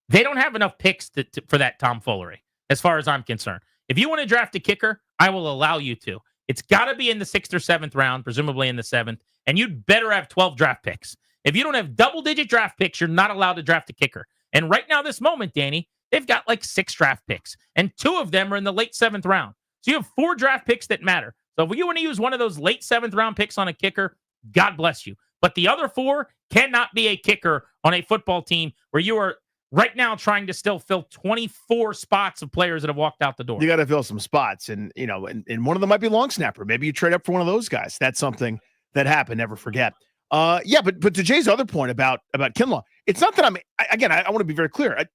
They don't have enough picks for that tomfoolery, as far as I'm concerned. If you want to draft a kicker, I will allow you to. It's got to be in the 6th or 7th round, presumably in the 7th, and you'd better have 12 draft picks. If you don't have double-digit draft picks, you're not allowed to draft a kicker. And right now, this moment, Danny, they've got 6 draft picks, and 2 of them are in the late 7th round. So you have 4 draft picks that matter. So if you want to use one of those late 7th round picks on a kicker, God bless you. But the other 4 cannot be a kicker on a football team where you are right now trying to still fill 24 spots of players that have walked out the door. You got to fill some spots, and and one of them might be long snapper. Maybe you trade up for one of those guys. That's something that happened. Never forget. But to Jay's other point about Kinlaw, it's not that I want to be very clear.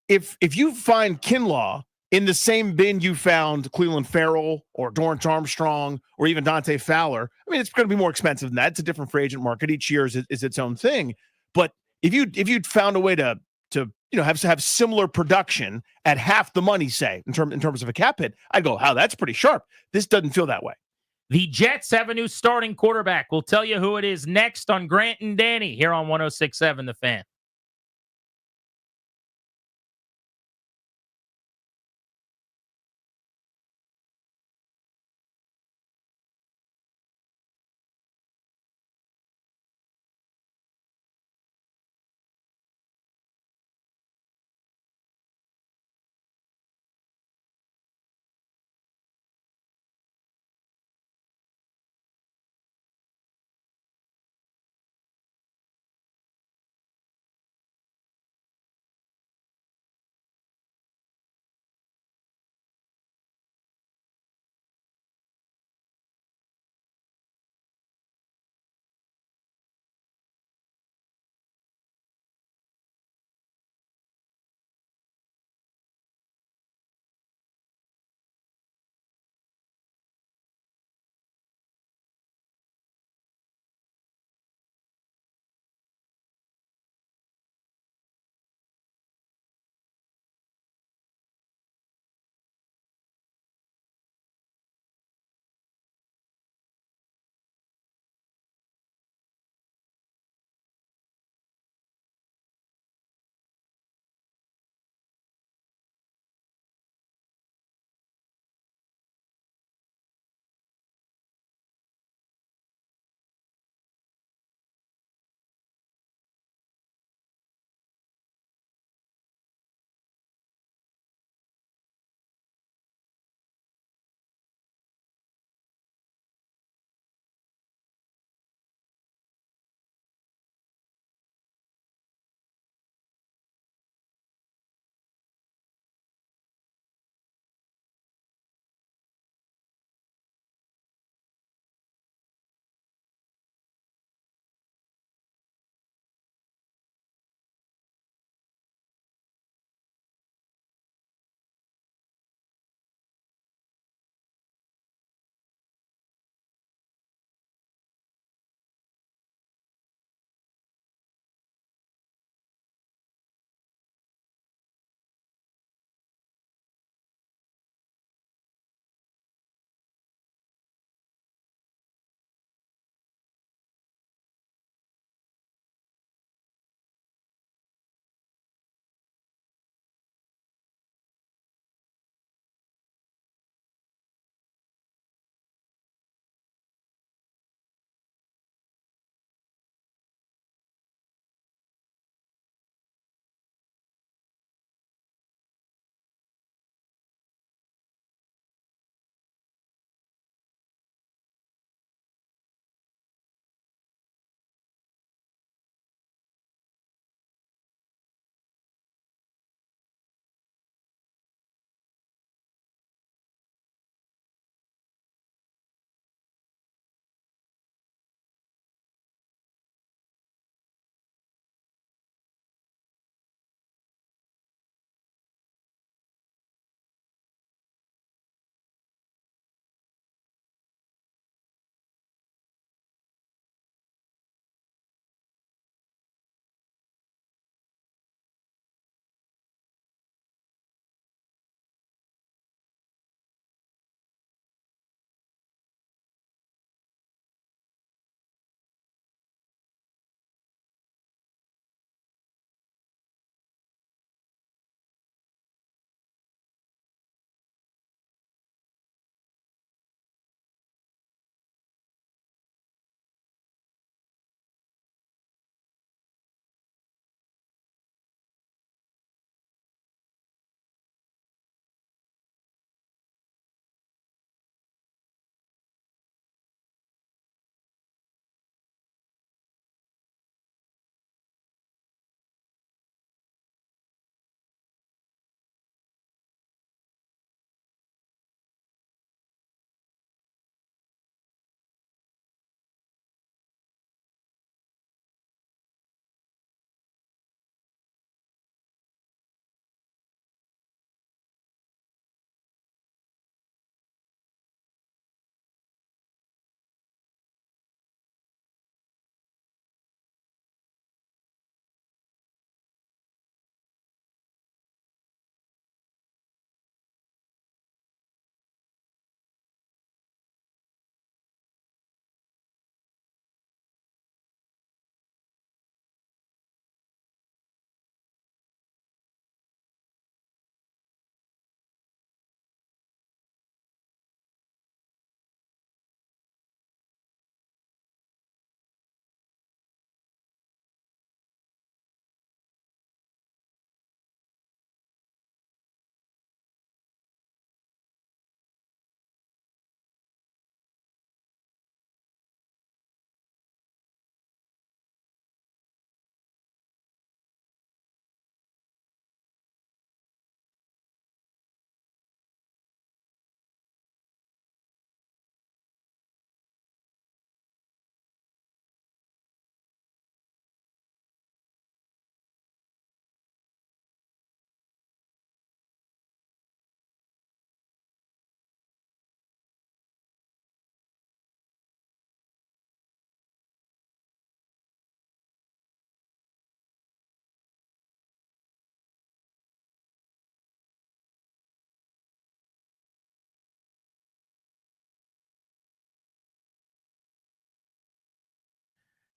If you find Kinlaw in the same bin you found Cleveland Farrell or Dorrance Armstrong or even Dante Fowler, I mean, it's going to be more expensive than that. It's a different free agent market. Each year is its own thing. But if you'd found a way to have similar production at half the money, say in terms of a cap hit, I go, "Wow, that's pretty sharp." This doesn't feel that way. The Jets have a new starting quarterback. We'll tell you who it is next on Grant and Danny here on 106.7 The Fan.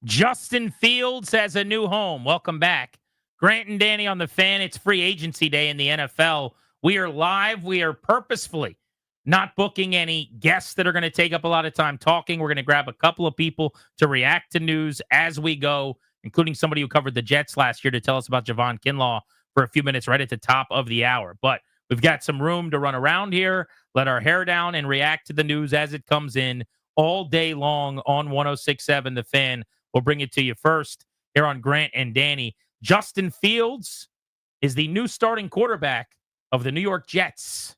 Justin Fields has a new home. Welcome back. Grant and Danny on the Fan. It's free agency day in the NFL. We are live. We are purposefully not booking any guests that are going to take up a lot of time talking. We're going to grab a couple of people to react to news as we go, including somebody who covered the Jets last year to tell us about Javon Kinlaw for a few minutes right at the top of the hour. But we've got some room to run around here, let our hair down, and react to the news as it comes in all day long on 106.7 The Fan. We'll bring it to you first here on Grant and Danny. Justin Fields is the new starting quarterback of the New York Jets.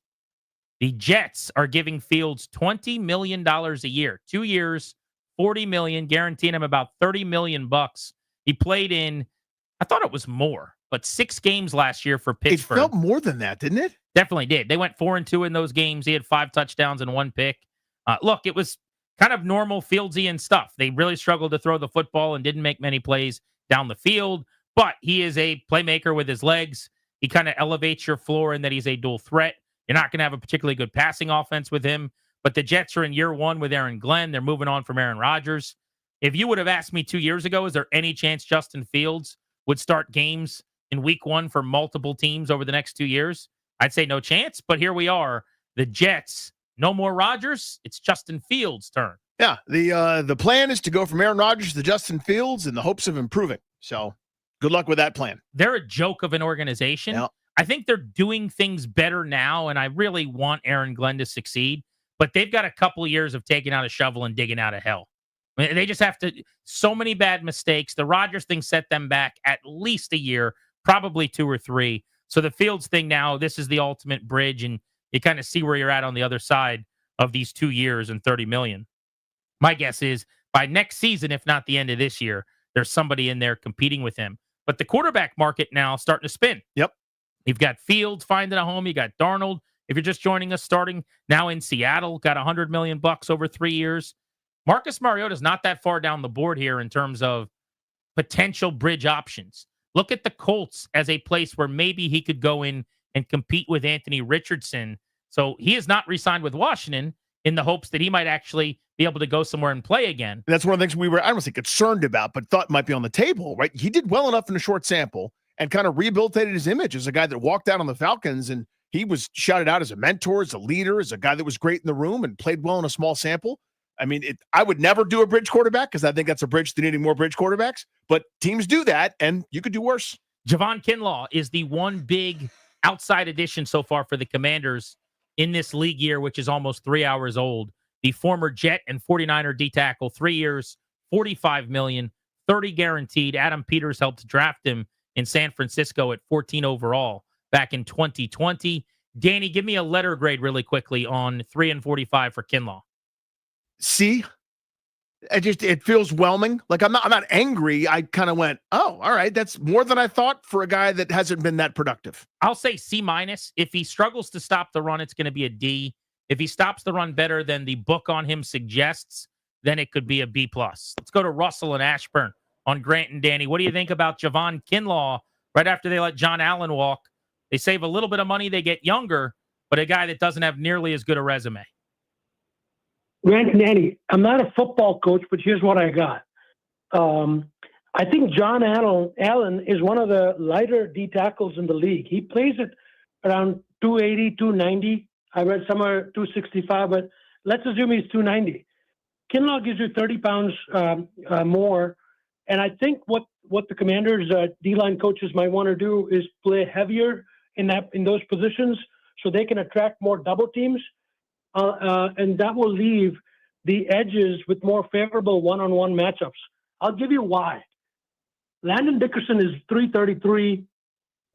The Jets are giving Fields $20 million a year, 2 years, $40 million, guaranteeing him about $30 million. He played in, I thought it was more, but 6 games last year for Pittsburgh. It felt more than that, didn't it? Definitely did. They went 4-2 in those games. He had 5 touchdowns and 1 pick. Look, it was kind of normal Fieldsian stuff. They really struggled to throw the football and didn't make many plays down the field, but he is a playmaker with his legs. He kind of elevates your floor in that he's a dual threat. You're not going to have a particularly good passing offense with him, but the Jets are in year 1 with Aaron Glenn. They're moving on from Aaron Rodgers. If you would have asked me 2 years ago, is there any chance Justin Fields would start games in week 1 for multiple teams over the next 2 years? I'd say no chance, but here we are. The Jets, no more Rodgers. It's Justin Fields' turn. Yeah, the plan is to go from Aaron Rodgers to Justin Fields in the hopes of improving. So good luck with that plan. They're a joke of an organization. Yeah. I think they're doing things better now, and I really want Aaron Glenn to succeed, but they've got a couple of years of taking out a shovel and digging out of hell. I mean, they just have to, so many bad mistakes. The Rodgers thing set them back at least a year, probably 2 or 3. So the Fields thing now, this is the ultimate bridge, and you kind of see where you're at on the other side of these 2 years and $30 million. My guess is by next season, if not the end of this year, there's somebody in there competing with him. But the quarterback market now starting to spin. Yep. You've got Fields finding a home. You got Darnold. If you're just joining us, starting now in Seattle, got $100 million over 3 years. Marcus Mariota's not that far down the board here in terms of potential bridge options. Look at the Colts as a place where maybe he could go in and compete with Anthony Richardson. So he is not re-signed with Washington in the hopes that he might actually be able to go somewhere and play again. That's one of the things we were, I don't say concerned about, but thought might be on the table, right? He did well enough in a short sample and kind of rehabilitated his image as a guy that walked out on the Falcons, and he was shouted out as a mentor, as a leader, as a guy that was great in the room and played well in a small sample. I mean, I would never do a bridge quarterback because I think that's a bridge to needing more bridge quarterbacks, but teams do that, and you could do worse. Javon Kinlaw is the one big outside addition so far for the Commanders in this league year, which is almost 3 hours old. The former Jet and 49er D-tackle, 3 years, $45 million, 30 guaranteed. Adam Peters helped draft him in San Francisco at 14 overall back in 2020. Danny, give me a letter grade really quickly on 3 and 45 for Kinlaw. See, it feels whelming. Like I'm not angry. I kind of went, oh, all right, that's more than I thought for a guy that hasn't been that productive. I'll say C-. If he struggles to stop the run, it's going to be a D. If he stops the run better than the book on him suggests, then it could be a B+. Let's go to Russell and Ashburn on Grant and Danny. What do you think about Javon Kinlaw right after they let John Allen walk? They save a little bit of money, they get younger, but a guy that doesn't have nearly as good a resume. Grant and Danny, I'm not a football coach, but here's what I got. I think John Allen is one of the lighter D tackles in the league. He plays it around 280, 290. I read somewhere 265, but let's assume he's 290. Kinlaw gives you 30 pounds more, and I think what the Commanders' D-line coaches might want to do is play heavier in those positions so they can attract more double teams, and that will leave the edges with more favorable one-on-one matchups. I'll give you why. Landon Dickerson is 333,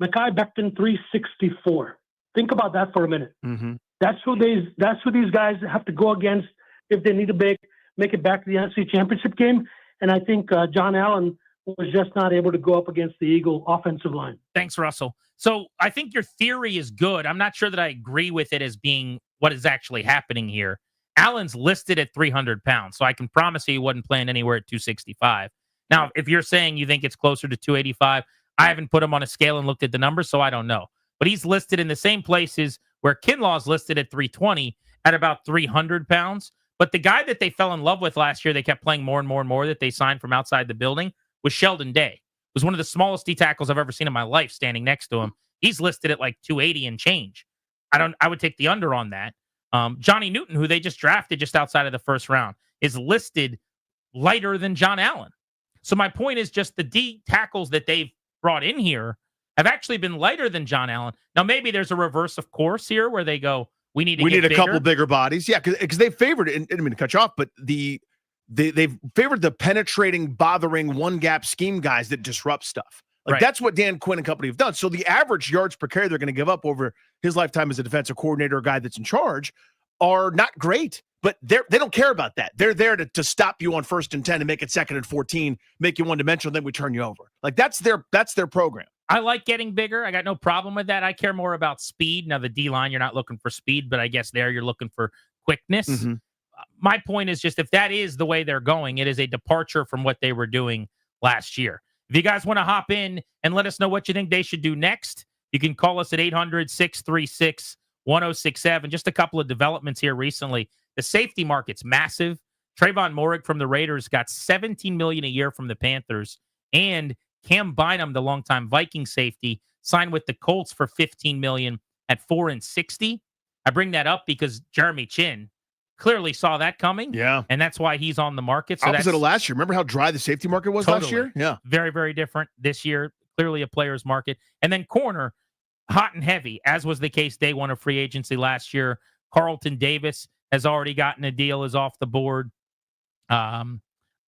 Mekhi Becton 364. Think about that for a minute. Mm-hmm. That's who these guys have to go against if they need to make it back to the NFC Championship game. And I think John Allen was just not able to go up against the Eagle offensive line. Thanks, Russell. So I think your theory is good. I'm not sure that I agree with it as being what is actually happening here. Allen's listed at 300 pounds, so I can promise you he wasn't playing anywhere at 265. Now, if you're saying you think it's closer to 285, I haven't put him on a scale and looked at the numbers, so I don't know. But he's listed in the same places where Kinlaw's listed at 320 at about 300 pounds. But the guy that they fell in love with last year, they kept playing more and more and more that they signed from outside the building was Sheldon Day. Was one of the smallest D tackles I've ever seen in my life standing next to him. He's listed at like 280 and change. I would take the under on that. Johnny Newton, who they just drafted just outside of the first round, is listed lighter than John Allen. So my point is just the D tackles that they've brought in here have actually been lighter than John Allen. Now, maybe there's a reverse of course here where they go, we need a couple bigger bodies. Yeah, because they favored it. I didn't mean to cut you off, but they've favored the penetrating, bothering one gap scheme guys that disrupt stuff. Like that's what Dan Quinn and company have done. So the average yards per carry they're going to give up over his lifetime as a defensive coordinator, a guy that's in charge, are not great. But they don't care about that. They're there to stop you on 1st and 10 and make it 2nd and 14, make you one-dimensional, then we turn you over. Like that's their program. I like getting bigger. I got no problem with that. I care more about speed. Now, the D-line, you're not looking for speed, but I guess there you're looking for quickness. Mm-hmm. My point is just if that is the way they're going, it is a departure from what they were doing last year. If you guys want to hop in and let us know what you think they should do next, you can call us at 800-636-1067. Just a couple of developments here recently. The safety market's massive. Trayvon Moehrig from the Raiders got $17 million a year from the Panthers, and Cam Bynum, the longtime Viking safety, signed with the Colts for $15 million at 4 and 60. I bring that up because Jeremy Chin clearly saw that coming. Yeah. And that's why he's on the market. So Opposite of last year. Remember how dry the safety market was last year? Yeah. Very, very different this year. Clearly a player's market. And then corner, hot and heavy, as was the case day one of free agency last year. Carlton Davis has already gotten a deal, is off the board.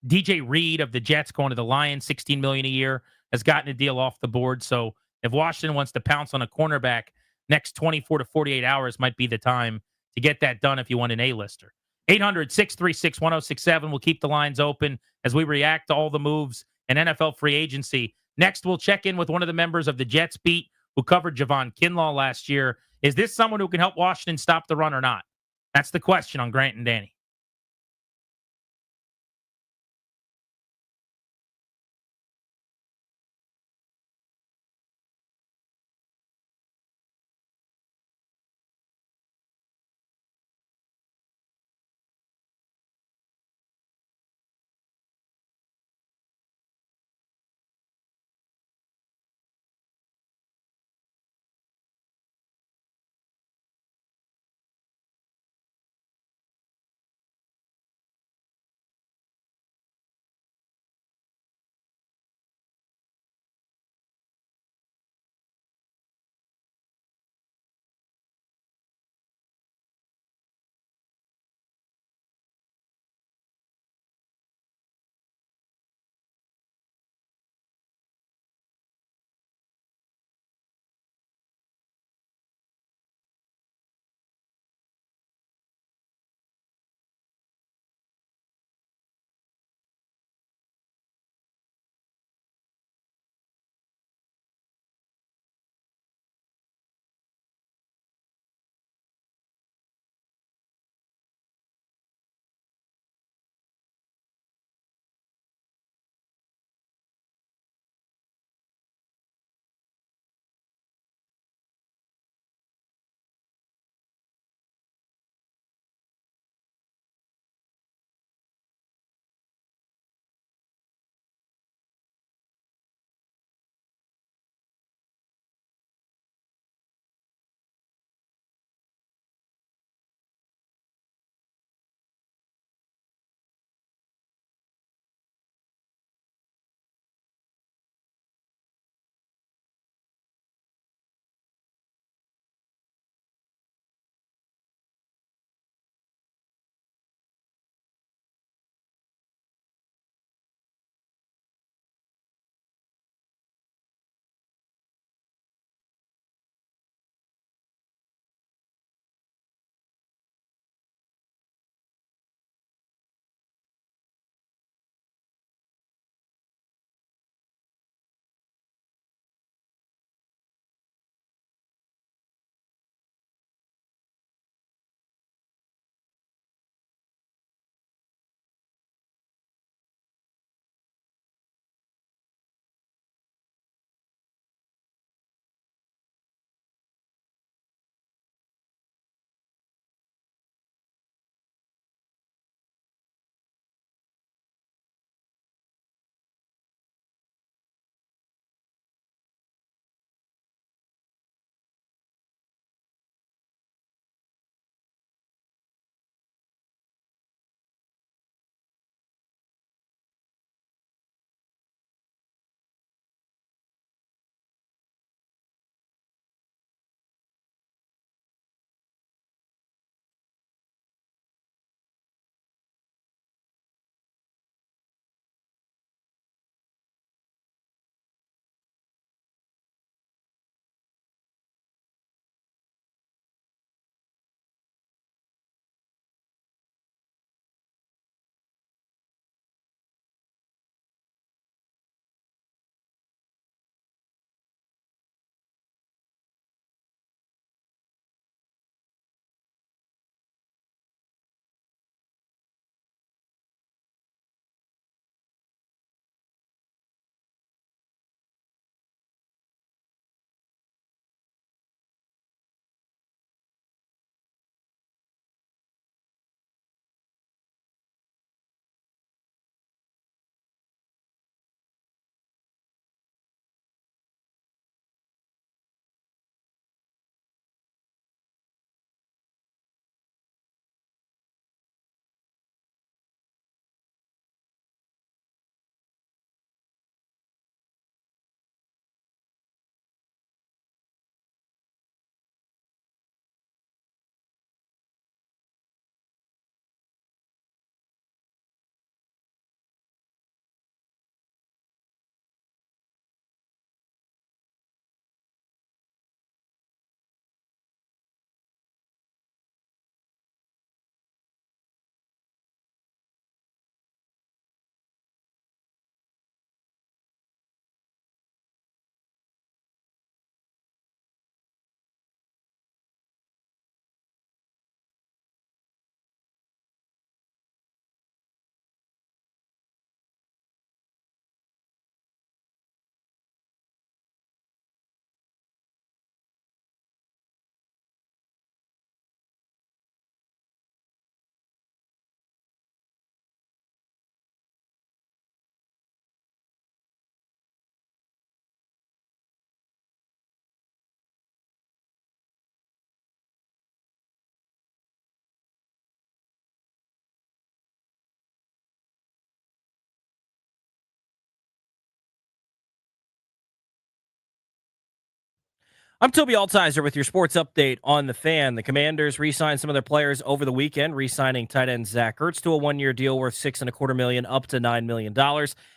DJ Reed of the Jets going to the Lions, $16 million a year, has gotten a deal off the board. So if Washington wants to pounce on a cornerback, next 24 to 48 hours might be the time to get that done if you want an A-lister. 800-636-1067. We'll keep the lines open as we react to all the moves in NFL free agency. Next, we'll check in with one of the members of the Jets beat who covered Javon Kinlaw last year. Is this someone who can help Washington stop the run or not? That's the question on Grant and Danny. I'm Toby Altizer with your sports update on the Fan. The Commanders re-signed some of their players over the weekend, re-signing tight end Zach Ertz to a one-year deal worth $6.25 million up to $9 million.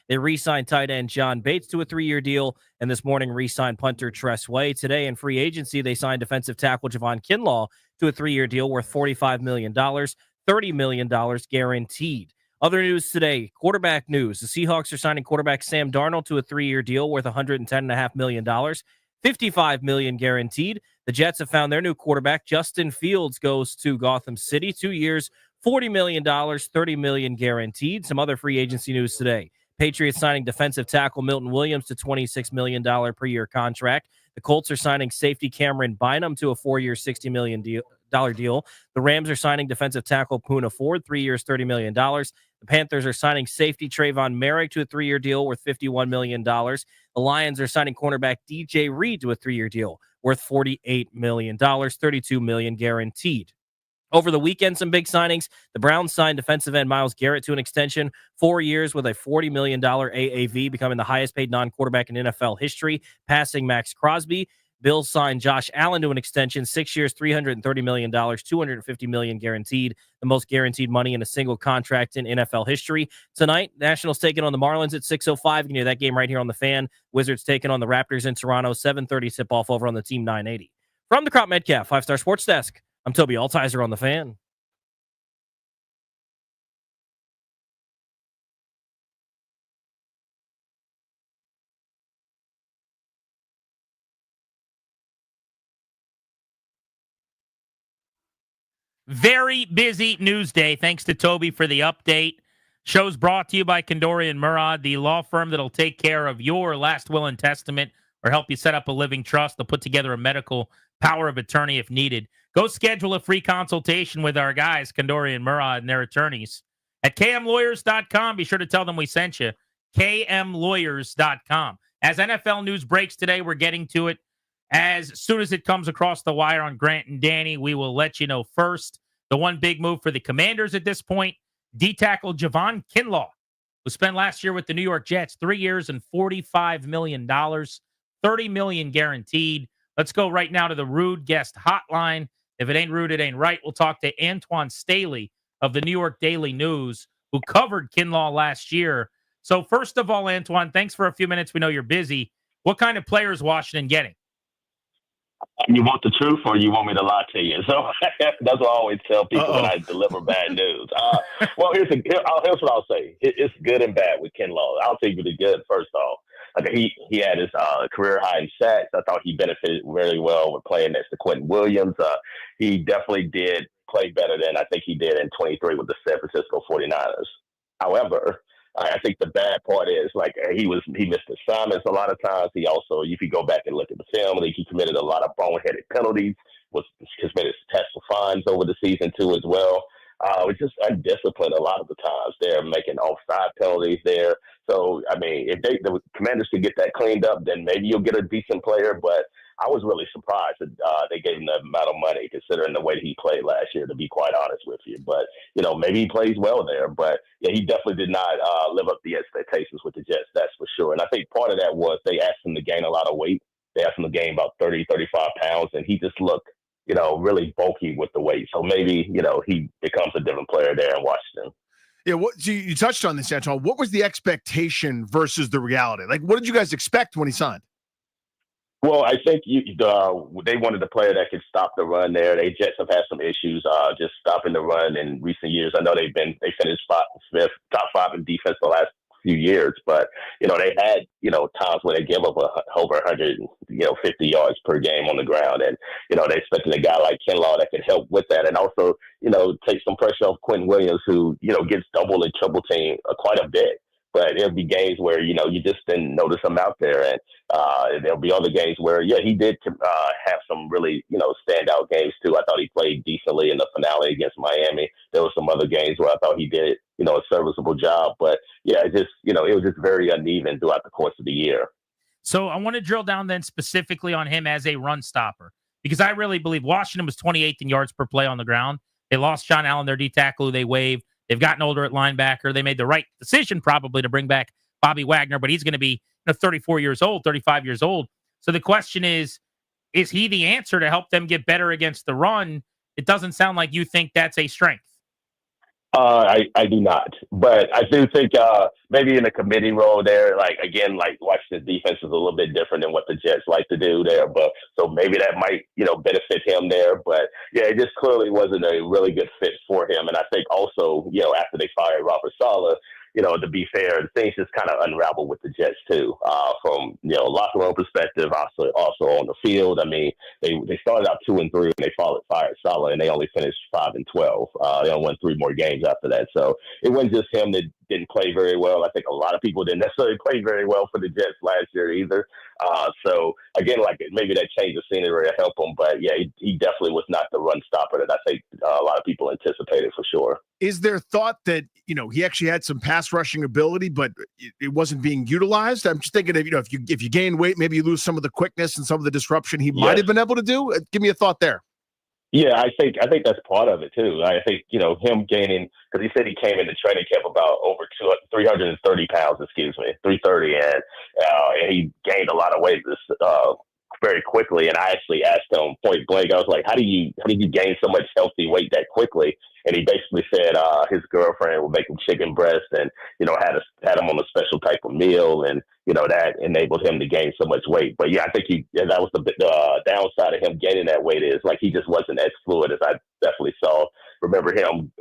They re-signed tight end John Bates to a 3-year deal, and this morning re-signed punter Tress Way. Today in free agency, they signed defensive tackle Javon Kinlaw to a 3-year deal worth $45 million, $30 million guaranteed. Other news today, quarterback news. The Seahawks are signing quarterback Sam Darnold to a 3-year deal worth $110.5 million. $55 million guaranteed. The Jets have found their new quarterback. Justin Fields goes to Gotham City. 2 years, $40 million, $30 million guaranteed. Some other free agency news today. Patriots signing defensive tackle Milton Williams to $26 million per year contract. The Colts are signing safety Cameron Bynum to a 4-year, $60 million deal. The Rams are signing defensive tackle Poona Ford, 3 years, $30 million. The Panthers are signing safety Trayvon Merrick to a 3-year deal worth $51 million. The Lions are signing cornerback DJ Reed to a 3-year deal worth $48 million, $32 million guaranteed. Over the weekend, some big signings. The Browns signed defensive end Myles Garrett to an extension, 4 years with a $40 million AAV, becoming the highest paid non-quarterback in NFL history, passing Max Crosby. Bills signed Josh Allen to an extension, 6 years, $330 million, $250 million guaranteed, the most guaranteed money in a single contract in NFL history. Tonight, Nationals taking on the Marlins at 6:05. You can hear that game right here on the Fan. Wizards taking on the Raptors in Toronto, 7:30 tip-off over on the Team 980. From the Crop Metcalf 5-Star Sports Desk, I'm Toby Altizer on the Fan. Very busy news day. Thanks to Toby for the update. Show's brought to you by Kandori and Murad, the law firm that'll take care of your last will and testament or help you set up a living trust. They'll put together a medical power of attorney if needed. Go schedule a free consultation with our guys, Kandori and Murad, and their attorneys at kmlawyers.com. Be sure to tell them we sent you. kmlawyers.com. As NFL news breaks today, we're getting to it. As soon as it comes across the wire on Grant and Danny, we will let you know first. The one big move for the Commanders at this point, D-tackle Javon Kinlaw, who spent last year with the New York Jets, 3 years and $45 million, $30 million guaranteed. Let's go right now to the Rude Guest Hotline. If it ain't rude, it ain't right. We'll talk to Antoine Staley of the New York Daily News, who covered Kinlaw last year. So first of all, Antoine, thanks for a few minutes. We know you're busy. What kind of players Washington getting? You want the truth, or you want me to lie to you? So that's what I always tell people when I deliver bad news. Well, here's what I'll say. It's good and bad with Kinlaw. I'll take you the good first off. Like he had his career high in sacks. I thought he benefited very well with playing next to Quentin Williams. He definitely did play better than I think he did in 23 with the San Francisco 49ers. However, I think the bad part is he missed assignments a lot of times. He also, if you go back and look at the film, he committed a lot of boneheaded penalties, was committed tactical fines over the season too as well. Was just undisciplined a lot of the times. They're making offside penalties there. So I mean, if the Commanders could get that cleaned up, then maybe you'll get a decent player. But I was really surprised that they gave him the amount of money, considering the way that he played last year, to be quite honest with you. But, maybe he plays well there. But, yeah, he definitely did not live up to the expectations with the Jets, that's for sure. And I think part of that was they asked him to gain a lot of weight. They asked him to gain about 30, 35 pounds, and he just looked, really bulky with the weight. So maybe, he becomes a different player there in Washington. Yeah, so you touched on this, Antoine. What was the expectation versus the reality? Like, what did you guys expect when he signed? Well, I think they wanted a player that could stop the run there. They Jets have had some issues just stopping the run in recent years. I know they finished top 5 in defense the last few years, but they had times where they give up over 150 yards per game on the ground, and they expected a guy like Kinlaw that could help with that, and also take some pressure off Quentin Williams, who gets double and triple teamed quite a bit. But there'll be games where, you just didn't notice him out there. And there'll be other games where, he did have some really, standout games, too. I thought he played decently in the finale against Miami. There were some other games where I thought he did, a serviceable job. But, yeah, it was just very uneven throughout the course of the year. So I want to drill down then specifically on him as a run stopper, because I really believe Washington was 28th in yards per play on the ground. They lost John Allen, their D-tackle, who they waived. They've gotten older at linebacker. They made the right decision probably to bring back Bobby Wagner, but he's going to be 34 years old, 35 years old. So the question is, Is he the answer to help them get better against the run? It doesn't sound like you think that's a strength. I do not, but I do think maybe in a committee role there, like Washington's defense is a little bit different than what the Jets like to do there, but so maybe that might benefit him there. But yeah, it just clearly wasn't a really good fit for him, and I think also after they fired Robert Saleh, to be fair, things just kind of unraveled with the Jets too, from locker room perspective, also on the field. I mean, they started out 2-3 and they fired Saleh, and they only finished 5-12. They only won 3 more games after that. So it wasn't just him that didn't play very well. I think a lot of people didn't necessarily play very well for the Jets last year either. So again, maybe that change of scenery will help him. But yeah, he definitely was not the run stopper that I think a lot of people anticipated for sure. Is there thought that, he actually had some pass rushing ability, but it wasn't being utilized? I'm just thinking of, if you gain weight, maybe you lose some of the quickness and some of the disruption he might have been able to do. Give me a thought there. Yeah, I think that's part of it too. I think him gaining, because he said he came into training camp about over 330 pounds, 330, and he gained a lot of weight very quickly. And I actually asked him point blank, I was like, how do you gain so much healthy weight that quickly? And he basically said his girlfriend would make him chicken breast and had him on a special type of meal, and that enabled him to gain so much weight. But yeah, I think that was the downside of him gaining that weight, is he just wasn't as fluid as I definitely saw. Remember him,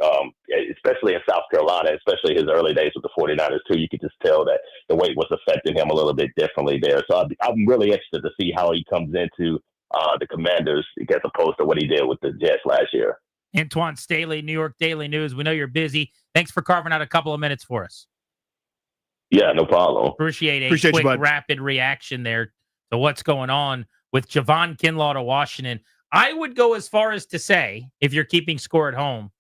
especially in South Carolina, especially his early days with the 49ers too. You could just tell that the weight was affecting him a little bit differently there. So I'm really interested to see how he comes into the Commanders as opposed to what he did with the Jets last year. Antoine Staley, New York Daily News. We know you're busy. Thanks for carving out a couple of minutes for us. Yeah, no problem. Appreciate a quick, rapid reaction there to what's going on with Javon Kinlaw to Washington. I would go as far as to say, if you're keeping score at home,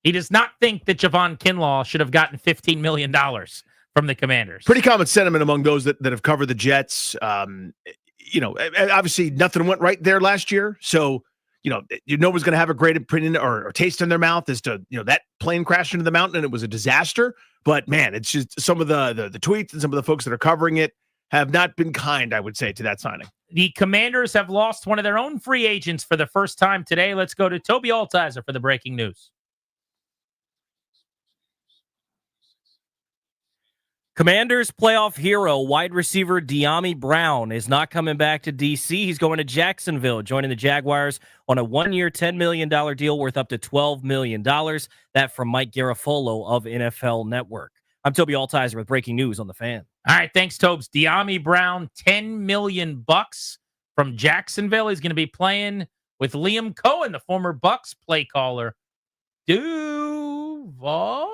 he does not think that Javon Kinlaw should have gotten $15 million from the Commanders. Pretty common sentiment among those that have covered the Jets. Obviously nothing went right there last year. So, no one's going to have a great opinion or taste in their mouth as to, that plane crashed into the mountain and it was a disaster. But man, it's just some of the tweets and some of the folks that are covering it have not been kind, I would say, to that signing. The Commanders have lost one of their own free agents for the first time today. Let's go to Toby Altizer for the breaking news. Commanders playoff hero, wide receiver Dyami Brown is not coming back to D.C. He's going to Jacksonville, joining the Jaguars on a 1-year, $10 million deal worth up to $12 million. That from Mike Garafolo of NFL Network. I'm Toby Altizer with breaking news on The Fan. All right, thanks, Tobes. Dyami Brown, $10 million from Jacksonville. He's going to be playing with Liam Cohen, the former Bucs play caller. Duval.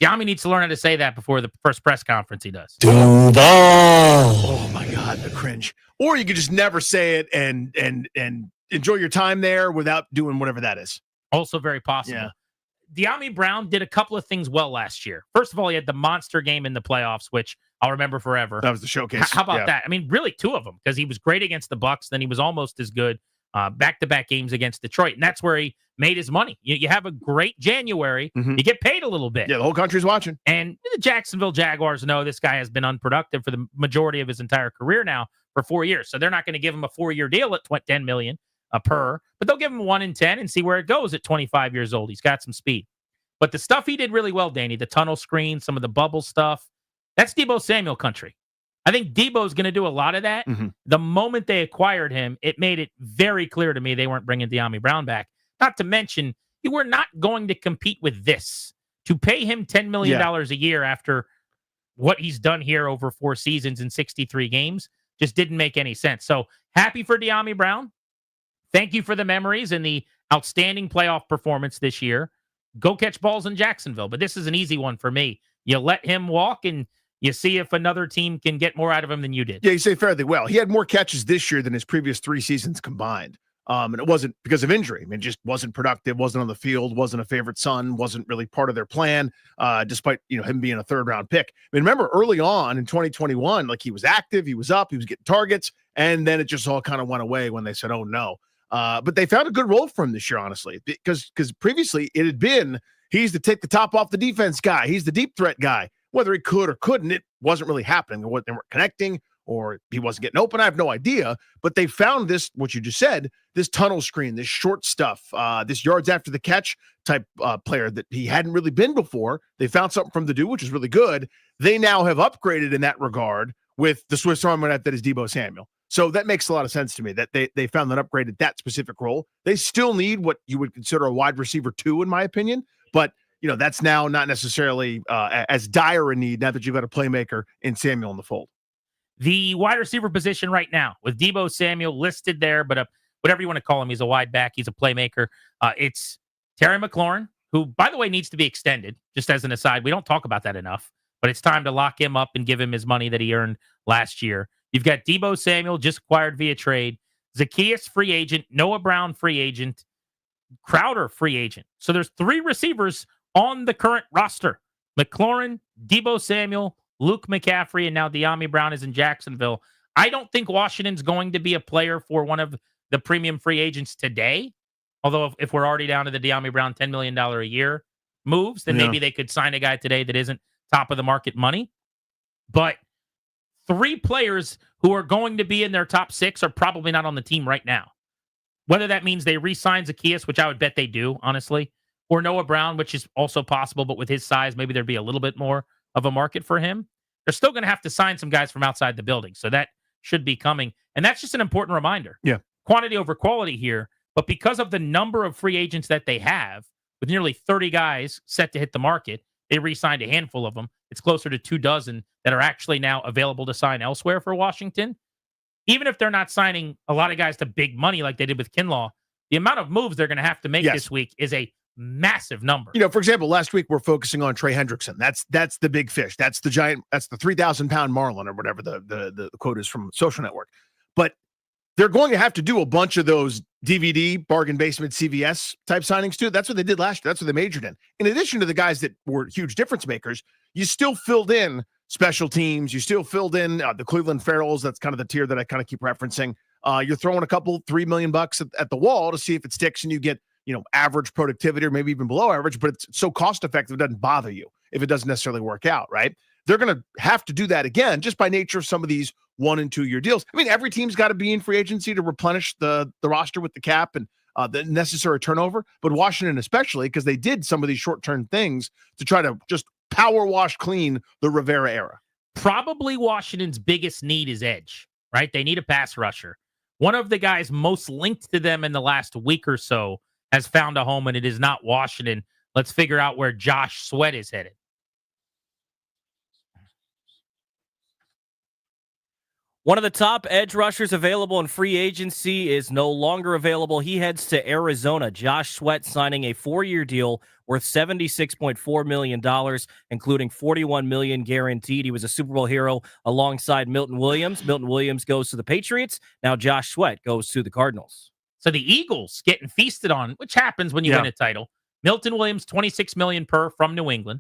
Dyami needs to learn how to say that before the first press conference he does. Duval. Oh my God, the cringe. Or you could just never say it and enjoy your time there without doing whatever that is. Also very possible. Yeah. Dyami Brown did a couple of things well last year. First of all, he had the monster game in the playoffs, which I'll remember forever. That was the showcase. How about that? I mean, really 2 of them, because he was great against the Bucs, then he was almost as good back-to-back games against Detroit, and that's where he made his money. You have a great January, you get paid a a little bit. Yeah, the whole country's watching. And the Jacksonville Jaguars know this guy has been unproductive for the majority of his entire career now for 4 years. So they're not going to give him a 4-year deal at $10 million per, but they'll give him 1 in 10 and see where it goes at 25 years old. He's got some speed. But the stuff he did really well, Danny, the tunnel screen, some of the bubble stuff, that's Deebo Samuel country. I think Deebo's going to do a lot of that. Mm-hmm. The moment they acquired him, it made it very clear to me they weren't bringing Dyami Brown back. Not to mention, you were not going to compete with this. To pay him $10 million a year after what he's done here over 4 seasons and 63 games just didn't make any sense. So happy for Dyami Brown. Thank you for the memories and the outstanding playoff performance this year. Go catch balls in Jacksonville. But this is an easy one for me. You let him walk and you see if another team can get more out of him than you did. Yeah, you say fairly well. He had more catches this year than his previous 3 seasons combined. And it wasn't because of injury. I mean, just wasn't productive, wasn't on the field, wasn't a favorite son, wasn't really part of their plan, despite, him being a 3rd-round pick. I mean, remember early on in 2021, like he was active, he was up, he was getting targets, and then it just all kind of went away when they said, oh, no. But they found a good role for him this year, honestly, because previously it had been he's the take the top off the defense guy. He's the deep threat guy. Whether he could or couldn't, it wasn't really happening. They weren't connecting, or he wasn't getting open. I have no idea. But they found this, what you just said, this tunnel screen, this short stuff, this yards after the catch type player that he hadn't really been before. They found something from the dude, which is really good. They now have upgraded in that regard with the Swiss Army knife that is Deebo Samuel. So that makes a lot of sense to me that they found an upgrade at that specific role. They still need what you would consider a wide receiver 2, in my opinion. But, that's now not necessarily as dire a need now that you've got a playmaker in Samuel in the fold. The wide receiver position right now with Deebo Samuel listed there, but whatever you want to call him, he's a wide back. He's a playmaker. It's Terry McLaurin, who, by the way, needs to be extended, just as an aside. We don't talk about that enough, but it's time to lock him up and give him his money that he earned last year. You've got Deebo Samuel, just acquired via trade. Zacchaeus, free agent. Noah Brown, free agent. Crowder, free agent. So there's 3 receivers on the current roster. McLaurin, Deebo Samuel, Luke McCaffrey, and now De'Ami Brown is in Jacksonville. I don't think Washington's going to be a player for one of the premium free agents today. Although if we're already down to the De'Ami Brown $10 million a year moves, then maybe they could sign a guy today that isn't top of the market money. But 3 players who are going to be in their top 6 are probably not on the team right now. Whether that means they re-sign Zacchaeus, which I would bet they do, honestly, or Noah Brown, which is also possible, but with his size, maybe there'd be a little bit more of a market for him. They're still going to have to sign some guys from outside the building. So that should be coming. And that's just an important reminder. Yeah. Quantity over quality here. But because of the number of free agents that they have, with nearly 30 guys set to hit the market, they re-signed a handful of them. It's closer to 2 dozen that are actually now available to sign elsewhere for Washington. Even if they're not signing a lot of guys to big money like they did with Kinlaw, the amount of moves they're going to have to make this week is a massive number. For example, last week we're focusing on Trey Hendrickson. That's the big fish. That's the giant. That's the 3,000-pound marlin or whatever the quote is from Social Network. But they're going to have to do a bunch of those DVD bargain basement CVS type signings too. That's what they did last year. That's what they majored in. In addition to the guys that were huge difference makers, you still filled in special teams. You still filled in the Cleveland Ferrells. That's kind of the tier that I kind of keep referencing. You're throwing a couple $3 million at the wall to see if it sticks and you get average productivity or maybe even below average, but it's so cost effective it doesn't bother you if it doesn't necessarily work out, right? They're going to have to do that again just by nature of some of these 1 and 2 year deals. I mean, every team's got to be in free agency to replenish the roster with the cap and the necessary turnover, but Washington especially, because they did some of these short-term things to try to just power wash clean the Rivera era. Probably Washington's biggest need is edge, right? They need a pass rusher. One of the guys most linked to them in the last week or so has found a home, and it is not Washington. Let's figure out where Josh Sweat is headed. One of the top edge rushers available in free agency is no longer available. He heads to Arizona. Josh Sweat signing a 4-year deal worth $76.4 million, including $41 million guaranteed. He was a Super Bowl hero alongside Milton Williams. Milton Williams goes to the Patriots. Now Josh Sweat goes to the Cardinals. So the Eagles getting feasted on, which happens when you win a title. Milton Williams, $26 million per from New England.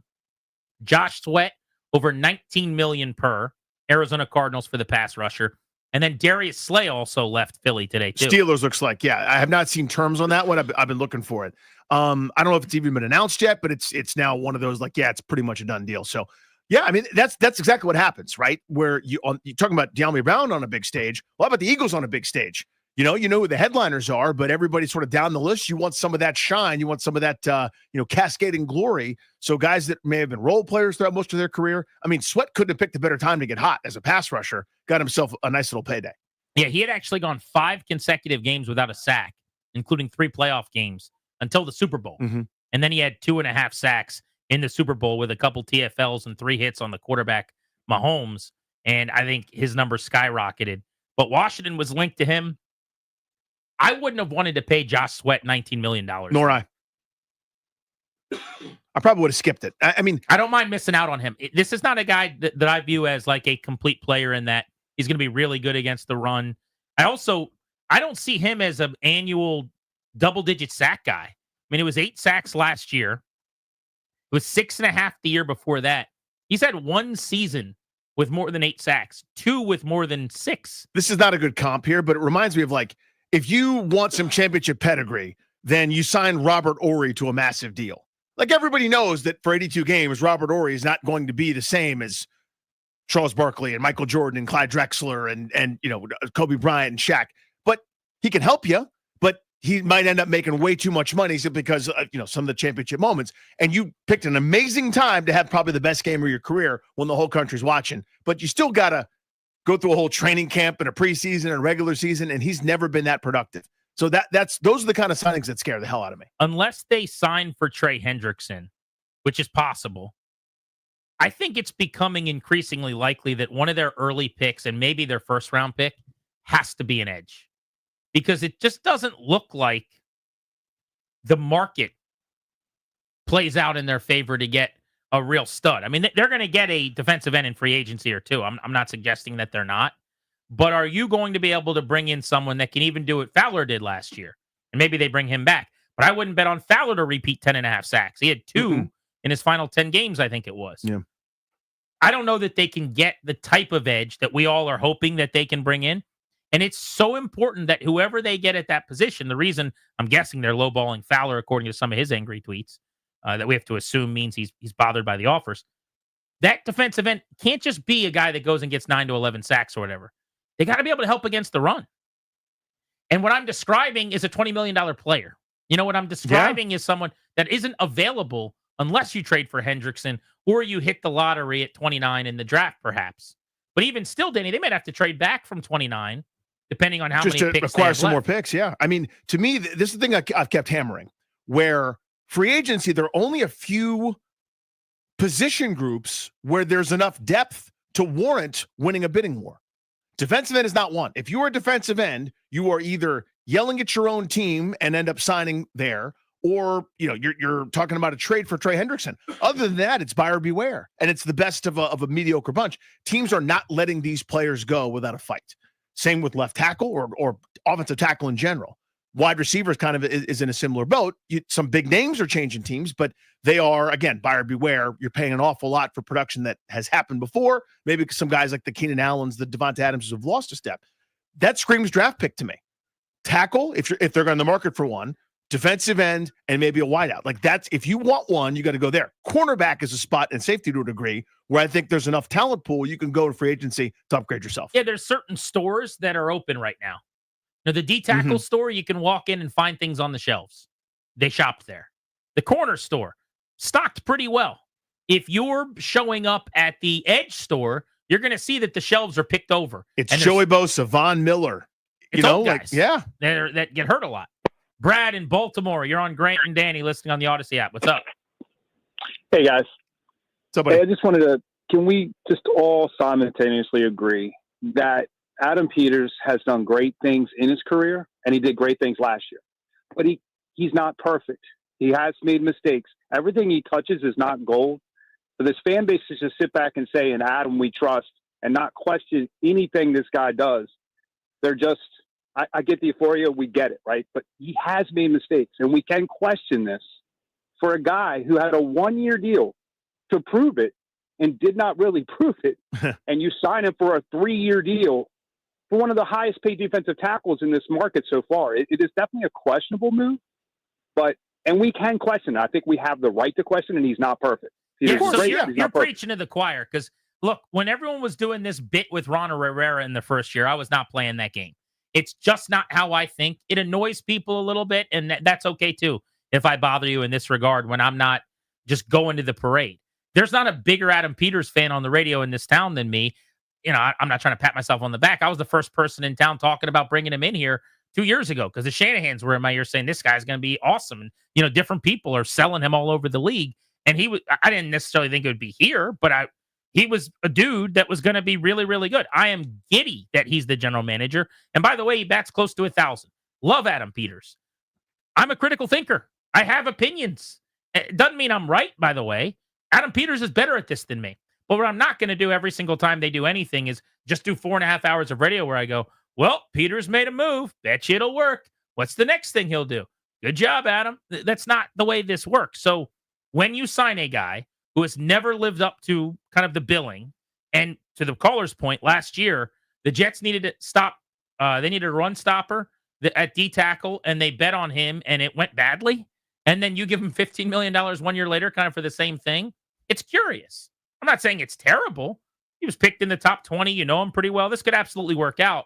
Josh Sweat, over $19 million per. Arizona Cardinals for the pass rusher. And then Darius Slay also left Philly today, too. Steelers looks like, I have not seen terms on that one. I've been looking for it. I don't know if it's even been announced yet, but it's now one of those it's pretty much a done deal. So, I mean, that's exactly what happens, right? Where you're talking about De'Ami Brown on a big stage. Well, how about the Eagles on a big stage? You know who the headliners are, but everybody's sort of down the list. You want some of that shine. You want some of that, cascading glory. So guys that may have been role players throughout most of their career. I mean, Sweat couldn't have picked a better time to get hot as a pass rusher. Got himself a nice little payday. Yeah, he had actually gone 5 consecutive games without a sack, including 3 playoff games until the Super Bowl. Mm-hmm. And then he had 2.5 sacks in the Super Bowl with a couple TFLs and 3 hits on the quarterback, Mahomes. And I think his numbers skyrocketed. But Washington was linked to him. I wouldn't have wanted to pay Josh Sweat $19 million. Nor I. I probably would have skipped it. I mean, I don't mind missing out on him. This is not a guy that I view as like a complete player in that he's going to be really good against the run. I don't see him as an annual double-digit sack guy. I mean, it was 8 sacks last year. It was 6.5 the year before that. He's had 1 season with more than 8 sacks, 2 with more than 6. This is not a good comp here, but it reminds me of if you want some championship pedigree, then you sign Robert Ory to a massive deal. Like everybody knows that for 82 games, Robert Ory is not going to be the same as Charles Barkley and Michael Jordan and Clyde Drexler and Kobe Bryant and Shaq. But he can help you, but he might end up making way too much money simply because some of the championship moments. And you picked an amazing time to have probably the best game of your career when the whole country's watching. But you still got to go through a whole training camp and a preseason and regular season, and he's never been that productive. So those are the kind of signings that scare the hell out of me. Unless they sign for Trey Hendrickson, which is possible, I think it's becoming increasingly likely that one of their early picks and maybe their first round pick has to be an edge, because it just doesn't look like the market plays out in their favor to get a real stud. I mean, they're going to get a defensive end in free agency or two. I'm not suggesting that they're not. But are you going to be able to bring in someone that can even do what Fowler did last year? And maybe they bring him back. But I wouldn't bet on Fowler to repeat 10.5 sacks. He had 2 in his final 10 games, I think it was. Yeah. I don't know that they can get the type of edge that we all are hoping that they can bring in. And it's so important that whoever they get at that position, the reason I'm guessing they're lowballing Fowler, according to some of his angry tweets, that we have to assume means he's bothered by the offers. That defensive end can't just be a guy that goes and gets 9 to 11 sacks or whatever. They got to be able to help against the run. And what I'm describing is a $20 million player. You know, what I'm describing is someone that isn't available unless you trade for Hendrickson or you hit the lottery at 29 in the draft, perhaps. But even still, Danny, they might have to trade back from 29, depending on how just many to picks acquire they have some more left. picks. Yeah. I mean, to me, this is the thing I've kept hammering, where free agency, there are only a few position groups where there's enough depth to warrant winning a bidding war. Defensive end is not one. If you are a defensive end, you are either yelling at your own team and end up signing there, or you're talking about a trade for Trey Hendrickson. Other than that, it's buyer beware, and it's the best of a mediocre bunch. Teams are not letting these players go without a fight. Same with left tackle or offensive tackle in general. Wide receivers kind of is in a similar boat. Some big names are changing teams, but they are, again, buyer beware. You're paying an awful lot for production that has happened before. Maybe some guys like the Keenan Allens, the Devonta Adamses have lost a step. That screams draft pick to me. Tackle, if they're on the market for one, defensive end, and maybe a wideout. Like that's, if you want one, you got to go there. Cornerback is a spot, and safety to a degree, where I think there's enough talent pool you can go to free agency to upgrade yourself. Yeah, there's certain stores that are open right now. Now, the D-tackle store, you can walk in and find things on the shelves. They shopped there. The corner store, stocked pretty well. If you're showing up at the edge store, you're going to see that the shelves are picked over. It's Joey Bosa, Von Miller. That get hurt a lot. Brad in Baltimore, you're on Grant and Danny listening on the Odyssey app. What's up? Hey, guys. Somebody. Hey, I just wanted to, can we just all simultaneously agree that Adam Peters has done great things in his career, and he did great things last year. But he's not perfect. He has made mistakes. Everything he touches is not gold. For this fan base to just sit back and say, "In Adam we trust," and not question anything this guy does, they're just, I get the euphoria, we get it, right? But he has made mistakes, and we can question this for a guy who had a 1-year deal to prove it and did not really prove it, and you sign him for a 3-year deal for one of the highest paid defensive tackles in this market so far. It is definitely a questionable move, and we can question it. I think we have the right to question, and he's not perfect. You're preaching to the choir, because look, when everyone was doing this bit with Ronald Rivera in the first year, I was not playing that game. It's just not how I think. It annoys people a little bit, and that's okay too if I bother you in this regard when I'm not just going to the parade. There's not a bigger Adam Peters fan on the radio in this town than me. I'm not trying to pat myself on the back. I was the first person in town talking about bringing him in here 2 years ago because the Shanahans were in my ear saying this guy's going to be awesome. And, different people are selling him all over the league. And I didn't necessarily think it would be here, but he was a dude that was going to be really, really good. I am giddy that he's the general manager. And by the way, he bats close to 1,000. Love Adam Peters. I'm a critical thinker. I have opinions. It doesn't mean I'm right, by the way. Adam Peters is better at this than me. But what I'm not going to do every single time they do anything is just do 4.5 hours of radio where I go, well, Peters made a move. Bet you it'll work. What's the next thing he'll do? Good job, Adam. That's not the way this works. So when you sign a guy who has never lived up to kind of the billing, and to the caller's point, last year, the Jets needed to stop. They needed a run stopper at D tackle, and they bet on him, and it went badly. And then you give him $15 million 1 year later, kind of for the same thing. It's curious. I'm not saying it's terrible. He was picked in the top 20. You know him pretty well. This could absolutely work out.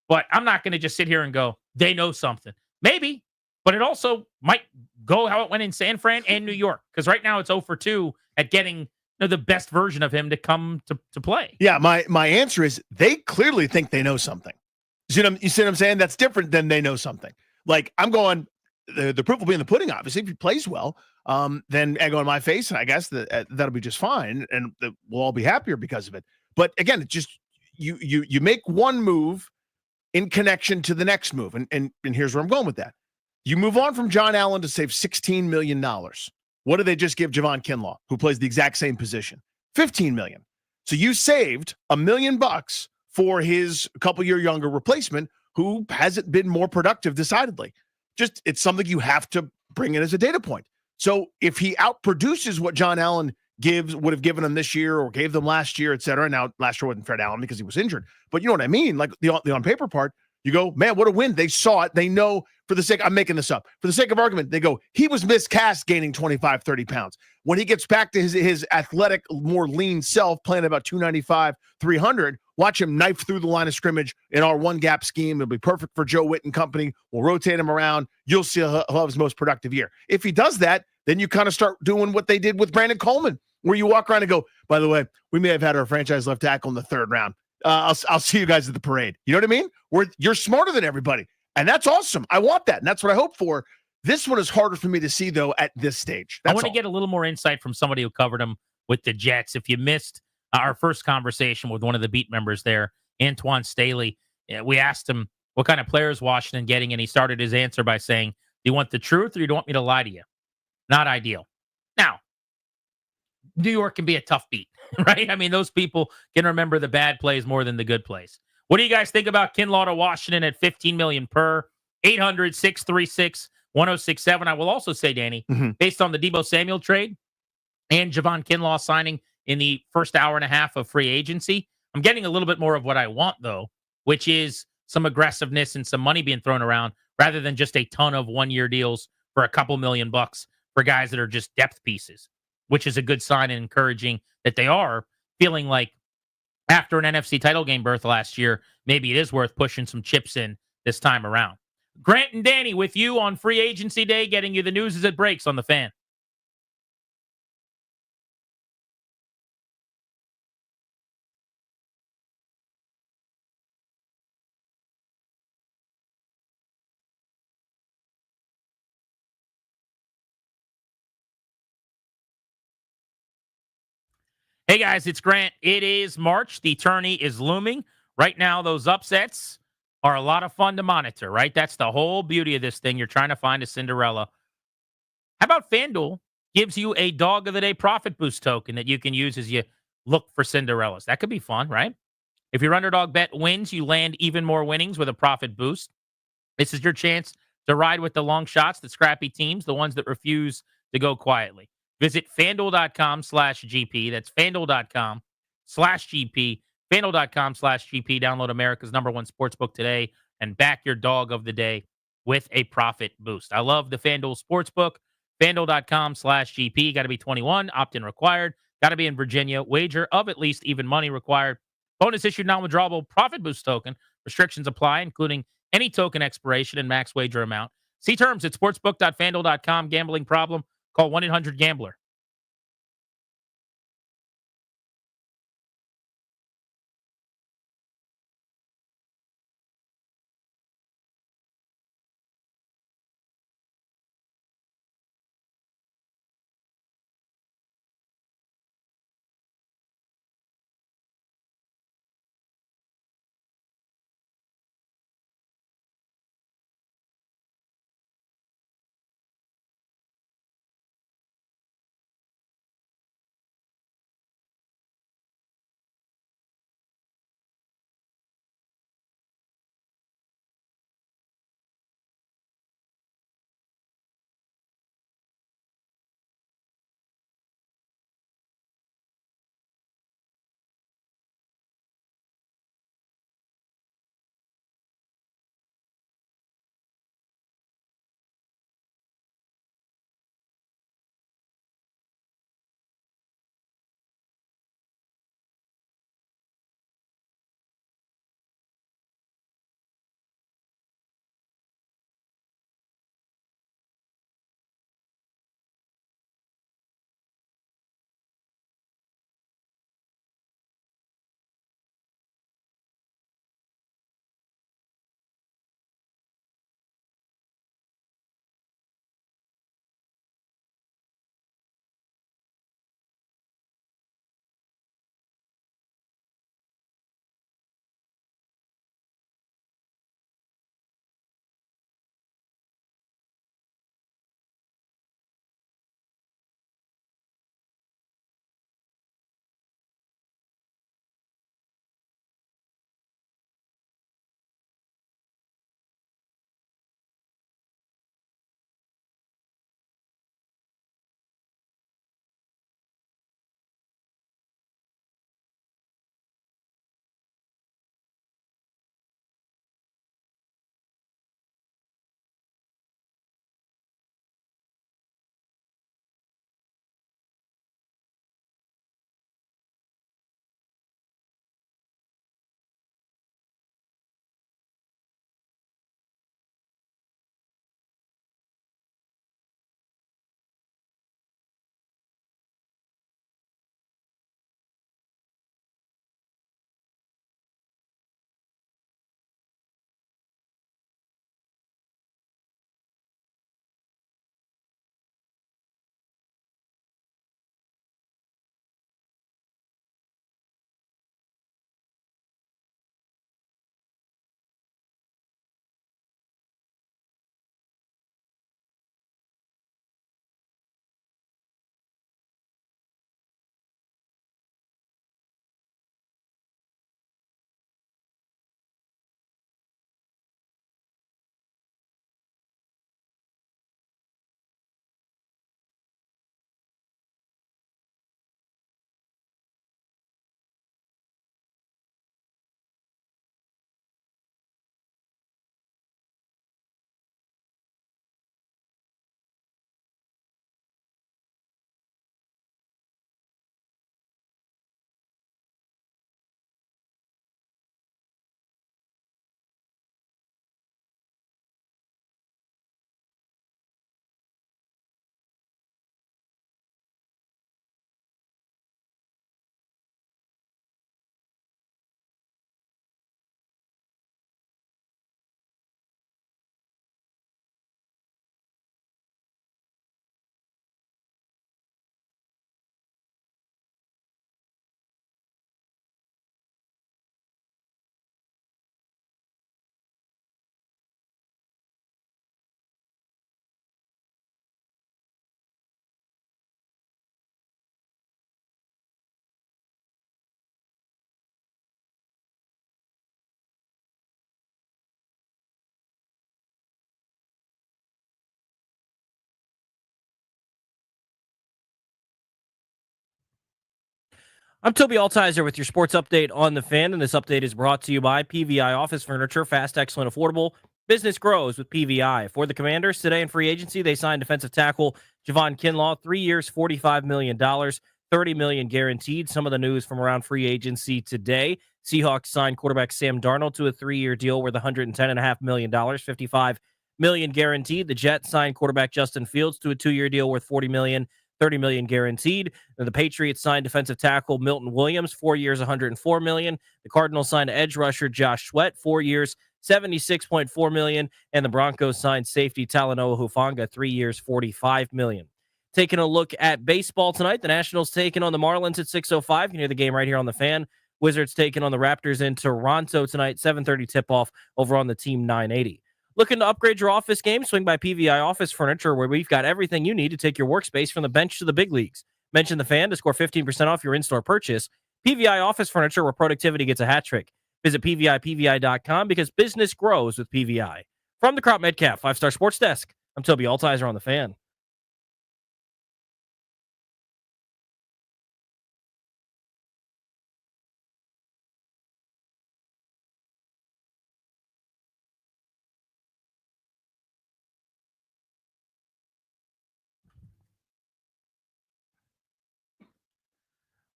But I'm not going to just sit here and go, they know something. Maybe, but it also might go how it went in San Fran and New York. Because right now it's 0 for 2 at getting the best version of him to come to play. Yeah, my answer is they clearly think they know something. You see what I'm saying? That's different than they know something. Like, I'm going, the proof will be in the pudding, obviously. If he plays well, then egg on my face, and I guess that'll be just fine, and we'll all be happier because of it. But again, it just you make one move in connection to the next move, and here's where I'm going with that. You move on from John Allen to save $16 million. What do they just give Javon Kinlaw, who plays the exact same position? $15 million. So you saved $1 million for his couple-year younger replacement, who hasn't been more productive, decidedly. Just, it's something you have to bring in as a data point. So if he outproduces what John Allen would have given him this year or gave them last year, et cetera. Now, last year wasn't Fred Allen because he was injured. But you know what I mean? Like the on paper part, you go, man, what a win. They saw it. They know, for the sake, I'm making this up. For the sake of argument, they go, he was miscast gaining 25, 30 pounds. When he gets back to his athletic, more lean self, playing about 295, 300, watch him knife through the line of scrimmage in our one-gap scheme. It'll be perfect for Joe Witt and company. We'll rotate him around. You'll see he'll have his most productive year. If he does that, then you kind of start doing what they did with Brandon Coleman, where you walk around and go, by the way, we may have had our franchise left tackle in the 3rd round. I'll see you guys at the parade. You know what I mean? You're smarter than everybody. And that's awesome. I want that. And that's what I hope for. This one is harder for me to see, though, at this stage. I want to get a little more insight from somebody who covered him with the Jets. If you missed our first conversation with one of the beat members there, Antoine Staley, we asked him what kind of player is Washington getting, and he started his answer by saying, do you want the truth or you don't want me to lie to you? Not ideal. Now, New York can be a tough beat, right? I mean, those people can remember the bad plays more than the good plays. What do you guys think about Kinlaw to Washington at $15 million per? 800-636-1067. I will also say, Danny, based on the Deebo Samuel trade and Javon Kinlaw signing in the first hour and a half of free agency, I'm getting a little bit more of what I want, though, which is some aggressiveness and some money being thrown around rather than just a ton of one-year deals for a couple $1 million for guys that are just depth pieces, which is a good sign and encouraging that they are feeling like after an NFC title game berth last year, maybe it is worth pushing some chips in this time around. Grant and Danny with you on free agency day, getting you the news as it breaks on the Fan. Hey, guys, it's Grant. It is March. The tourney is looming. Right now, those upsets are a lot of fun to monitor, right? That's the whole beauty of this thing. You're trying to find a Cinderella. How about FanDuel gives you a Dog of the Day profit boost token that you can use as you look for Cinderellas? That could be fun, right? If your underdog bet wins, you land even more winnings with a profit boost. This is your chance to ride with the long shots, the scrappy teams, the ones that refuse to go quietly. Visit FanDuel.com/GP. That's FanDuel.com/GP. FanDuel.com/GP. Download America's #1 sportsbook today and back your Dog of the Day with a profit boost. I love the FanDuel Sportsbook. FanDuel.com/GP. Got to be 21. Opt-in required. Got to be in Virginia. Wager of at least even money required. Bonus issued non-withdrawable profit boost token. Restrictions apply, including any token expiration and max wager amount. See terms at sportsbook.fanduel.com. Gambling problem? Call 1-800-GAMBLER. I'm Toby Altizer with your sports update on the Fan, and this update is brought to you by PVI Office Furniture. Fast, excellent, affordable. Business grows with PVI. For the Commanders, today in free agency, they signed defensive tackle Javon Kinlaw, 3 years, $45 million, $30 million guaranteed. Some of the news from around free agency today. Seahawks signed quarterback Sam Darnold to a 3-year deal worth $110.5 million, $55 million guaranteed. The Jets signed quarterback Justin Fields to a 2-year deal worth $40 million. $30 million guaranteed. And the Patriots signed defensive tackle Milton Williams, 4 years, $104 million. The Cardinals signed edge rusher Josh Sweat, 4 years, $76.4 million. And the Broncos signed safety Talanoa Hufanga, 3 years, $45 million. Taking a look at baseball tonight, the Nationals taking on the Marlins at 6:05. You can hear the game right here on the Fan. Wizards taking on the Raptors in Toronto tonight, 7:30 tip-off over on the Team 980. Looking to upgrade your office game? Swing by PVI Office Furniture, where we've got everything you need to take your workspace from the bench to the big leagues. Mention the Fan to score 15% off your in-store purchase. PVI Office Furniture, where productivity gets a hat trick. Visit PVI.com because business grows with PVI. From the Crop Metcalf 5-Star Sports Desk, I'm Toby Altizer on the Fan.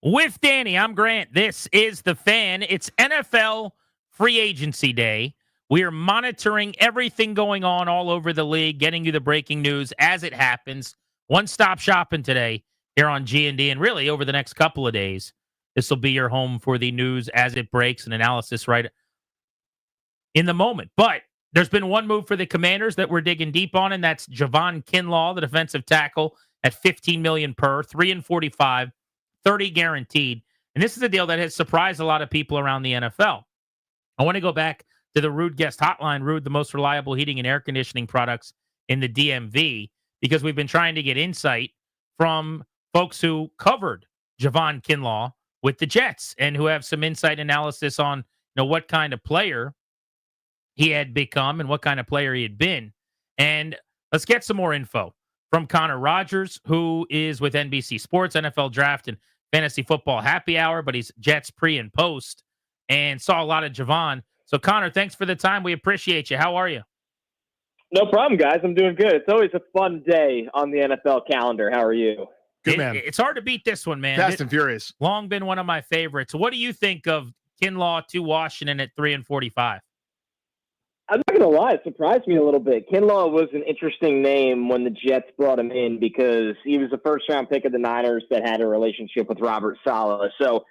With Danny, I'm Grant. This is the Fan. It's NFL free agency day. We are monitoring everything going on all over the league, getting you the breaking news as it happens. One-stop shopping today here on G&D, and really over the next couple of days. This will be your home for the news as it breaks and analysis right in the moment. But there's been one move for the Commanders that we're digging deep on, and that's Javon Kinlaw, the defensive tackle, at $15 million per, 3 and 45. 30 guaranteed. And this is a deal that has surprised a lot of people around the NFL. I want to go back to the Rude Guest Hotline, Rude, the most reliable heating and air conditioning products in the DMV, because we've been trying to get insight from folks who covered Javon Kinlaw with the Jets and who have some insight analysis on what kind of player he had become and what kind of player he had been. And let's get some more info from Connor Rogers, who is with NBC Sports, NFL Draft, and Fantasy Football Happy Hour, but he's Jets pre and post, and saw a lot of Javon. So, Connor, thanks for the time. We appreciate you. How are you? No problem, guys. I'm doing good. It's always a fun day on the NFL calendar. How are you? Good, man. It's hard to beat this one, man. Fast and Furious. Long been one of my favorites. What do you think of Kinlaw to Washington at 3 and 45? I'm not going to lie. It surprised me a little bit. Kinlaw was an interesting name when the Jets brought him in because he was a first-round pick of the Niners that had a relationship with Robert Saleh. So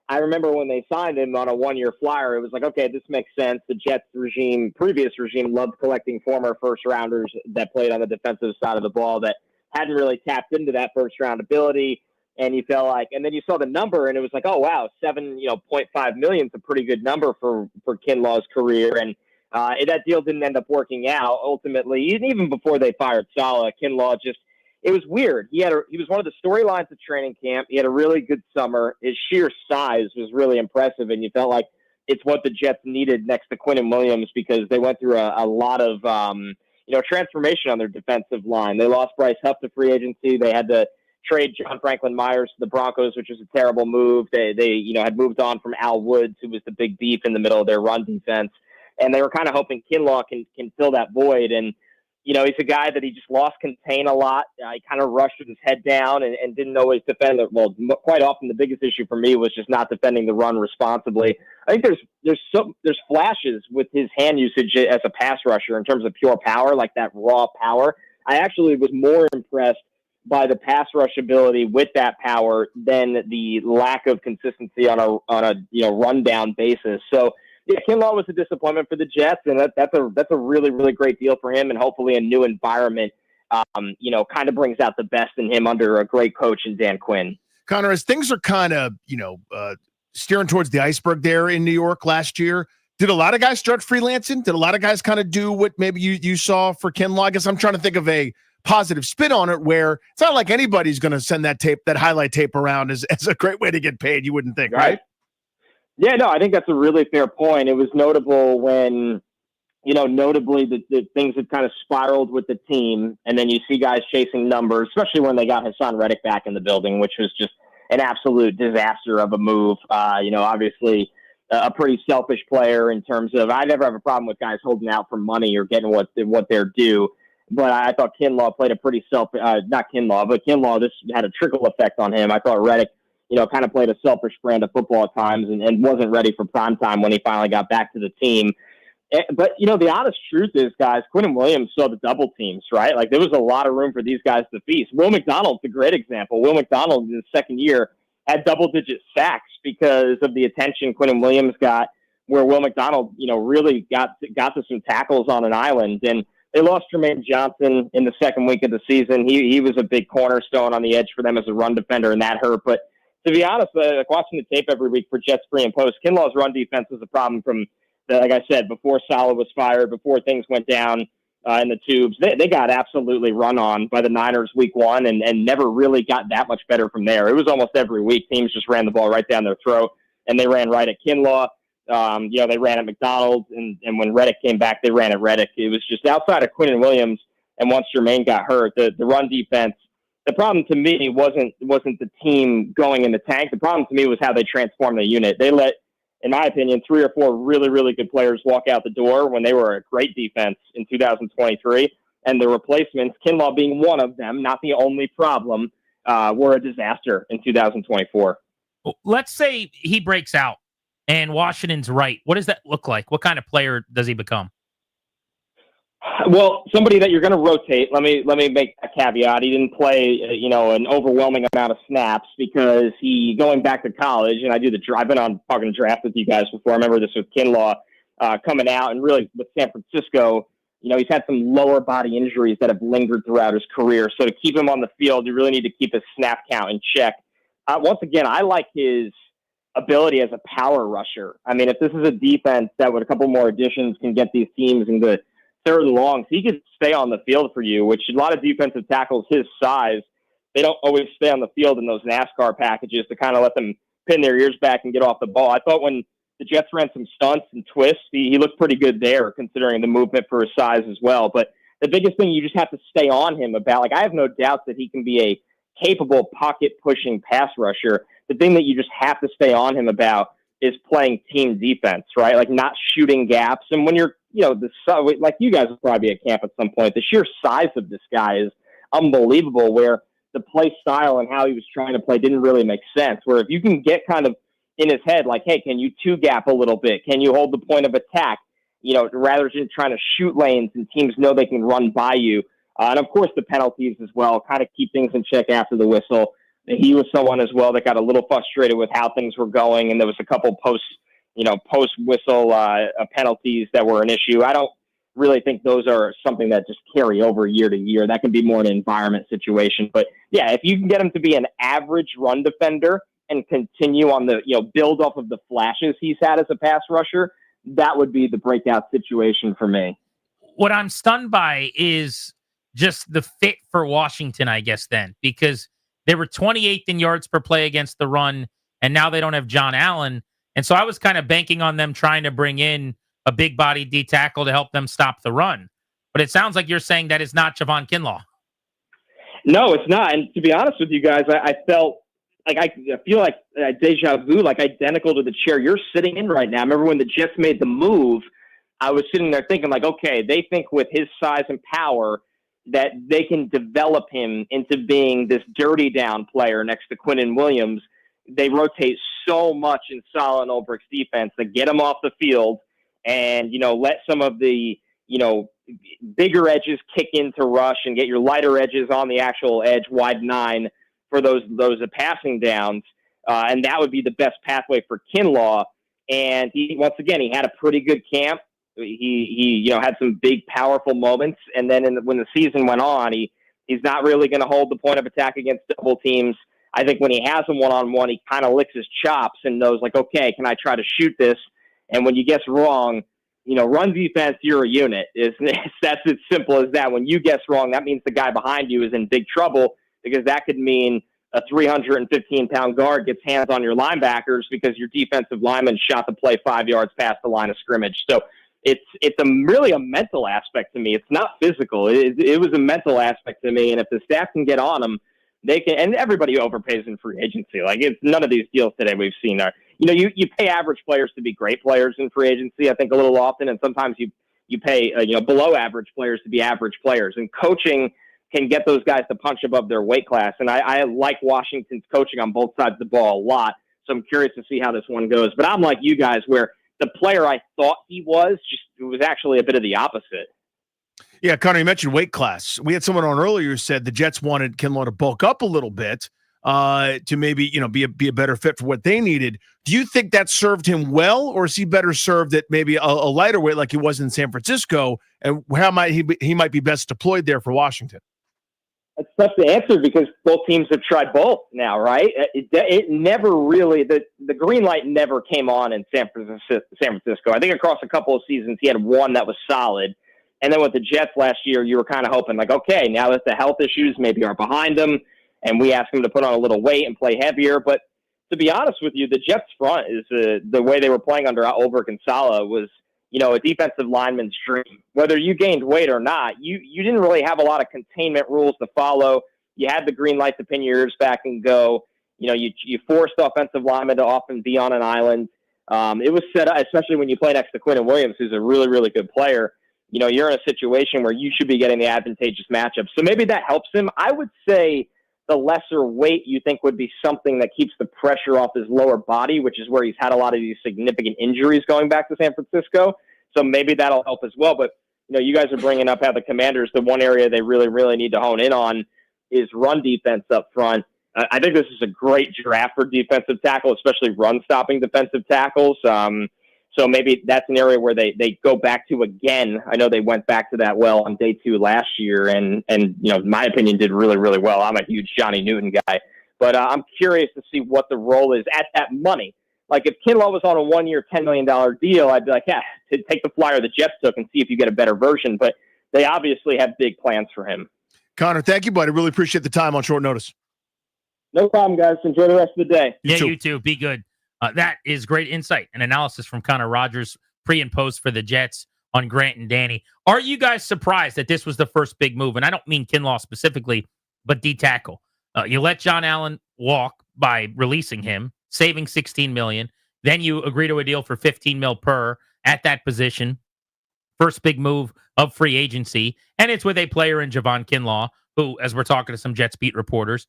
I remember when they signed him on a one-year flyer, it was like, okay, this makes sense. The Jets previous regime, loved collecting former first-rounders that played on the defensive side of the ball that hadn't really tapped into that first-round ability. And you felt like, and then you saw the number, and it was like, oh, wow, $7.5 million is a pretty good number for Kinlaw's career. And that deal didn't end up working out ultimately. Even before they fired Saleh, Kinlaw it was weird. He was one of the storylines of training camp. He had a really good summer. His sheer size was really impressive, and you felt like it's what the Jets needed next to Quinnen Williams because they went through a lot of transformation on their defensive line. They lost Bryce Huff to free agency. They had to trade John Franklin Myers to the Broncos, which was a terrible move. They had moved on from Al Woods, who was the big beef in the middle of their run defense. And they were kind of hoping Kinlaw can fill that void. And, he's a guy that he just lost contain a lot. He kind of rushed with his head down and didn't always defend it. Well, quite often the biggest issue for me was just not defending the run responsibly. I think there's flashes with his hand usage as a pass rusher in terms of pure power, like that raw power. I actually was more impressed by the pass rush ability with that power than the lack of consistency on a rundown basis. So, yeah, Kinlaw was a disappointment for the Jets, and that's a really, really great deal for him, and hopefully a new environment, kind of brings out the best in him under a great coach in Dan Quinn. Connor, as things are kind of, steering towards the iceberg there in New York last year, did a lot of guys start freelancing? Did a lot of guys kind of do what maybe you saw for Kinlaw? I guess I'm trying to think of a positive spin on it where it's not like anybody's going to send that highlight tape around as a great way to get paid, you wouldn't think, right? Yeah, no, I think that's a really fair point. It was notable when, notably the things had kind of spiraled with the team, and then you see guys chasing numbers, especially when they got Hassan Reddick back in the building, which was just an absolute disaster of a move. Obviously a pretty selfish player in terms of, I never have a problem with guys holding out for money or getting what they're due. But I thought Kinlaw played a pretty not Kinlaw, but Kinlaw, this had a trickle effect on him. I thought Reddick, kind of played a selfish brand of football at times and wasn't ready for prime time when he finally got back to the team. But, the honest truth is, guys, Quinnen Williams saw the double teams, right? Like, there was a lot of room for these guys to feast. Will McDonald's a great example. Will McDonald, in his second year, had double-digit sacks because of the attention Quinnen Williams got, where Will McDonald, really got to some tackles on an island. And they lost Jermaine Johnson in the second week of the season. He was a big cornerstone on the edge for them as a run defender, and that hurt. But to be honest, watching the tape every week for Jets pre and post, Kinlaw's run defense was a problem from, like I said, before Saleh was fired, before things went down in the tubes. They got absolutely run on by the Niners week one and never really got that much better from there. It was almost every week teams just ran the ball right down their throat, and they ran right at Kinlaw. They ran at McDonald, and when Reddick came back, they ran at Reddick. It was just outside of Quinnen Williams, and once Jermaine got hurt, the run defense, the problem to me wasn't the team going in the tank. The problem to me was how they transformed the unit. They let, in my opinion, 3 or 4 really, really good players walk out the door when they were a great defense in 2023, and the replacements, Kinlaw being one of them, not the only problem, were a disaster in 2024. Let's say he breaks out and Washington's right. What does that look like? What kind of player does he become? Well, somebody that you're going to rotate. Let me make a caveat. He didn't play, an overwhelming amount of snaps because going back to college, and I've been on talking draft with you guys before. I remember this with Kinlaw coming out, and really with San Francisco, he's had some lower body injuries that have lingered throughout his career. So to keep him on the field, you really need to keep his snap count in check. Once again, I like his ability as a power rusher. I mean, if this is a defense that with a couple more additions can get these teams into third and longs, he could stay on the field for you, which a lot of defensive tackles his size, they don't always stay on the field in those NASCAR packages to kind of let them pin their ears back and get off the ball. I thought when the Jets ran some stunts and twists, he looked pretty good there considering the movement for his size as well. But the biggest thing you just have to stay on him about, I have no doubt that he can be a capable pocket pushing pass rusher. The thing that you just have to stay on him about is playing team defense, right? Like not shooting gaps. And when you're, like you guys will probably be at camp at some point, the sheer size of this guy is unbelievable, where the play style and how he was trying to play didn't really make sense. Where if you can get kind of in his head, like, hey, can you two gap a little bit? Can you hold the point of attack? Rather than trying to shoot lanes and teams know they can run by you. And of course the penalties as well, kind of keep things in check after the whistle. He was someone as well that got a little frustrated with how things were going, and there was a couple post-whistle penalties that were an issue. I don't really think those are something that just carry over year to year. That can be more an environment situation. But, yeah, if you can get him to be an average run defender and continue on the build off of the flashes he's had as a pass rusher, that would be the breakout situation for me. What I'm stunned by is just the fit for Washington, I guess, then, because they were 28th in yards per play against the run, and now they don't have John Allen. And so I was kind of banking on them trying to bring in a big body D tackle to help them stop the run. But it sounds like you're saying that is not Javon Kinlaw. No, it's not. And to be honest with you guys, I felt like I feel like deja vu, like identical to the chair you're sitting in right now. I remember when the Jets made the move, I was sitting there thinking like, okay, they think with his size and power that they can develop him into being this dirty down player next to Quinnen Williams. They rotate so much in Saleh and Ulbricht's defense to get him off the field and, let some of the, bigger edges kick into rush and get your lighter edges on the actual edge, wide 9 for those passing downs. And that would be the best pathway for Kinlaw. And he had a pretty good camp. He had some big, powerful moments. And then when the season went on, he's not really going to hold the point of attack against double teams. I think when he has them one-on-one, he kind of licks his chops and knows, like, okay, can I try to shoot this? And when you guess wrong, run defense, you're a unit. That's as simple as that. When you guess wrong, that means the guy behind you is in big trouble, because that could mean a 315-pound guard gets hands on your linebackers because your defensive lineman shot the play 5 yards past the line of scrimmage. So it's really a mental aspect to me. It's not physical. It was a mental aspect to me. And if the staff can get on him, they can, and everybody overpays in free agency. Like it's none of these deals today we've seen are, you pay average players to be great players in free agency, I think a little often. And sometimes you pay, below average players to be average players, and coaching can get those guys to punch above their weight class. And I like Washington's coaching on both sides of the ball a lot. So I'm curious to see how this one goes. But I'm like you guys, where the player I thought he was, it was actually a bit of the opposite. Yeah, Connor, you mentioned weight class. We had someone on earlier who said the Jets wanted Kinlaw to bulk up a little bit to maybe, be a better fit for what they needed. Do you think that served him well, or is he better served at maybe a lighter weight like he was in San Francisco? And how might he might be best deployed there for Washington? It's tough to answer because both teams have tried both now, right? It never really, the green light never came on in San Francisco. I think across a couple of seasons, he had one that was solid. And then with the Jets last year, you were kind of hoping like, okay, now that the health issues maybe are behind them and we ask him to put on a little weight and play heavier. But to be honest with you, the Jets front is the way they were playing under Ulbrich and Saleh was, a defensive lineman's dream. Whether you gained weight or not, you didn't really have a lot of containment rules to follow. You had the green light to pin your ears back and go. You forced offensive linemen to often be on an island. It was set up, especially when you play next to Quinton Williams, who's a really, really good player. You're in a situation where you should be getting the advantageous matchup. So maybe that helps him. I would say the lesser weight you think would be something that keeps the pressure off his lower body, which is where he's had a lot of these significant injuries going back to San Francisco. So maybe that'll help as well. But, you guys are bringing up how the Commanders, the one area they really, really need to hone in on is run defense up front. I think this is a great draft for defensive tackle, especially run-stopping defensive tackles. So maybe that's an area where they go back to again. I know they went back to that well on day 2 last year, and in my opinion, did really, really well. I'm a huge Johnny Newton guy, but I'm curious to see what the role is at that money. Like if Kinlaw was on a 1-year, $10 million deal, I'd be like, take the flyer the Jets took and see if you get a better version. But they obviously have big plans for him. Connor, thank you, buddy. Really appreciate the time on short notice. No problem, guys. Enjoy the rest of the day. You too. Be good. That is great insight and analysis from Connor Rogers, pre and post for the Jets on Grant and Danny. Are you guys surprised that this was the first big move? And I don't mean Kinlaw specifically, but D-tackle. You let John Allen walk by releasing him, saving $16 million. Then you agree to a deal for $15 million per at that position. First big move of free agency. And it's with a player in Javon Kinlaw, who, as we're talking to some Jets beat reporters,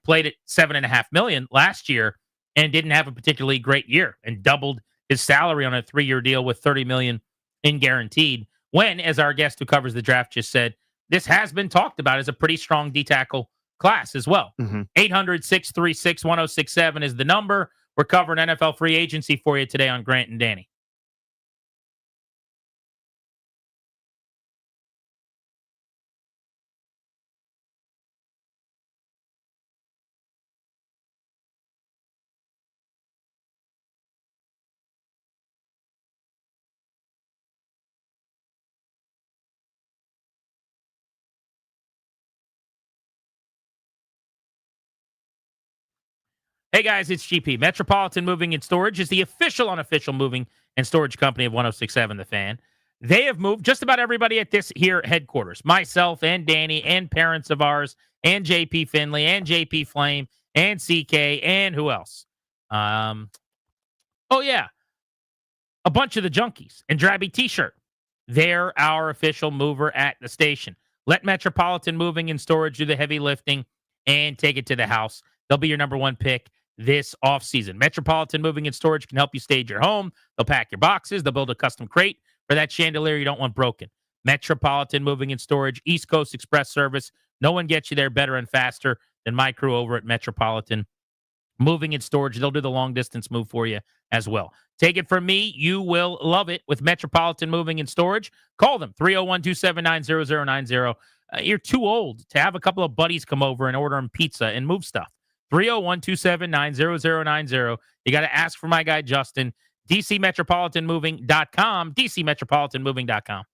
played at $7.5 million last year and didn't have a particularly great year and doubled his salary on a 3-year deal with $30 million in guaranteed. When, as our guest who covers the draft just said, this has been talked about as a pretty strong D-tackle class as well. 800-636-1067 is the number. We're covering NFL free agency for you today on Grant and Danny. Hey guys, it's GP. Metropolitan Moving and Storage is the official unofficial moving and storage company of 1067 The Fan. They have moved just about everybody at this here headquarters. Myself and Danny and parents of ours and JP Finley and JP Flame and CK and who else? A bunch of the junkies and Drabby T-shirt. They're our official mover at the station. Let Metropolitan Moving and Storage do the heavy lifting and take it to the house. They'll be your number one pick this offseason. Metropolitan Moving and Storage can help you stage your home. They'll pack your boxes. They'll build a custom crate for that chandelier you don't want broken. Metropolitan Moving and Storage, East Coast Express service. No one gets you there better and faster than my crew over at Metropolitan Moving and Storage. They'll do the long distance move for you as well. Take it from me. You will love it with Metropolitan Moving and Storage. Call them 301-279-0090. You're too old to have a couple of buddies come over and order them pizza and move stuff. 301-279-0090. You got to ask for my guy, Justin. DCMetropolitanMoving.com. DCMetropolitanMoving.com.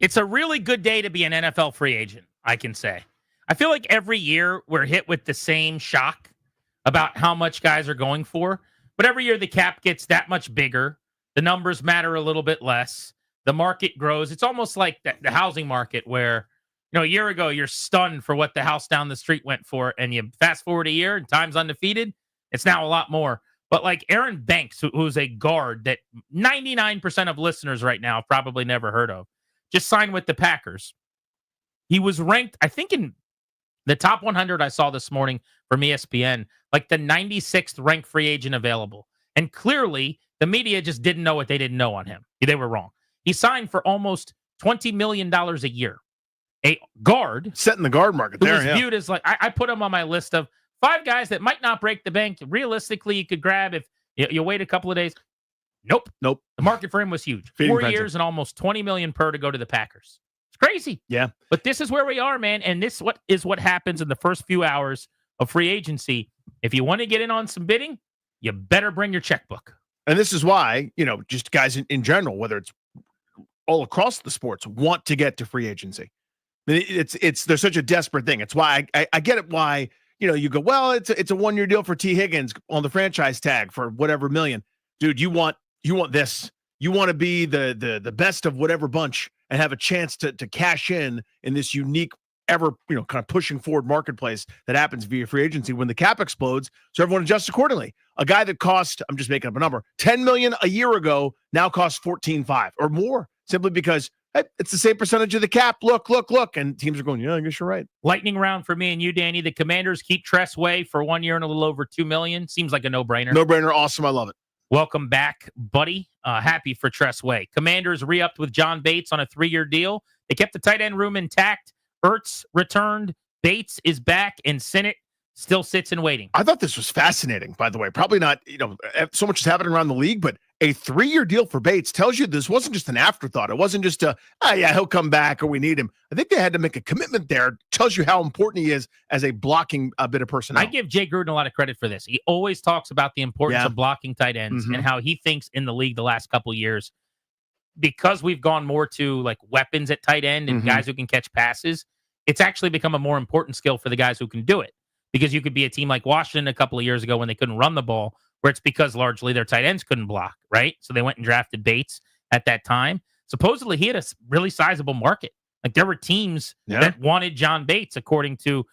It's a really good day to be an NFL free agent, I can say. I feel like every year we're hit with the same shock about how much guys are going for, but every year the cap gets that much bigger. The numbers matter a little bit less. The market grows. It's almost like the housing market where, a year ago you're stunned for what the house down the street went for, and you fast forward a year and time's undefeated. It's now a lot more. But like Aaron Banks, who's a guard that 99% of listeners right now have probably never heard of, just signed with the Packers. He was ranked, I think, in the top 100 I saw this morning from ESPN, like the 96th ranked free agent available. And clearly, the media just didn't know what they didn't know on him. They were wrong. He signed for almost $20 million a year. A guard. Setting the guard market who there. was viewed as like, I put him on my list of 5 guys that might not break the bank. Realistically, you could grab if you wait a couple of days. Nope. The market for him was huge. 4 years and almost $20 million per to go to the Packers. It's crazy. Yeah. But this is where we are, man. And this is what happens in the first few hours of free agency. If you want to get in on some bidding, you better bring your checkbook. And this is why, just guys in general, whether it's all across the sports, want to get to free agency. There's such a desperate thing. It's why I get it. Why, you go, well, it's a 1-year deal for T. Higgins on the franchise tag for whatever million. Dude, you want this. You want to be the best of whatever bunch and have a chance to cash in this unique, ever, kind of pushing forward marketplace that happens via free agency when the cap explodes. So everyone adjusts accordingly. A guy that cost, I'm just making up a number, $10 million a year ago now costs $14.5 or more, simply because hey, it's the same percentage of the cap. Look. And teams are going, yeah, I guess you're right. Lightning round for me and you, Danny. The Commanders keep Tress Way for 1 year and a little over $2 million. Seems like a no-brainer. No-brainer. Awesome. I love it. Welcome back, buddy. Happy for Tress Way. Commanders re-upped with John Bates on a 3-year deal. They kept the tight end room intact. Ertz returned. Bates is back, and Sinnott still sits in waiting. I thought this was fascinating, by the way. Probably not, so much is happening around the league, but a 3-year deal for Bates tells you this wasn't just an afterthought. It wasn't just he'll come back or we need him. I think they had to make a commitment there. It tells you how important he is as a blocking bit of personnel. I give Jay Gruden a lot of credit for this. He always talks about the importance of blocking tight ends and how he thinks in the league the last couple of years, because we've gone more to like weapons at tight end and guys who can catch passes, it's actually become a more important skill for the guys who can do it. Because you could be a team like Washington a couple of years ago when they couldn't run the ball, where it's because largely their tight ends couldn't block, right? So they went and drafted Bates at that time. Supposedly, he had a really sizable market. Like there were teams that wanted John Bates, according to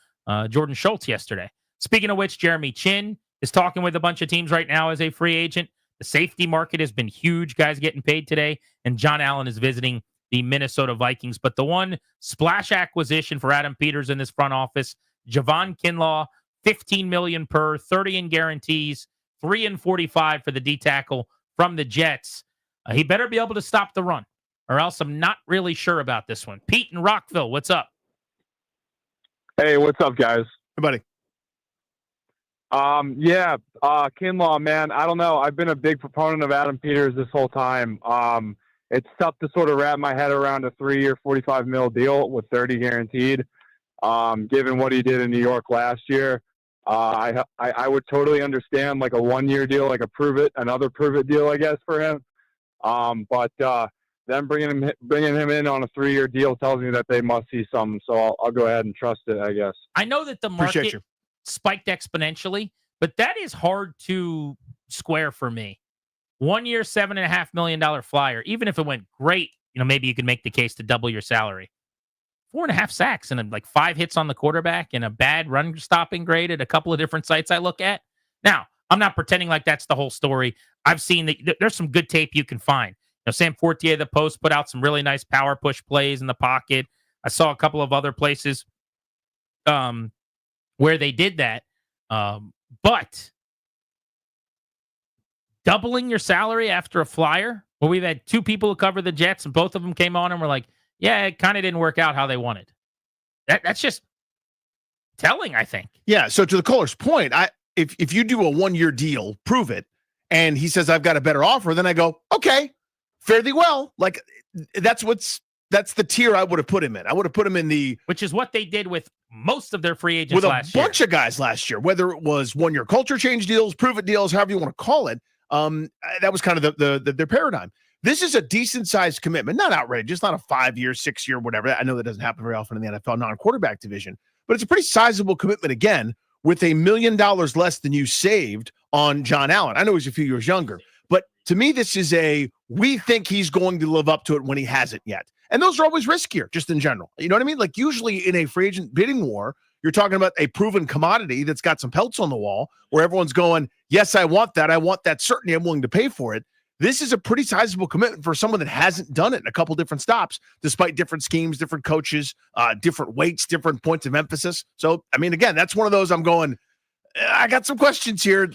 Jordan Schultz yesterday. Speaking of which, Jeremy Chin is talking with a bunch of teams right now as a free agent. The safety market has been huge. Guys getting paid today. And John Allen is visiting the Minnesota Vikings. But the one splash acquisition for Adam Peters in this front office, Javon Kinlaw, $15 million per, 30 in guarantees, 3 and 45 for the D tackle from the Jets. He better be able to stop the run, or else I'm not really sure about this one. Pete in Rockville, what's up? Hey, what's up, guys? Hey, buddy. Kinlaw, man, I don't know. I've been a big proponent of Adam Peters this whole time. It's tough to sort of wrap my head around a 3-year, $45 million deal with 30 guaranteed. Given what he did in New York last year, I would totally understand like a 1-year deal, like another prove it deal, I guess, for him. But them bringing him in on a 3-year deal tells me that they must see something. So I'll go ahead and trust it, I guess. I know that the market spiked exponentially, but that is hard to square for me. 1 year, $7.5 million flyer. Even if it went great, maybe you could make the case to double your salary. 4.5 sacks and like 5 hits on the quarterback and a bad run stopping grade at a couple of different sites I look at. Now, I'm not pretending like that's the whole story. I've seen that there's some good tape you can find. Sam Fortier, the Post, put out some really nice power push plays in the pocket. I saw a couple of other places where they did that. But doubling your salary after a flyer, well, we've had 2 people who cover the Jets and both of them came on and were like, yeah, it kind of didn't work out how they wanted. That's just telling, I think. Yeah. So to the caller's point, if you do a 1-year deal, prove it, and he says I've got a better offer, then I go, okay, fairly well. Like that's the tier I would have put him in. I would have put him in which is what they did with most of their free agents last year. With a bunch of guys last year, whether it was 1-year culture change deals, prove it deals, however you want to call it. That was kind of their paradigm. This is a decent sized commitment, not outrageous, not a 5-year, 6-year, whatever. I know that doesn't happen very often in the NFL non-quarterback division, but it's a pretty sizable commitment again with $1 million less than you saved on John Allen. I know he's a few years younger, but to me, this is we think he's going to live up to it when he hasn't yet. And those are always riskier, just in general. You know what I mean? Like usually in a free agent bidding war, you're talking about a proven commodity that's got some pelts on the wall where everyone's going, yes, I want that. I want that certainty. I'm willing to pay for it. This is a pretty sizable commitment for someone that hasn't done it in a couple different stops, despite different schemes, different coaches, different weights, different points of emphasis. So, I mean, again, that's one of those I'm going, I got some questions here.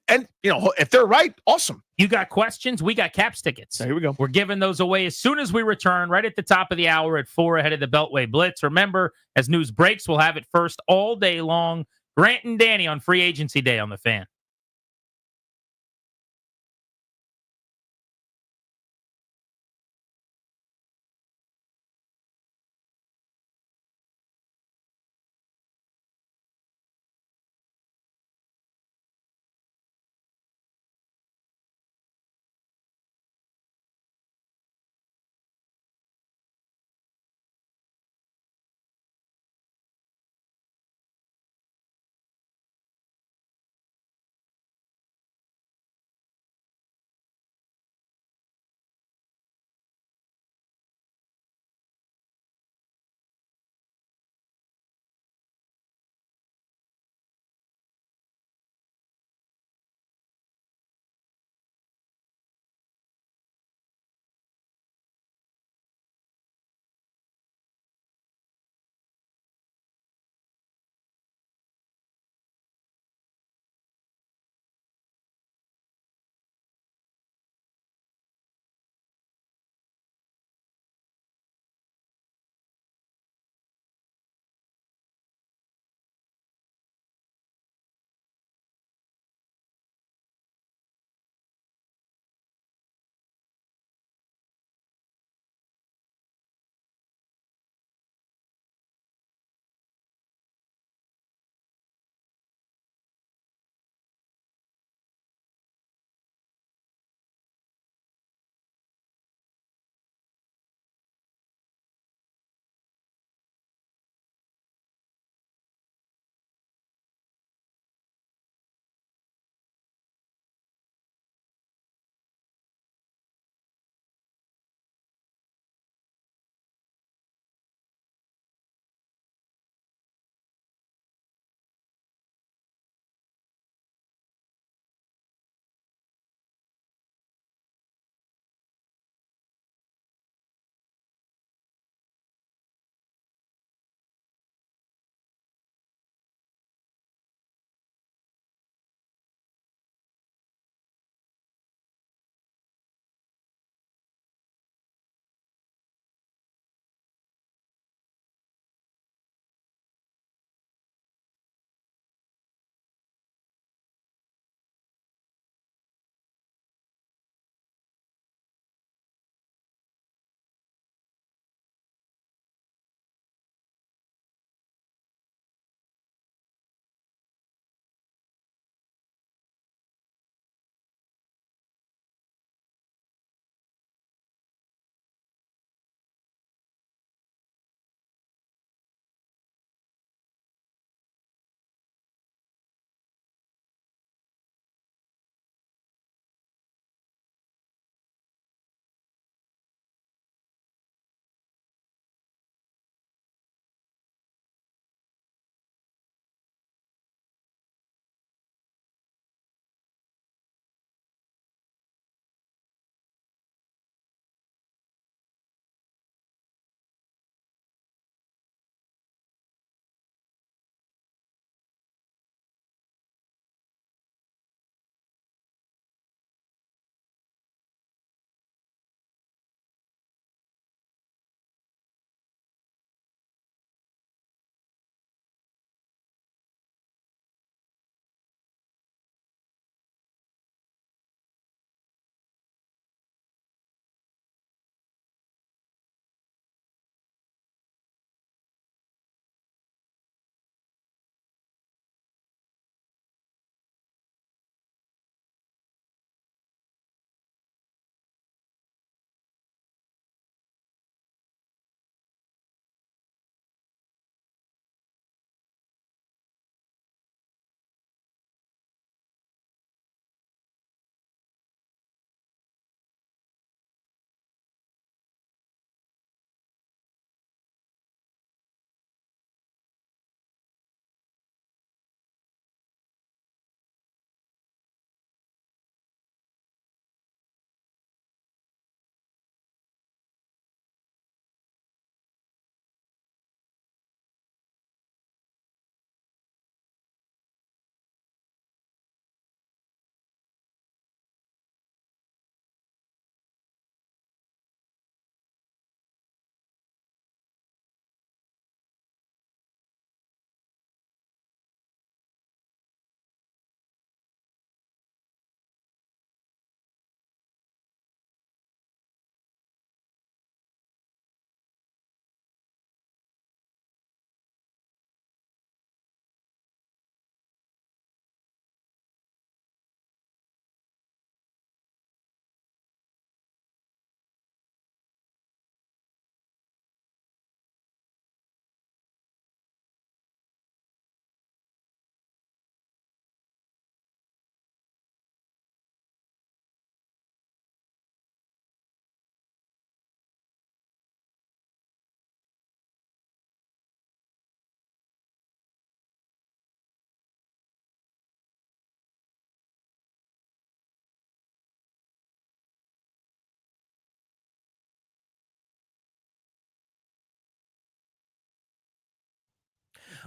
And, if they're right, awesome. You got questions? We got Caps tickets. Here we go. We're giving those away as soon as we return, right at the top of the hour at 4 ahead of the Beltway Blitz. Remember, as news breaks, we'll have it first all day long. Grant and Danny on Free Agency Day on The Fan.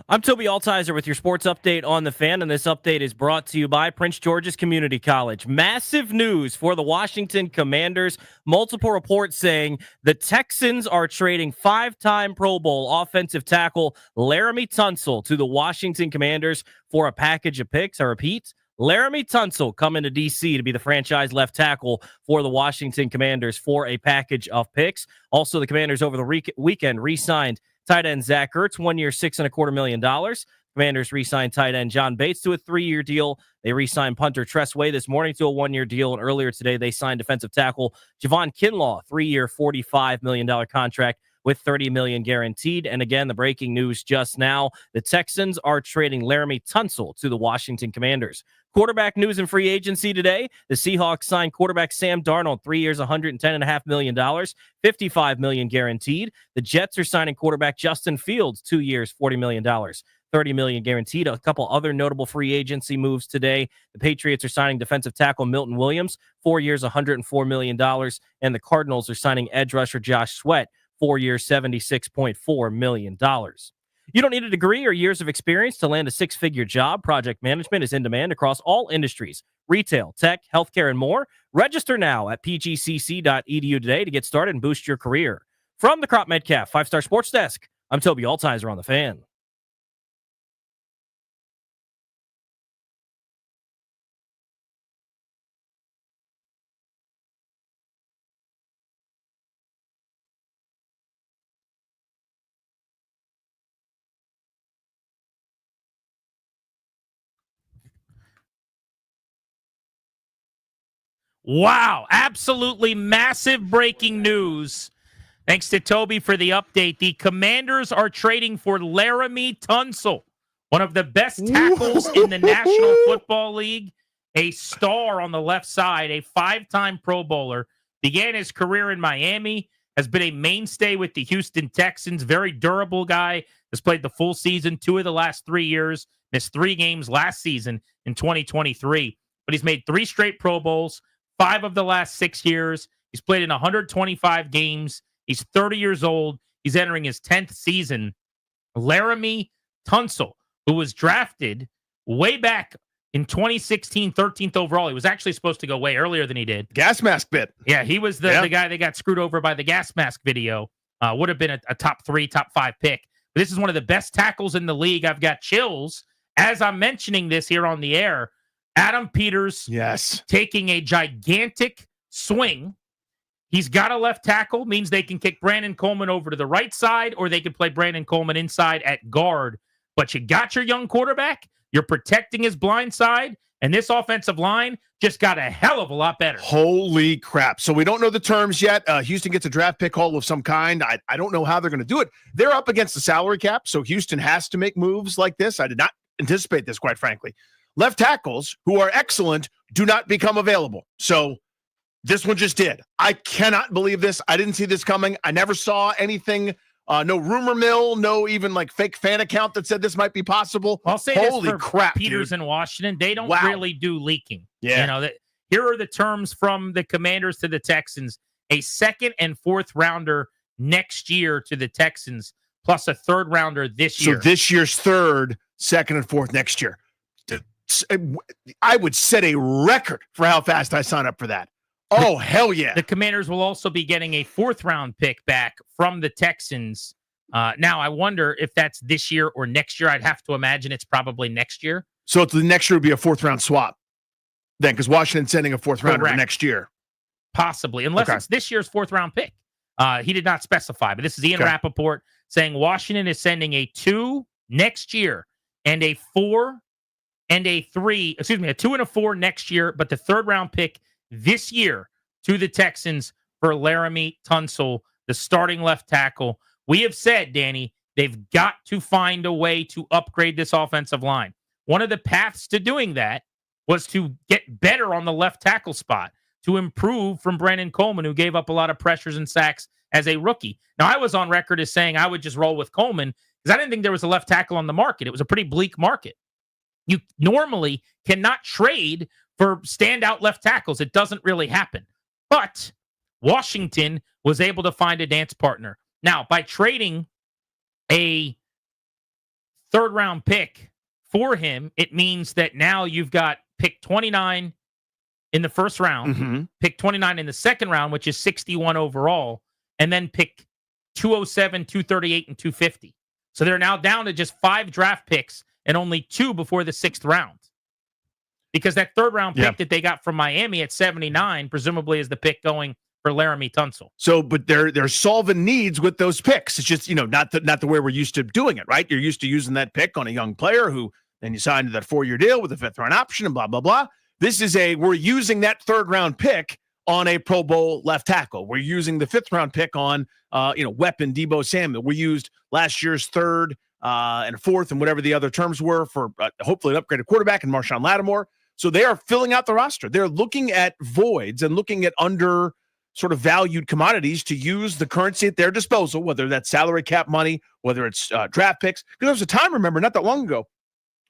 I'm Toby Altizer with your sports update on the Fan, and this update is brought to you by Prince George's Community College. Massive news for the Washington Commanders. Multiple reports saying the Texans are trading 5-time Pro Bowl offensive tackle Laramie Tunsil to the Washington Commanders for a package of picks. I repeat, Laramie Tunsil coming to D.C. to be the franchise left tackle for the Washington Commanders for a package of picks. Also, the Commanders over the weekend re-signed tight end Zach Ertz, 1 year, $6.25 million. Commanders re-signed tight end John Bates to a 3-year deal. They re-signed punter Tress Way this morning to a 1-year deal, and earlier today they signed defensive tackle Javon Kinlaw, 3-year, $45 million contract with $30 million guaranteed. And again, the breaking news just now, the Texans are trading Laramie Tunsil to the Washington Commanders. Quarterback news and free agency today. The Seahawks signed quarterback Sam Darnold, 3 years, $110.5 million, $55 million guaranteed. The Jets are signing quarterback Justin Fields, 2 years, $40 million, $30 million guaranteed. A couple other notable free agency moves today. The Patriots are signing defensive tackle Milton Williams, 4 years, $104 million. And the Cardinals are signing edge rusher Josh Sweat, 4 years, $76.4 million. You don't need a degree or years of experience to land a 6-figure job. Project management is in demand across all industries, retail, tech, healthcare, and more. Register now at pgcc.edu today to get started and boost your career. From the Crop Metcalf 5-Star Sports Desk, I'm Toby Altizer on the Fan. Wow, absolutely massive breaking news. Thanks to Toby for the update. The Commanders are trading for Laramie Tunsil, one of the best tackles in the National Football League, a star on the left side, a 5-time Pro Bowler, began his career in Miami, has been a mainstay with the Houston Texans, very durable guy, has played the full season 2 of the last 3 years, missed 3 games last season in 2023, but he's made 3 straight Pro Bowls, 5 of the last 6 years. He's played in 125 games. He's 30 years old. He's entering his 10th season. Laramie Tunsil, who was drafted way back in 2016, 13th overall. He was actually supposed to go way earlier than he did. Gas mask bit. Yeah, he was the guy that got screwed over by the gas mask video. Would have been a top 3, top 5 pick. But this is one of the best tackles in the league. I've got chills as I'm mentioning this here on the air. Adam Peters, taking a gigantic swing. He's got a left tackle, means they can kick Brandon Coleman over to the right side, or they can play Brandon Coleman inside at guard. But you got your young quarterback, you're protecting his blind side, and this offensive line just got a hell of a lot better. Holy crap. So we don't know the terms yet. Houston gets a draft pick haul of some kind. I don't know how they're going to do it. They're up against the salary cap, so Houston has to make moves like this. I did not anticipate this, quite frankly. Left tackles, who are excellent, do not become available. So this one just did. I cannot believe this. I didn't see this coming. I never saw anything, no rumor mill, no even like fake fan account that said this might be possible. I'll say Holy this for crap, Peters dude. in Washington. They don't really do leaking. Yeah. You know, here are the terms from the Commanders to the Texans. A 2nd and 4th rounder next year to the Texans, plus a 3rd rounder this year. So this year's 3rd, 2nd, and 4th next year. I would set a record for how fast I sign up for that. Oh, hell yeah. The Commanders will also be getting a 4th round pick back from the Texans. Now, I wonder if that's this year or next year. I'd have to imagine it's probably next year. So the next year would be a 4th round swap then, because Washington's sending a 4th rounder next year. Possibly, unless it's this year's 4th round pick. He did not specify, but this is Ian Rappaport saying Washington is sending a 2 next year and a 4 and a 3, a 2 and a 4 next year, but the 3rd round pick this year to the Texans for Laramie Tunsil, the starting left tackle. We have said, Danny, they've got to find a way to upgrade this offensive line. One of the paths to doing that was to get better on the left tackle spot, to improve from Brandon Coleman, who gave up a lot of pressures and sacks as a rookie. Now, I was on record as saying I would just roll with Coleman because I didn't think there was a left tackle on the market. It was a pretty bleak market. You normally cannot trade for standout left tackles. It doesn't really happen. But Washington was able to find a dance partner. Now, by trading a third round pick for him, it means that now you've got pick 29 in the first round, pick 29 in the second round, which is 61 overall, and then pick 207, 238, and 250. So they're now down to just 5 draft picks and only 2 before the 6th round. Because that third round pick that they got from Miami at 79, presumably is the pick going for Laramie Tunsil. So, but they're solving needs with those picks. It's just, not the way we're used to doing it, right? You're used to using that pick on a young player who then you signed to that 4-year deal with a 5th round option and blah, blah, blah. This is we're using that 3rd round pick on a Pro Bowl left tackle. We're using the 5th round pick on, weapon Deebo Samuel. We used last year's 3rd and 4th and whatever the other terms were for hopefully an upgraded quarterback and Marshawn Lattimore. So they are filling out the roster. They're looking at voids and looking at under sort of valued commodities to use the currency at their disposal, whether that's salary cap money, whether it's draft picks. Because there was a time, remember, not that long ago,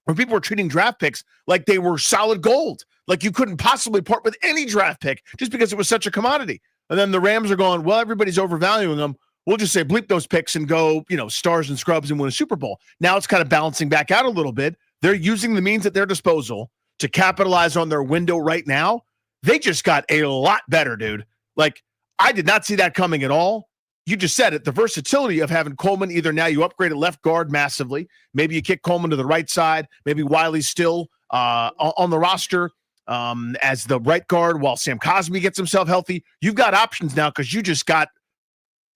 when people were treating draft picks like they were solid gold, like you couldn't possibly part with any draft pick just because it was such a commodity. And then the Rams are going, well, everybody's overvaluing them. We'll just say bleep those picks and go, stars and scrubs and win a Super Bowl. Now it's kind of balancing back out a little bit. They're using the means at their disposal to capitalize on their window right now. They just got a lot better, dude. Like, I did not see that coming at all. You just said it. The versatility of having Coleman, either now you upgrade at left guard massively. Maybe you kick Coleman to the right side. Maybe Wiley's still on the roster as the right guard while Sam Cosmi gets himself healthy. You've got options now because you just got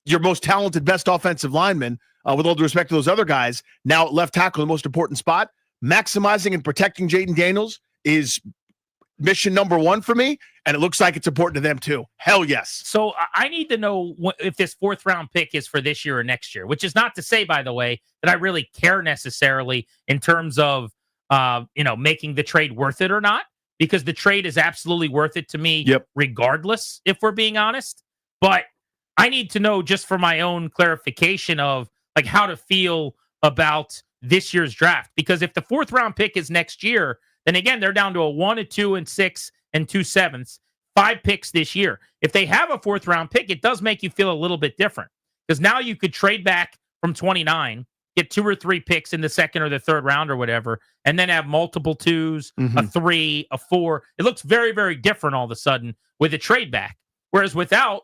your most talented, best offensive lineman, with all due respect to those other guys, now at left tackle, the most important spot. Maximizing and protecting Jaden Daniels is mission number 1 for me, and it looks like it's important to them too. Hell yes. So I need to know if this 4th round pick is for this year or next year, which is not to say, by the way, that I really care necessarily in terms of making the trade worth it or not, because the trade is absolutely worth it to me regardless, if we're being honest. But I need to know, just for my own clarification, of like how to feel about this year's draft, because if the 4th round pick is next year, then again, they're down to a 1, a 2, and 6, and 2 7ths, 5 picks this year. If they have a 4th round pick, it does make you feel a little bit different, because now you could trade back from 29, get 2 or 3 picks in the 2nd or the 3rd round or whatever, and then have multiple 2s, a 3, a 4. It looks very, very different all of a sudden with a trade back. Whereas without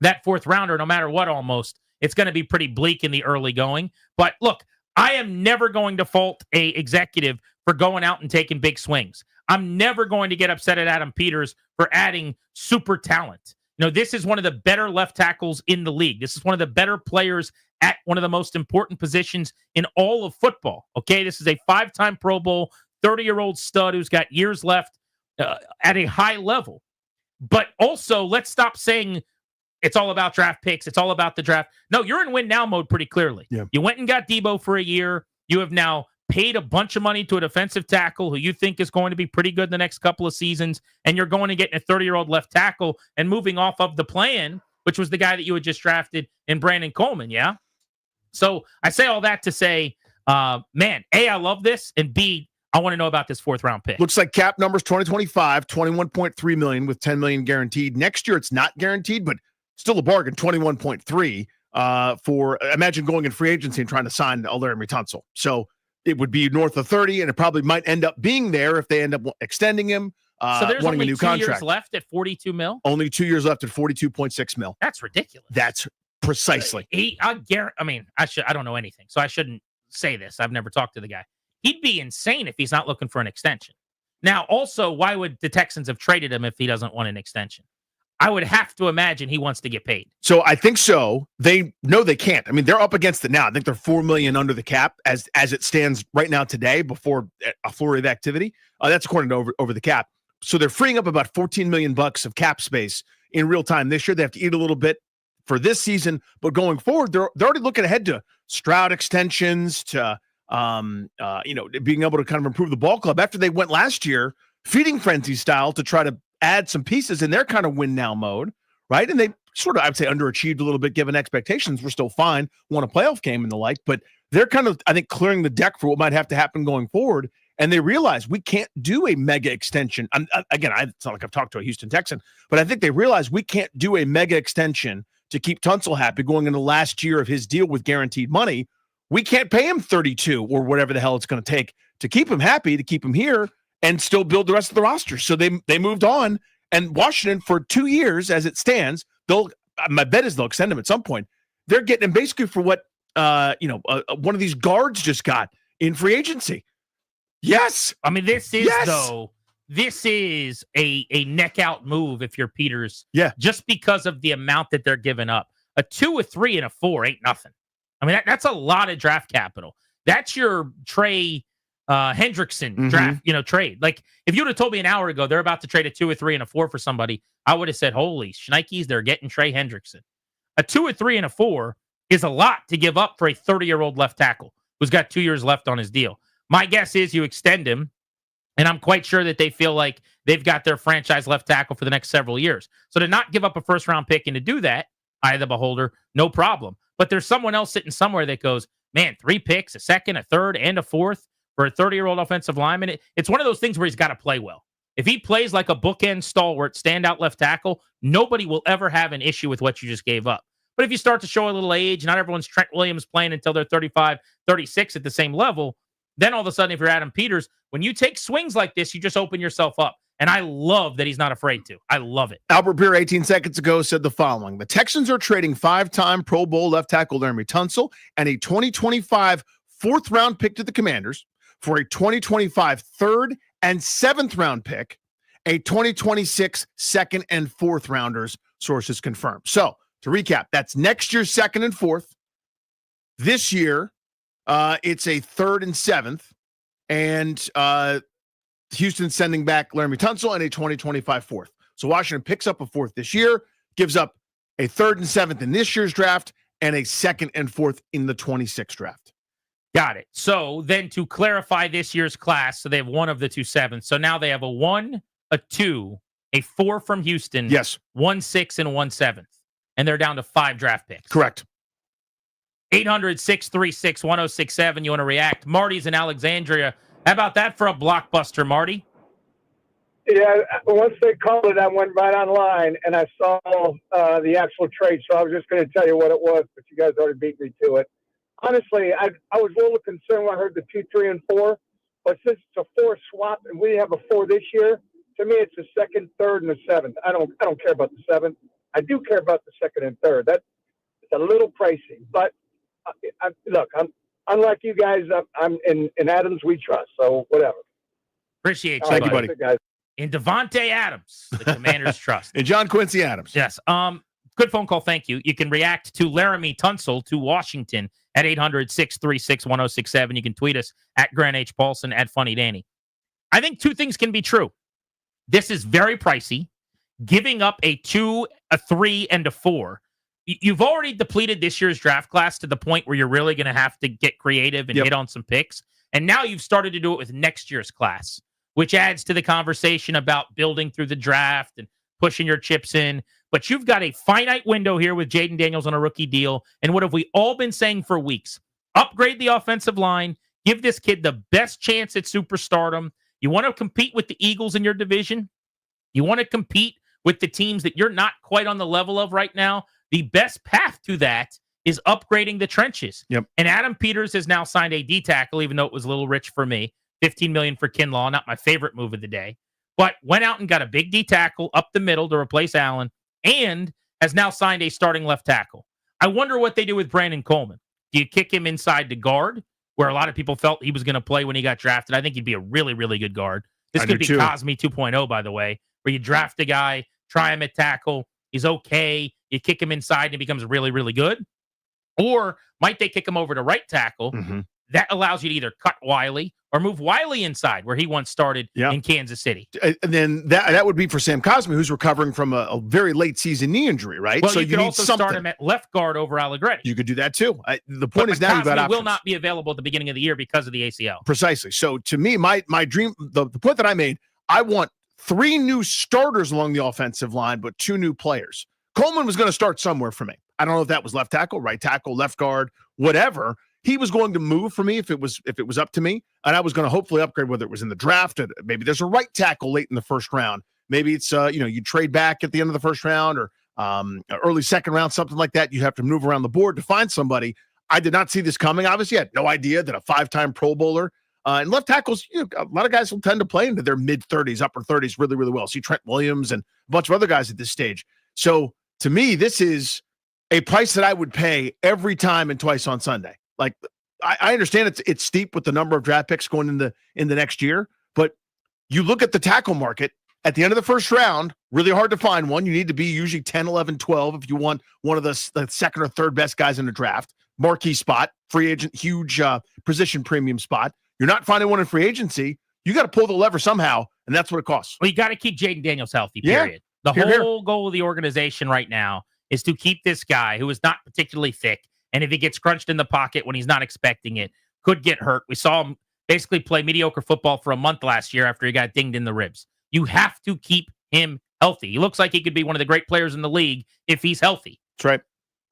that 4th rounder, no matter what, almost, it's going to be pretty bleak in the early going. But look, I am never going to fault a executive for going out and taking big swings. I'm never going to get upset at Adam Peters for adding super talent. This is one of the better left tackles in the league. This is one of the better players at one of the most important positions in all of football. Okay, this is a 5-time Pro Bowl, 30-year-old stud who's got years left at a high level. But also, let's stop saying it's all about draft picks. It's all about the draft. No, you're in win now mode pretty clearly. Yeah. You went and got Deebo for a year. You have now paid a bunch of money to a defensive tackle who you think is going to be pretty good the next couple of seasons, and you're going to get a 30-year-old left tackle and moving off of the plan, which was the guy that you had just drafted in Brandon Coleman, yeah? So I say all that to say, man, A, I love this, and B, I want to know about this 4th round pick. Looks like cap numbers 2025, $21.3 million with $10 million guaranteed. Next year, it's not guaranteed, but still a bargain, 21.3 for, imagine going in free agency and trying to sign Laramie Tunsil. So it would be north of 30, and it probably might end up being there if they end up extending him, so there's wanting only a new 2 contract. years left at $42 million? Only 2 years left at $42.6 million. That's ridiculous. That's precisely. I don't know anything, so I shouldn't say this. I've never talked to the guy. He'd be insane if he's not looking for an extension. Now, also, why would the Texans have traded him if he doesn't want an extension? I would have to imagine he wants to get paid. So I think so. They know they can't. I mean, they're up against it now. I think they're $4 million under the cap as it stands right now today before a flurry of activity. That's according to over the cap. So they're freeing up about $14 million of cap space in real time this year. They have to eat a little bit for this season, but going forward, they're already looking ahead to Stroud extensions, to being able to kind of improve the ball club after they went last year feeding frenzy style to try to add some pieces in their kind of win now mode, right? And they sort of, I'd say, underachieved a little bit given expectations. We're still fine, won a playoff game and the like, but they're kind of, I think, clearing the deck for what might have to happen going forward. And they realize we can't do a mega extension. It's not like I've talked to a Houston Texan, but I think they realize we can't do a mega extension to keep Tunsil happy going into the last year of his deal with guaranteed money we can't pay him 32 or whatever the hell it's going to take to keep him happy, to keep him here, and still build the rest of the roster. So they moved on, and Washington for 2 years, as it stands, my bet is they'll extend him at some point. They're getting him basically for what one of these guards just got in free agency. Yes, I mean this is a neck out move if you're Peters. Yeah, just because of the amount that they're giving up. A 2, a 3, and a 4 ain't nothing. I mean that's a lot of draft capital. That's your Trey Hendrickson draft, trade. Like if you would have told me an hour ago they're about to trade a 2, a 3, and a 4 for somebody, I would have said, "Holy shnikes, they're getting Trey Hendrickson." A 2, a 3, and a 4 is a lot to give up for a 30-year-old left tackle who's got 2 years left on his deal. My guess is you extend him, and I'm quite sure that they feel like they've got their franchise left tackle for the next several years. So to not give up a first-round pick and to do that, eye of the beholder, no problem. But there's someone else sitting somewhere that goes, man, 3 picks, a second, a third, and a fourth for a 30-year-old offensive lineman. It's one of those things where he's got to play well. If he plays like a bookend stalwart, standout left tackle, nobody will ever have an issue with what you just gave up. But if you start to show a little age, not everyone's Trent Williams playing until they're 35, 36 at the same level, then all of a sudden, if you're Adam Peters, when you take swings like this, you just open yourself up. And I love that he's not afraid to. I love it. Albert Beer 18 seconds ago said the following. The Texans are trading 5-time Pro Bowl left tackle Laramie Tunsil and a 2025 fourth-round pick to the Commanders for a 2025 third and seventh-round pick, a 2026 second and fourth rounders, sources confirmed. So, to recap, that's next year's second and fourth. This year, it's a third and seventh, and Houston sending back Laramie Tunsil and a 2025 fourth. So Washington picks up a fourth this year, gives up a third and seventh in this year's draft, and a second and fourth in the 26 draft. Got it. So then to clarify this year's class, so they have one of the 2 sevenths. So now they have a 1, a 2, a 4 from Houston. Yes. 1 6 and 1 7th. And they're down to 5 draft picks. Correct. 800-636-1067. You want to react? Marty's in Alexandria. How about that for a blockbuster, Marty? Yeah, once they called it, I went right online and I saw the actual trade. So I was just going to tell you what it was, but you guys already beat me to it. Honestly, I was a little concerned when I heard the 2, 3, and 4. But since it's a 4 swap and we have a 4 this year, to me it's the second, third, and the 7th. I don't care about the 7th. I do care about the second and third. It's a little pricey, but look, I'm unlike you guys. I'm in Adams we trust. So whatever. Appreciate you, Thank you, buddy. Guys. In Devontae Adams, the Commanders trust. And John Quincy Adams. Yes. Good phone call. Thank you. You can react to Laramie Tunsil to Washington at 800-636-1067. You can tweet us at Grant H. Paulson, at Funny Danny. I think 2 things can be true. This is very pricey. Giving up a 2, a 3, and a 4. You've already depleted this year's draft class to the point where you're really going to have to get creative and hit on some picks. And now you've started to do it with next year's class, which adds to the conversation about building through the draft and pushing your chips in. But you've got a finite window here with Jaden Daniels on a rookie deal. And what have we all been saying for weeks? Upgrade the offensive line. Give this kid the best chance at superstardom. You want to compete with the Eagles in your division? You want to compete with the teams that you're not quite on the level of right now? The best path to that is upgrading the trenches. Yep. And Adam Peters has now signed a D tackle, even though it was a little rich for me. $15 million for Kinlaw, not my favorite move of the day. But went out and got a big D tackle up the middle to replace Allen, and has now signed a starting left tackle. I wonder what they do with Brandon Coleman. Do you kick him inside to guard, where a lot of people felt he was going to play when he got drafted? I think he'd be a really, really good guard. This could be Cosme 2.0, by the way, where you draft a guy, try him at tackle, he's okay, you kick him inside and he becomes really, really good. Or might they kick him over to right tackle? Mm-hmm. That allows you to either cut Wiley or move Wiley inside, where he once started in Kansas City. And then that would be for Sam Cosme, who's recovering from a very late season knee injury, right? Well, so you could need also something. start him at left guard over Allegretti. You could do that too. The point is now you've got Cosme options. will not be available at the beginning of the year because of the ACL. Precisely. So to me, my dream, the point that I made, I want 3 new starters along the offensive line, but 2 new players. Coleman was going to start somewhere for me. I don't know if that was left tackle, right tackle, left guard, whatever. He was going to move for me if it was up to me, and I was going to hopefully upgrade, whether it was in the draft, or maybe there's a right tackle late in the first round. Maybe it's you trade back at the end of the first round, or early second round, something like that. You have to move around the board to find somebody. I did not see this coming. Obviously, I had no idea that a 5-time Pro Bowler and left tackles, a lot of guys will tend to play into their mid-30s, upper 30s really, really well. See Trent Williams and a bunch of other guys at this stage. So to me, this is a price that I would pay every time and twice on Sunday. Like, I understand it's steep with the number of draft picks going in the next year, but you look at the tackle market at the end of the first round, really hard to find one. You need to be usually 10, 11, 12 if you want one of the second or third best guys in the draft. Marquee spot, free agent, huge position premium spot. You're not finding one in free agency. You got to pull the lever somehow, and that's what it costs. Well, you got to keep Jaden Daniels healthy, period. The whole goal of the organization right now is to keep this guy who is not particularly thick, and if he gets crunched in the pocket when he's not expecting it, could get hurt. We saw him basically play mediocre football for a month last year after he got dinged in the ribs. You have to keep him healthy. He looks like he could be one of the great players in the league if he's healthy. That's right.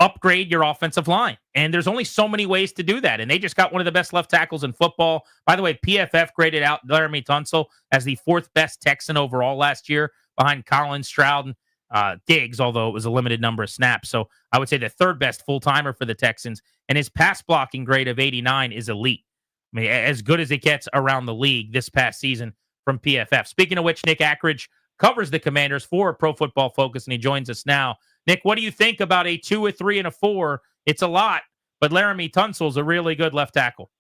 Upgrade your offensive line. And there's only so many ways to do that. And they just got one of the best left tackles in football. By the way, PFF graded out Laramie Tunsil as the 4th best Texan overall last year, behind Collins, Stroud, and Diggs, although it was a limited number of snaps. So I would say the 3rd best full-timer for the Texans. And his pass blocking grade of 89 is elite. I mean, as good as it gets around the league this past season from PFF. Speaking of which, Nick Ackridge covers the Commanders for Pro Football Focus, and he joins us now. Nick, what do you think about a 2, a 3, and a 4? It's a lot, but Laramie Tunsil's a really good left tackle.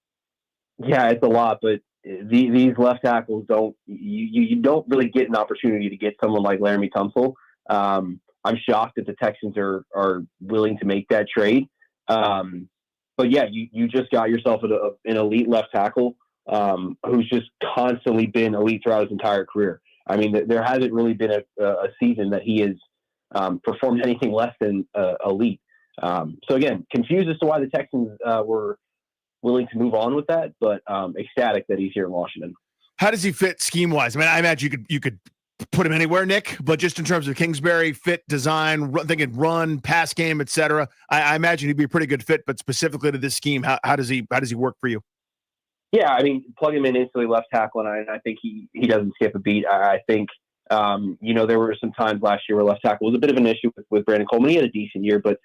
Yeah, it's a lot, but these left tackles you don't really get an opportunity to get someone like Laramie Tunsil. I'm shocked that the Texans are willing to make that trade. But yeah, you just got yourself an elite left tackle who's just constantly been elite throughout his entire career. I mean, there hasn't really been a season that he has performed anything less than elite. So again, confused as to why the Texans were willing to move on with that, but ecstatic that he's here in Washington. How does he fit scheme-wise? I mean, I imagine you could put him anywhere, Nick, but just in terms of Kingsbury, fit, design, thinking run, pass game, etc. I imagine he'd be a pretty good fit, but specifically to this scheme, how does he work for you? Yeah, I mean, plug him in instantly left tackle, and I think he doesn't skip a beat. I think, there were some times last year where left tackle was a bit of an issue with Brandon Coleman. He had a decent year, but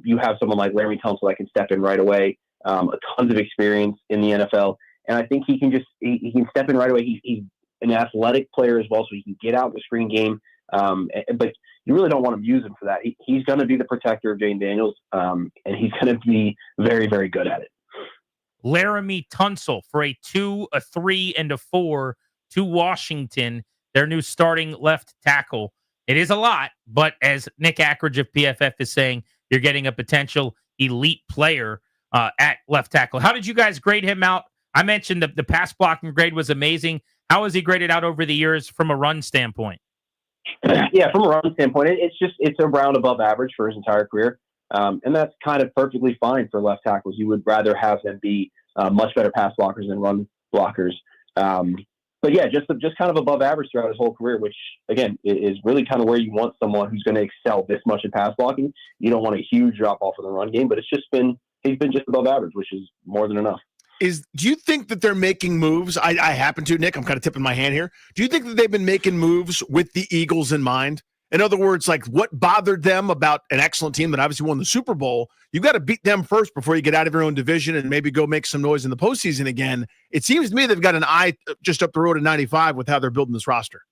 you have someone like Laramie Tunsil that can step in right away, tons of experience in the NFL, and I think he can step in right away. He's an athletic player as well, so he can get out the screen game, but you really don't want to use him for that. He's going to be the protector of Jaden Daniels, and he's going to be very, very good at it. Laramie Tunsil for a 2, a 3, and a 4 to Washington, their new starting left tackle. It is a lot, but as Nick Ackridge of PFF is saying, you're getting a potential elite player at left tackle. How did you guys grade him out? I mentioned the pass blocking grade was amazing. How is he graded out over the years from a run standpoint? Yeah, from a run standpoint, it's around above average for his entire career. And that's kind of perfectly fine for left tackles. You would rather have them be much better pass blockers than run blockers. But yeah, just kind of above average throughout his whole career, which again is really kind of where you want someone who's going to excel this much in pass blocking. You don't want a huge drop off in the run game, but he's been just above average, which is more than enough. Do you think that they're making moves? I happen to, Nick, I'm kind of tipping my hand here. Do you think that they've been making moves with the Eagles in mind? In other words, like what bothered them about an excellent team that obviously won the Super Bowl? You got to beat them first before you get out of your own division and maybe go make some noise in the postseason again. It seems to me they've got an eye just up the road at 95 with how they're building this roster.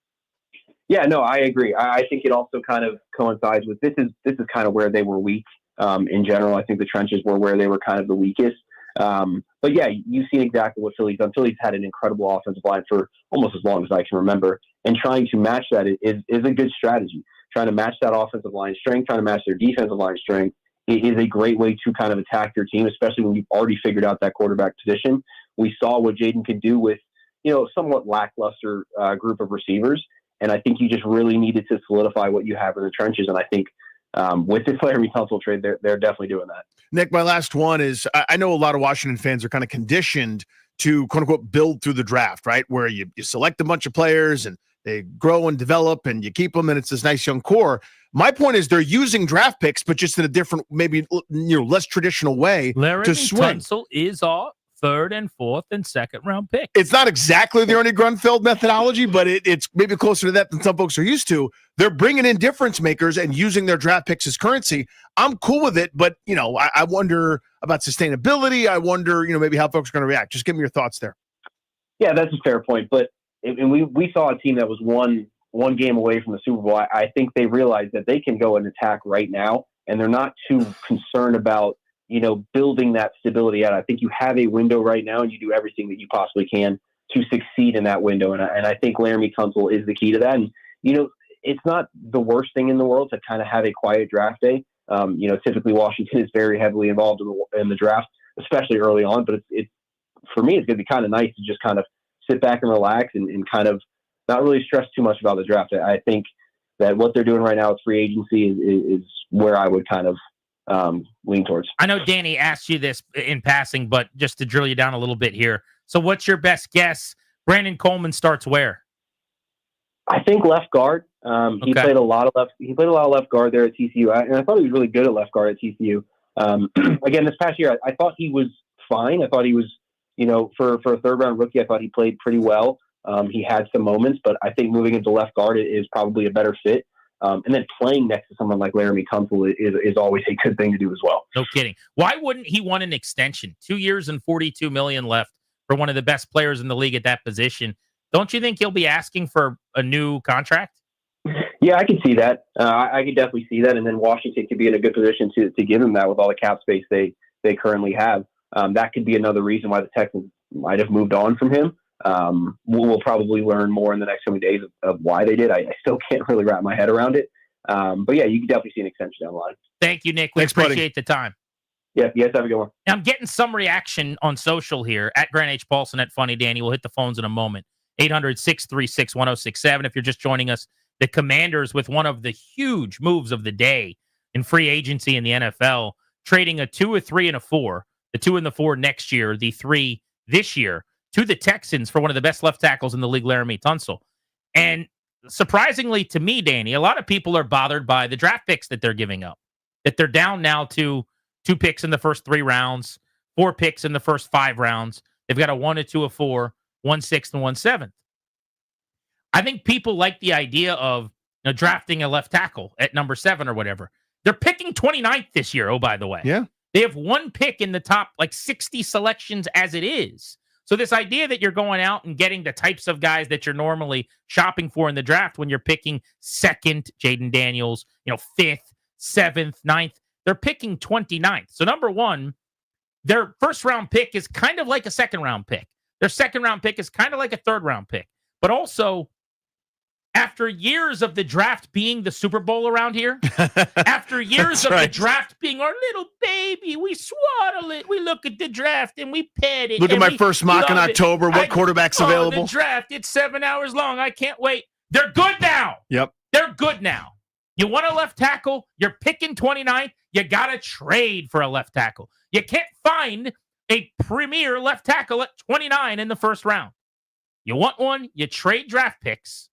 Yeah, no, I agree. I think it also kind of coincides with this is kind of where they were weak in general. I think the trenches were where they were kind of the weakest. But yeah, you've seen exactly what Philly's done. Philly's had an incredible offensive line for almost as long as I can remember. And trying to match that is a good strategy. Trying to match that offensive line strength, trying to match their defensive line strength is a great way to kind of attack your team, especially when you've already figured out that quarterback position. We saw what Jaden could do with, somewhat lackluster group of receivers. And I think you just really needed to solidify what you have in the trenches. And I think with this Laramie Tunsil trade, they're definitely doing that. Nick, my last one is I know a lot of Washington fans are kind of conditioned to quote unquote build through the draft, right? Where you select a bunch of players and they grow and develop and you keep them and it's this nice young core. My point is they're using draft picks, but just in a different, maybe less traditional way Laramie to swing. Tunsil is third and fourth and second round pick. It's not exactly the Ernie Grunfeld methodology, but it's maybe closer to that than some folks are used to. They're bringing in difference makers and using their draft picks as currency. I'm cool with it, but I wonder about sustainability. I wonder, maybe how folks are going to react. Just give me your thoughts there. Yeah, that's a fair point. But we saw a team that was one game away from the Super Bowl. I think they realized that they can go and attack right now, and they're not too concerned about building that stability out. I think you have a window right now, and you do everything that you possibly can to succeed in that window. And I think Laramie Tunsil is the key to that. And, it's not the worst thing in the world to kind of have a quiet draft day. Typically Washington is very heavily involved in the draft, especially early on. But it's for me, it's going to be kind of nice to just kind of sit back and relax and kind of not really stress too much about the draft. I think that what they're doing right now with free agency is where I would kind of lean towards. I know Danny asked you this in passing, but just to drill you down a little bit here. So what's your best guess? Brandon Coleman starts where? I think left guard. He played a lot of left guard there at TCU. And I thought he was really good at left guard at TCU. Again, this past year, I thought he was fine. I thought he was, for a third round rookie, I thought he played pretty well. He had some moments, but I think moving into left guard is probably a better fit. And then playing next to someone like Laramie Tunsil is always a good thing to do as well. No kidding. Why wouldn't he want an extension? 2 years and $42 million left for one of the best players in the league at that position. Don't you think he'll be asking for a new contract? Yeah, I can see that. I could definitely see that. And then Washington could be in a good position to give him that with all the cap space they currently have. That could be another reason why the Texans might have moved on from him. We'll probably learn more in the next coming days of why they did. I still can't really wrap my head around it. But yeah, you can definitely see an extension down the line. Thank you, Nick. We appreciate the time. Yeah, yes, have a good one. I'm getting some reaction on social here at Grant H. Paulson at Funny Danny. We'll hit the phones in a moment. 800-636-1067. If you're just joining us, the Commanders with one of the huge moves of the day in free agency in the NFL, trading a 2, a 3, and a 4. The 2 and the 4 next year, the 3 this year, to the Texans for one of the best left tackles in the league, Laramie Tunsil. And surprisingly to me, Danny, a lot of people are bothered by the draft picks that they're giving up, that they're down now to 2 picks in the first 3 rounds, 4 picks in the first 5 rounds. They've got a 1, a 2, a 4, 1 6th, and 1 7th. I think people like the idea of drafting a left tackle at number 7 or whatever. They're picking 29th this year, oh, by the way. Yeah. They have 1 pick in the top 60 selections as it is. So this idea that you're going out and getting the types of guys that you're normally shopping for in the draft when you're picking 2nd, Jaden Daniels, 5th, 7th, 9th, they're picking 29th. So number one, their first round pick is kind of like a second round pick. Their second round pick is kind of like a third round pick. But also, after years of the draft being the Super Bowl around here, after years of the draft being our little baby, we swaddle it. We look at the draft and we pet it. Look at my first mock in October. What quarterback's available? The draft, it's 7 hours long. I can't wait. They're good now. Yep. They're good now. You want a left tackle? You're picking 29th. You got to trade for a left tackle. You can't find a premier left tackle at 29 in the first round. You want one? You trade draft picks.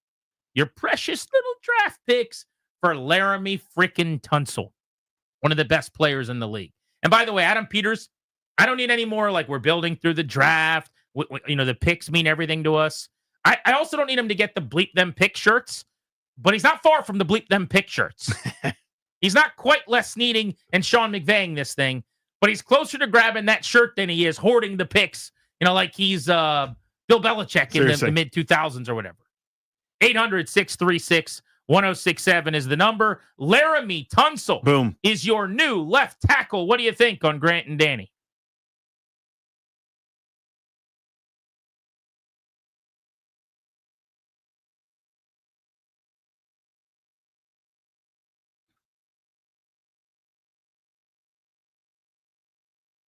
Your precious little draft picks for Laramie freaking Tunsil, one of the best players in the league. And by the way, Adam Peters, I don't need any more we're building through the draft. The picks mean everything to us. I also don't need him to get the bleep them pick shirts, but he's not far from the bleep them pick shirts. He's not quite Les Sneading and Sean McVaying this thing, but he's closer to grabbing that shirt than he is hoarding the picks, like he's Bill Belichick in the mid-2000s or whatever. 800-636-1067 is the number. Laramie Tunsil is your new left tackle. What do you think on Grant and Danny?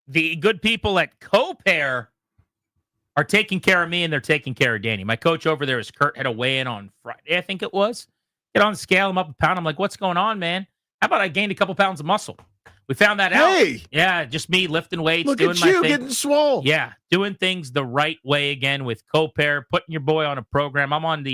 The good people at Co-Pair are taking care of me, and they're taking care of Danny. My coach over there is Kurt. Had a weigh-in on Friday, I think it was. Get on the scale, I'm up a pound. I'm like, what's going on, man? How about I gained a couple pounds of muscle? We found that out. Hey! Yeah, just me lifting weights, Look doing at my you thing. getting swole. Yeah, doing things the right way again with Co-Pair, putting your boy on a program. I'm on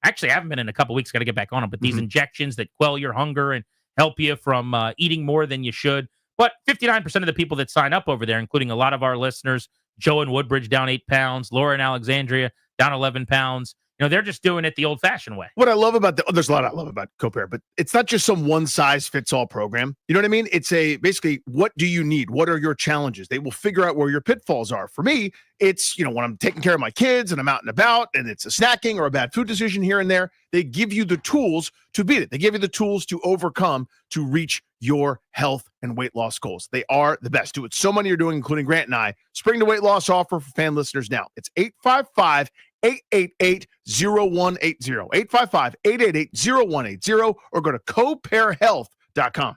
actually, I haven't been in a couple weeks, got to get back on them, but these injections that quell your hunger and help you from eating more than you should. But 59% of the people that sign up over there, including a lot of our listeners Joe and Woodbridge down 8 pounds. Laura and Alexandria down 11 pounds. They're just doing it the old-fashioned way. What I love about there's a lot I love about Co-Pair, but it's not just some one-size-fits-all program. You know what I mean? It's basically, what do you need? What are your challenges? They will figure out where your pitfalls are. For me, it's, when I'm taking care of my kids and I'm out and about and it's a snacking or a bad food decision here and there, they give you the tools to beat it. They give you the tools to overcome, to reach your health and weight loss goals. They are the best. Do what so many are doing, including Grant and I. Spring to weight loss offer for fan listeners now. It's 855-888-0180. 855-888-0180 or go to copairhealth.com.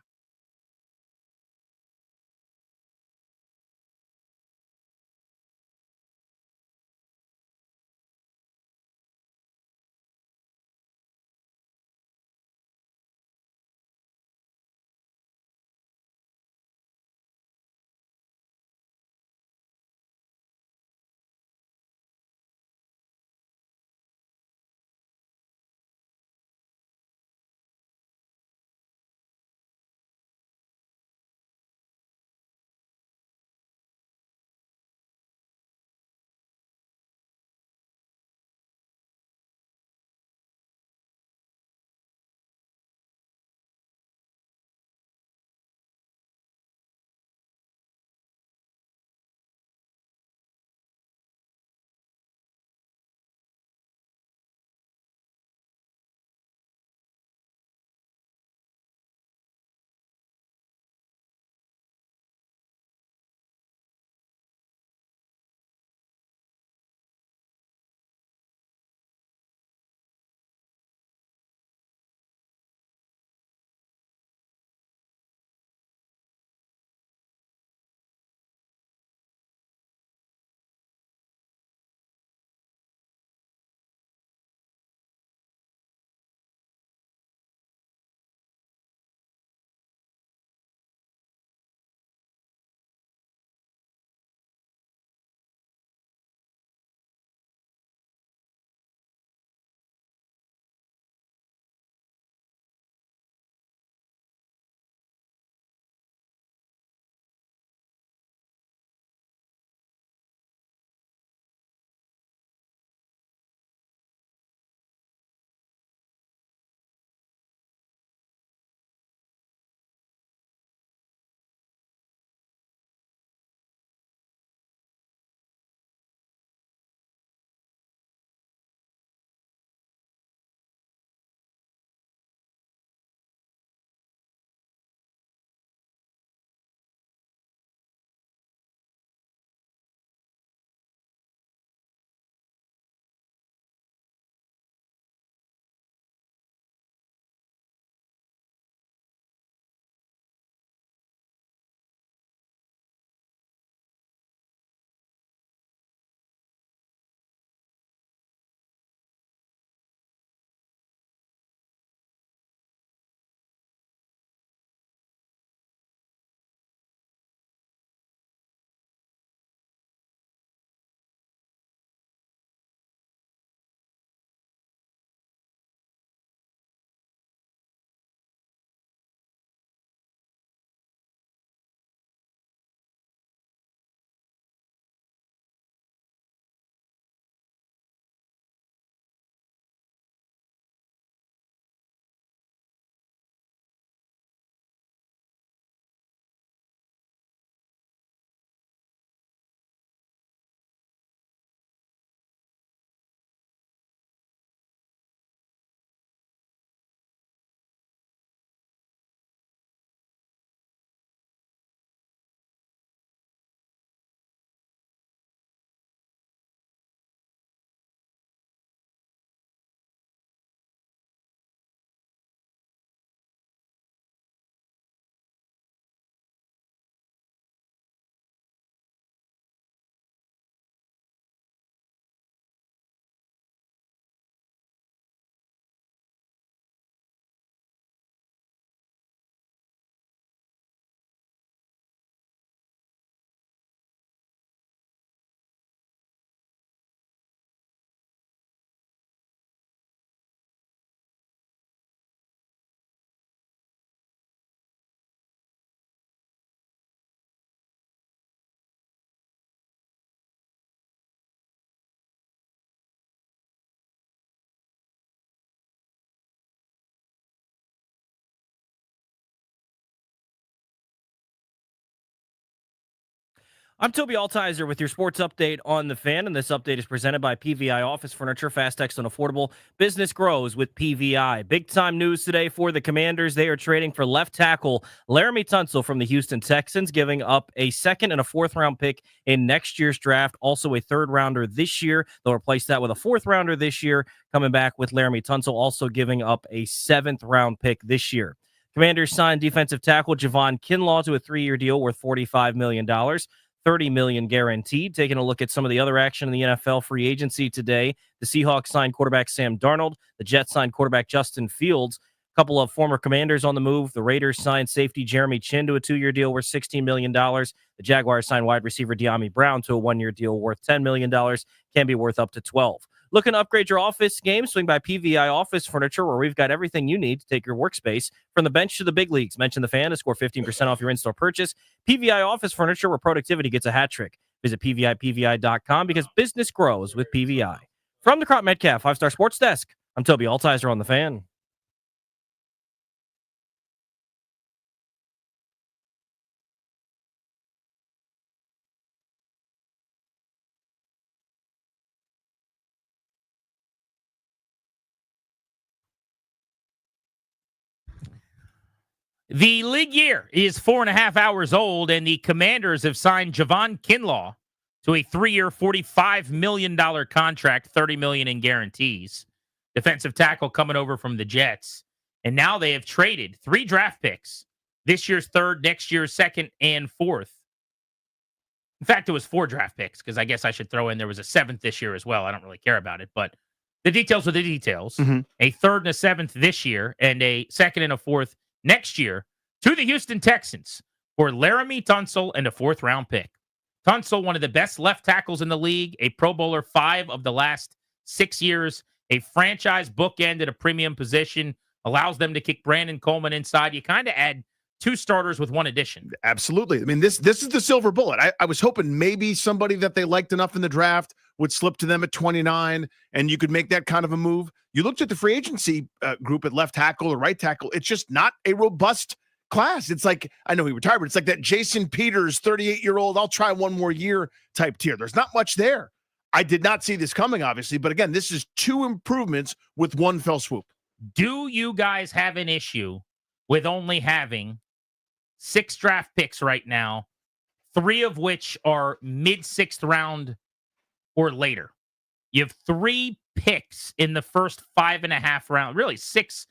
I'm Toby Altizer with your sports update on The Fan, and this update is presented by PVI Office Furniture. Fast, text, and affordable. Business grows with PVI. Big-time news today for the Commanders. They are trading for left tackle Laramie Tunsil from the Houston Texans, giving up a second and a fourth-round pick in next year's draft, also a third-rounder this year. They'll replace that with a fourth-rounder this year, coming back with Laramie Tunsil, also giving up a seventh-round pick this year. Commanders signed defensive tackle Javon Kinlaw to a 3-year deal worth $45 million. $30 million guaranteed. Taking a look at some of the other action in the NFL free agency today, the Seahawks signed quarterback Sam Darnold. The Jets signed quarterback Justin Fields. A couple of former Commanders on the move. The Raiders signed safety Jeremy Chin to a 2-year deal worth $16 million. The Jaguars signed wide receiver De'Ami Brown to a 1-year deal worth $10 million. Can be worth up to 12. Looking to upgrade your office game? Swing by PVI Office Furniture, where we've got everything you need to take your workspace from the bench to the big leagues. Mention The Fan to score 15% off your in-store purchase. PVI Office Furniture, where productivity gets a hat trick. Visit PVI.com because business grows with PVI. From the Crop Metcalf 5-Star Sports Desk, I'm Toby Altizer on The Fan. The league year is 4.5 hours old, and the Commanders have signed Javon Kinlaw to a 3-year, $45 million contract, $30 million in guarantees. Defensive tackle coming over from the Jets. And now they have traded 3 draft picks. This year's third, next year's second, and fourth. In fact, it was 4 draft picks, because I guess I should throw in there was a 7th this year as well. I don't really care about it, but the details are the details. Mm-hmm. A 3rd and a 7th this year, and a 2nd and a 4th next year to the Houston Texans for Laramie Tunsil and a 4th-round pick. Tunsil, one of the best left tackles in the league, a Pro Bowler 5 of the last 6 years, a franchise bookend at a premium position, allows them to kick Brandon Coleman inside. You kind of add 2 starters with 1 addition. Absolutely. I mean, this is the silver bullet. I was hoping maybe somebody that they liked enough in the draft would slip to them at 29, and you could make that kind of a move. You looked at the free agency group at left tackle or right tackle. It's just not a robust class. It's like, I know he retired, but it's like that Jason Peters, 38-year-old, I'll try one more year type tier. There's not much there. I did not see this coming, obviously, but again, this is 2 improvements with 1 fell swoop. Do you guys have an issue with only having 6 draft picks right now, 3 of which are mid-6th round or later? You have 3 picks in the first 5.5 rounds, really 6+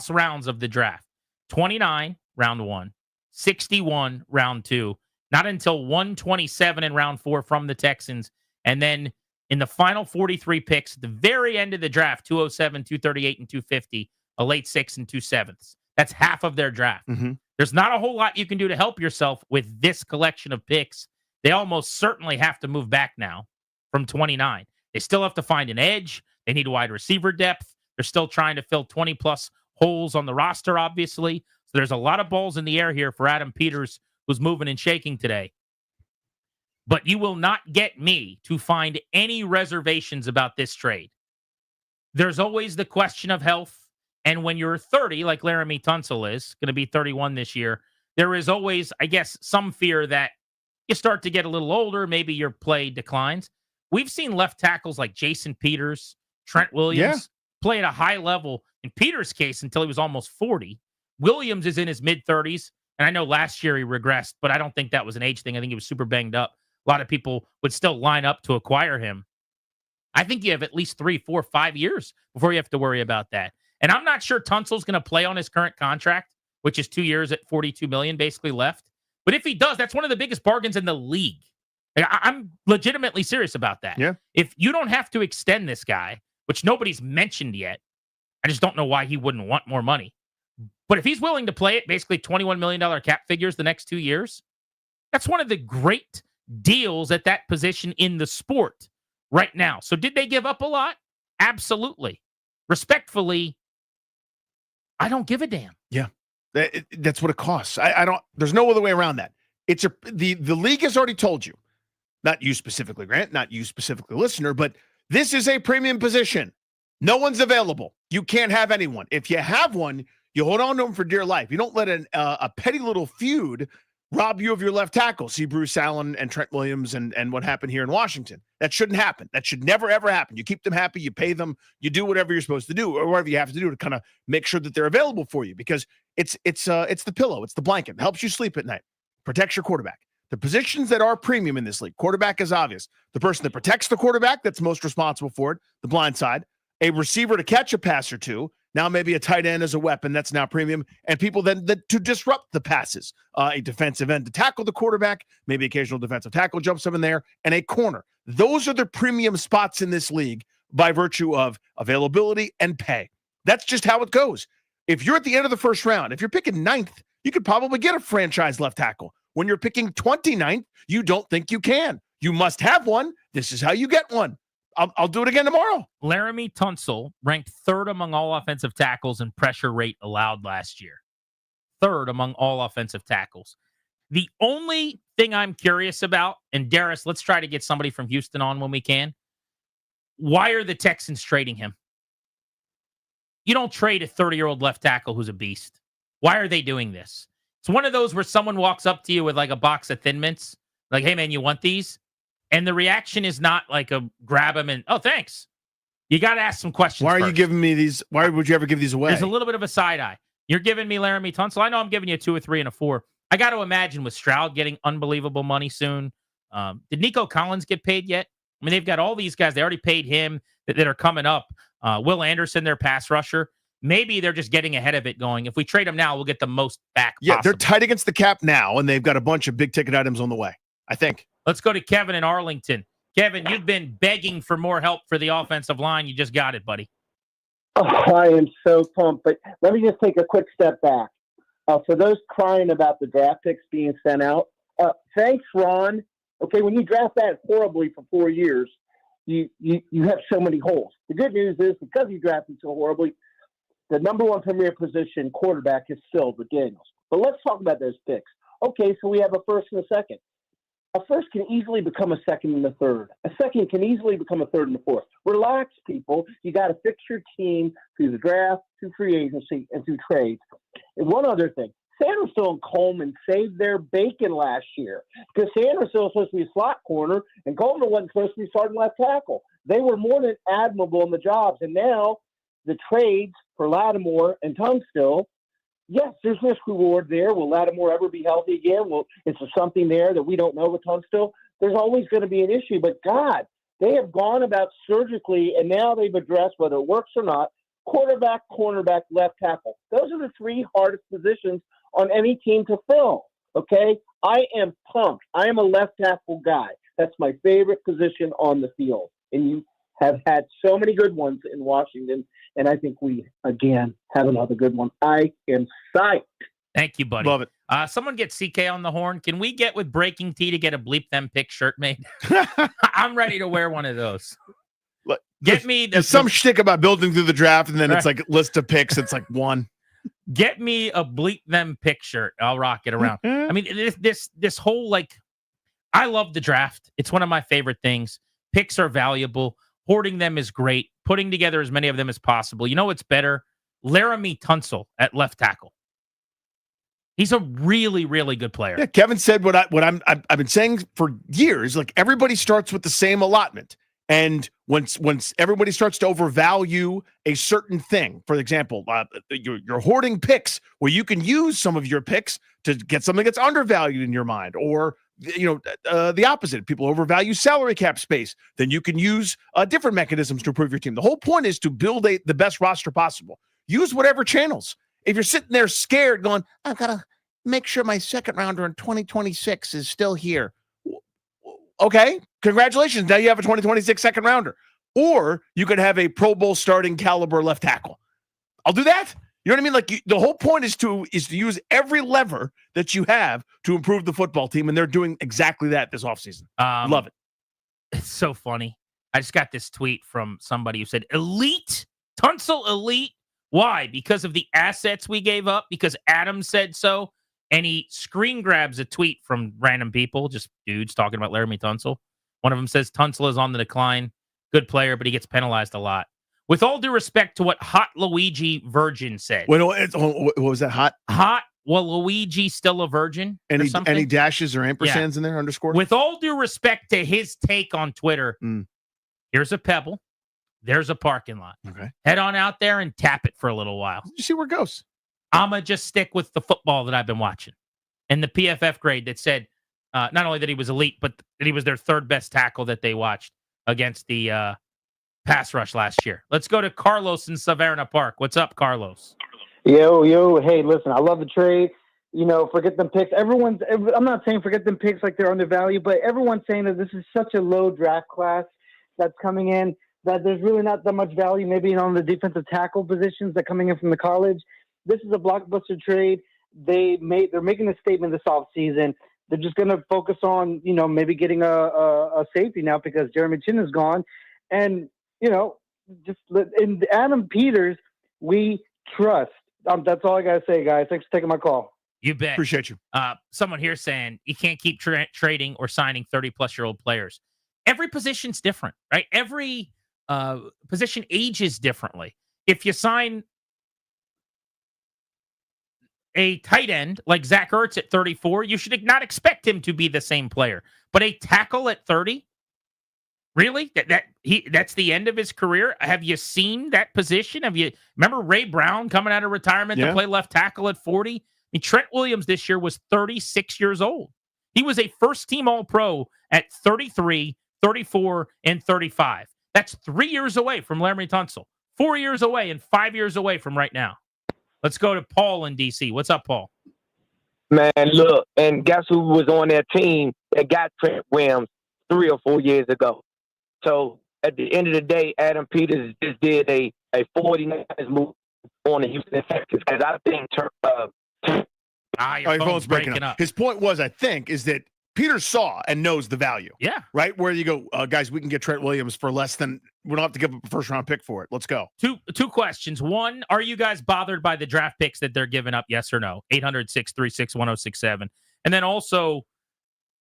rounds of the draft. 29, round 1, 61, round 2, not until 127 in round 4 from the Texans, and then in the final 43 picks at the very end of the draft, 207, 238, and 250, a late 6 and 2 7ths. That's half of their draft. Mm-hmm. There's not a whole lot you can do to help yourself with this collection of picks. They almost certainly have to move back now from 29. They still have to find an edge. They need wide receiver depth. They're still trying to fill 20-plus holes on the roster, obviously. So there's a lot of balls in the air here for Adam Peters, who's moving and shaking today. But you will not get me to find any reservations about this trade. There's always the question of health. And when you're 30, like Laramie Tunsil is, going to be 31 this year, there is always, I guess, some fear that you start to get a little older, maybe your play declines. We've seen left tackles like Jason Peters, Trent Williams play at a high level. In Peters' case, until he was almost 40. Williams is in his mid-30s, and I know last year he regressed, but I don't think that was an age thing. I think he was super banged up. A lot of people would still line up to acquire him. I think you have at least 3, 4, 5 years before you have to worry about that. And I'm not sure Tunsil's going to play on his current contract, which is 2 years at $42 million basically left. But if he does, that's one of the biggest bargains in the league. I'm legitimately serious about that. Yeah. If you don't have to extend this guy, which nobody's mentioned yet, I just don't know why he wouldn't want more money. But if he's willing to play it, basically $21 million cap figures the next 2 years, that's one of the great deals at that position in the sport right now. So did they give up a lot? Absolutely. Respectfully, I don't give a damn. Yeah. That's what it costs. I don't, there's no other way around that. It's the league has already told you, not you specifically, Grant, not you specifically, listener, but this is a premium position. No one's available. You can't have anyone. If you have one, you hold on to them for dear life. You don't let a petty little feud rob you of your left tackle. See Bruce Allen and Trent Williams and what happened here in Washington. That shouldn't happen. That should never, ever happen. You keep them happy. You pay them. You do whatever you're supposed to do or whatever you have to do to kind of make sure that they're available for you because it's the pillow. It's the blanket. It helps you sleep at night. Protects your quarterback. The positions that are premium in this league, quarterback is obvious. The person that protects the quarterback, that's most responsible for it, the blind side. A receiver to catch a pass or two. Now maybe a tight end as a weapon, that's now premium. And people then to disrupt the passes. A defensive end to tackle the quarterback, maybe occasional defensive tackle jumps up in there, and a corner. Those are the premium spots in this league by virtue of availability and pay. That's just how it goes. If you're at the end of the first round, if you're picking 9th, you could probably get a franchise left tackle. When you're picking 29th, you don't think you can. You must have one. This is how you get one. I'll do it again tomorrow. Laramie Tunsil ranked 3rd among all offensive tackles in pressure rate allowed last year. 3rd among all offensive tackles. The only thing I'm curious about, and Darius, let's try to get somebody from Houston on when we can. Why are the Texans trading him? You don't trade a 30-year-old left tackle who's a beast. Why are they doing this? It's one of those where someone walks up to you with like a box of Thin Mints, like, hey, man, you want these? And the reaction is not like a grab them and, oh, thanks. You got to ask some questions. Why are first. you giving me these? Why would you ever give these away? There's a little bit of a side eye. You're giving me Laramie Tunsil. I know I'm giving you a 2, a 3, and a 4. I got to imagine with Stroud getting unbelievable money soon. Did Nico Collins get paid yet? I mean, they've got all these guys. They already paid him that are coming up. Will Anderson, their pass rusher. Maybe they're just getting ahead of it going. If we trade them now, we'll get the most back possible. They're tight against the cap now, and they've got a bunch of big-ticket items on the way, I think. Let's go to Kevin in Arlington. Kevin, you've been begging for more help for the offensive line. You just got it, buddy. Oh, I am so pumped. But let me just take a quick step back. For those crying about the draft picks being sent out, thanks, Ron. Okay, when you draft that horribly for 4 years, you have so many holes. The good news is because you drafted so horribly, the number 1 premier position quarterback is filled with Daniels. But let's talk about those picks. Okay, so we have a first and a second. A first can easily become a second and a third. A second can easily become a third and a fourth. Relax, people. You got to fix your team through the draft, through free agency, and through trades. And one other thing. Sandersville and Coleman saved their bacon last year because Sandersville was supposed to be a slot corner and Coleman wasn't supposed to be starting left tackle. They were more than admirable in the jobs. And now the trades for Lattimore and Tunsil, yes, there's risk reward there. Will Lattimore ever be healthy again? Well, is there something there that we don't know with Tunsil? There's always going to be an issue. But, God, they have gone about surgically, and now they've addressed whether it works or not, quarterback, cornerback, left tackle. Those are the 3 hardest positions on any team to fill, okay? I am pumped. I am a left tackle guy. That's my favorite position on the field. And you have had so many good ones in Washington, and I think we, again, have another good one. I am psyched. Thank you, buddy. Love it. Someone get CK on the horn. Can we get with Breaking Tea to get a Bleep Them Pick shirt made? I'm ready to wear one of those. Get me there's some shtick about building through the draft, and then it's like list of picks. It's like 1. Get me a Bleep Them Pick shirt. I'll rock it around. I mean, this whole, like, I love the draft. It's one of my favorite things. Picks are valuable. Hoarding them is great. Putting together as many of them as possible. You know what's better? Laramie Tunsil at left tackle. He's a really, really good player. Yeah, Kevin said what I've been saying for years. Like, everybody starts with the same allotment. And once everybody starts to overvalue a certain thing, for example, you're hoarding picks where you can use some of your picks to get something that's undervalued in your mind, or the opposite. People overvalue salary cap space. Then you can use different mechanisms to improve your team. The whole point is to build the best roster possible. Use whatever channels. If you're sitting there scared going, I've got to make sure my second rounder in 2026 is still here. Okay, congratulations. Now you have a 2026 second rounder. Or you could have a Pro Bowl starting caliber left tackle. I'll do that. You know what I mean? Like, the whole point is to use every lever that you have to improve the football team, and they're doing exactly that this offseason. Love it. It's so funny. I just got this tweet from somebody who said, elite, Tunsil elite. Why? Because of the assets we gave up? Because Adam said so? And he screen grabs a tweet from random people, just dudes talking about Laramie Tunsil. One of them says, Tunsil is on the decline. Good player, but he gets penalized a lot. With all due respect to what Hot Luigi Virgin said. Wait, what was that? Hot Luigi still a virgin? Any or something? any dashes or ampersands in there, underscore? With all due respect to his take on Twitter, here's a pebble. There's a parking lot. Okay. Head on out there and tap it for a little while. You see where it goes. I'm going to just stick with the football that I've been watching. And the PFF grade that said not only that he was elite, but that he was their third best tackle that they watched against the pass rush last year. Let's go to Carlos in Savannah Park. What's up, Carlos? Yo. Hey, listen, I love the trade. Forget them picks. I'm not saying forget them picks like they're undervalued, but everyone's saying that this is such a low draft class that's coming in that there's really not that much value maybe on the defensive tackle positions that are coming in from the college. This is a blockbuster trade. They're making a statement this offseason. They're just going to focus on, maybe getting a safety now because Jeremy Chin is gone. And, in Adam Peters, we trust. That's all I got to say, guys. Thanks for taking my call. You bet. Appreciate you. Someone here saying you can't keep trading or signing 30-plus-year-old players. Every position's different, right? Every position ages differently. If you sign a tight end like Zach Ertz at 34, you should not expect him to be the same player. But a tackle at 30, really? That's the end of his career? Have you seen that position? Remember Ray Brown coming out of retirement to play left tackle at 40? I mean, Trent Williams this year was 36 years old. He was a first-team All-Pro at 33, 34, and 35. That's 3 years away from Laremy Tunsil, 4 years away, and 5 years away from right now. Let's go to Paul in D.C. What's up, Paul? Man, look, and guess who was on that team that got Trent Williams 3 or 4 years ago? So at the end of the day, Adam Peters just did a 49ers move on the Houston Texans because I think your phone's breaking up. His point was, I think, is that Peters saw and knows the value. Yeah. Right? Where you go, guys, we can get Trent Williams for less than, we don't have to give up a first-round pick for it. Let's go. Two questions. One, are you guys bothered by the draft picks that they're giving up, yes or no? 800-636-1067. And then also,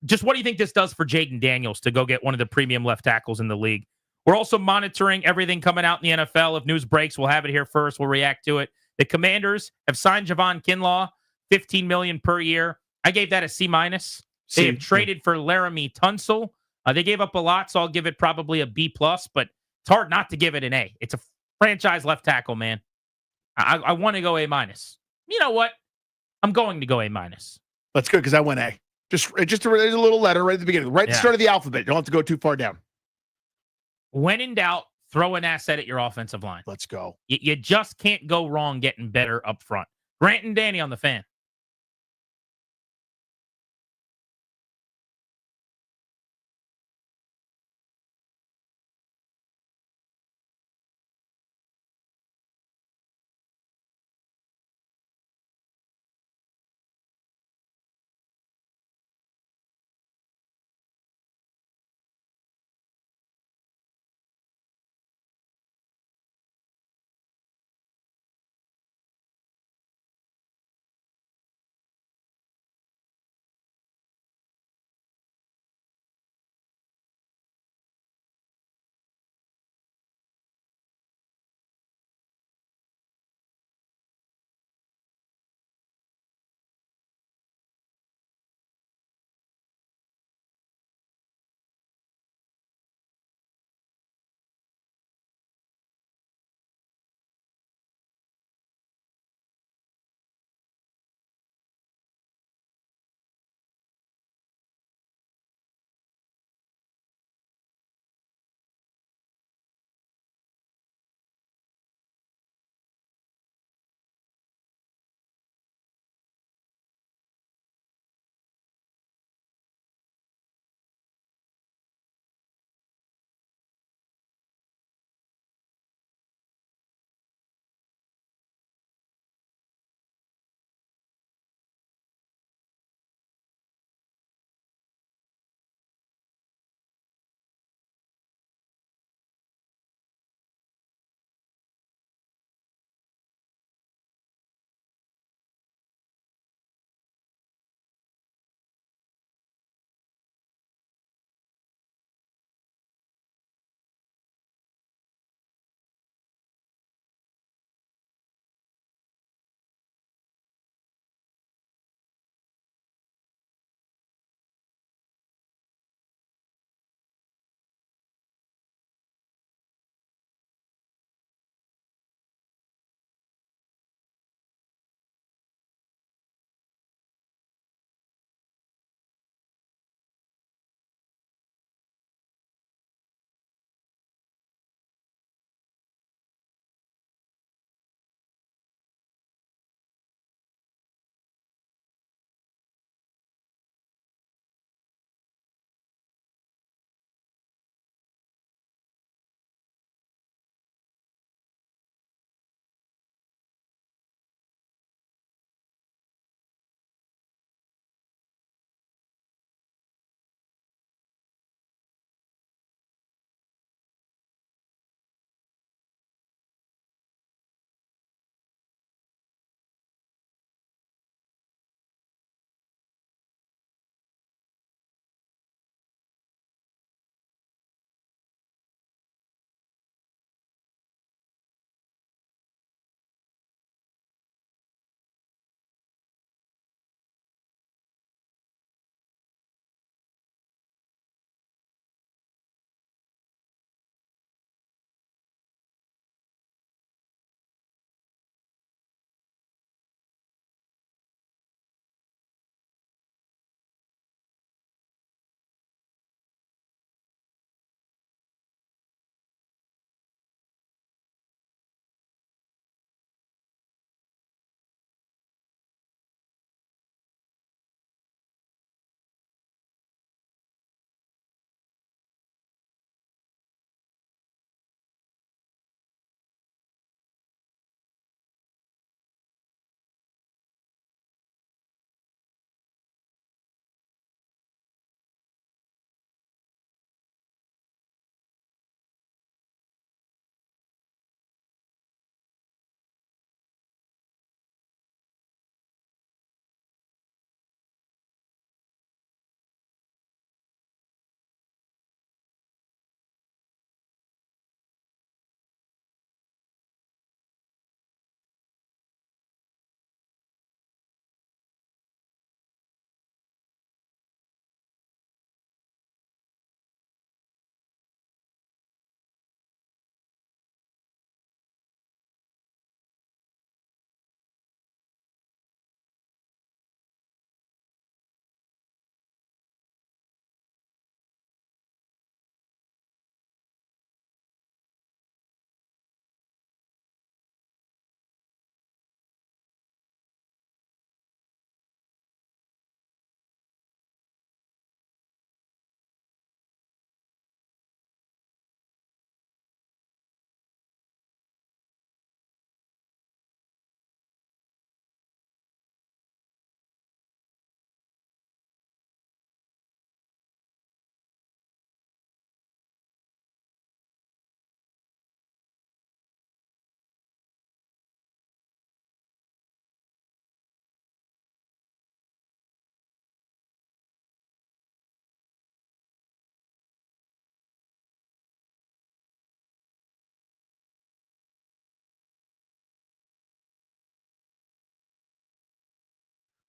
just what do you think this does for Jaden Daniels to go get one of the premium left tackles in the league? We're also monitoring everything coming out in the NFL. If news breaks, we'll have it here first. We'll react to it. The Commanders have signed Javon Kinlaw, $15 million per year. I gave that a C-. They have traded for Laremy Tunsil. They gave up a lot, so I'll give it probably a B+, but it's hard not to give it an A. It's a franchise left tackle, man. I want to go A-. You know what? I'm going to go A-. That's good because I went A. Just there's a little letter right at the beginning, right at the start of the alphabet. You don't have to go too far down. When in doubt, throw an asset at your offensive line. Let's go. You just can't go wrong getting better up front. Grant and Danny on the Fan.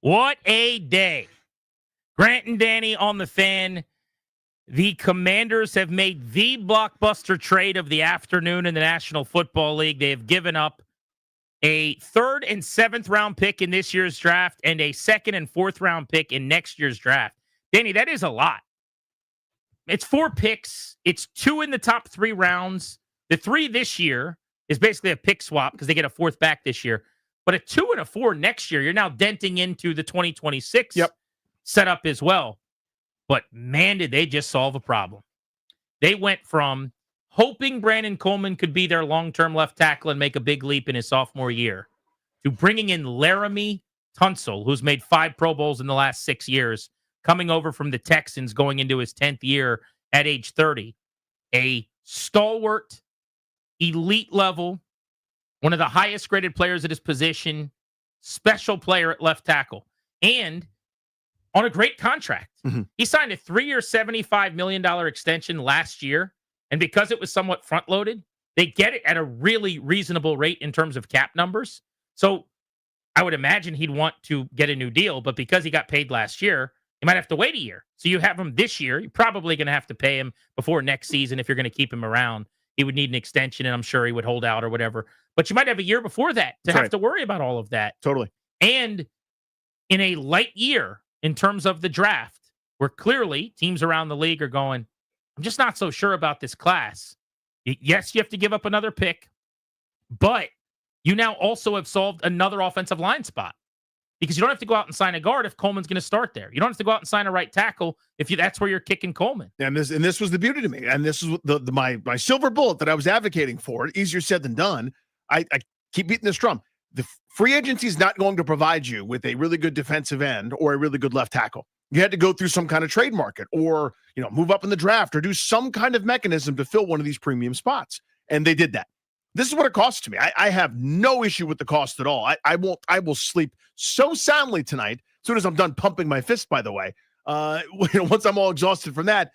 What a day. Grant and Danny on the Fan. The Commanders have made the blockbuster trade of the afternoon in the National Football League. They have given up a 3rd and 7th round pick in this year's draft and a 2nd and 4th round pick in next year's draft. Danny, that is a lot. It's 4 picks. It's 2 in the top 3 rounds. The 3 this year is basically a pick swap because they get a 4th back this year. But a 2 and a 4 next year, you're now denting into the 2026 setup as well. But man, did they just solve a problem. They went from hoping Brandon Coleman could be their long-term left tackle and make a big leap in his sophomore year, to bringing in Laramie Tunsil, who's made 5 Pro Bowls in the last 6 years, coming over from the Texans, going into his 10th year at age 30. A stalwart, elite level, one of the highest graded players at his position, special player at left tackle, and on a great contract. He signed a 3-year, $75 million extension last year. And because it was somewhat front-loaded, they get it at a really reasonable rate in terms of cap numbers. So I would imagine he'd want to get a new deal, but because he got paid last year, you might have to wait a year. So you have him this year. You're probably going to have to pay him before next season if you're going to keep him around. He would need an extension, and I'm sure he would hold out or whatever. But you might have a year before that to have to worry about all of that. Totally. And in a light year in terms of the draft, where clearly teams around the league are going, I'm just not so sure about this class. Yes, you have to give up another pick, but you now also have solved another offensive line spot because you don't have to go out and sign a guard if Coleman's going to start there. You don't have to go out and sign a right tackle if that's where you're kicking Coleman. And this was the beauty to me. And this is my silver bullet that I was advocating for. Easier said than done. I keep beating this drum. The free agency is not going to provide you with a really good defensive end or a really good left tackle. You had to go through some kind of trade market or, move up in the draft or do some kind of mechanism to fill one of these premium spots. And they did that. This is what it costs to me. I have no issue with the cost at all. I will sleep so soundly tonight. As soon as I'm done pumping my fist, by the way, once I'm all exhausted from that,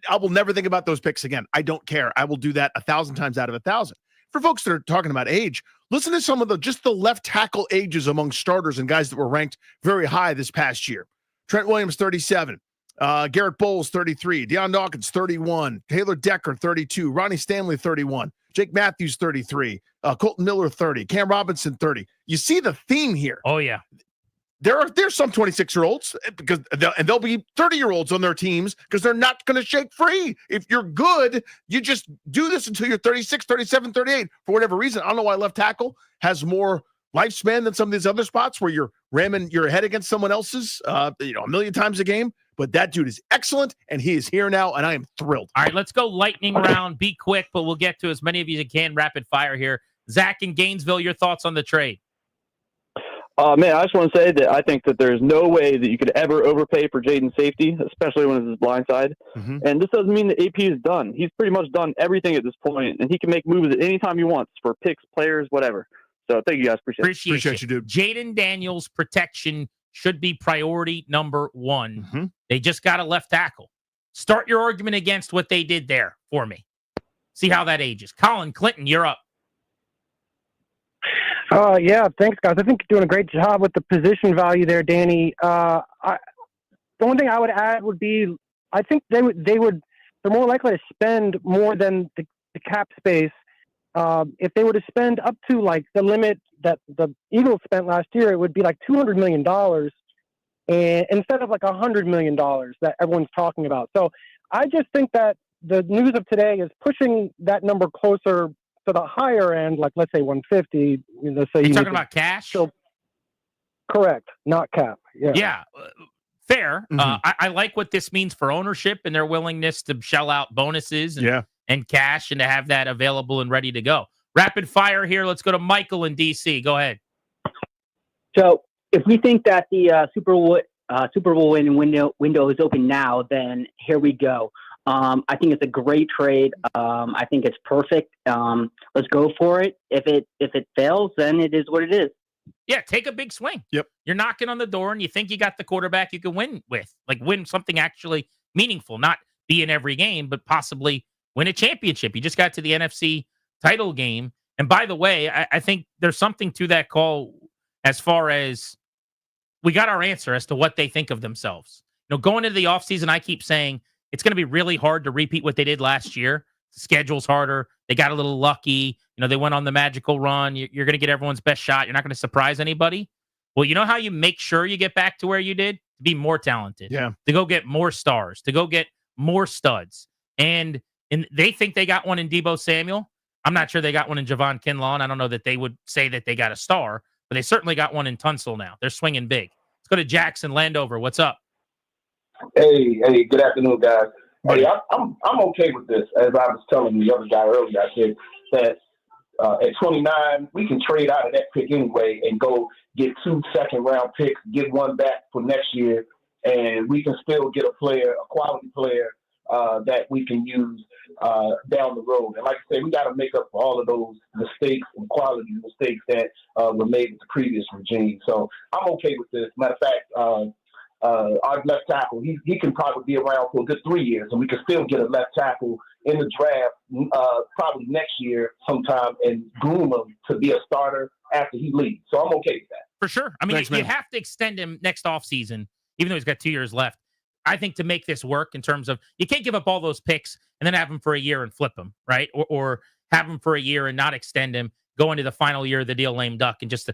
I will never think about those picks again. I don't care. I will do that 1,000 times out of 1,000. For folks that are talking about age, listen to some of the left tackle ages among starters and guys that were ranked very high this past year. Trent Williams, 37. Garrett Bowles, 33. Deion Dawkins, 31. Taylor Decker, 32. Ronnie Stanley, 31. Jake Matthews, 33. Colton Miller, 30. Cam Robinson, 30. You see the theme here. Oh, yeah. There's some 26-year-olds because they'll be 30-year-olds on their teams because they're not going to shake free. If you're good, you just do this until you're 36, 37, 38. For whatever reason, I don't know why left tackle has more lifespan than some of these other spots where you're ramming your head against someone else's, a million times a game. But that dude is excellent, and he is here now, and I am thrilled. All right, let's go lightning round. Be quick, but we'll get to as many of you as you can rapid fire here. Zach in Gainesville, your thoughts on the trade? Man, I just want to say that I think that there's no way that you could ever overpay for Jaden's safety, especially when it's his blind side. And this doesn't mean that AP is done. He's pretty much done everything at this point, and he can make moves at any time he wants for picks, players, whatever. So thank you guys. Appreciate you, dude. Jaden Daniels' protection should be priority number 1. They just got a left tackle. Start your argument against what they did there for me. See how that ages. Colin Clinton, you're up. Yeah, thanks, guys. I think you're doing a great job with the position value there, Danny. The one thing I would add would be I think they're more likely to spend more than the cap space. If they were to spend up to like the limit that the Eagles spent last year, it would be like $200 million and instead of like $100 million that everyone's talking about. So I just think that the news of today is pushing that number closer to the higher end, like let's say 150. Let's say you're talking about cash. So, correct, not cap. Yeah. Fair. I like what this means for ownership and their willingness to shell out bonuses and cash and to have that available and ready to go. Rapid fire here. Let's go to Michael in DC. Go ahead. So if we think that the Super Bowl window is open now, then here we go. I think it's a great trade. I think it's perfect. Let's go for it. If it fails, then it is what it is. Yeah, take a big swing. Yep. You're knocking on the door and you think you got the quarterback you can win with. Like win something actually meaningful, not be in every game, but possibly win a championship. You just got to the NFC title game. And by the way, I think there's something to that call as far as we got our answer as to what they think of themselves. Going into the offseason, I keep saying it's going to be really hard to repeat what they did last year. The schedule's harder. They got a little lucky. They went on the magical run. You're going to get everyone's best shot. You're not going to surprise anybody. Well, you know how you make sure you get back to where you did? To be more talented. Yeah. To go get more stars. To go get more studs. And they think they got one in Deebo Samuel. I'm not sure they got one in Javon Kinlaw, and I don't know that they would say that they got a star, but they certainly got one in Tunsil now. They're swinging big. Let's go to Jackson Landover. What's up? Hey, good afternoon, guys. Hey, I'm okay with this. As I was telling the other guy earlier, I said that at 29, we can trade out of that pick anyway and go get 2 second-round picks, get one back for next year, and we can still get a quality player that we can use down the road. And like I said, we got to make up for all of those mistakes and quality mistakes that were made with the previous regime. So I'm okay with this. Matter of fact, our left tackle, he can probably be around for a good 3 years, and we can still get a left tackle in the draft probably next year sometime and groom him to be a starter after he leaves. So I'm okay with that. For sure. I mean, you have to extend him next offseason, even though he's got 2 years left. I think to make this work in terms of you can't give up all those picks and then have him for a year and flip him, right? Or have him for a year and not extend him, go into the final year of the deal lame duck and just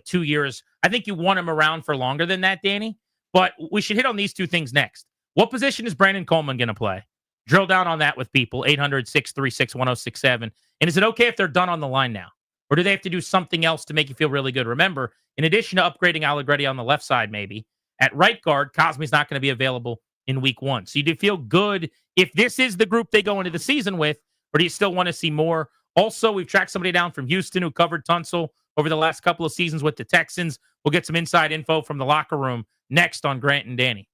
2 years. I think you want him around for longer than that, Danny. But we should hit on these two things next. What position is Brandon Coleman going to play? Drill down on that with people, 800-636-1067. And is it okay if they're done on the line now? Or do they have to do something else to make you feel really good? Remember, in addition to upgrading Allegretti on the left side maybe, at right guard, Cosme's not going to be available in week 1. So you do feel good if this is the group they go into the season with, or do you still want to see more? Also, we've tracked somebody down from Houston who covered Tunsil over the last couple of seasons with the Texans. We'll get some inside info from the locker room next on Grant and Danny.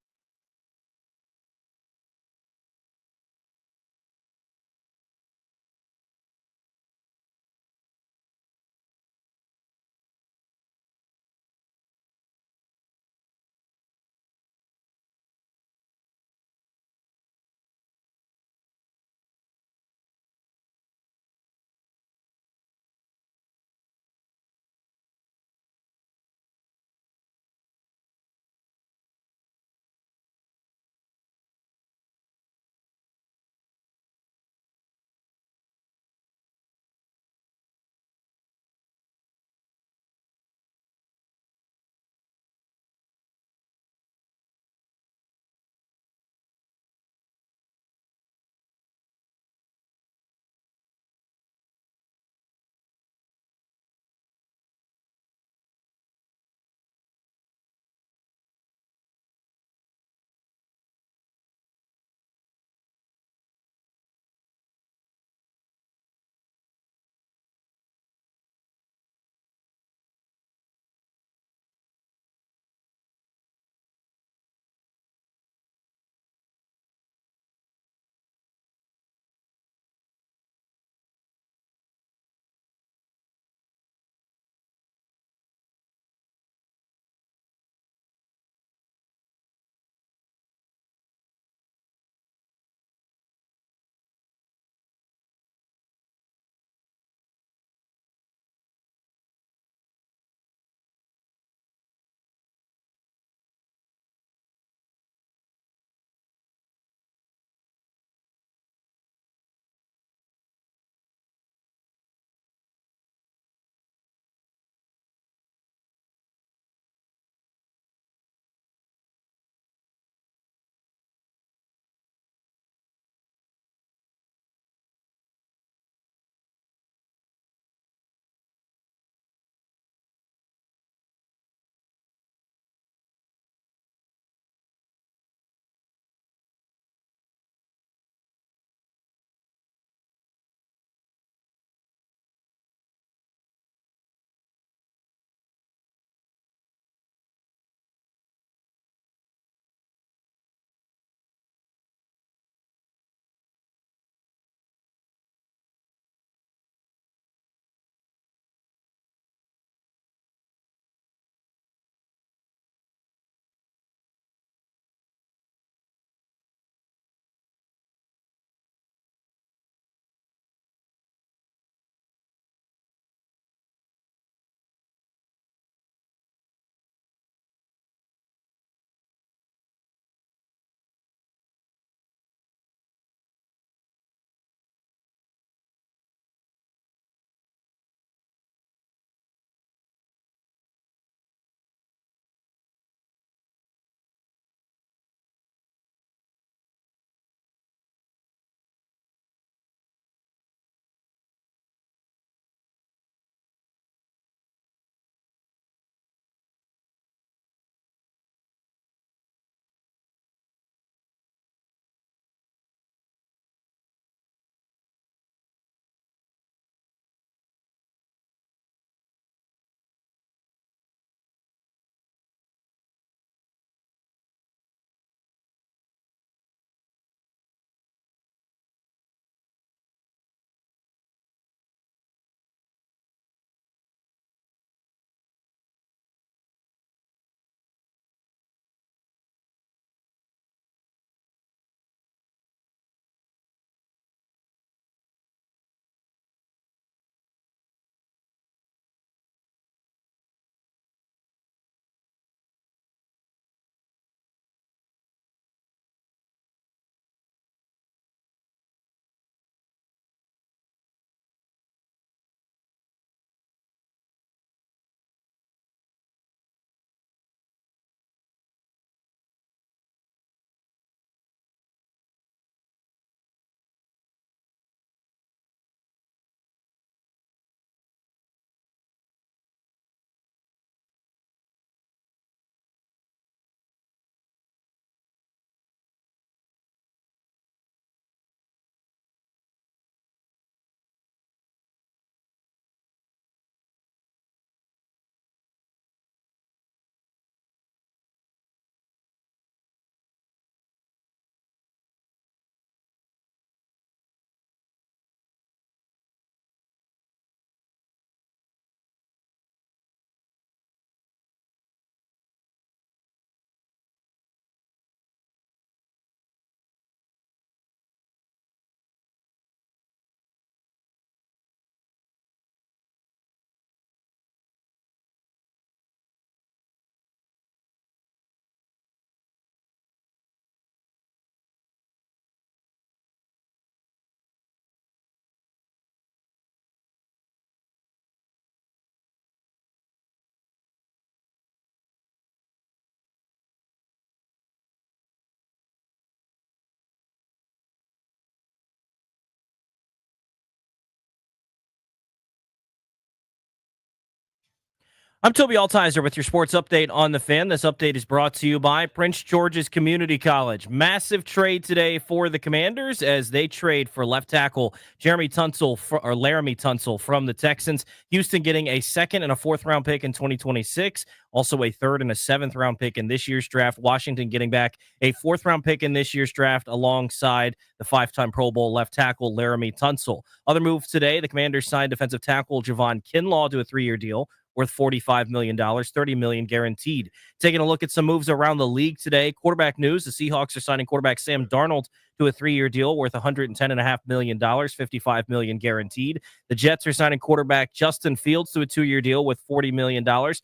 I'm Toby Altizer with your sports update on The Fan. This update is brought to you by Prince George's Community College. Massive trade today for the Commanders as they trade for left tackle Laramie Tunsil from the Texans. Houston getting a second and a fourth-round pick in 2026, also a third and a seventh-round pick in this year's draft. Washington getting back a fourth-round pick in this year's draft alongside the five-time Pro Bowl left tackle Laramie Tunsil. Other moves today, the Commanders signed defensive tackle Javon Kinlaw to a 3-year deal worth $45 million, $30 million guaranteed. Taking a look at some moves around the league today, quarterback news, the Seahawks are signing quarterback Sam Darnold to a 3-year deal worth $110.5 million, $55 million guaranteed. The Jets are signing quarterback Justin Fields to a 2-year deal with $40 million, $30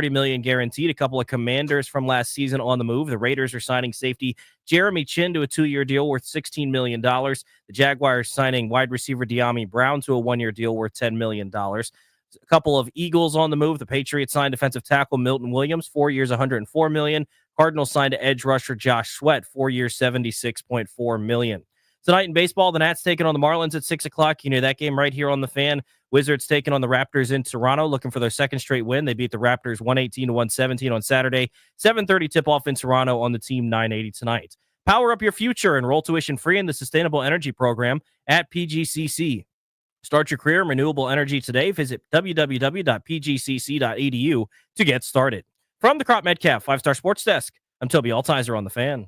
million guaranteed. A couple of Commanders from last season on the move. The Raiders are signing safety Jeremy Chin to a 2-year deal worth $16 million. The Jaguars signing wide receiver De'Ami Brown to a 1-year deal worth $10 million. A couple of Eagles on the move. The Patriots signed defensive tackle Milton Williams, 4 years, $104 million. Cardinals signed edge rusher Josh Sweat, 4 years, $76.4 million. Tonight in baseball, the Nats taking on the Marlins at 6 o'clock. You know that game right here on The Fan. Wizards taking on the Raptors in Toronto, looking for their second straight win. They beat the Raptors 118-117 on Saturday. 7:30 tip-off in Toronto on the Team 980 tonight. Power up your future. Enroll tuition free in the Sustainable Energy Program at PGCC. Start your career in renewable energy today. Visit www.pgcc.edu to get started. From the Crop Metcalf 5-Star Sports Desk, I'm Toby Altizer on The Fan.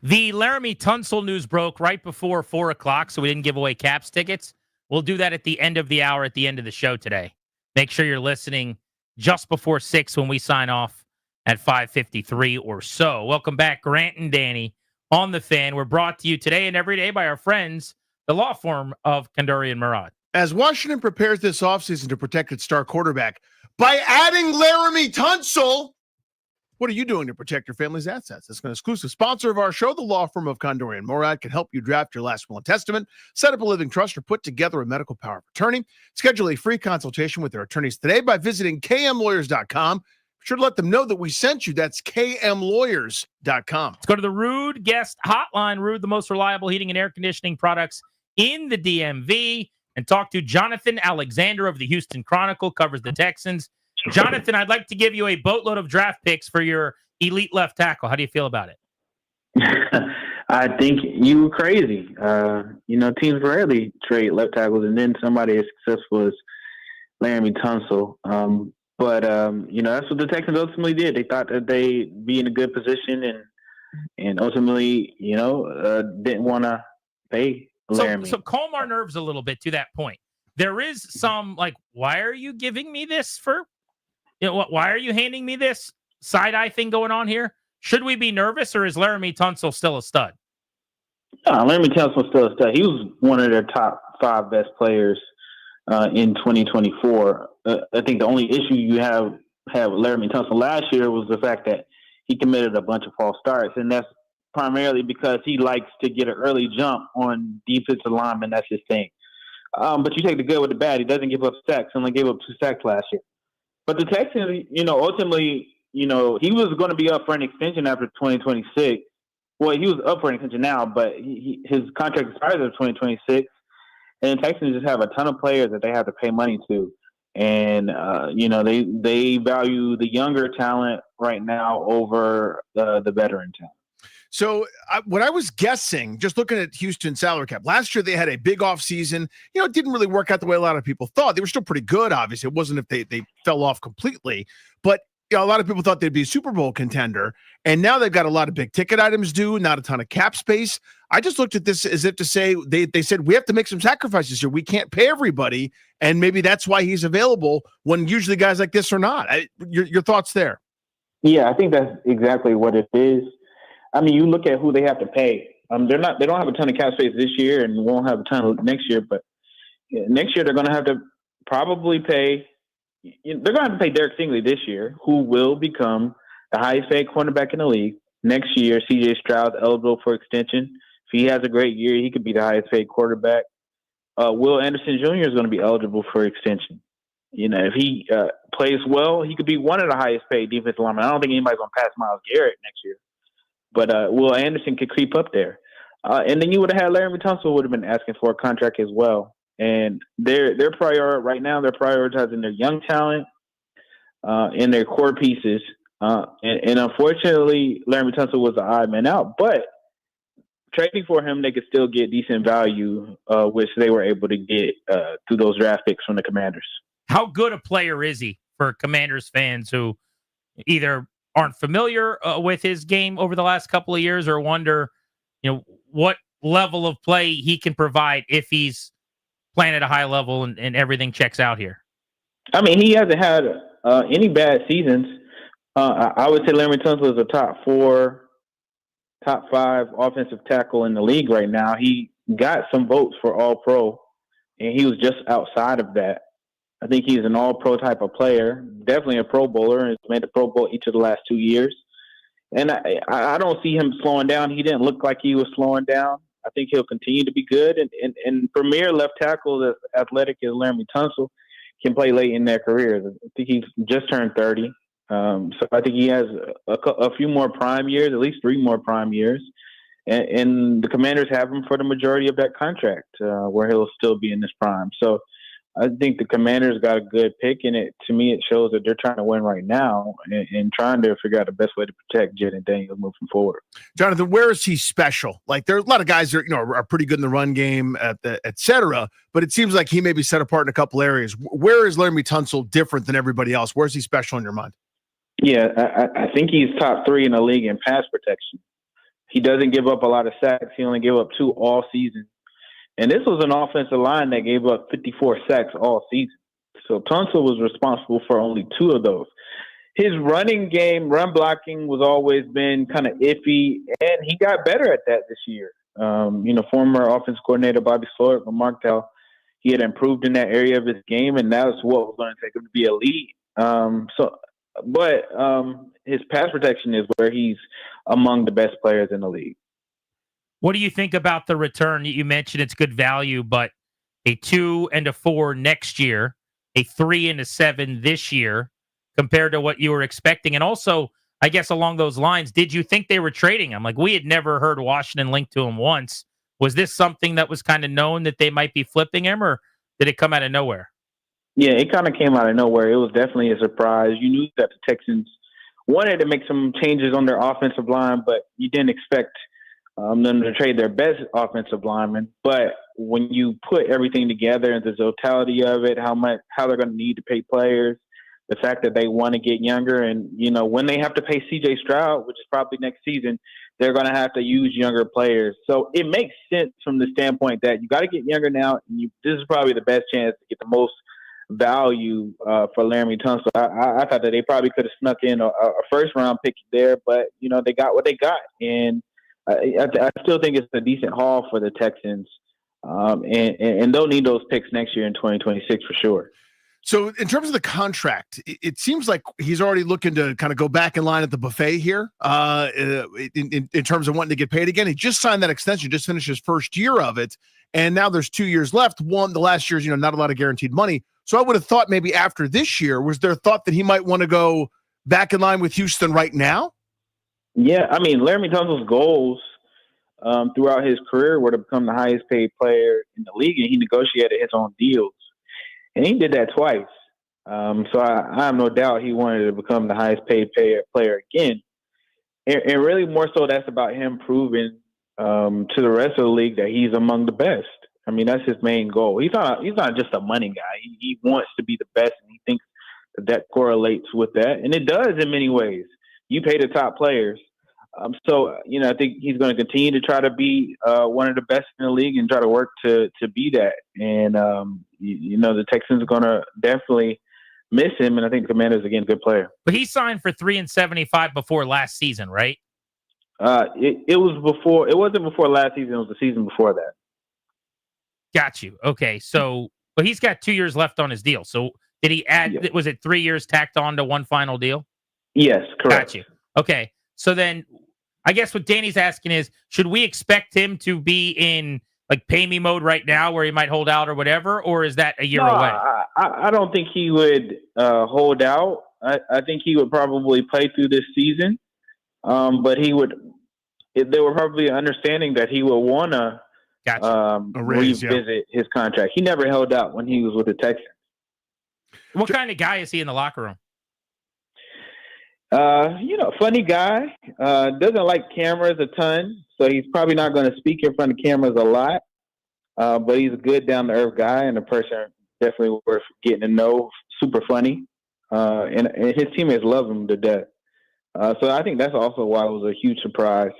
The Laramie Tunsil news broke right before 4 o'clock, so we didn't give away Caps tickets. We'll do that at the end of the hour, at the end of the show today. Make sure you're listening just before 6 when we sign off at 5:53 or so. Welcome back, Grant and Danny on The Fan. We're brought to you today and every day by our friends, the law firm of Kanduri and Murad. As Washington prepares this offseason to protect its star quarterback by adding Laramie Tunsil, what are you doing to protect your family's assets? That's an exclusive sponsor of our show. The law firm of Kanduri and Murad can help you draft your last will and testament, set up a living trust, or put together a medical power of attorney. Schedule a free consultation with their attorneys today by visiting kmlawyers.com. Be sure to let them know that we sent you. That's kmlawyers.com. Let's go to the Rude Guest Hotline. Rude, the most reliable heating and air conditioning products in the DMV. And talk to Jonathan Alexander of the Houston Chronicle, covers the Texans. Jonathan, I'd like to give you a boatload of draft picks for your elite left tackle. How do you feel about it? I think you were crazy. Teams rarely trade left tackles, and then somebody as successful as Laramie Tunsil. That's what the Texans ultimately did. They thought that they'd be in a good position, and ultimately, didn't want to pay Laramie. So calm our nerves a little bit to that point. There is some, why are you giving me this for? Why are you handing me this side-eye thing going on here? Should we be nervous, or is Laramie Tunsil still a stud? Laramie Tunsil is still a stud. He was one of their top 5 best players in 2024. I think the only issue you have with Laramie Tunsil last year was the fact that he committed a bunch of false starts, and that's primarily because he likes to get an early jump on defensive linemen. That's his thing. But you take the good with the bad. He doesn't give up sacks. Only gave up 2 sacks last year. But the Texans, ultimately, he was going to be up for an extension after 2026. Well, he was up for an extension now, but his contract expires in 2026. And the Texans just have a ton of players that they have to pay money to. And, they value the younger talent right now over the veteran talent. So what I was guessing, just looking at Houston's salary cap, last year they had a big offseason. It didn't really work out the way a lot of people thought. They were still pretty good, obviously. It wasn't if they fell off completely. But a lot of people thought they'd be a Super Bowl contender. And now they've got a lot of big ticket items due, not a ton of cap space. I just looked at this as if to say, they said, we have to make some sacrifices here. We can't pay everybody. And maybe that's why he's available when usually guys like this are not. Your thoughts there? Yeah, I think that's exactly what it is. I mean, you look at who they have to pay. They don't have a ton of cap space this year, and won't have a ton next year. But next year they're going to have to probably pay. They're going to have to pay Derek Stingley this year, who will become the highest paid cornerback in the league. Next year, C.J. Stroud eligible for extension. If he has a great year, he could be the highest paid quarterback. Will Anderson Jr. is going to be eligible for extension. If he plays well, he could be one of the highest paid defensive linemen. I don't think anybody's going to pass Myles Garrett next year. But Will Anderson could creep up there. And then you would have had Larry Tunsil would have been asking for a contract as well. And they're right now they're prioritizing their young talent and their core pieces. And unfortunately, Larry Tunsil was the odd man out. But trading for him, they could still get decent value, which they were able to get through those draft picks from the Commanders. How good a player is he for Commanders fans who either aren't familiar with his game over the last couple of years or wonder, what level of play he can provide if he's playing at a high level and everything checks out here? I mean, he hasn't had any bad seasons. I would say Larry Tunsil is a top 5 offensive tackle in the league right now. He got some votes for All-Pro, and he was just outside of that. I think he's an All-Pro type of player, definitely a Pro Bowler, and has made the Pro Bowl each of the last 2 years. And I don't see him slowing down. He didn't look like he was slowing down. I think he'll continue to be good. And premier left tackle that's athletic as Larry Tunsil can play late in their careers. I think he's just turned 30. So I think he has a few more prime years, at least 3 more prime years. And the Commanders have him for the majority of that contract, where he'll still be in this prime. So I think the Commanders got a good pick, and to me, it shows that they're trying to win right now and trying to figure out the best way to protect Jaden Daniels moving forward. Jonathan, where is he special? Like, there's a lot of guys that are pretty good in the run game, et cetera, but it seems like he may be set apart in a couple areas. Where is Laremy Tunsil different than everybody else? Where's he special in your mind? Yeah, I think he's top 3 in the league in pass protection. He doesn't give up a lot of sacks. He only gave up 2 all season. And this was an offensive line that gave up 54 sacks all season. So Tunsil was responsible for only 2 of those. His running game, run blocking, was always been kind of iffy, and he got better at that this year. Former offense coordinator Bobby Sloyd remarked how he had improved in that area of his game, and that was what was going to take him to be elite. But his pass protection is where he's among the best players in the league. What do you think about the return? You mentioned it's good value, but a 2 and a 4 next year, a 3 and a 7 this year, compared to what you were expecting. And also, I guess along those lines, did you think they were trading him? Like, we had never heard Washington link to him once. Was this something that was kind of known that they might be flipping him, or did it come out of nowhere? Yeah, it kind of came out of nowhere. It was definitely a surprise. You knew that the Texans wanted to make some changes on their offensive line, but you didn't expect them to trade their best offensive lineman. But when you put everything together and the totality of it, how they're going to need to pay players, the fact that they want to get younger, and when they have to pay C.J. Stroud, which is probably next season, they're going to have to use younger players. So it makes sense from the standpoint that you got to get younger now, and this is probably the best chance to get the most value for Laremy Tunsil. I thought that they probably could have snuck in a first round pick there, but they got what they got, and I still think it's a decent haul for the Texans, and they'll need those picks next year in 2026 for sure. So in terms of the contract, it seems like he's already looking to kind of go back in line at the buffet here in terms of wanting to get paid again. He just signed that extension, just finished his first year of it, and now there's 2 years left. The last year's, not a lot of guaranteed money. So I would have thought maybe after this year, was there a thought that he might want to go back in line with Houston right now? Yeah, I mean, Laremy Tunsil's goals throughout his career were to become the highest paid player in the league, and he negotiated his own deals. And he did that twice. So I have no doubt he wanted to become the highest paid player again. And really more so that's about him proving to the rest of the league that he's among the best. I mean, that's his main goal. He's not just a money guy. He wants to be the best, and he thinks that correlates with that. And it does in many ways. You pay the top players. So I think he's going to continue to try to be one of the best in the league and try to work to be that. And, the Texans are going to definitely miss him. And I think the Commanders, again, good player. But he signed for $3 and $75 before last season, right? It was before. It wasn't before last season. It was the season before that. Got you. Okay. So, but he's got 2 years left on his deal. So did he add, was it 3 years tacked on to one final deal? Yes, correct. Got you. Okay. So then I guess what Danny's asking is, should we expect him to be in like pay me mode right now where he might hold out or whatever, or is that a year away? I don't think he would hold out. I think he would probably play through this season, but there were probably an understanding that he would want to revisit his contract. He never held out when he was with the Texans. What kind of guy is he in the locker room? Funny guy. Doesn't like cameras a ton, so he's probably not going to speak in front of cameras a lot. But he's a good, down-to-earth guy and a person definitely worth getting to know. Super funny. And his teammates love him to death. So I think that's also why it was a huge surprise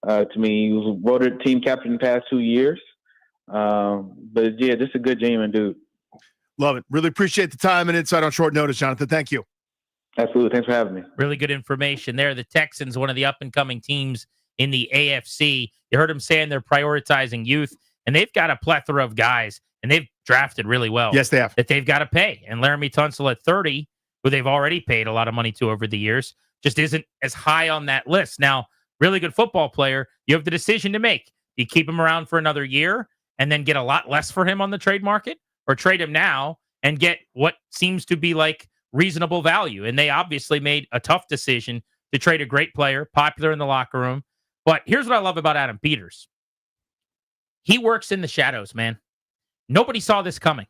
to me. He was voted team captain the past 2 years. But, yeah, just a good, genuine dude. Love it. Really appreciate the time and insight on short notice, Jonathan. Thank you. Absolutely. Thanks for having me. Really good information there. The Texans, one of the up-and-coming teams in the AFC. You heard him saying they're prioritizing youth, and they've got a plethora of guys, and they've drafted really well. Yes, they have. That they've got to pay. And Laramie Tunsil at 30, who they've already paid a lot of money to over the years, just isn't as high on that list. Now, really good football player, you have the decision to make. Do you keep him around for another year and then get a lot less for him on the trade market, or trade him now and get what seems to be like reasonable value? And they obviously made a tough decision to trade a great player, popular in the locker room. But here's what I love about Adam Peters. He works in the shadows, man. Nobody saw this coming.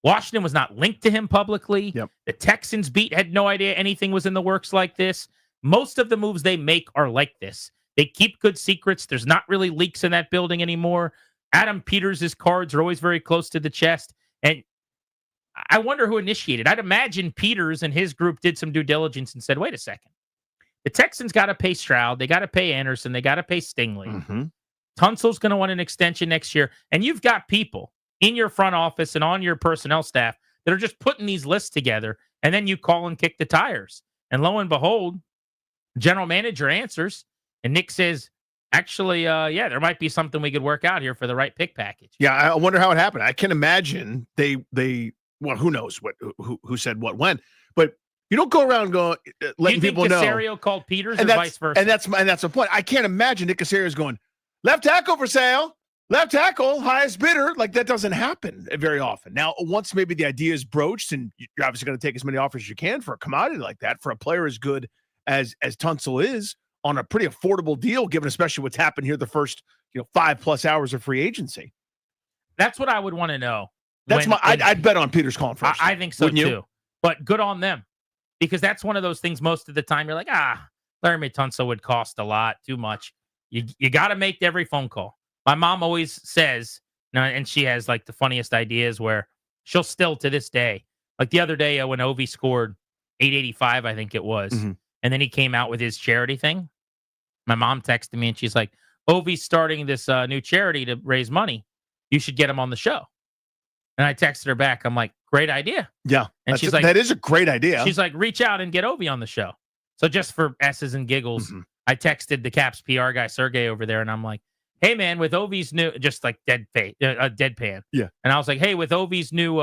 Washington was not linked to him publicly. Yep. The Texans beat had no idea anything was in the works like this. Most of the moves they make are like this. They keep good secrets. There's not really leaks in that building anymore. Adam Peters' cards are always very close to the chest. And I wonder who initiated. I'd imagine Peters and his group did some due diligence and said, wait a second. The Texans got to pay Stroud. They got to pay Anderson. They got to pay Stingley. Mm-hmm. Tunsil's going to want an extension next year. And you've got people in your front office and on your personnel staff that are just putting these lists together. And then you call and kick the tires. And lo and behold, general manager answers. And Nick says, actually, there might be something we could work out here for the right pick package. Yeah, I wonder how it happened. I can imagine they well, who knows who said what when, but you don't go around letting people know. Caserio called Peters, and or vice versa? And that's the point. I can't imagine Nick Caserio's going, left tackle for sale, left tackle, highest bidder. Like, that doesn't happen very often. Now, once maybe the idea is broached, and you're obviously going to take as many offers as you can for a commodity like that, for a player as good as Tunsil is, on a pretty affordable deal, given especially what's happened here the first 5+ hours of free agency. That's what I would want to know. I'd bet on Peters calling first. I think so, Wouldn't too. you? But good on them. Because that's one of those things most of the time you're like, Laramie Tunsil would cost a lot, too much. You got to make every phone call. My mom always says, and she has like the funniest ideas where she'll still to this day, like the other day when Ovi scored 885, I think it was, and then he came out with his charity thing. My mom texted me and she's like, Ovi's starting this new charity to raise money. You should get him on the show. And I texted her back. I'm like, great idea. Yeah. And she's like, that is a great idea. She's like, reach out and get Ovi on the show. So just for S's and giggles, I texted the Caps PR guy, Sergey, over there. And I'm like, hey, man, with Ovi's new, just like deadpan. Yeah. And I was like, hey, with Ovi's new,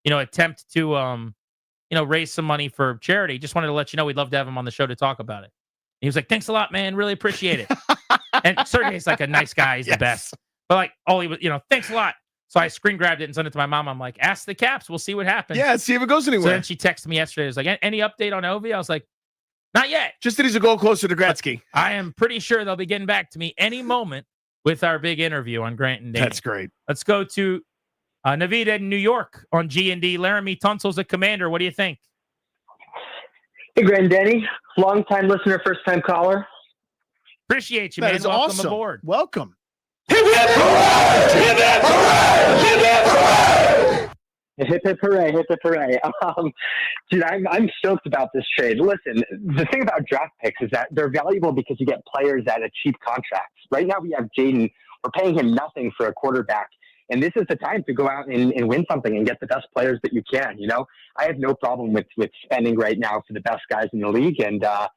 attempt to, raise some money for charity, just wanted to let you know we'd love to have him on the show to talk about it. And he was like, thanks a lot, man. Really appreciate it. And Sergey's like a nice guy. He's the best. But like, all he was, thanks a lot. So I screen grabbed it and sent it to my mom. I'm like, ask the Caps. We'll see what happens. Yeah, see if it goes anywhere. So then she texted me yesterday. It was like, any update on Ovi? I was like, not yet. Just that he's a goal closer to Gretzky. I am pretty sure they'll be getting back to me any moment with our big interview on Grant and Danny. That's great. Let's go to Naveed in New York on G&D. Laramie Tunsil's a commander. What do you think? Hey, Grant and Danny. Long-time listener, first-time caller. Appreciate you, that man. Is Welcome awesome. aboard. Welcome. Hip hip hooray, hip hip hooray. Dude, I'm stoked about this trade. Listen, the thing about draft picks is that they're valuable because you get players at a cheap contract. Right now we have Jaden. We're paying him nothing for a quarterback. And this is the time to go out and win something and get the best players that you can. I have no problem with spending right now for the best guys in the league. And, I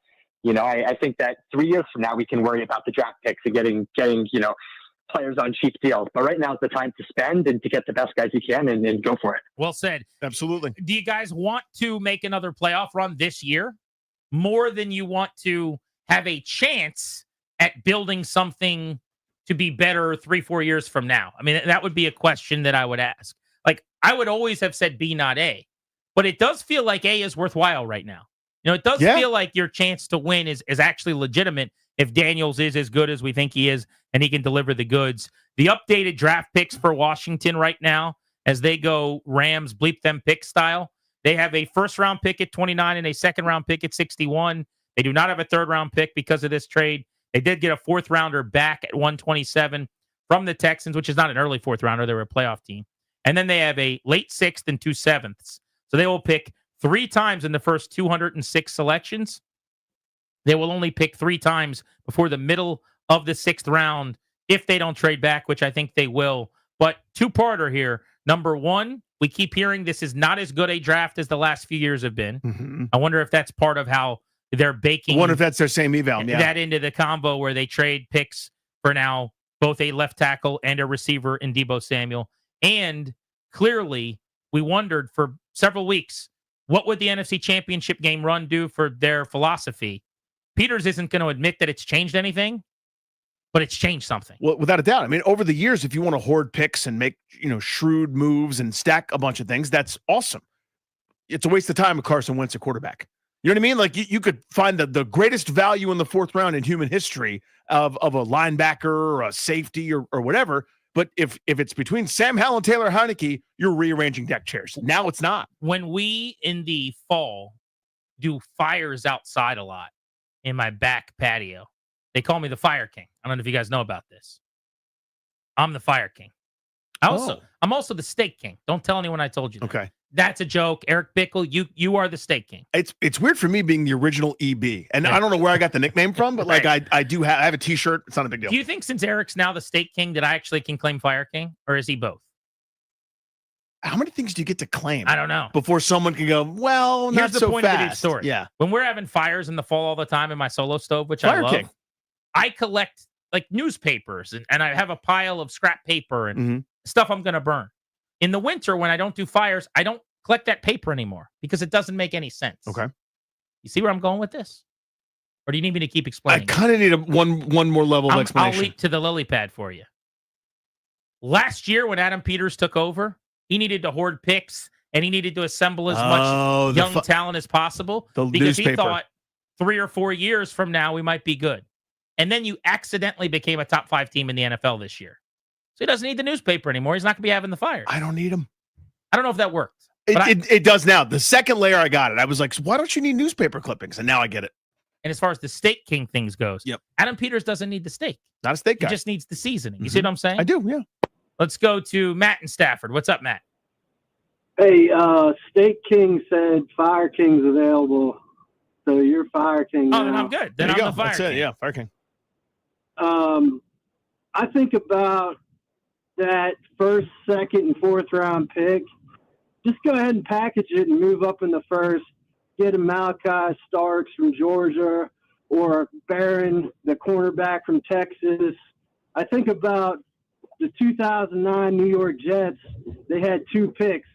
think that 3 years from now, we can worry about the draft picks and getting players on cheap deals. But right now is the time to spend and to get the best guys you can and go for it. Well said. Absolutely. Do you guys want to make another playoff run this year more than you want to have a chance at building something to be better 3-4 years from now? I mean, that would be a question that I would ask. Like, I would always have said B, not A. But it does feel like A is worthwhile right now. It does feel like your chance to win is actually legitimate if Daniels is as good as we think he is and he can deliver the goods. The updated draft picks for Washington right now, as they go Rams bleep them pick style, they have a first-round pick at 29 and a second-round pick at 61. They do not have a third-round pick because of this trade. They did get a fourth-rounder back at 127 from the Texans, which is not an early fourth-rounder. They were a playoff team. And then they have a late sixth and 2 sevenths. So they will pick 3 times in the first 206 selections. They will only pick 3 times before the middle of the 6th round if they don't trade back, which I think they will. But two-parter here. Number one, we keep hearing this is not as good a draft as the last few years have been. Mm-hmm. I wonder if that's part of how they're baking. I wonder if that's their same eval. Yeah. That into the combo where they trade picks for now both a left tackle and a receiver in Deebo Samuel. And clearly, we wondered for several weeks, what would the NFC Championship game run do for their philosophy? Peters isn't going to admit that it's changed anything, but it's changed something. Well, without a doubt. I mean, over the years, if you want to hoard picks and make, shrewd moves and stack a bunch of things, that's awesome. It's a waste of time with Carson Wentz, a quarterback. You know what I mean? Like you could find the greatest value in the 4th round in human history of a linebacker or a safety or whatever. But if it's between Sam Howell and Taylor Heineke, you're rearranging deck chairs. Now it's not. When we in the fall do fires outside a lot in my back patio, they call me the Fire King. I don't know if you guys know about this. I'm the Fire King. I'm also the Steak King. Don't tell anyone I told you that. Okay. That's a joke. Eric Bickle, you are the Steak King. It's weird for me being the original EB. And I don't know where I got the nickname from, but I have a t-shirt. It's not a big deal. Do you think since Eric's now the Steak King that I actually can claim Fire King? Or is he both? How many things do you get to claim? I don't know. Before someone can go, well, here's not the so point fast. of the story. Yeah. When we're having fires in the fall all the time in my solo stove, which Fire I love, King. I collect like newspapers and I have a pile of scrap paper and stuff I'm going to burn. In the winter, when I don't do fires, I don't collect that paper anymore because it doesn't make any sense. Okay. You see where I'm going with this? Or do you need me to keep explaining? I kind of need one more level of explanation. I'll leap to the lily pad for you. Last year, when Adam Peters took over, he needed to hoard picks and he needed to assemble as much young talent as possible because he thought 3 or 4 years from now we might be good. And then you accidentally became a top 5 team in the NFL this year. So he doesn't need the newspaper anymore. He's not going to be having the fires. I don't need him. I don't know if that worked. It does now. The second layer I got it. I was like, so why don't you need newspaper clippings? And now I get it. And as far as the Steak King things goes, Adam Peters doesn't need the steak. Not a steak guy. He just needs the seasoning. You see what I'm saying? I do, yeah. Let's go to Matt in Stafford. What's up, Matt? Hey, Steak King said Fire King's available. So you're Fire King now. Oh, then I'm good. Then I'm the Fire That's King. it. Yeah, Fire King. I think about that first, second, and 4th round pick. Just go ahead and package it and move up in the first. Get a Malachi Starks from Georgia or Barron, the cornerback from Texas. I think about the 2009 New York Jets. They had 2 picks.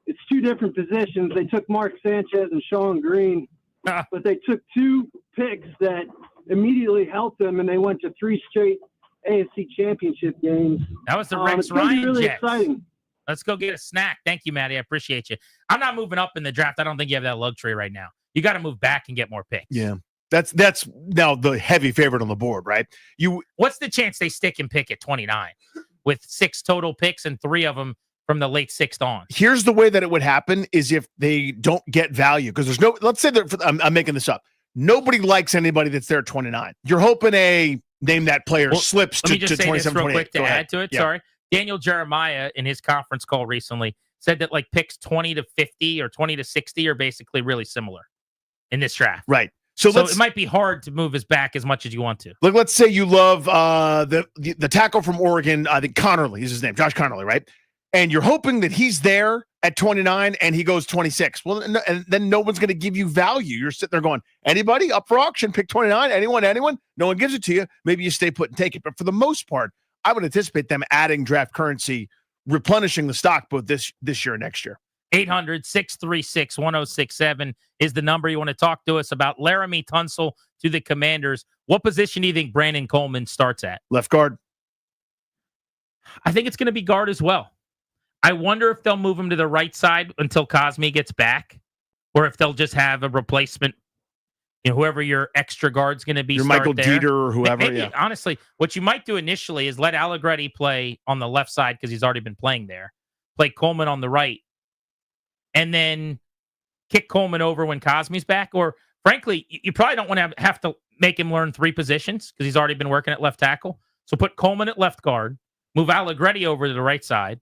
It's 2 different positions. They took Mark Sanchez and Sean Green, but they took 2 picks that immediately helped them, and they went to 3 straight AFC Championship games. That was the Rex Ryan really Jets. exciting. Let's go get a snack. Thank you, Matty. I appreciate you. I'm not moving up in the draft. I don't think you have that luxury right now. You got to move back and get more picks. Yeah. That's now the heavy favorite on the board, right? What's the chance they stick and pick at 29 with 6 total picks and 3 of them from the late 6th on? Here's the way that it would happen is if they don't get value, because there's no, let's say that I'm making this up. Nobody likes anybody that's there at 29. You're hoping name that player slips to 27, 28. Let me just say this real quick to add to it. Yeah. Sorry. Daniel Jeremiah in his conference call recently said that like picks 20 to 50 or 20 to 60 are basically really similar in this draft. Right. So it might be hard to move his back as much as you want to. Like, let's say you love the tackle from Oregon, I think Connerly is his name, Josh Connerly, right? And you're hoping that he's there at 29 and he goes 26. Well, and then no one's going to give you value. You're sitting there going, anybody up for auction, pick 29, anyone? No one gives it to you. Maybe you stay put and take it. But for the most part, I would anticipate them adding draft currency, replenishing the stock both this year and next year. 800-636-1067 is the number you want to talk to us about. Laramie Tunsil to the Commanders. What position do you think Brandon Coleman starts at? Left guard. I think it's going to be guard as well. I wonder if they'll move him to the right side until Cosme gets back, or if they'll just have a replacement. Whoever your extra guard's going to be, your Michael Dieter or whoever. Maybe, honestly, what you might do initially is let Allegretti play on the left side because he's already been playing there. Play Coleman on the right, and then kick Coleman over when Cosme's back. Or frankly, you probably don't want to have to make him learn 3 positions because he's already been working at left tackle. So put Coleman at left guard, move Allegretti over to the right side,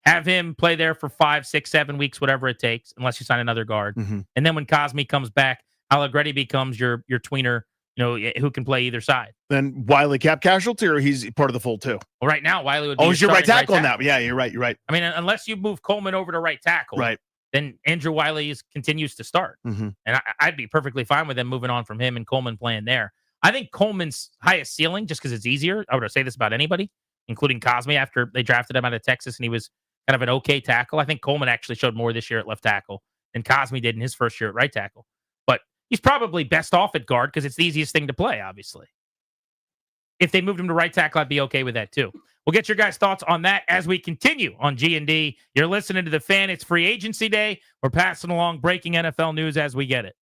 have him play there for 5, 6, 7 weeks, whatever it takes, unless you sign another guard. Mm-hmm. And then when Cosme comes back, Allegretti becomes your tweener, who can play either side. Then Wiley cap casualty, or he's part of the fold too? Well, right now, Wiley would be he's your right tackle right now. Yeah, you're right. I mean, unless you move Coleman over to right tackle, right, then Andrew Wiley continues to start. Mm-hmm. And I'd be perfectly fine with them moving on from him and Coleman playing there. I think Coleman's highest ceiling, just because it's easier, I would say this about anybody, including Cosme after they drafted him out of Texas and he was kind of an okay tackle. I think Coleman actually showed more this year at left tackle than Cosme did in his first year at right tackle. But he's probably best off at guard because it's the easiest thing to play, obviously. If they moved him to right tackle, I'd be okay with that too. We'll get your guys' thoughts on that as we continue on G&D. You're listening to The Fan. It's free agency day. We're passing along breaking NFL news as we get it.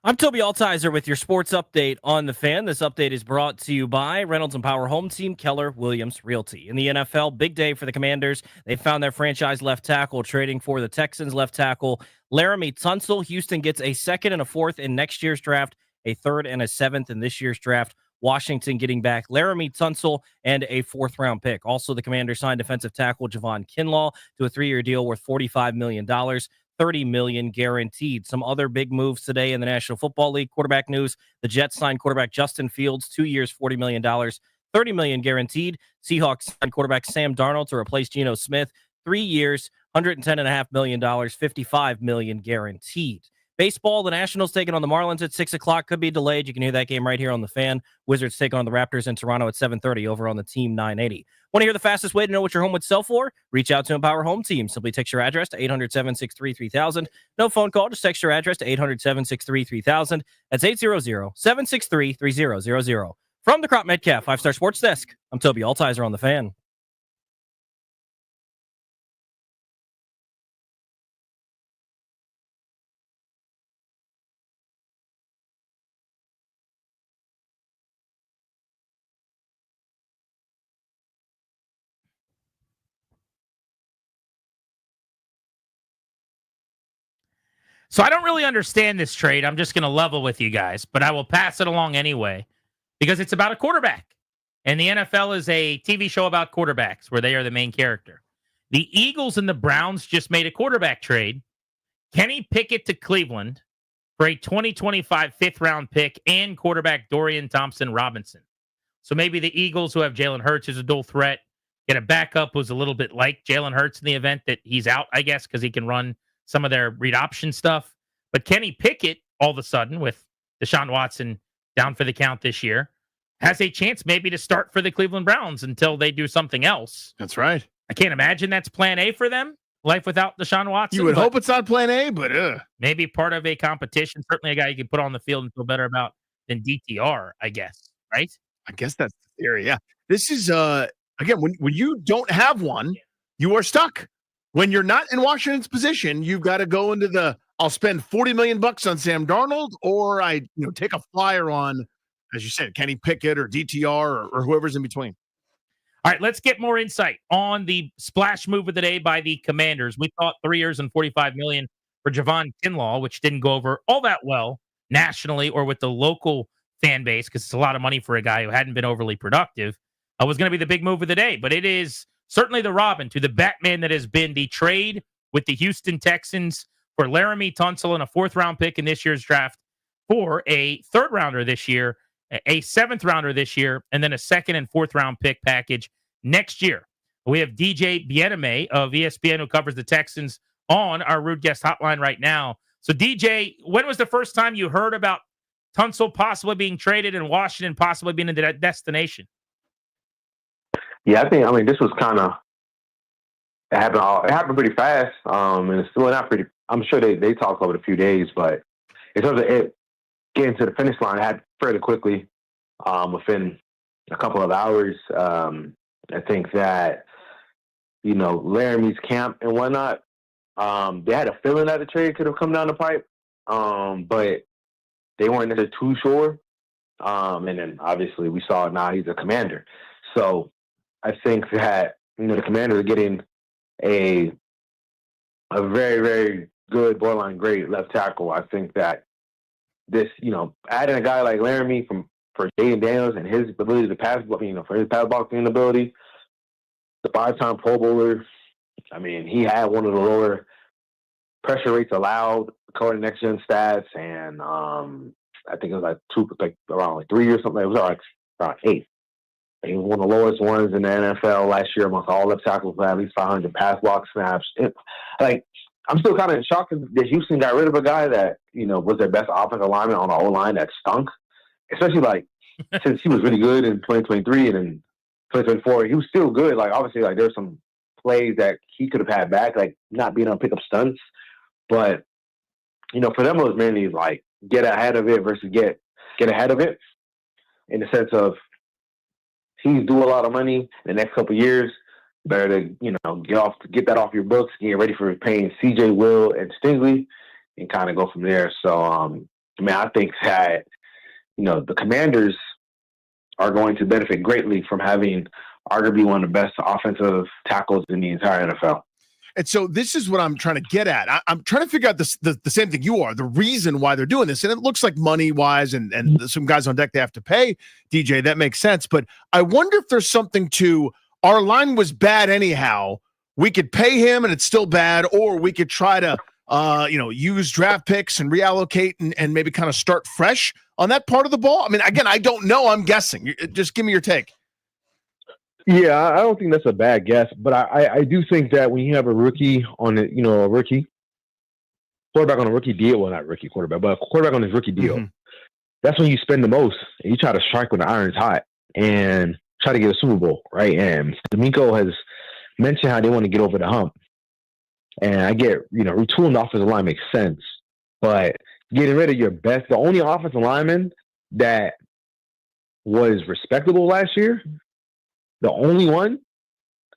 I'm Toby Altizer with your sports update on The Fan. This update is brought to you by Reynolds and Power Home Team, Keller Williams Realty. In the NFL, big day for the Commanders. They found their franchise left tackle, trading for the Texans left tackle, Laramie Tunsil. Houston gets a second and a fourth in next year's draft, a third and a seventh in this year's draft. Washington getting back Laramie Tunsil and a fourth-round pick. Also, the Commanders signed defensive tackle Javon Kinlaw to a 3-year deal worth $45 million. $30 million guaranteed. Some other big moves today in the National Football League. Quarterback news: the Jets signed quarterback Justin Fields, 2 years, $40 million, $30 million guaranteed. Seahawks signed quarterback Sam Darnold to replace Geno Smith, 3 years, $110.5 million, $55 million guaranteed. Baseball, the Nationals taking on the Marlins at 6 o'clock. Could be delayed. You can hear that game right here on The Fan. Wizards taking on the Raptors in Toronto at 7:30 over on the Team 980. Want to hear the fastest way to know what your home would sell for? Reach out to Empower Home Team. Simply text your address to 800-763-3000. No phone call. Just text your address to 800-763-3000. That's 800-763-3000. From the Crop Metcalf 5-Star Sports Desk, I'm Toby Altizer on The Fan. So I don't really understand this trade. I'm just going to level with you guys, but I will pass it along anyway because it's about a quarterback. And the NFL is a TV show about quarterbacks where they are the main character. The Eagles and the Browns just made a quarterback trade. Kenny Pickett to Cleveland for a 2025 fifth-round pick and quarterback Dorian Thompson-Robinson. So maybe the Eagles, who have Jalen Hurts as a dual threat, get a backup who's a little bit like Jalen Hurts in the event that he's out, I guess, because he can run some of their read option stuff. But Kenny Pickett, all of a sudden, with Deshaun Watson down for the count this year, has a chance maybe to start for the Cleveland Browns until they do something else. That's right. I can't imagine that's plan A for them, life without Deshaun Watson. You would hope it's not plan A, but maybe part of a competition. Certainly a guy you can put on the field and feel better about than DTR, I guess, right? I guess that's the theory, yeah. This is, again, when you don't have one, you are stuck. When you're not in Washington's position, you've got to go into the, I'll spend $40 million on Sam Darnold, or I take a flyer on, as you said, Kenny Pickett or DTR or whoever's in between. All right, let's get more insight on the splash move of the day by the Commanders. We thought 3 years and $45 million for Javon Kinlaw, which didn't go over all that well nationally or with the local fan base because it's a lot of money for a guy who hadn't been overly productive. Was going to be the big move of the day, but it is certainly the Robin to the Batman that has been the trade with the Houston Texans for Laramie Tunsil and a fourth-round pick in this year's draft for a third-rounder this year, a seventh-rounder this year, and then a second and fourth-round pick package next year. We have DJ Bieneme of ESPN who covers the Texans on our Rude Guest hotline right now. So, DJ, when was the first time you heard about Tunsil possibly being traded and Washington possibly being in that destination? Yeah, I mean, this was kind of, it happened pretty fast. And it's still not pretty, I'm sure they talked over it a few days, but in terms of it getting to the finish line, it happened fairly quickly, within a couple of hours. I think that, Laramie's camp and whatnot, they had a feeling that the trade could have come down the pipe, but they weren't necessarily too sure. And then obviously we saw now he's a Commander. So I think that, the Commanders are getting a very, very good, borderline great left tackle. I think that this, adding a guy like Laramie for Jaden Daniels and his ability to pass, for his pass blocking ability, the 5-time Pro Bowler, I mean, he had one of the lower pressure rates allowed according to Next Gen Stats, and I think it was around 3 or something. It was around 8. He was one of the lowest ones in the NFL last year amongst all left tackles with at least 500 pass block snaps. I'm still kind of shocked that Houston got rid of a guy that, was their best offensive lineman on the O-line that stunk. Especially, since he was really good in 2023 and in 2024, he was still good. Obviously, there's some plays that he could have had back, not being able to pick up stunts. But, for them, it was mainly, get ahead of it versus get ahead of it in the sense of, he's due a lot of money in the next couple of years. Better to, get that off your books, get ready for paying CJ, Will, and Stingley, and kind of go from there. So, I mean, I think that, the Commanders are going to benefit greatly from having arguably one of the best offensive tackles in the entire NFL. And so this is what I'm trying to get at. I'm trying to figure out the same thing you are, the reason why they're doing this. And it looks like money-wise and some guys on deck they have to pay, DJ, that makes sense. But I wonder if there's something to our line was bad anyhow. We could pay him and it's still bad, or we could try to use draft picks and reallocate and maybe kind of start fresh on that part of the ball. I mean, again, I don't know. I'm guessing. Just give me your take. Yeah, I don't think that's a bad guess, but I do think that when you have a rookie on it, a rookie quarterback on a rookie deal, well, not rookie quarterback, but a quarterback on his rookie deal, that's when you spend the most and you try to strike when the iron's hot and try to get a Super Bowl, right? And D'Amico has mentioned how they want to get over the hump. And I get, retooling the offensive line makes sense, but getting rid of your best, the only offensive lineman that was respectable last year, the only one,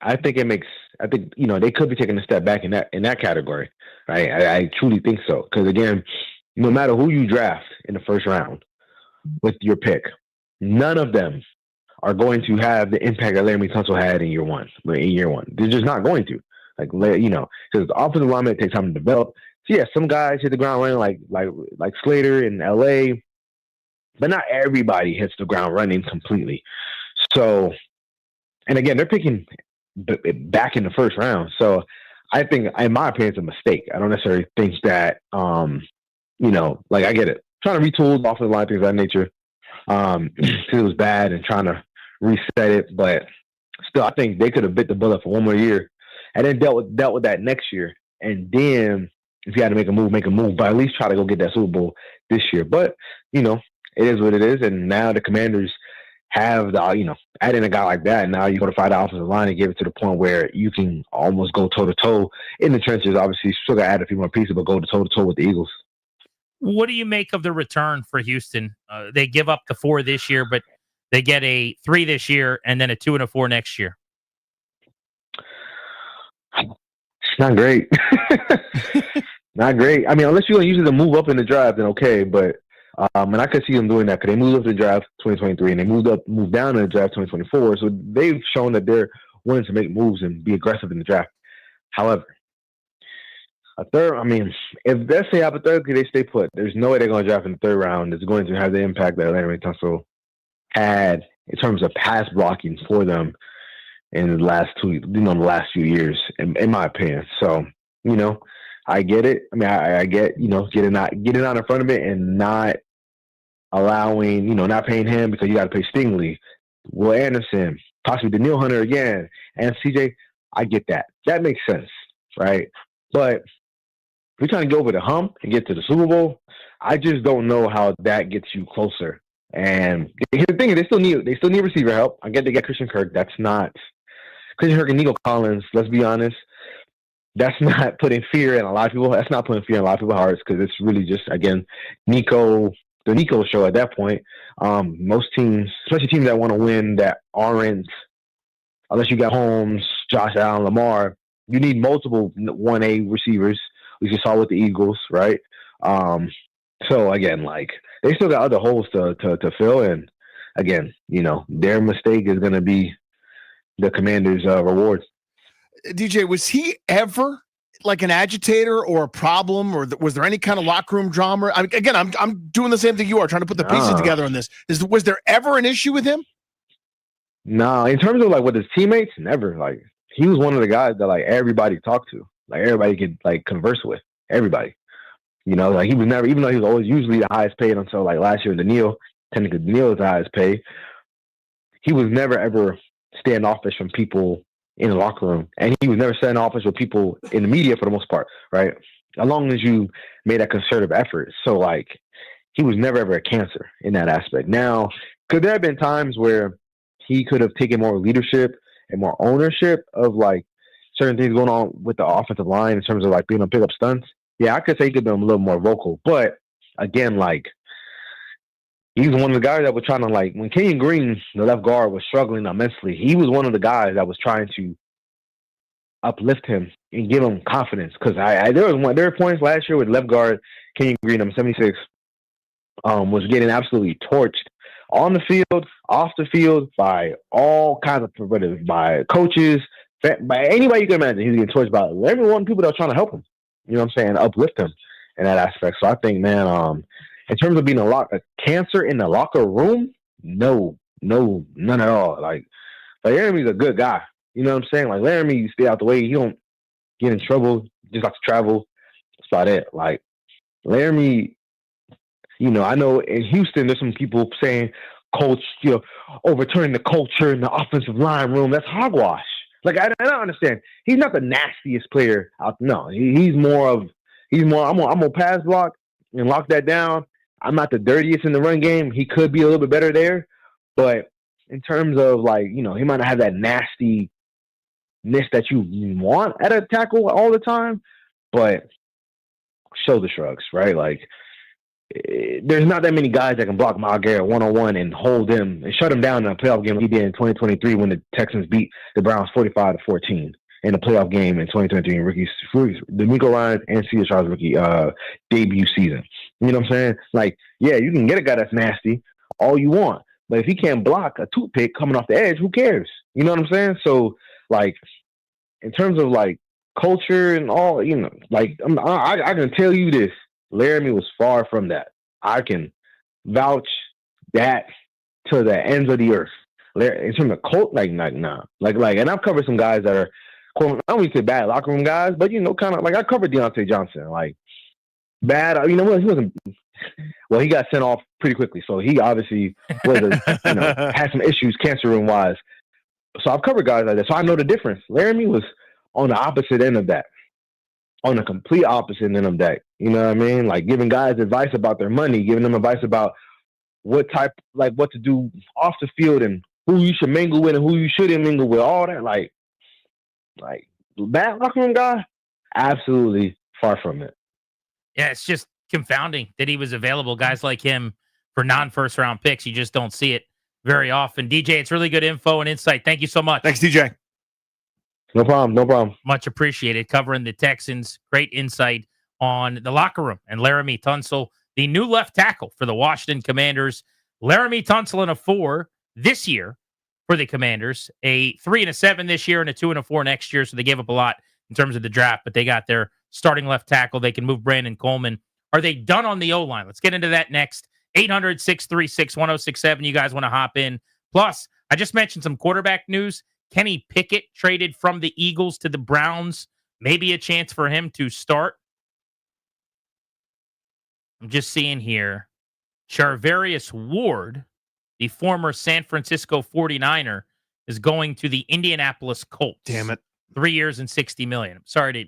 I think they could be taking a step back in that category. Right? I truly think so. Because again, no matter who you draft in the first round with your pick, none of them are going to have the impact that Larry Tunsil had in year one. They're just not going to. Because the offensive lineman takes time to develop. So yeah, some guys hit the ground running like Slater in LA, but not everybody hits the ground running completely. So, and again, they're picking back in the first round. So I think, in my opinion, it's a mistake. I don't necessarily think that, I get it. Trying to retool off of the line, things of that nature. Because it was bad and trying to reset it. But still, I think they could have bit the bullet for one more year and then dealt with that next year. And then if you had to make a move, but at least try to go get that Super Bowl this year. But, it is what it is. And now the Commanders have add in a guy like that, and now you go to fight the offensive line and get it to the point where you can almost go toe-to-toe in the trenches. Obviously, still got to add a few more pieces, but go toe-to-toe with the Eagles. What do you make of the return for Houston? They give up the 4 this year, but they get a 3 this year and then a 2 and a 4 next year. It's not great. Not great. I mean, unless you're going to use it to move up in the draft, then okay, but and I could see them doing that because they moved up to the draft 2023 and they moved down in the draft 2024. So they've shown that they're willing to make moves and be aggressive in the draft. However, if let's say hypothetically they stay put, there's no way they're going to draft in the 3rd round that's going to have the impact that Larry Tunsil had in terms of pass blocking for them in the last few years, in my opinion. So, I get it. I mean, I get, getting out in front of it and not allowing, not paying him because you got to pay Stingley, Will Anderson, possibly Daniil Hunter again, and CJ. I get that. That makes sense, right? But if you're trying to get over the hump and get to the Super Bowl, I just don't know how that gets you closer. And here's the thing: they still need receiver help. I get they get Christian Kirk. That's not Christian Kirk and Nico Collins. Let's be honest. That's not putting fear in a lot of people. That's not putting fear in a lot of people's hearts because it's really just, again, the Nico show at that point. Most teams, especially teams that want to win that aren't, unless you got Holmes, Josh Allen, Lamar, you need multiple 1A receivers. We just saw with the Eagles, right? So, again, they still got other holes to fill. And, again, their mistake is going to be the Commanders' rewards. DJ, was he ever an agitator or a problem, or was there any kind of locker room drama? I mean, again, I'm doing the same thing you are, trying to put the pieces together on this. Was there ever an issue with him? No, in terms of with his teammates, never. He was one of the guys that everybody talked to, everybody could converse with, everybody. He was never, even though he was always usually the highest paid until last year, Daniil was the highest paid. He was never ever standoffish from people in the locker room, and he was never standoffish with people in the media for the most part, right? As long as you made that concerted effort. So he was never ever a cancer in that aspect. Now, could there have been times where he could have taken more leadership and more ownership of certain things going on with the offensive line in terms of being able to pick up stunts? Yeah, I could say he could have been a little more vocal, but again, he was one of the guys that was trying to when Kenyon Green, the left guard, was struggling immensely. He was one of the guys that was trying to uplift him and give him confidence. Because there were points last year with left guard Kenyon Green, number 76. was getting absolutely torched on the field, off the field, by all kinds of perspectives, by coaches, by anybody you can imagine. He's getting torched by everyone, people that are trying to help him. You know what I'm saying? Uplift him in that aspect. So I think, man, in terms of being a cancer in the locker room, no, none at all. Like Laramie's a good guy. You know what I'm saying? Like Laramie, stay out the way. He don't get in trouble. Just like to travel. That's about it. Like Laramie, I know in Houston there's some people saying coach, overturning the culture in the offensive line room. That's hogwash. Like I don't understand. He's not the nastiest player out. No, he's more. I'm gonna pass block and lock that down. I'm not the dirtiest in the run game. He could be a little bit better there, but in terms of he might not have that nastiness that you want at a tackle all the time, but shoulder shrugs, right? Like there's not that many guys that can block Myles Garrett one-on-one and hold him and shut him down in a playoff game like he did in 2023 when the Texans beat the Browns 45-14 in the playoff game in 2023 in D'Amico Ryans and C.J. Stroud's rookie debut season. You know what I'm saying? Like, yeah, you can get a guy that's nasty all you want, but if he can't block a toothpick coming off the edge, who cares? You know what I'm saying? So, like, in terms of, like, culture and all, I can tell you this. Laramie was far from that. I can vouch that to the ends of the earth. In terms of cult, nah. And I've covered some guys that are, I don't even say bad locker room guys, but kind of like I covered Deontay Johnson, like bad. He wasn't. Well, he got sent off pretty quickly, so he obviously had some issues cancer room wise. So I've covered guys like that, so I know the difference. Laramie was on the opposite end of that. On the complete opposite end of that. You know what I mean? Like giving guys advice about their money, giving them advice about what to do off the field and who you should mingle with and who you shouldn't mingle with, all that. Like bad locker room guy, absolutely far from it. Yeah, it's just confounding that he was available. Guys like him for non-first round picks, you just don't see it very often. DJ, it's really good info and insight. Thank you so much. Thanks, DJ. No problem. Much appreciated. Covering the Texans. Great insight on the locker room. And Laramie Tunsil, the new left tackle for the Washington Commanders. Laramie Tunsil in a 4 this year for the Commanders. A 3 and a 7 this year and a 2 and a 4 next year. So they gave up a lot in terms of the draft, but they got their starting left tackle. They can move Brandon Coleman. Are they done on the O-line? Let's get into that next. 800-636-1067. You guys want to hop in. Plus, I just mentioned some quarterback news. Kenny Pickett traded from the Eagles to the Browns. Maybe a chance for him to start. I'm just seeing here. Charvarius Ward, the former San Francisco 49er, is going to the Indianapolis Colts. Damn it. 3 years and $60 million. I'm sorry to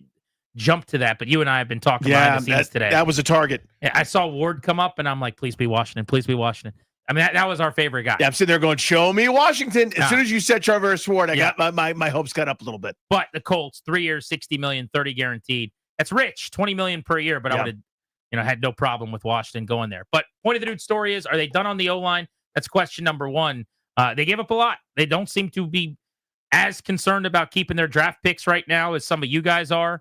jump to that, but you and I have been talking behind the scenes today. That was a target. I saw Ward come up, and I'm like, please be Washington. Please be Washington. I mean, that was our favorite guy. Yeah, I'm sitting there going, show me Washington. As soon as you said Charvarius Ward, I got my hopes got up a little bit. But the Colts, 3 years, $60 million, 30 guaranteed. That's rich, $20 million per year, but I would have had no problem with Washington going there. But point of the dude story is, are they done on the O-line? That's question number one. They gave up a lot. They don't seem to be as concerned about keeping their draft picks right now as some of you guys are.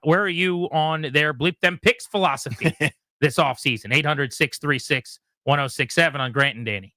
Where are you on their bleep them picks philosophy this offseason? 800-636-1067 on Grant and Danny.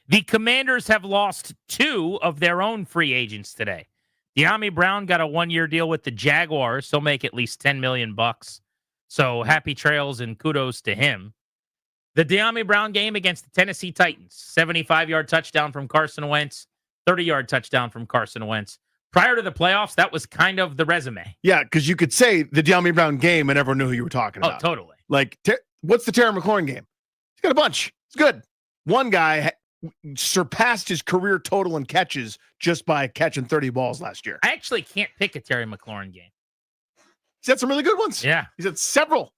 The Commanders have lost 2 of their own free agents today. De'Ami Brown got a 1-year deal with the Jaguars. He'll make at least $10 million. So happy trails and kudos to him. The De'Ami Brown game against the Tennessee Titans, 75-yard touchdown from Carson Wentz, 30-yard touchdown from Carson Wentz. Prior to the playoffs, that was kind of the resume. Yeah, because you could say the De'Ami Brown game and everyone knew who you were talking about. Oh, totally. Like, what's the Terry McLaurin game? He's got a bunch. It's good. One guy surpassed his career total in catches just by catching 30 balls last year. I actually can't pick a Terry McLaurin game. He's had some really good ones. Yeah. He's had several.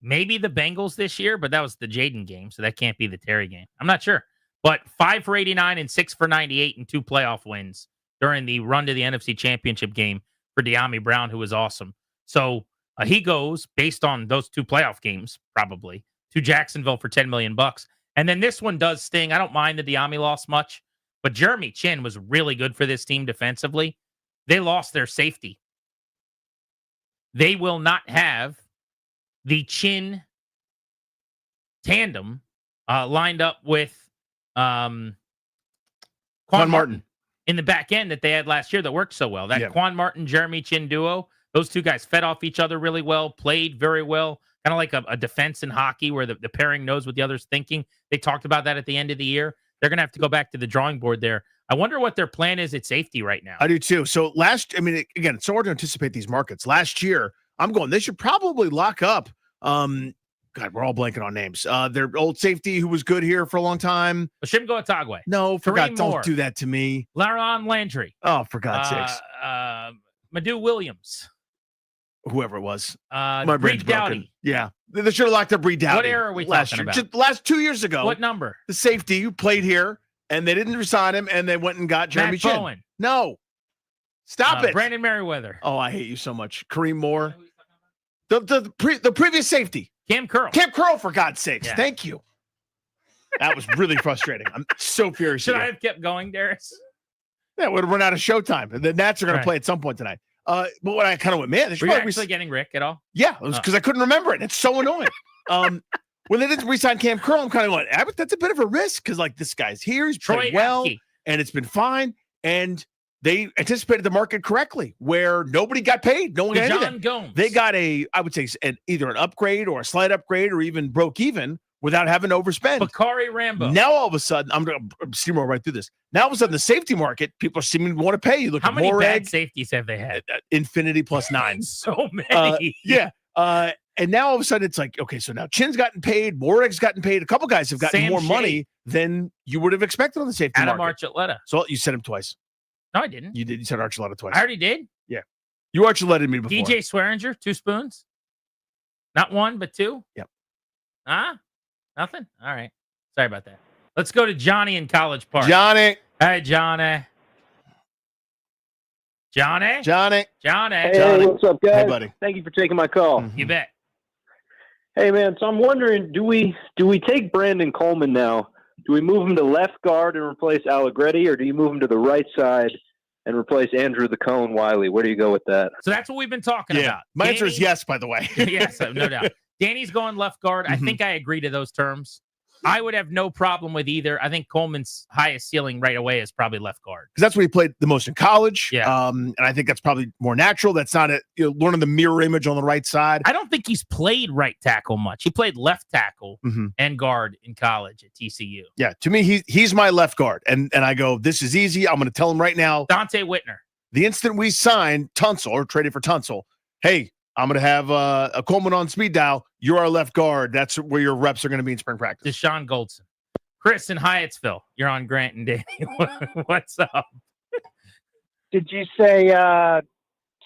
Maybe the Bengals this year, but that was the Jaden game, so that can't be the Terry game. I'm not sure. But 5 for 89 and 6 for 98 and 2 playoff wins during the run to the NFC Championship game for De'Ami Brown, who was awesome. So he goes, based on those 2 playoff games, probably, to Jacksonville for $10 million. And then this one does sting. I don't mind the De'Ami loss much, but Jeremy Chin was really good for this team defensively. They lost their safety. They will not have the Chin tandem lined up with Quan Martin in the back end that they had last year that worked so well. That Quan Martin, Jeremy Chin duo, those 2 guys fed off each other really well, played very well, kind of like a defense in hockey where the pairing knows what the other's thinking. They talked about that at the end of the year. They're going to have to go back to the drawing board there. I wonder what their plan is at safety right now. I do too. So again, it's so hard to anticipate these markets. Last year, they should probably lock up. God, we're all blanking on names. Their old safety who was good here for a long time. Oshimgo Otagwe. No, don't do that to me. Laron Landry. Oh, for God's sakes. Madu Williams. Whoever it was. My brain's broken. Yeah. They should have locked up Reed Dowdy. What era are we talking about? Just last 2 years ago. What number? The safety who played here, and they didn't resign him, and they went and got Jeremy Chin. Bowen. No. Stop it. Brandon Merriweather. Oh, I hate you so much. Kareem Moore. The previous safety. Cam Curl. Cam Curl, for God's sakes. Yeah. Thank you. That was really frustrating. I'm so furious. Should I have kept going, Darius? Yeah, it would have run out of showtime. The Nats are going to play at some point tonight. But what I kind of went, man, were you actually getting Rick at all? Yeah, it was because I couldn't remember it. It's so annoying. When they didn't re-sign Cam Curl, I'm kind of going, that's a bit of a risk because this guy's here, he's played well, and it's been fine. And they anticipated the market correctly, where nobody got paid, no one got anything. Gomes. They got I would say, either an upgrade or a slight upgrade, or even broke even without having to overspend. Bakari Rambo. Now all of a sudden, I'm going to steamroll right through this. Now all of a sudden, the safety market, people are seeming to want to pay. You look How at many Moreg, bad safeties have they had? Infinity plus 9. So many. And now all of a sudden, it's like, okay, so now Chin's gotten paid, Moreg's gotten paid. A couple guys have gotten more money than you would have expected on the safety Adam market. Archuleta. So you said him twice. No, I didn't. You did. You said Archuleta twice. I already did. Yeah. You Archuleta me before. DJ Swearinger, 2 spoons. Not 1, but 2. Yep. Nothing? All right. Sorry about that. Let's go to Johnny in College Park. Johnny. Hey, Johnny. Johnny? Hey, what's up, guys? Hey, buddy. Thank you for taking my call. You bet. Hey, man, so I'm wondering, do we take Brandon Coleman now? Do we move him to left guard and replace Allegretti, or do you move him to the right side and replace Andrew the Cone Wiley? Where do you go with that? So that's what we've been talking about. My answer is yes, by the way. Yes, no doubt. Danny's going left guard. I think I agree to those terms. I would have no problem with either. I think Coleman's highest ceiling right away is probably left guard. Because that's what he played the most in college. Yeah. And I think that's probably more natural. That's not learning the mirror image on the right side. I don't think he's played right tackle much. He played left tackle and guard in college at TCU. Yeah. To me, he's my left guard. And I go, this is easy. I'm going to tell him right now. Dante Whitner. The instant we signed Tunsil or traded for Tunsil, hey, I'm going to have a Coleman on speed dial. You're our left guard. That's where your reps are going to be in spring practice. Deshaun Goldson. Chris in Hyattsville. You're on Grant and Danny. What's up? Did you say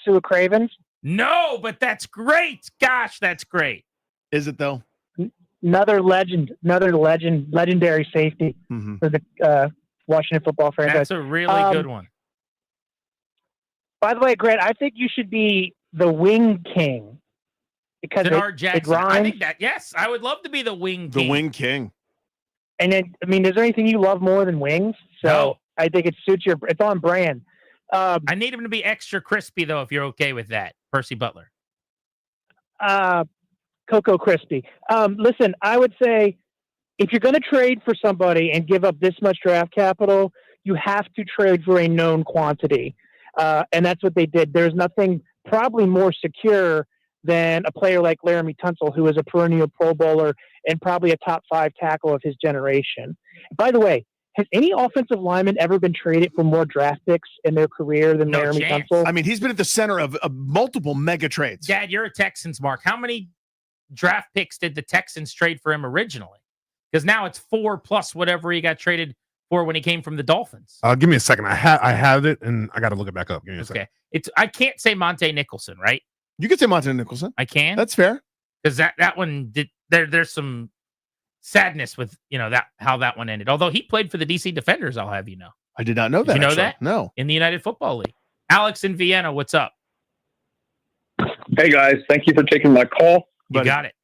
Sue Cravens? No, but that's great. Gosh, that's great. Is it, though? Another legendary safety for the Washington football franchise. That's a really good one. By the way, Grant, I think you should be the wing king because it rhymes. I think that, yes, I would love to be the wing king. The wing king. And then, I mean, is there anything you love more than wings? So No. I think it suits it's on brand. I need him to be extra crispy, though, if you're okay with that. Percy Butler. Cocoa Crispy. Listen, I would say if you're going to trade for somebody and give up this much draft capital, you have to trade for a known quantity. And that's what they did. There's nothing probably more secure than a player like Laramie Tunsil, who is a perennial Pro Bowler and probably a top 5 tackle of his generation. By the way, has any offensive lineman ever been traded for more draft picks in their career than Laramie Tunsil? I mean, he's been at the center of multiple mega trades. Dad, you're a Texans mark. How many draft picks did the Texans trade for him originally? Because now it's 4 plus whatever he got traded for when he came from the Dolphins. Give me a second. I have it, and I got to look it back up. Give me a second. I can't say Monte Nicholson, right? You can say Monte Nicholson. I can. That's fair. Because that one did. There's some sadness with how that one ended. Although he played for the DC Defenders, I'll have you know. I did not know that. Did you know actually. that? No. In the United Football League. Alex in Vienna, what's up? Hey guys, thank you for taking my call. You got it.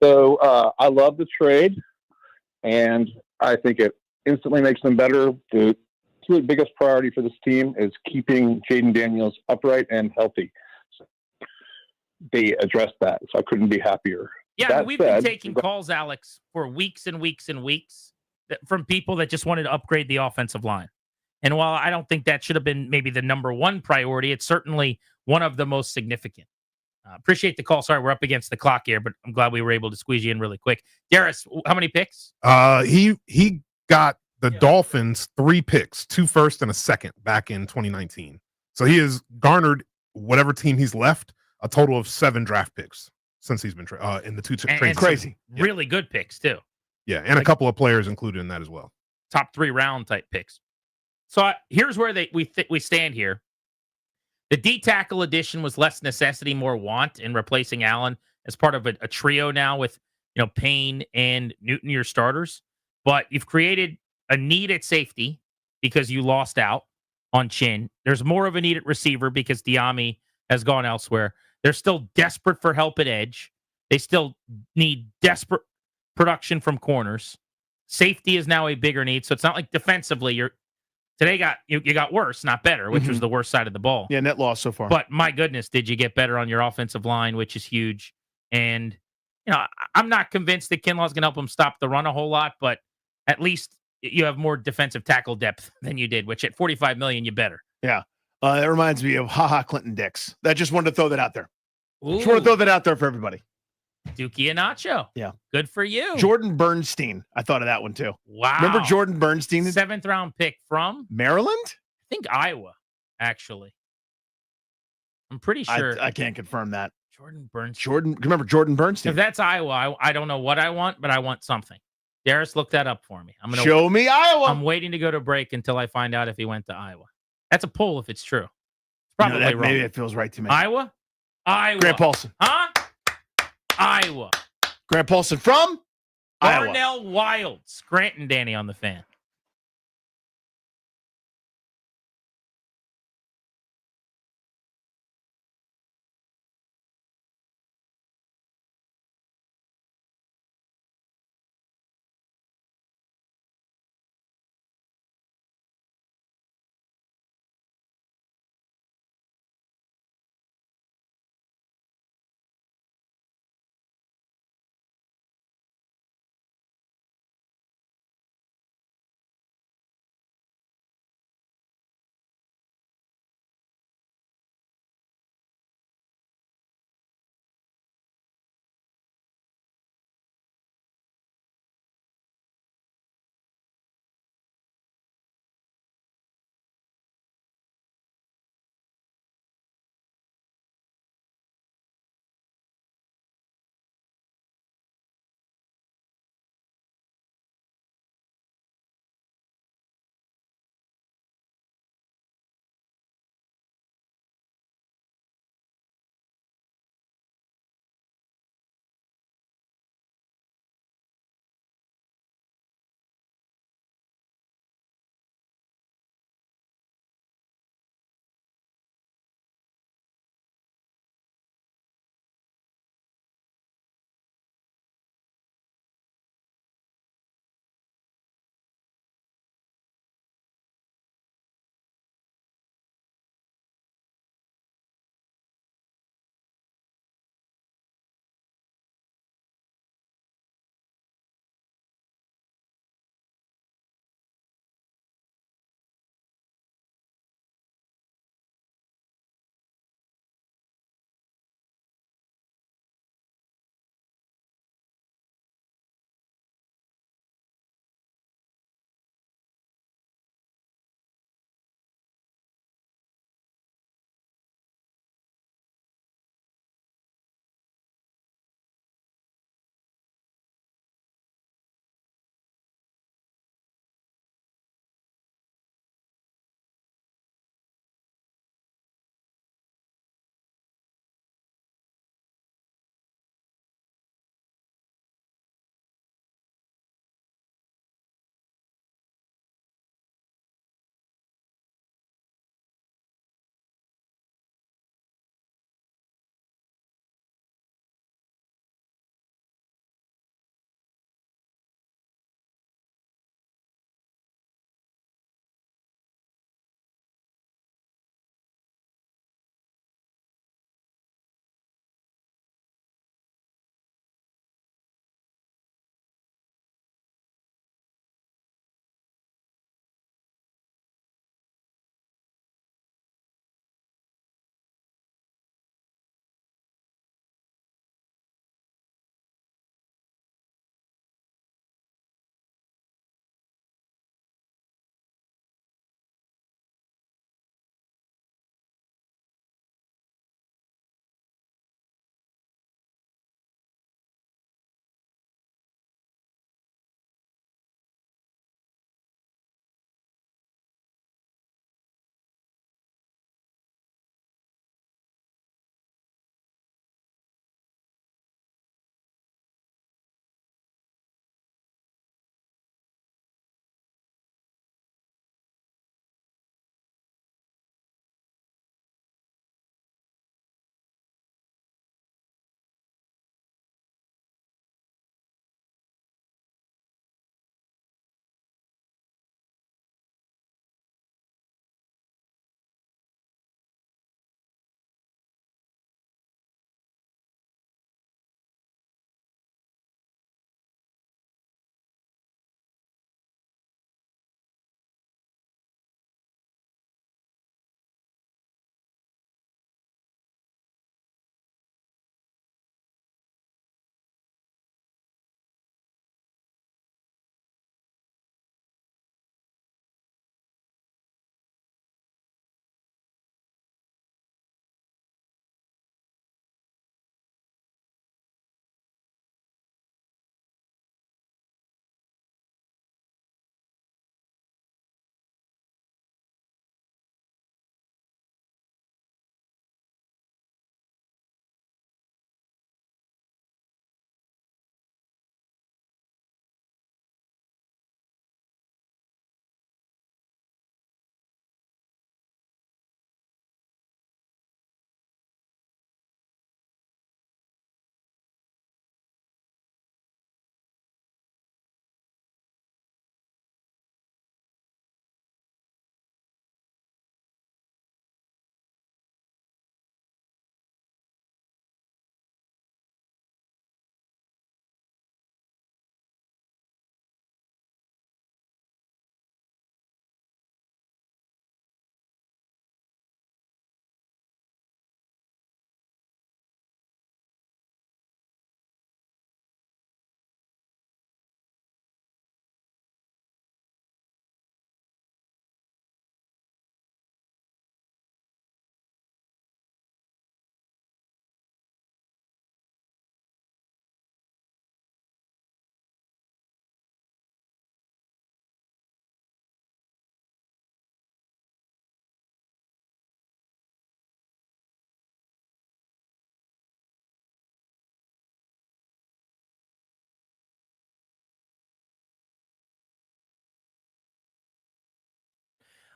So I love the trade, and I think it instantly makes them better. The biggest priority for this team is keeping Jaden Daniels upright and healthy. So they addressed that, so I couldn't be happier. Yeah, we've been taking calls, Alex, for weeks and weeks and weeks from people that just wanted to upgrade the offensive line. And while I don't think that should have been maybe the number one priority, it's certainly one of the most significant. Appreciate the call. Sorry, we're up against the clock here, but I'm glad we were able to squeeze you in really quick. Darius, how many picks? He got the Dolphins 3 picks, 2 first and a second back in 2019. So he has garnered whatever team he's left a total of 7 draft picks since he's been in the 2 trades. Crazy, really good picks too. Yeah, and a couple of players included in that as well. Top 3 round type picks. So here's where we stand here. The D tackle addition was less necessity, more want in replacing Allen as part of a trio now with Payne and Newton, your starters. But you've created a need at safety because you lost out on Chin. There's more of a need at receiver because Diami has gone elsewhere. They're still desperate for help at edge. They still need desperate production from corners. Safety is now a bigger need, so it's not like defensively you got worse, not better, which was the worst side of the ball. Yeah, net loss so far. But my goodness, did you get better on your offensive line, which is huge. And I'm not convinced that Kinlaw's going to help him stop the run a whole lot, but at least you have more defensive tackle depth than you did, which at $45 million, you better. Yeah. That reminds me of Clinton Dix. I just wanted to throw that out there. Just want to throw that out there for everybody. Dookie and Nacho. Yeah. Good for you. Jordan Bernstein. I thought of that one too. Wow. Remember Jordan Bernstein? 7th round pick from Maryland? I think Iowa, actually. I'm pretty sure. I can't confirm that. Jordan Bernstein. Remember Jordan Bernstein? If that's Iowa, I don't know what I want, but I want something. Darius, look that up for me. Show me Iowa. I'm waiting to go to break until I find out if he went to Iowa. That's a poll if it's true. It's probably wrong. Maybe it feels right to me. Iowa? Grant Paulson. Huh? Iowa. Grant Paulson from Darnell Wilds. Grant and Danny on the Fan.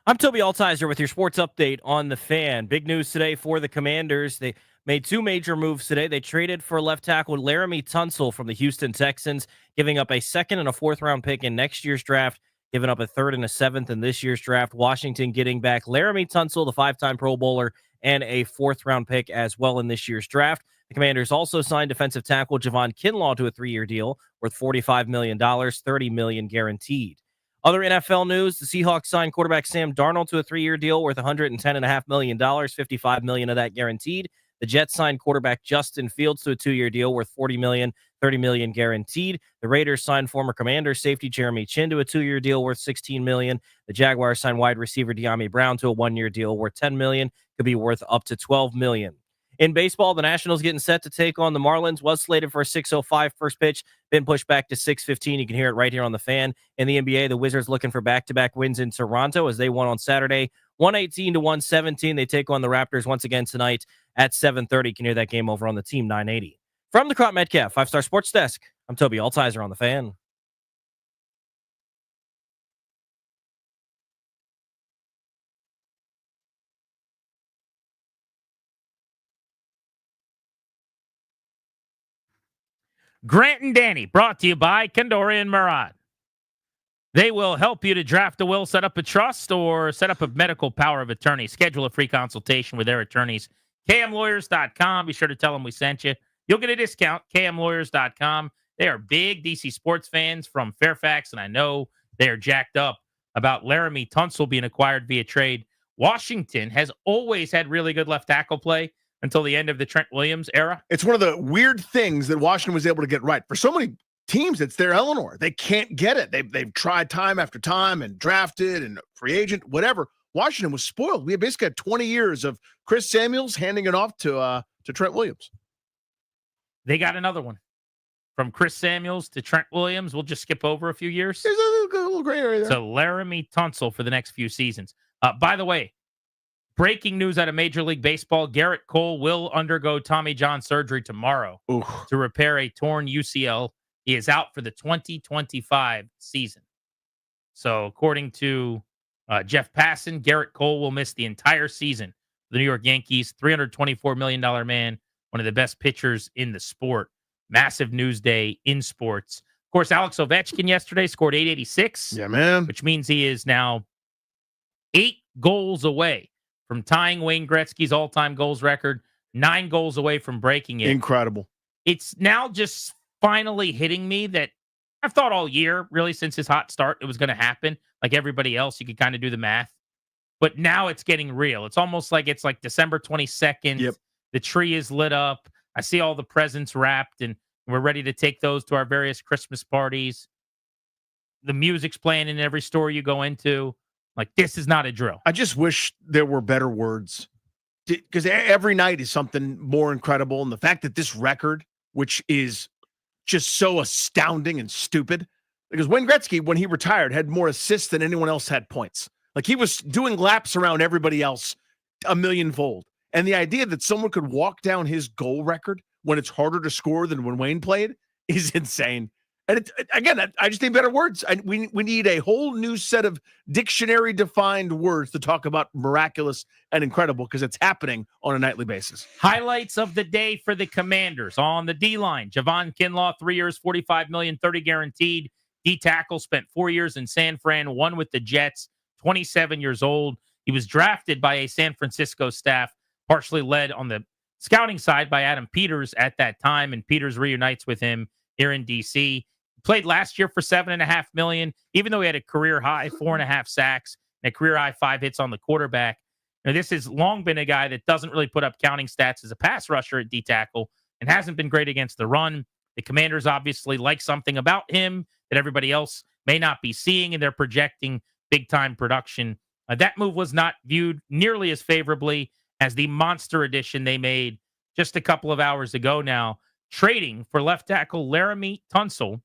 I'm Toby Altizer with your sports update on the Fan. Big news today for the Commanders. They made two major moves today. They traded for left tackle Laramie Tunsil from the Houston Texans, giving up a second and a fourth-round pick in next year's draft, giving up a third and a seventh in this year's draft. Washington getting back Laramie Tunsil, the five-time Pro Bowler, and a fourth-round pick as well in this year's draft. The Commanders also signed defensive tackle Javon Kinlaw to a 3-year deal worth $45 million, $30 million guaranteed. Other NFL news, the Seahawks signed quarterback Sam Darnold to a 3-year deal worth $110.5 million, $55 million of that guaranteed. The Jets signed quarterback Justin Fields to a 2-year deal worth $40 million, $30 million guaranteed. The Raiders signed former Commander safety Jeremy Chin to a 2-year deal worth $16 million. The Jaguars signed wide receiver De'Ami Brown to a 1-year deal worth $10 million, could be worth up to $12 million. In baseball, the Nationals getting set to take on the Marlins. Was slated for a 6:05 first pitch, been pushed back to 6:15. You can hear it right here on the Fan. In the NBA, the Wizards looking for back-to-back wins in Toronto as they won on Saturday, 118-117. They take on the Raptors once again tonight at 7:30. You can hear that game over on the Team 980. From the Crop Metcalf 5-Star Sports Desk, I'm Toby Altizer on the Fan. Grant and Danny, brought to you by Kandori and Murad. They will help you to draft a will, set up a trust, or set up a medical power of attorney. Schedule a free consultation with their attorneys. KMLawyers.com. Be sure to tell them we sent you. You'll get a discount. KMLawyers.com. They are big DC sports fans from Fairfax, and I know they are jacked up about Laramie Tunsil being acquired via trade. Washington has always had really good left tackle play until the end of the Trent Williams era. It's one of the weird things that Washington was able to get right. For so many teams, it's their Eleanor. They can't get it. They've tried time after time and drafted and free agent, whatever. Washington was spoiled. We basically had 20 years of Chris Samuels handing it off to Trent Williams. They got another one. From Chris Samuels to Trent Williams, we'll just skip over a few years. There's a little gray area there. So Laramie Tunsil for the next few seasons. By the way, breaking news out of Major League Baseball, Garrett Cole will undergo Tommy John surgery tomorrow to repair a torn UCL. He is out for the 2025 season. So according to Jeff Passan, Garrett Cole will miss the entire season. The New York Yankees, $324 million man, one of the best pitchers in the sport. Massive news day in sports. Of course, Alex Ovechkin yesterday scored 886. Yeah, man. Which means he is now 8 goals away from tying Wayne Gretzky's all-time goals record, 9 goals away from breaking it. Incredible. It's now just finally hitting me that I've thought all year, really since his hot start, it was going to happen. Like everybody else, you could kind of do the math. But now it's getting real. It's almost like it's like December 22nd. Yep. The tree is lit up. I see all the presents wrapped, and we're ready to take those to our various Christmas parties. The music's playing in every store you go into. Like, this is not a drill. I just wish there were better words, because every night is something more incredible. And the fact that this record, which is just so astounding and stupid, because Wayne Gretzky, when he retired, had more assists than anyone else had points. Like, he was doing laps around everybody else a millionfold. And the idea that someone could walk down his goal record when it's harder to score than when Wayne played is insane. And again, I just need better words. We need a whole new set of dictionary-defined words to talk about miraculous and incredible, because it's happening on a nightly basis. Highlights of the day for the Commanders. On the D-line, Javon Kinlaw, 3 years, $45 million, $30 guaranteed. D-tackle, spent 4 years in San Fran, one with the Jets, 27 years old. He was drafted by a San Francisco staff, partially led on the scouting side by Adam Peters at that time, and Peters reunites with him here in D.C. Played last year for $7.5 million, even though he had a career high 4.5 sacks and a career high 5 hits on the quarterback. Now, this has long been a guy that doesn't really put up counting stats as a pass rusher at D-tackle and hasn't been great against the run. The Commanders obviously like something about him that everybody else may not be seeing, and they're projecting big-time production. That move was not viewed nearly as favorably as the monster addition they made just a couple of hours ago now, trading for left tackle Laramie Tunsil,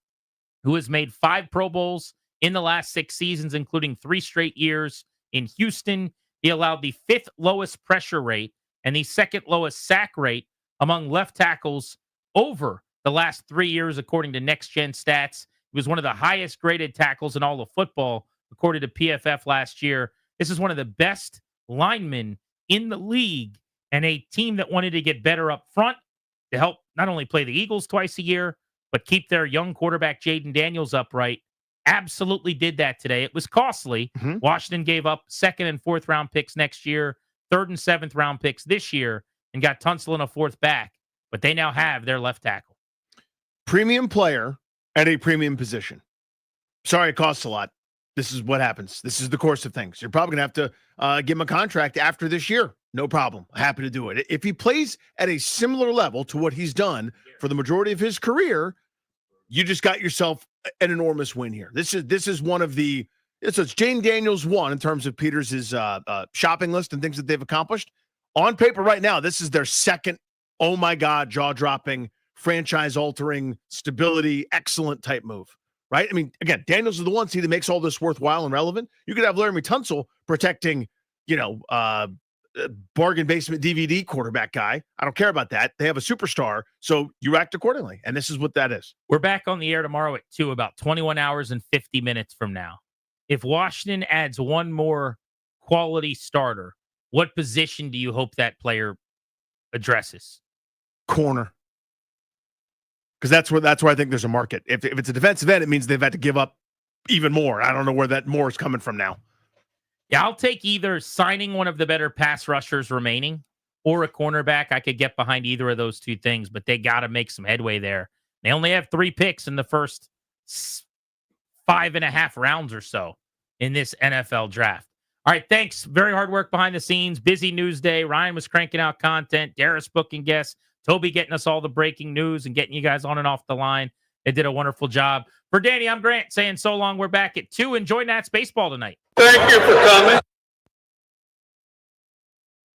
who has made 5 Pro Bowls in the last 6 seasons, including 3 straight years in Houston. He allowed the 5th lowest pressure rate and the 2nd lowest sack rate among left tackles over the last 3 years, according to Next Gen Stats. He was one of the highest graded tackles in all of football, according to PFF last year. This is one of the best linemen in the league and a team that wanted to get better up front to help not only play the Eagles twice a year, but keep their young quarterback Jaden Daniels upright. Absolutely did that today. It was costly. Washington gave up 2nd and 4th round picks next year, 3rd and 7th round picks this year, and got Tunsil in a 4th back. But they now have their left tackle. Premium player at a premium position. Sorry, it costs a lot. This is what happens. This is the course of things. You're probably going to have to give him a contract after this year. No problem. Happy to do it. If he plays at a similar level to what he's done for the majority of his career, you just got yourself an enormous win here. This is one of the – it's Jaden Daniels 1 in terms of Peters' shopping list and things that they've accomplished. On paper right now, this is their second, oh my God, jaw-dropping, franchise-altering, stability, excellent type move. Right? I mean, again, Daniels is the one that makes all this worthwhile and relevant. You could have Laramie Tunsil protecting, bargain basement DVD quarterback guy. I don't care about that. They have a superstar, so you act accordingly. And this is what that is. We're back on the air tomorrow at 2, about 21 hours and 50 minutes from now. If Washington adds one more quality starter, what position do you hope that player addresses? Corner. Because that's where I think there's a market. If it's a defensive end, it means they've had to give up even more. I don't know where that more is coming from now. Yeah, I'll take either signing one of the better pass rushers remaining or a cornerback. I could get behind either of those two things, but they got to make some headway there. They only have 3 picks in the first 5.5 rounds or so in this NFL draft. All right, thanks. Very hard work behind the scenes. Busy news day. Ryan was cranking out content. Darius booking guests. Toby getting us all the breaking news and getting you guys on and off the line. They did a wonderful job. For Danny, I'm Grant saying so long. We're back at 2. Enjoy Nats baseball tonight. Thank you for coming.